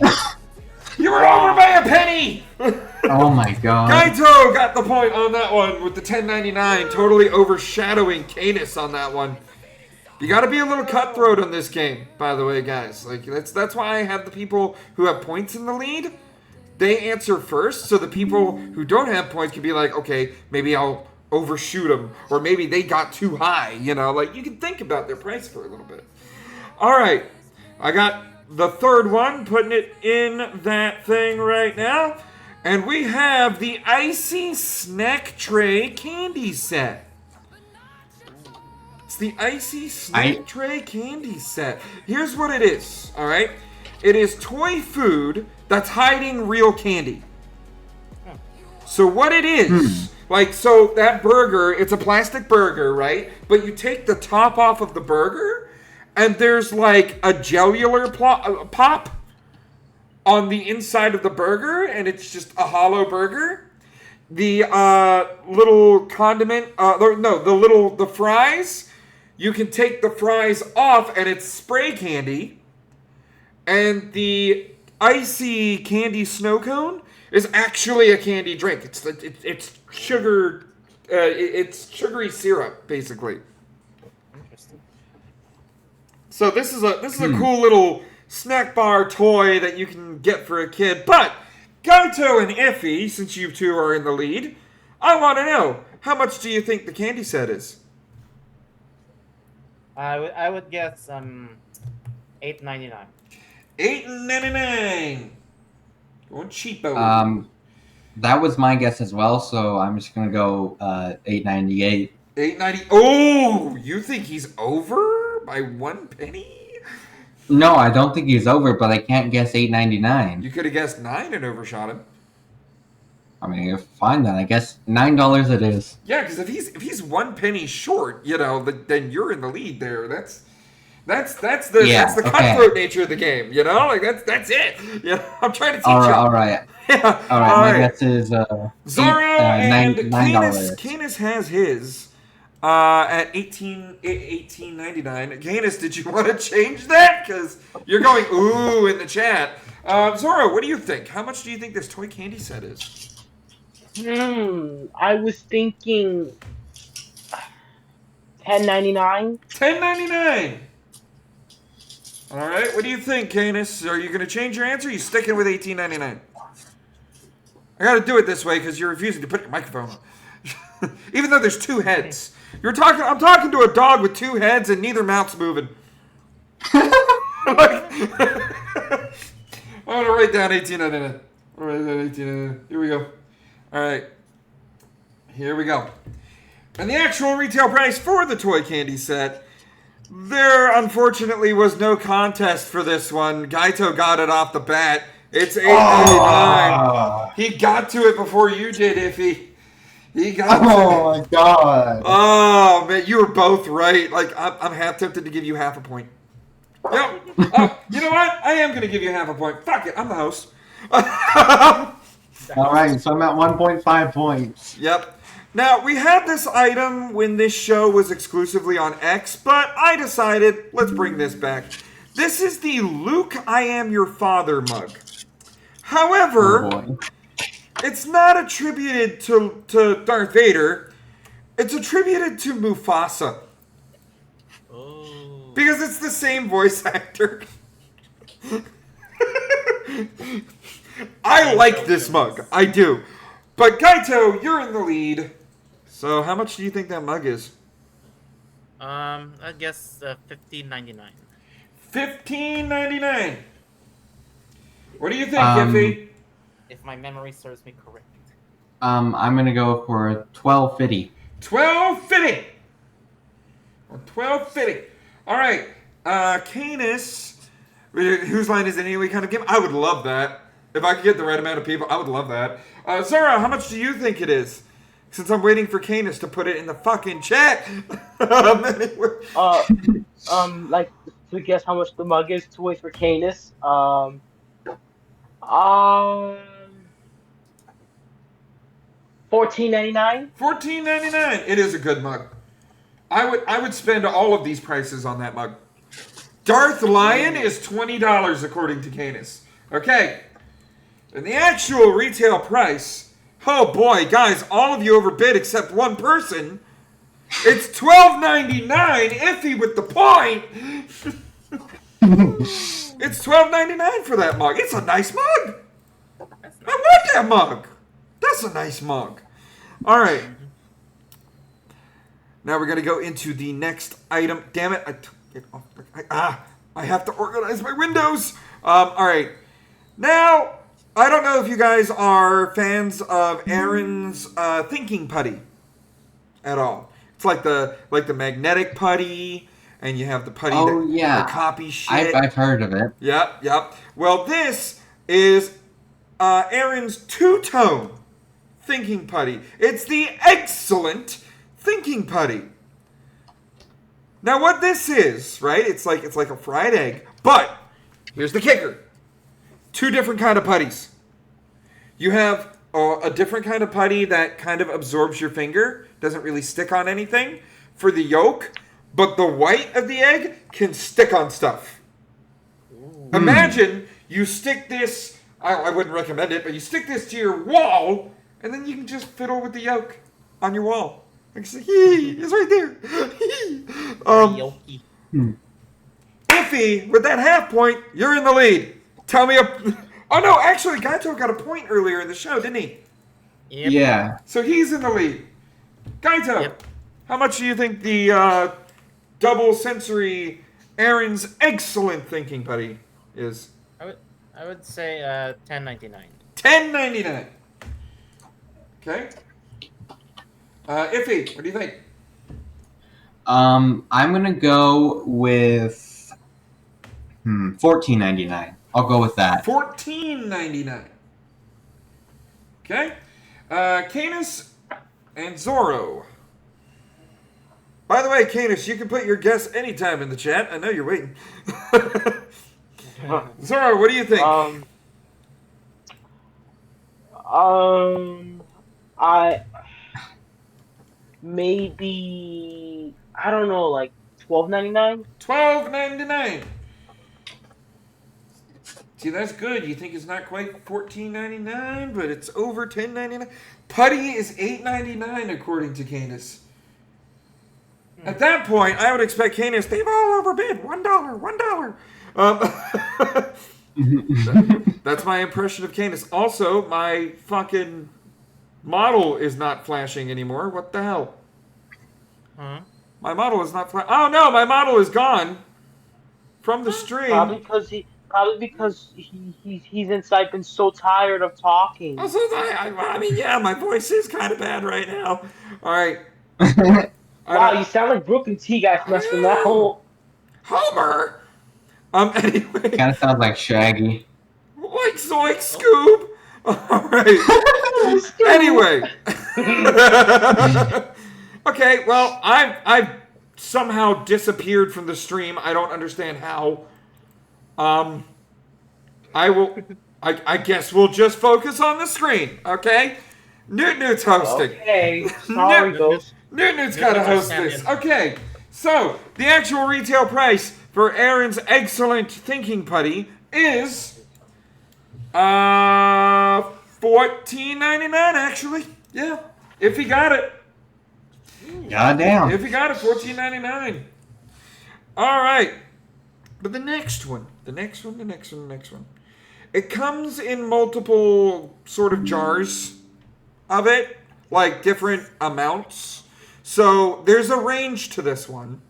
You were over by a penny! Oh my god. Gaito got the point on that one with the $10.99, totally overshadowing Canis on that one. You gotta be a little cutthroat on this game, by the way, guys. Like that's why I have the people who have points in the lead. They answer first, so the people who don't have points can be like, okay, maybe I'll overshoot them, or maybe they got too high, you know? Like, you can think about their price for a little bit. All right, I got the third one, putting it in that thing right now, and we have the Icy Snack Tray Candy Set. It's the Icy Snack Tray Candy Set. Here's what it is, all right? It is toy food that's hiding real candy. So what it is, so that burger, it's a plastic burger, right? But you take the top off of the burger, and there's like a cellular pop on the inside of the burger, and it's just a hollow burger. The little condiment, the fries, you can take the fries off, and it's spray candy. And the icy candy snow cone is actually a candy drink. It's sugar. It's sugary syrup, basically. Interesting. So this is a cool little snack bar toy that you can get for a kid. But Gaito and Iffy, since you two are in the lead, I want to know, how much do you think the candy set is? I would guess $8.99. $8.99. Going cheapo. That was my guess as well, so I'm just gonna go $8.98. $8.90. Oh, you think he's over by 1 penny? No, I don't think he's over, but I can't guess $8.99. You could have guessed 9 and overshot him. I mean, fine then. I guess $9 it is. Yeah, because if he's 1 penny short, then you're in the lead there. That's the cutthroat nature of the game, Like that's it. I'm trying to teach you. All right. Yeah. All right. My guess is Zoro and $9. Canis has his at $18.99. Canis, did you want to change that? Because you're going ooh in the chat. Zoro, what do you think? How much do you think this toy candy set is? I was thinking $10.99. $10.99. All right, what do you think, Canis? Are you going to change your answer? Or are you sticking with $18.99? I got to do it this way because you're refusing to put your microphone on. Even though there's 2 heads. I'm talking to a dog with 2 heads and neither mouth's moving. I'm going to write down $18.99. All right, $18.99. Here we go. All right. Here we go. And the actual retail price for the toy candy set There, unfortunately, was no contest for this one. Gaito got it off the bat. It's $8.99. He got to it before you did, Iffy. He got to it. Oh my god. Oh, man, you were both right. Like, I'm half tempted to give you half a point. Yep. Oh, you know what? I am going to give you half a point. Fuck it, I'm the host. Alright, so I'm at 1.5 points. Yep. Now, we had this item when this show was exclusively on X, but I decided, let's bring this back. This is the Luke, I Am Your Father mug. However, it's not attributed to Darth Vader. It's attributed to Mufasa. Oh. Because it's the same voice actor. I like this mug. I do. But Kaito, you're in the lead. So how much do you think that mug is? I guess $15.99. $15.99. What do you think, Iffy? If my memory serves me correct. I'm gonna go for $12.50. $12.50. Or $12.50. All right. Canis, whose line is it anyway? Kind of game. I would love that. If I could get the right amount of people, I would love that. Zara, how much do you think it is? Since I'm waiting for Canis to put it in the fucking chat. Like to guess how much the mug is to wait for Canis. $14.99. $14.99. It is a good mug. I would spend all of these prices on that mug. Darth Lion is $20 according to Canis. Okay. And the actual retail price, oh boy, guys, all of you overbid except one person. It's $12.99, Iffy with the point. It's $12.99 for that mug. It's a nice mug. I want that mug. That's a nice mug. All right. Now we're going to go into the next item. Damn it. I took it off. I have to organize my windows. All right. Now, I don't know if you guys are fans of Aaron's thinking putty at all. It's like the magnetic putty, and you have the putty that copy shit. I've heard of it. Yep. Well, this is Aaron's two-tone thinking putty. It's the excellent thinking putty. Now, what this is, right? It's like a fried egg, but here's the kicker. Two different kind of putties. You have a different kind of putty that kind of absorbs your finger, doesn't really stick on anything for the yolk, but the white of the egg can stick on stuff. Imagine you stick this, I wouldn't recommend it, but you stick this to your wall, and then you can just fiddle with the yolk on your wall. Like, it's right there. Iffy, with that half point, you're in the lead. Tell me Oh no, actually, Gaito got a point earlier in the show, didn't he? Yep. Yeah. So he's in the lead. Gaito, how much do you think the double sensory Aaron's excellent thinking putty is? I would say $10.99. $10.99. Okay. Iffy, what do you think? I'm gonna go with $14.99. I'll go with that. $14.99. Okay. Canis and Zorro. By the way, Canis, you can put your guess anytime in the chat. I know you're waiting. Zorro, what do you think? I don't know, like $12.99. $12.99. See, that's good. You think it's not quite $14.99, but it's over $10.99. Putty is $8.99 according to Canis. At that point, I would expect Canis, they've all overbid. $1. That's my impression of Canis. Also, my fucking model is not flashing anymore. What the hell? Huh? My model is not flashing. Oh no, my model is gone from the stream. Probably because he's inside been so tired of talking. I mean, yeah, my voice is kind of bad right now. All right. Wow, you sound like Brooklyn T guy from SNL. Homer. Anyway. Kind of sounds like Shaggy. Like Zoink Scoob. All right. Anyway. Okay, well, I've somehow disappeared from the stream. I don't understand how. I guess we'll just focus on the screen, okay? Newt's hosting. Okay. Sorry, Ghost. Newt's got to host this. Okay, so the actual retail price for Aaron's excellent thinking putty is $14.99 actually. Yeah, if he got it. Goddamn. If he got it, $14.99. All right, but the next one. It comes in multiple sort of jars of it, like different amounts. So there's a range to this one.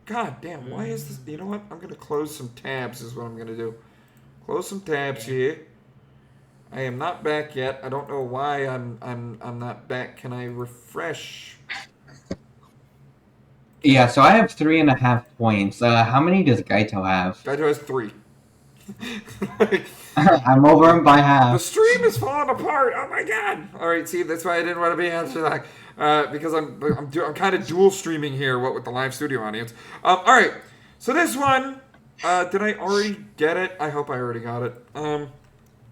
God damn, why is this? You know what? I'm gonna close some tabs. Is what I'm gonna do. Close some tabs here. I am not back yet. I don't know why I'm not back. Can I refresh? Yeah, so I have 3.5 points. How many does Gaito have? Gaito has 3. I'm over him by half. The stream is falling apart. Oh my god! All right, see, that's why I didn't want to be answering that because I'm kind of dual streaming here. What with the live studio audience? All right, so this one, did I already get it? I hope I already got it.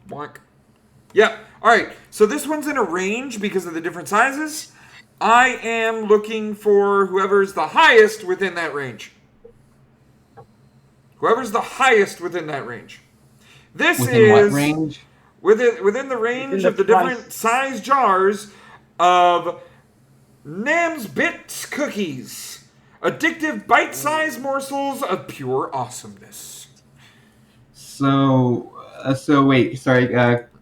Blank. Yep. All right, so this one's in a range because of the different sizes. I am looking for whoever's the highest within that range. Whoever's the highest within that range. This within is what range? Within the range of the different size jars of Nam's Bits cookies. Addictive bite-sized morsels of pure awesomeness. So wait, sorry.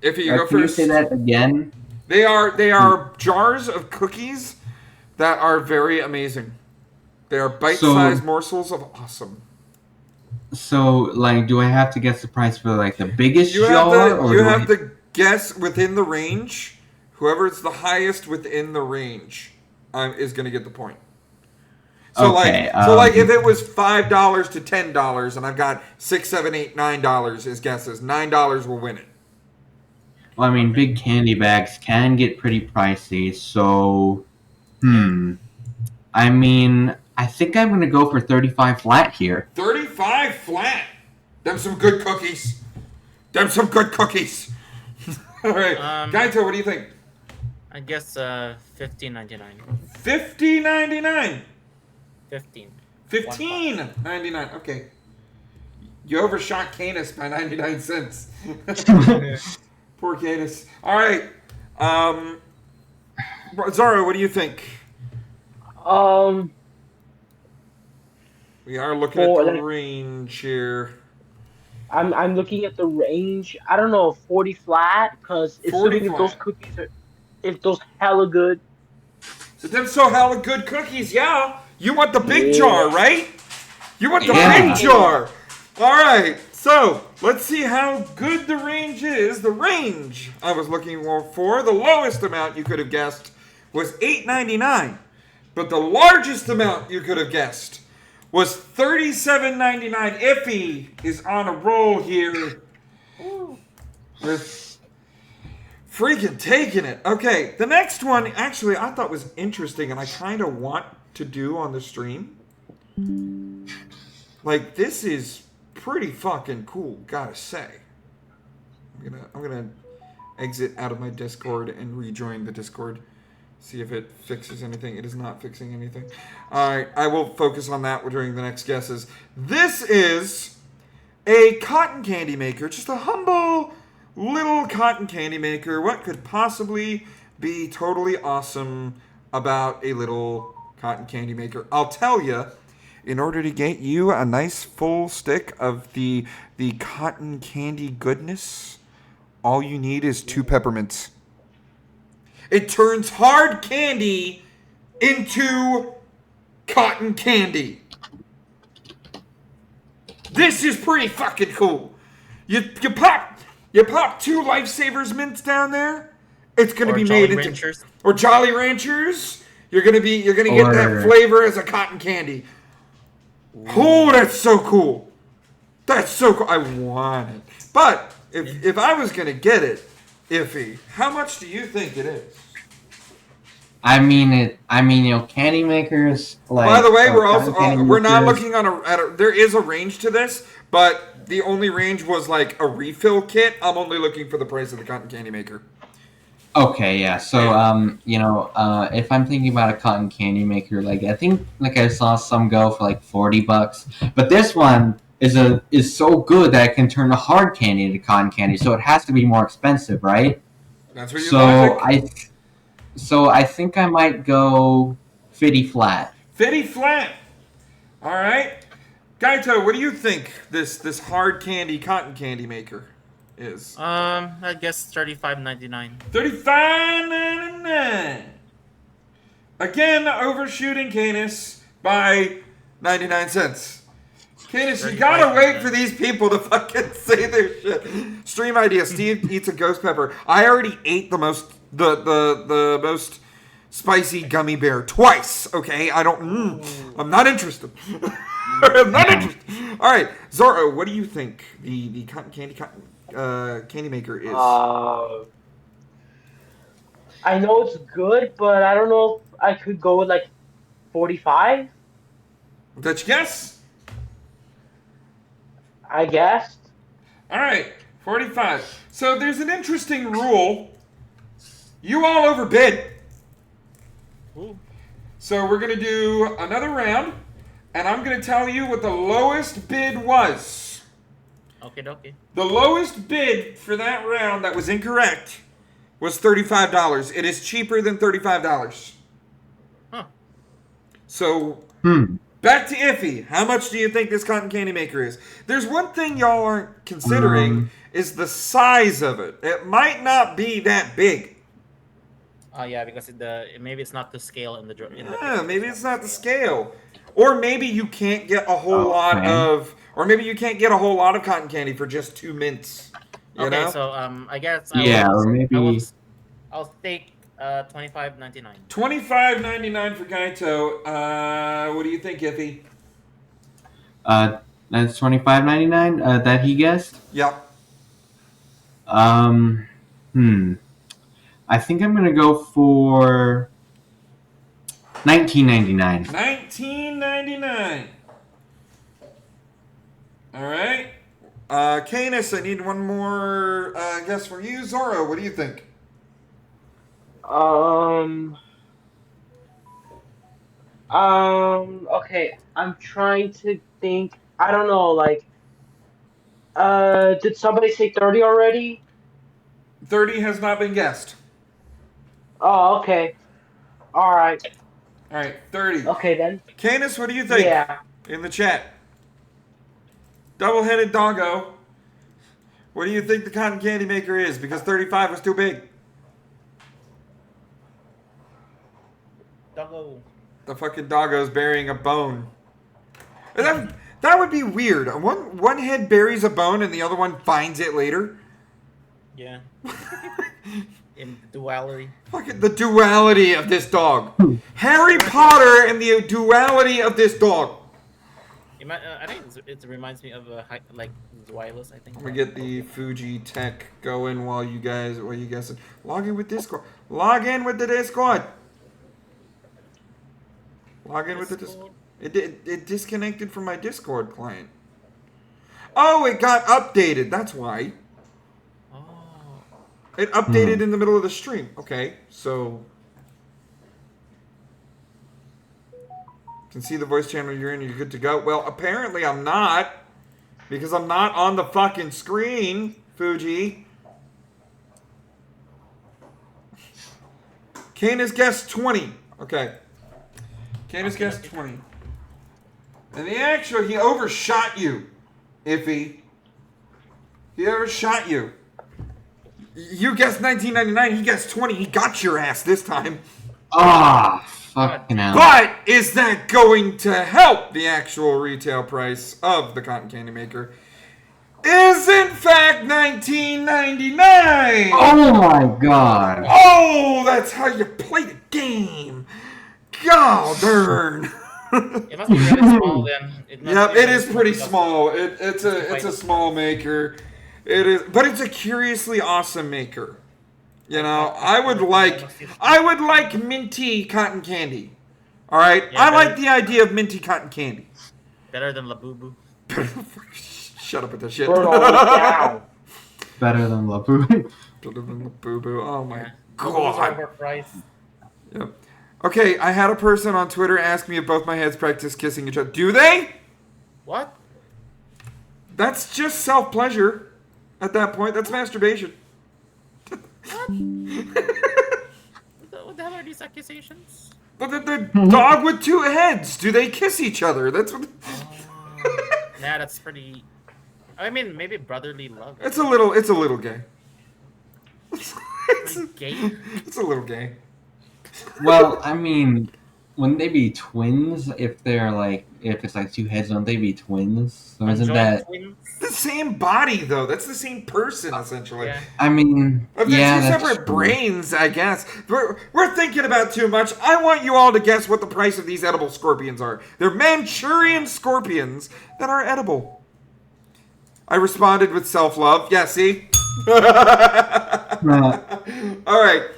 If you go can first. you say that again? They are jars of cookies that are very amazing. They are bite-sized morsels of awesome. So, like, do I have to guess the price for, like, the biggest jar? You have to guess within the range. Whoever's the highest within the range is going to get the point. So, okay, like if it was $5 to $10, and I've got $6, $7, $8, $9 as guesses, $9 will win it. Well, I mean, big candy bags can get pretty pricey, so... I mean... I think I'm going to go for 35 flat here. 35 flat. Them some good cookies. All right. Gaito, what do you think? I guess $15.99. $15.99. 15. $15.99. Okay. You overshot Canis by 99 cents. Poor Canis. All right. Zara, what do you think? We are looking at the range here. I'm looking at the range. I don't know, 40 flat, because assuming if those cookies are, if those hella good. So them so hella good cookies, yeah. You want the big jar, right? You want the big jar. All right. So let's see how good the range is. The range I was looking for, the lowest amount you could have guessed was $8.99, but the largest amount you could have guessed was $37.99. Iffy is on a roll here with freaking taking it. Okay, the next one actually I thought was interesting and I kind of want to do on the stream. Like, this is pretty fucking cool, gotta say. I'm gonna exit out of my Discord and rejoin the Discord. See if it fixes anything. It is not fixing anything. Alright, I will focus on that during the next guesses. This is a cotton candy maker. Just a humble little cotton candy maker. What could possibly be totally awesome about a little cotton candy maker? I'll tell you, in order to get you a nice full stick of the cotton candy goodness, all you need is 2 peppermints. It turns hard candy into cotton candy. This is pretty fucking cool. You pop 2 Lifesavers mints down there. It's gonna be made into Ranchers. Or Jolly Ranchers. You're gonna get that flavor as a cotton candy. Oh, that's so cool. That's so cool. I want it. But if I was gonna get it, Iffy, how much do you think it is? I mean, candy makers. Like, by the way, cotton we're not makers- looking at a. There is a range to this, but the only range was like a refill kit. I'm only looking for the price of the cotton candy maker. Okay, yeah. So, if I'm thinking about a cotton candy maker, like I think, like I saw some go for like $40, but this one is so good that it can turn a hard candy into cotton candy. So it has to be more expensive, right? That's what you logic. So I think I might go 50 flat. 50 flat. All right, Gaito, what do you think this hard candy cotton candy maker is? I guess $35.99. $35.99. Again, overshooting Canis by 99 cents. Canis, you gotta wait for these people to fucking say their shit. Stream idea: Steve eats a ghost pepper. I already ate the most spicy gummy bear twice. Okay, I'm not interested. I'm not interested. All right, Zorro, what do you think the cotton candy maker is? I know it's good, but I don't know if I could go with like 45. Did you guess? I guessed. All right, 45. So there's an interesting rule. You all overbid. Ooh. So we're going to do another round, and I'm going to tell you what the lowest bid was. Okay. The lowest bid for that round that was incorrect was $35. It is cheaper than $35. Huh. So, back to Iffy. How much do you think this cotton candy maker is? There's one thing y'all aren't considering is the size of it. It might not be that big. Oh yeah, because maybe it's not the scale in the. Maybe it's not the scale, or maybe you can't get a whole lot of, or maybe you can't get a whole lot of cotton candy for just 2 mints. You know? So I guess I'll take $25.99. $25.99 for Gaito. What do you think, Iffy? That's $25.99. That he guessed. Yep. I think I'm gonna go for $19.99. $19.99. All right. Canis, I need one more guess from you. Zorro, what do you think? Okay. I'm trying to think. I don't know. Like, did somebody say 30 already? 30 has not been guessed. Oh, okay. All right. 30. Okay, then. Canis, what do you think? Yeah. In the chat. Double-headed doggo. What do you think the cotton candy maker is? Because 35 was too big. Doggo. The fucking doggo's burying a bone. That would be weird. One head buries a bone and the other one finds it later. Yeah. In duality. Fucking the duality of this dog. Harry Potter and the duality of this dog. I think it reminds me of like Zwilus, I think. I'm gonna get the Fuji Tech going while you guys log in with Discord. Log in with the Discord. Log in with the Discord. It disconnected from my Discord client. Oh, it got updated. That's why. It updated in the middle of the stream. Okay, so can see the voice channel you're in. You're good to go. Well, apparently I'm not, because I'm not on the fucking screen, Fuji. Canis guessed 20. Okay. Canis guessed 20. And he overshot you, Iffy. He overshot you. You guessed $19.99. He guessed 20. He got your ass this time. Fucking hell. But is that going to help the actual retail price of the cotton candy maker? Is in fact $19.99. Oh my god. Oh, that's how you play the game. God darn. It must be really small then. Yep, it is pretty small. It's a small maker. It is, but it's a curiously awesome maker. You know, I would like minty cotton candy. All right, Yeah, I like the idea of minty cotton candy. Better than Labubu. Shut up with that shit. Better than Labubu. Better than Labubu. Oh my Labubu's god. overpriced. Yep. Okay, I had a person on Twitter ask me if both my heads practice kissing each other. Do they? What? That's just self-pleasure at that point. That's masturbation. What the hell are these accusations? But the dog with two heads, do they kiss each other? That's what... Yeah, that's pretty... I mean, maybe brotherly love. It's a little gay. It's gay? It's a little gay. Well, I mean, wouldn't they be twins if it's like two heads? Wouldn't they be twins? So isn't that twins? The same body though? That's the same person essentially. Yeah. I mean, If yeah, there's two that's separate true. brains, I guess. We're thinking about too much. I want you all to guess what the price of these edible scorpions are. They're Manchurian scorpions that are edible. I responded with self-love. Yeah, see? All right.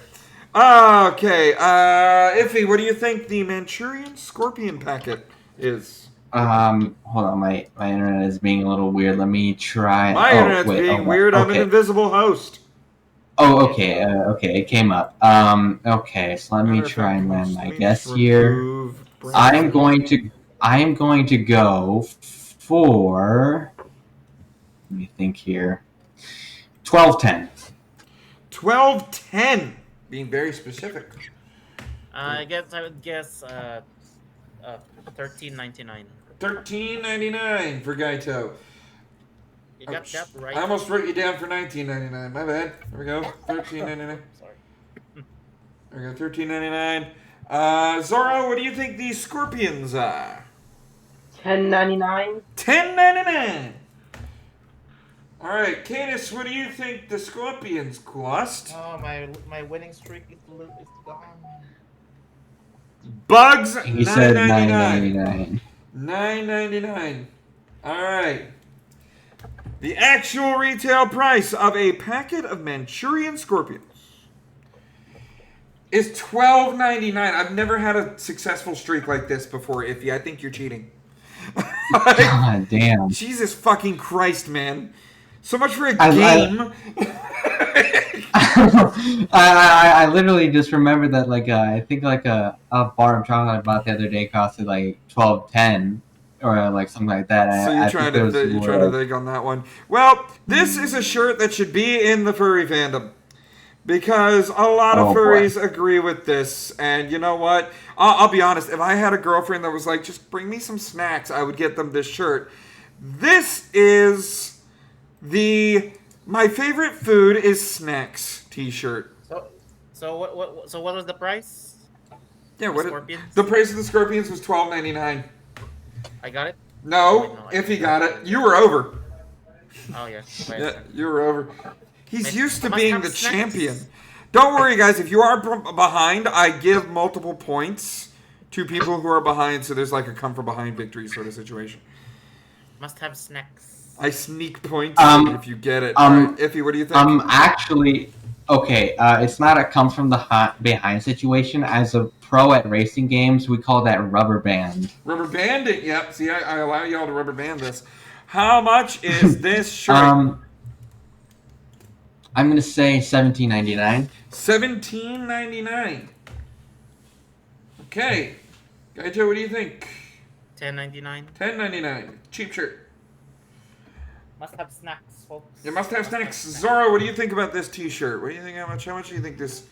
Okay. Iffy, what do you think the Manchurian scorpion packet is? Hold on, my internet is being a little weird. Let me try. My internet's being weird. I'm an invisible host. Oh, okay. Okay, it came up. Okay, so let me try and land my guess here. I am going to go for. Let me think here. 1210. 1210. Being very specific. I would guess $13.99. $13.99 for Gaito. You got that right. I almost wrote you down for $19.99. My bad. There we go. $13.99. Sorry. There we go. $13.99. Zoro, what do you think these scorpions are? $10.99. $10.99. All right, Cadis, what do you think the scorpions cost? Oh, my winning streak is gone. Bugs, He said $9.99. $9.99. $9.99. All right. The actual retail price of a packet of Manchurian scorpions is $12.99. I've never had a successful streak like this before, Iffy. I think you're cheating. God damn. Jesus fucking Christ, man. So much for a game. I literally just remembered that I think a bar of chocolate I bought the other day costed like $12.10 or like something like that. So you're trying to think on that one. Well, this is a shirt that should be in the furry fandom. Because a lot of furries agree with this. And you know what? I'll be honest. If I had a girlfriend that was like, just bring me some snacks, I would get them this shirt. This is my favorite food is snacks t-shirt. So what was the price? Yeah, Scorpions? The price of the scorpions was $12.99. I got it? No, if he got it, you were over. Oh yeah. Yeah, you were over. He's used to being the champion. Don't worry, guys. If you are behind, I give multiple points to people who are behind, so there's like a come from behind victory sort of situation. Must have snacks. I sneak points if you get it. Right, Iffy, what do you think? Actually, okay, it's not a come from the behind situation. As a pro at racing games, we call that rubber band. Rubber banding, yep. See, I allow y'all to rubber band this. How much is this shirt? I'm gonna say $17.99. $17.99. Okay, Gaito, what do you think? $10.99. $10.99. Cheap shirt. Must have snacks, folks. You must have snacks. Zoro, what do you think about this t-shirt? What do you think? How much do you think this...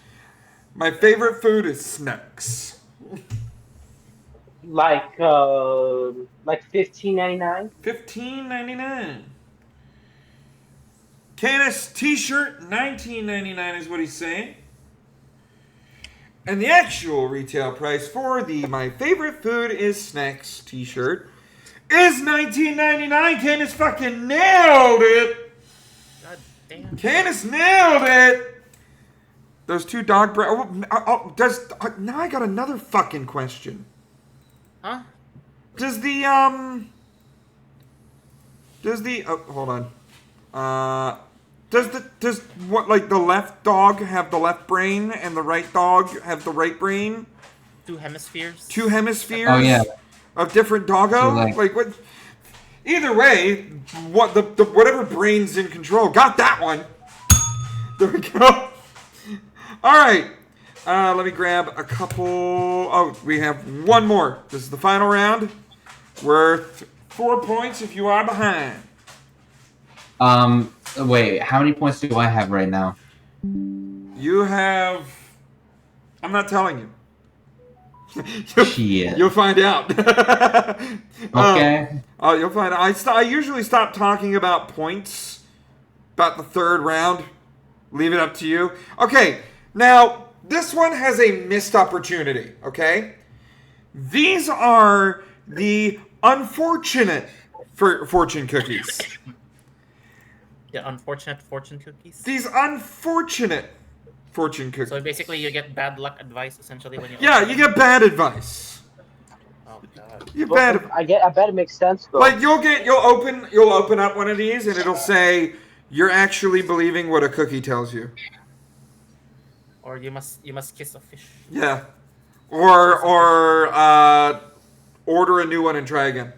My favorite food is snacks. Like $15.99. $15.99. Canis t-shirt, $19.99 is what he's saying. And the actual retail price for the My Favorite Food is Snacks t-shirt is $19.99. Canis fucking nailed it. God damn. Canis nailed it. Those two dog now I got another fucking question. Huh? Does the hold on. Does what, like, the left dog have the left brain and the right dog have the right brain? Two hemispheres. Two hemispheres. Oh yeah. Of different doggo. So, like what? Either way, what the whatever brain's in control got that one. There we go. All right. Let me grab a couple. Oh, we have one more. This is the final round. Worth 4 points if you are behind. Wait, how many points do I have right now? You have... I'm not telling you. Shit. You'll find out. Okay. You'll find out. I usually stop talking about points about the third round. Leave it up to you. Okay, now, this one has a missed opportunity, okay? These are the unfortunate fortune cookies. Yeah, unfortunate fortune cookies. These unfortunate fortune cookies. So basically, you get bad luck advice essentially when you. Yeah, you get bad advice. Oh god. You bad. I bet it makes sense though. Like you'll open up one of these and it'll say you're actually believing what a cookie tells you. Or you must kiss a fish. Yeah. Or order a new one and try again.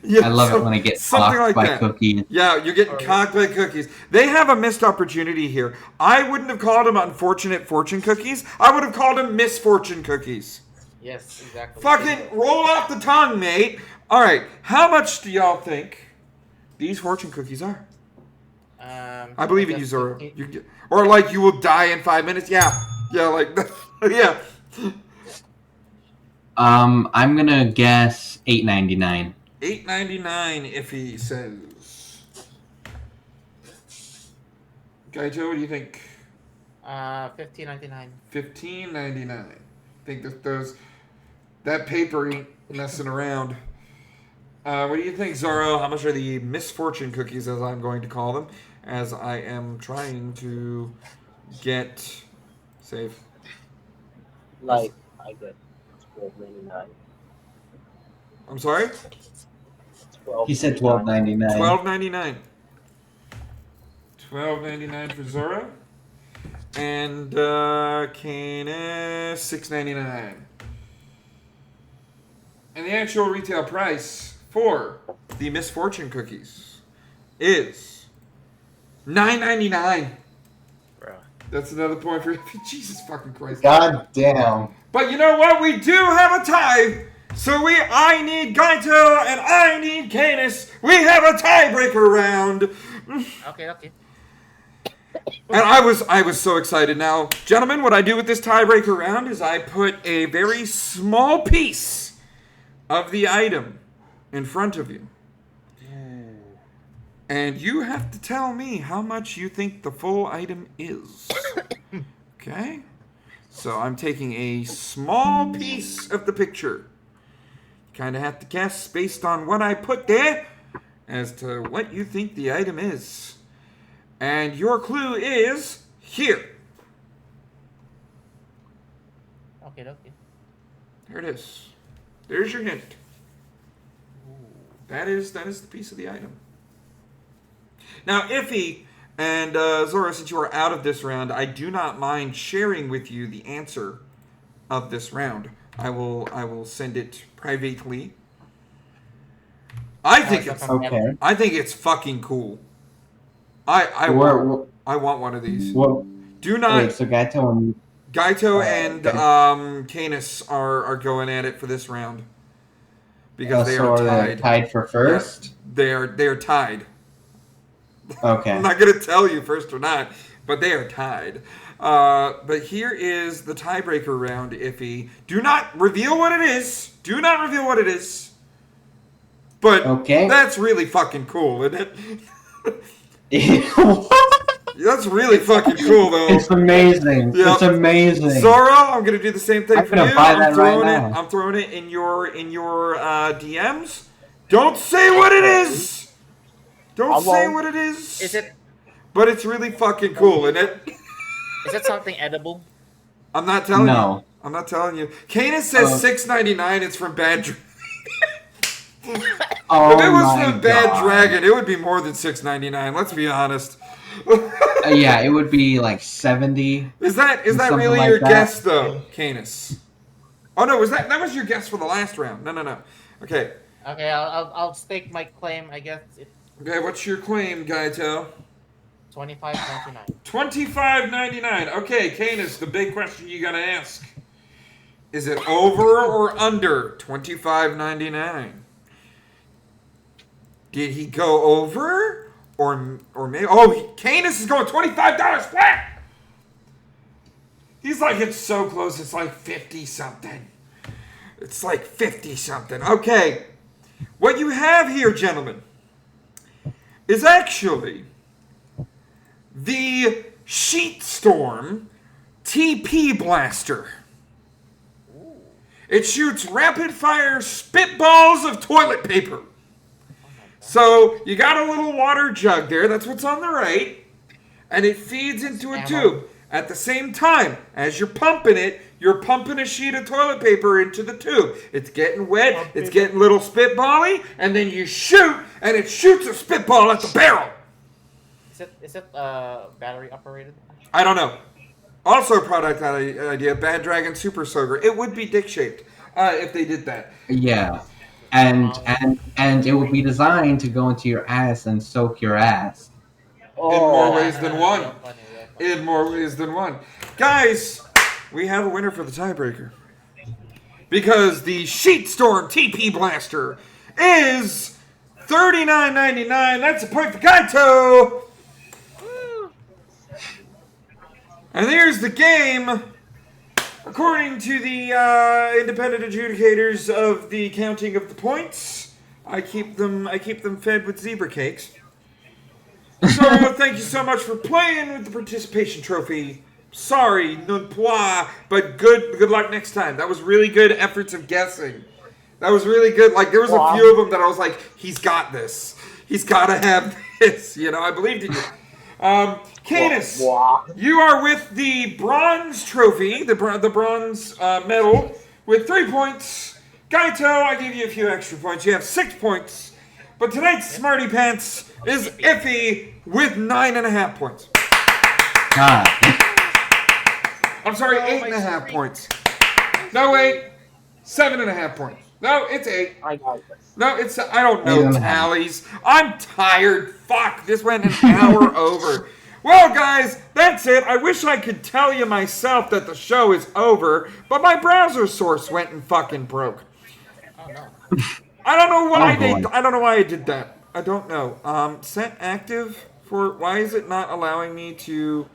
Yeah, I love it when I get something cocked like by that. cookies. Yeah, you're getting cocked by cookies. They have a missed opportunity here. I wouldn't have called them unfortunate fortune cookies. I would have called them misfortune cookies. Yes, exactly. Fucking roll off the tongue, mate. All right, how much do y'all think these fortune cookies are? I believe in you, Zoro. Or like you will die in 5 minutes. Yeah, like yeah. I'm gonna guess $8.99. $8.99 if he says. Gaito, what do you think? $15.99. $15.99. I think that paper ain't messing around. What do you think, Zoro? How much are the misfortune cookies, as I'm going to call them, as I am trying to get save? Like I get $12.99. I'm sorry? He said $12.99. $12.99. $12.99 for Zoro. And Canis $6.99. And the actual retail price for the misfortune cookies is $9.99. That's another point for Jesus fucking Christ. God damn. But you know what? We do have a tie. So I need Gaito and I need Canis. We have a tiebreaker round. Okay. And I was so excited. Now, gentlemen, what I do with this tiebreaker round is I put a very small piece of the item in front of you. And you have to tell me how much you think the full item is. Okay? So I'm taking a small piece of the picture. You kind of have to guess based on what I put there as to what you think the item is. And your clue is here. Okay. There it is. There's your hint. That is the piece of the item. Now, Iffy and Zora, since you are out of this round, I do not mind sharing with you the answer of this round. I will send it privately. I think it's fucking cool. I want one of these. Do not. Wait, so Gaito and Canis are going at it for this round because they are tied. Tied for first. Yeah, they are tied. Okay. I'm not gonna tell you first or not, but they are tied. But here is the tiebreaker round. Iffy, do not reveal what it is. Do not reveal what it is. But that's really fucking cool, isn't it? That's really fucking cool, though. It's amazing. Yep. It's amazing. Zoro, I'm gonna do the same thing for you. I'm throwing it in your DMs. Don't say what it is. Don't say what it is. Is it? But it's really fucking cool, isn't it? Is it something edible? I'm not telling you. I'm not telling you. Canis says $6.99. It's from Bad Dream. Oh if it was my for Bad God. Dragon, it would be more than $6.99. Let's be honest. Yeah, it would be like 70. Is that something really like your that. guess though, Canis? Oh no, that was your guess for the last round? No. Okay. Okay, I'll stake my claim. I guess it's Okay, what's your claim, Gaito? $25.99. $25.99. Okay, Canis, the big question you gotta ask. Is it over or under $25.99? Did he go over? Or maybe... Oh, Canis is going $25 flat! He's like, it's so close, it's like 50-something. It's like 50-something. Okay. What you have here, gentlemen, is actually the Sheetstorm TP Blaster. It shoots rapid-fire spitballs of toilet paper. So, you got a little water jug there. That's what's on the right. And it feeds into a tube. At the same time, as you're pumping it, you're pumping a sheet of toilet paper into the tube. It's getting wet. It's getting a little spitbally. And then you shoot, and it shoots a spitball at the barrel. Is it battery operated? I don't know. Also, product idea, Bad Dragon Super Soaker. It would be dick-shaped if they did that. Yeah. And it would be designed to go into your ass and soak your ass. In more ways than one. In more ways than one. Guys, we have a winner for the tiebreaker. Because the Sheetstorm TP Blaster is $39.99. That's a point for Kaito. And here's the game. According to the independent adjudicators of the counting of the points, I keep them fed with zebra cakes. So thank you so much for playing with the participation trophy. Sorry, non pois, but good luck next time. That was really good efforts of guessing. That was really good. Like there was a few of them that I was like, he's got this. He's got to have this. You know, I believed in you. Canis, you are with the bronze trophy, the bronze medal, with 3 points. Gaito, I gave you a few extra points. You have 6 points. But tonight's Smarty Pants is Iffy with 9.5 points. God. I'm sorry, 8.5 points. No, wait. 7.5 points. No, it's 8. I got this. No, it's... I don't know tallies. I'm tired. Fuck, this went an hour over. Well, guys, that's it. I wish I could tell you myself that the show is over, but my browser source went and fucking broke. Oh, no. I don't know why I don't know why I did that. I don't know. Set active for... Why is it not allowing me to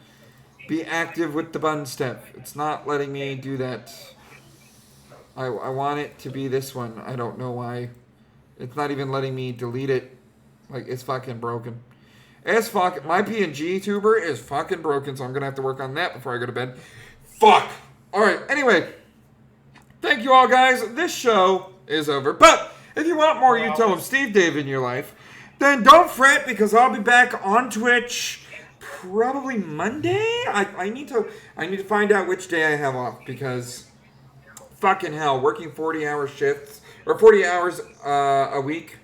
be active with the button step? It's not letting me do that. I want it to be this one. I don't know why. It's not even letting me delete it. Like, it's fucking broken. My PNG tuber is fucking broken, so I'm going to have to work on that before I go to bed. Fuck! Alright, anyway. Thank you all, guys. This show is over. But if you want more You Tell Them Steve Dave in your life, then don't fret, because I'll be back on Twitch probably Monday? I need to find out which day I have off, because fucking hell, working 40-hour shifts, or 40 hours a week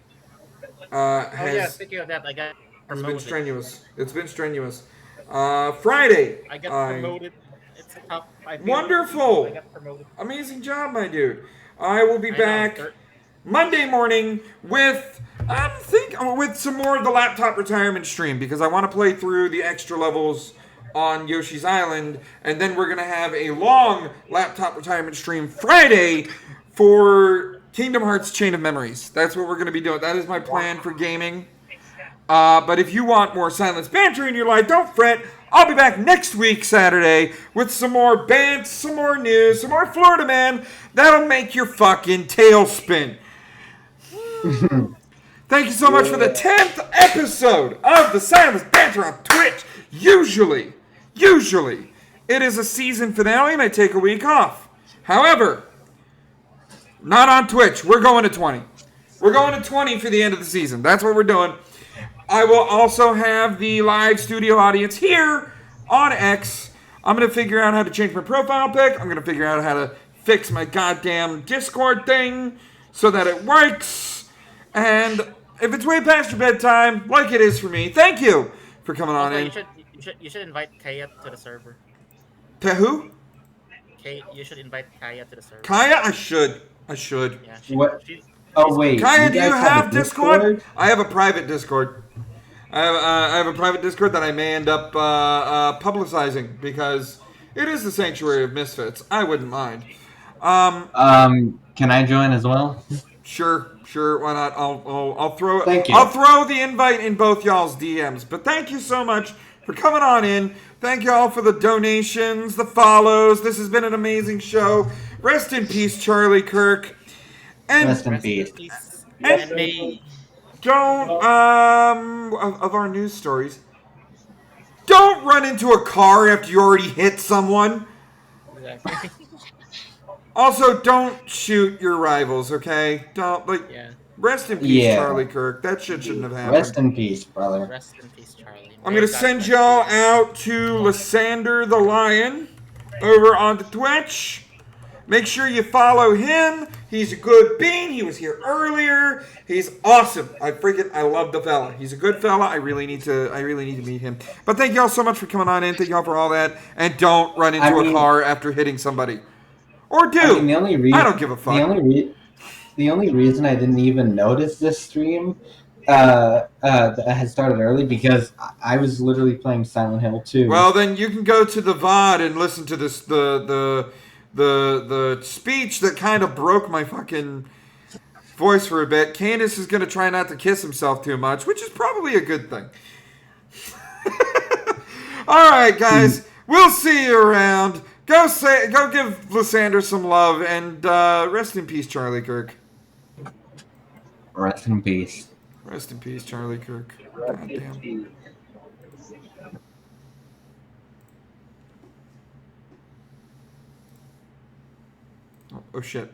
speaking of that, I got promoted. It's been strenuous. It's been strenuous. Friday. I got promoted. It's tough. Wonderful. I got promoted. Amazing job, my dude. I will be back Monday morning with some more of the laptop retirement stream, because I want to play through the extra levels on Yoshi's Island, and then we're going to have a long laptop retirement stream Friday for Kingdom Hearts Chain of Memories. That's what we're going to be doing. That is my plan for gaming. But if you want more Silence Banter in your life, don't fret. I'll be back next week, Saturday, with some more bants, some more news, some more Florida Man. That'll make your fucking tail spin. Thank you so much for the 10th episode of the Silence Banter on Twitch. Usually, it is a season finale and I take a week off. However, not on Twitch. We're going to 20. We're going to 20 for the end of the season. That's what we're doing. I will also have the live studio audience here on X. I'm going to figure out how to change my profile pic. I'm going to figure out how to fix my goddamn Discord thing so that it works. And if it's way past your bedtime, like it is for me, thank you for coming on Also, in. you should invite Kaya to the server. To who? You should invite Kaya to the server. Kaya? I should. Yeah, What? Oh wait, Kaya, you do you guys have have a Discord? Discord? I have a private Discord. I have a private Discord that I may end up publicizing because it is the Sanctuary of Misfits. I wouldn't mind. Can I join as well? Sure, why not? I'll Thank you. I'll throw the invite in both y'all's DMs. But thank you so much for coming on in. Thank y'all for the donations, the follows. This has been an amazing show. Rest in peace, Charlie Kirk. And Rest in peace. And may don't of our news stories. Don't run into a car after you already hit someone. Exactly. Also, don't shoot your rivals, okay? Don't rest in peace, Charlie Kirk. That shit shouldn't have happened. Rest in peace, brother. Rest in peace, Charlie. I'm gonna send y'all out to Lysander the Lion over on the Twitch. Make sure you follow him. He's a good bean. He was here earlier. He's awesome. I love the fella. He's a good fella. I really need to meet him. But thank y'all so much for coming on in. Thank y'all for all that. And don't run into a car after hitting somebody. Or do. I mean, I don't give a fuck. The only reason I didn't even notice this stream had started early because I was literally playing Silent Hill 2. Well, then you can go to the VOD and listen to this the speech that kind of broke my fucking voice for a bit. Candace is gonna try not to kiss himself too much, which is probably a good thing. All right, guys, we'll see you around. Go give Lysander some love, and rest in peace, Charlie Kirk. Rest in peace. Rest in peace, Charlie Kirk. God damn. Oh shit.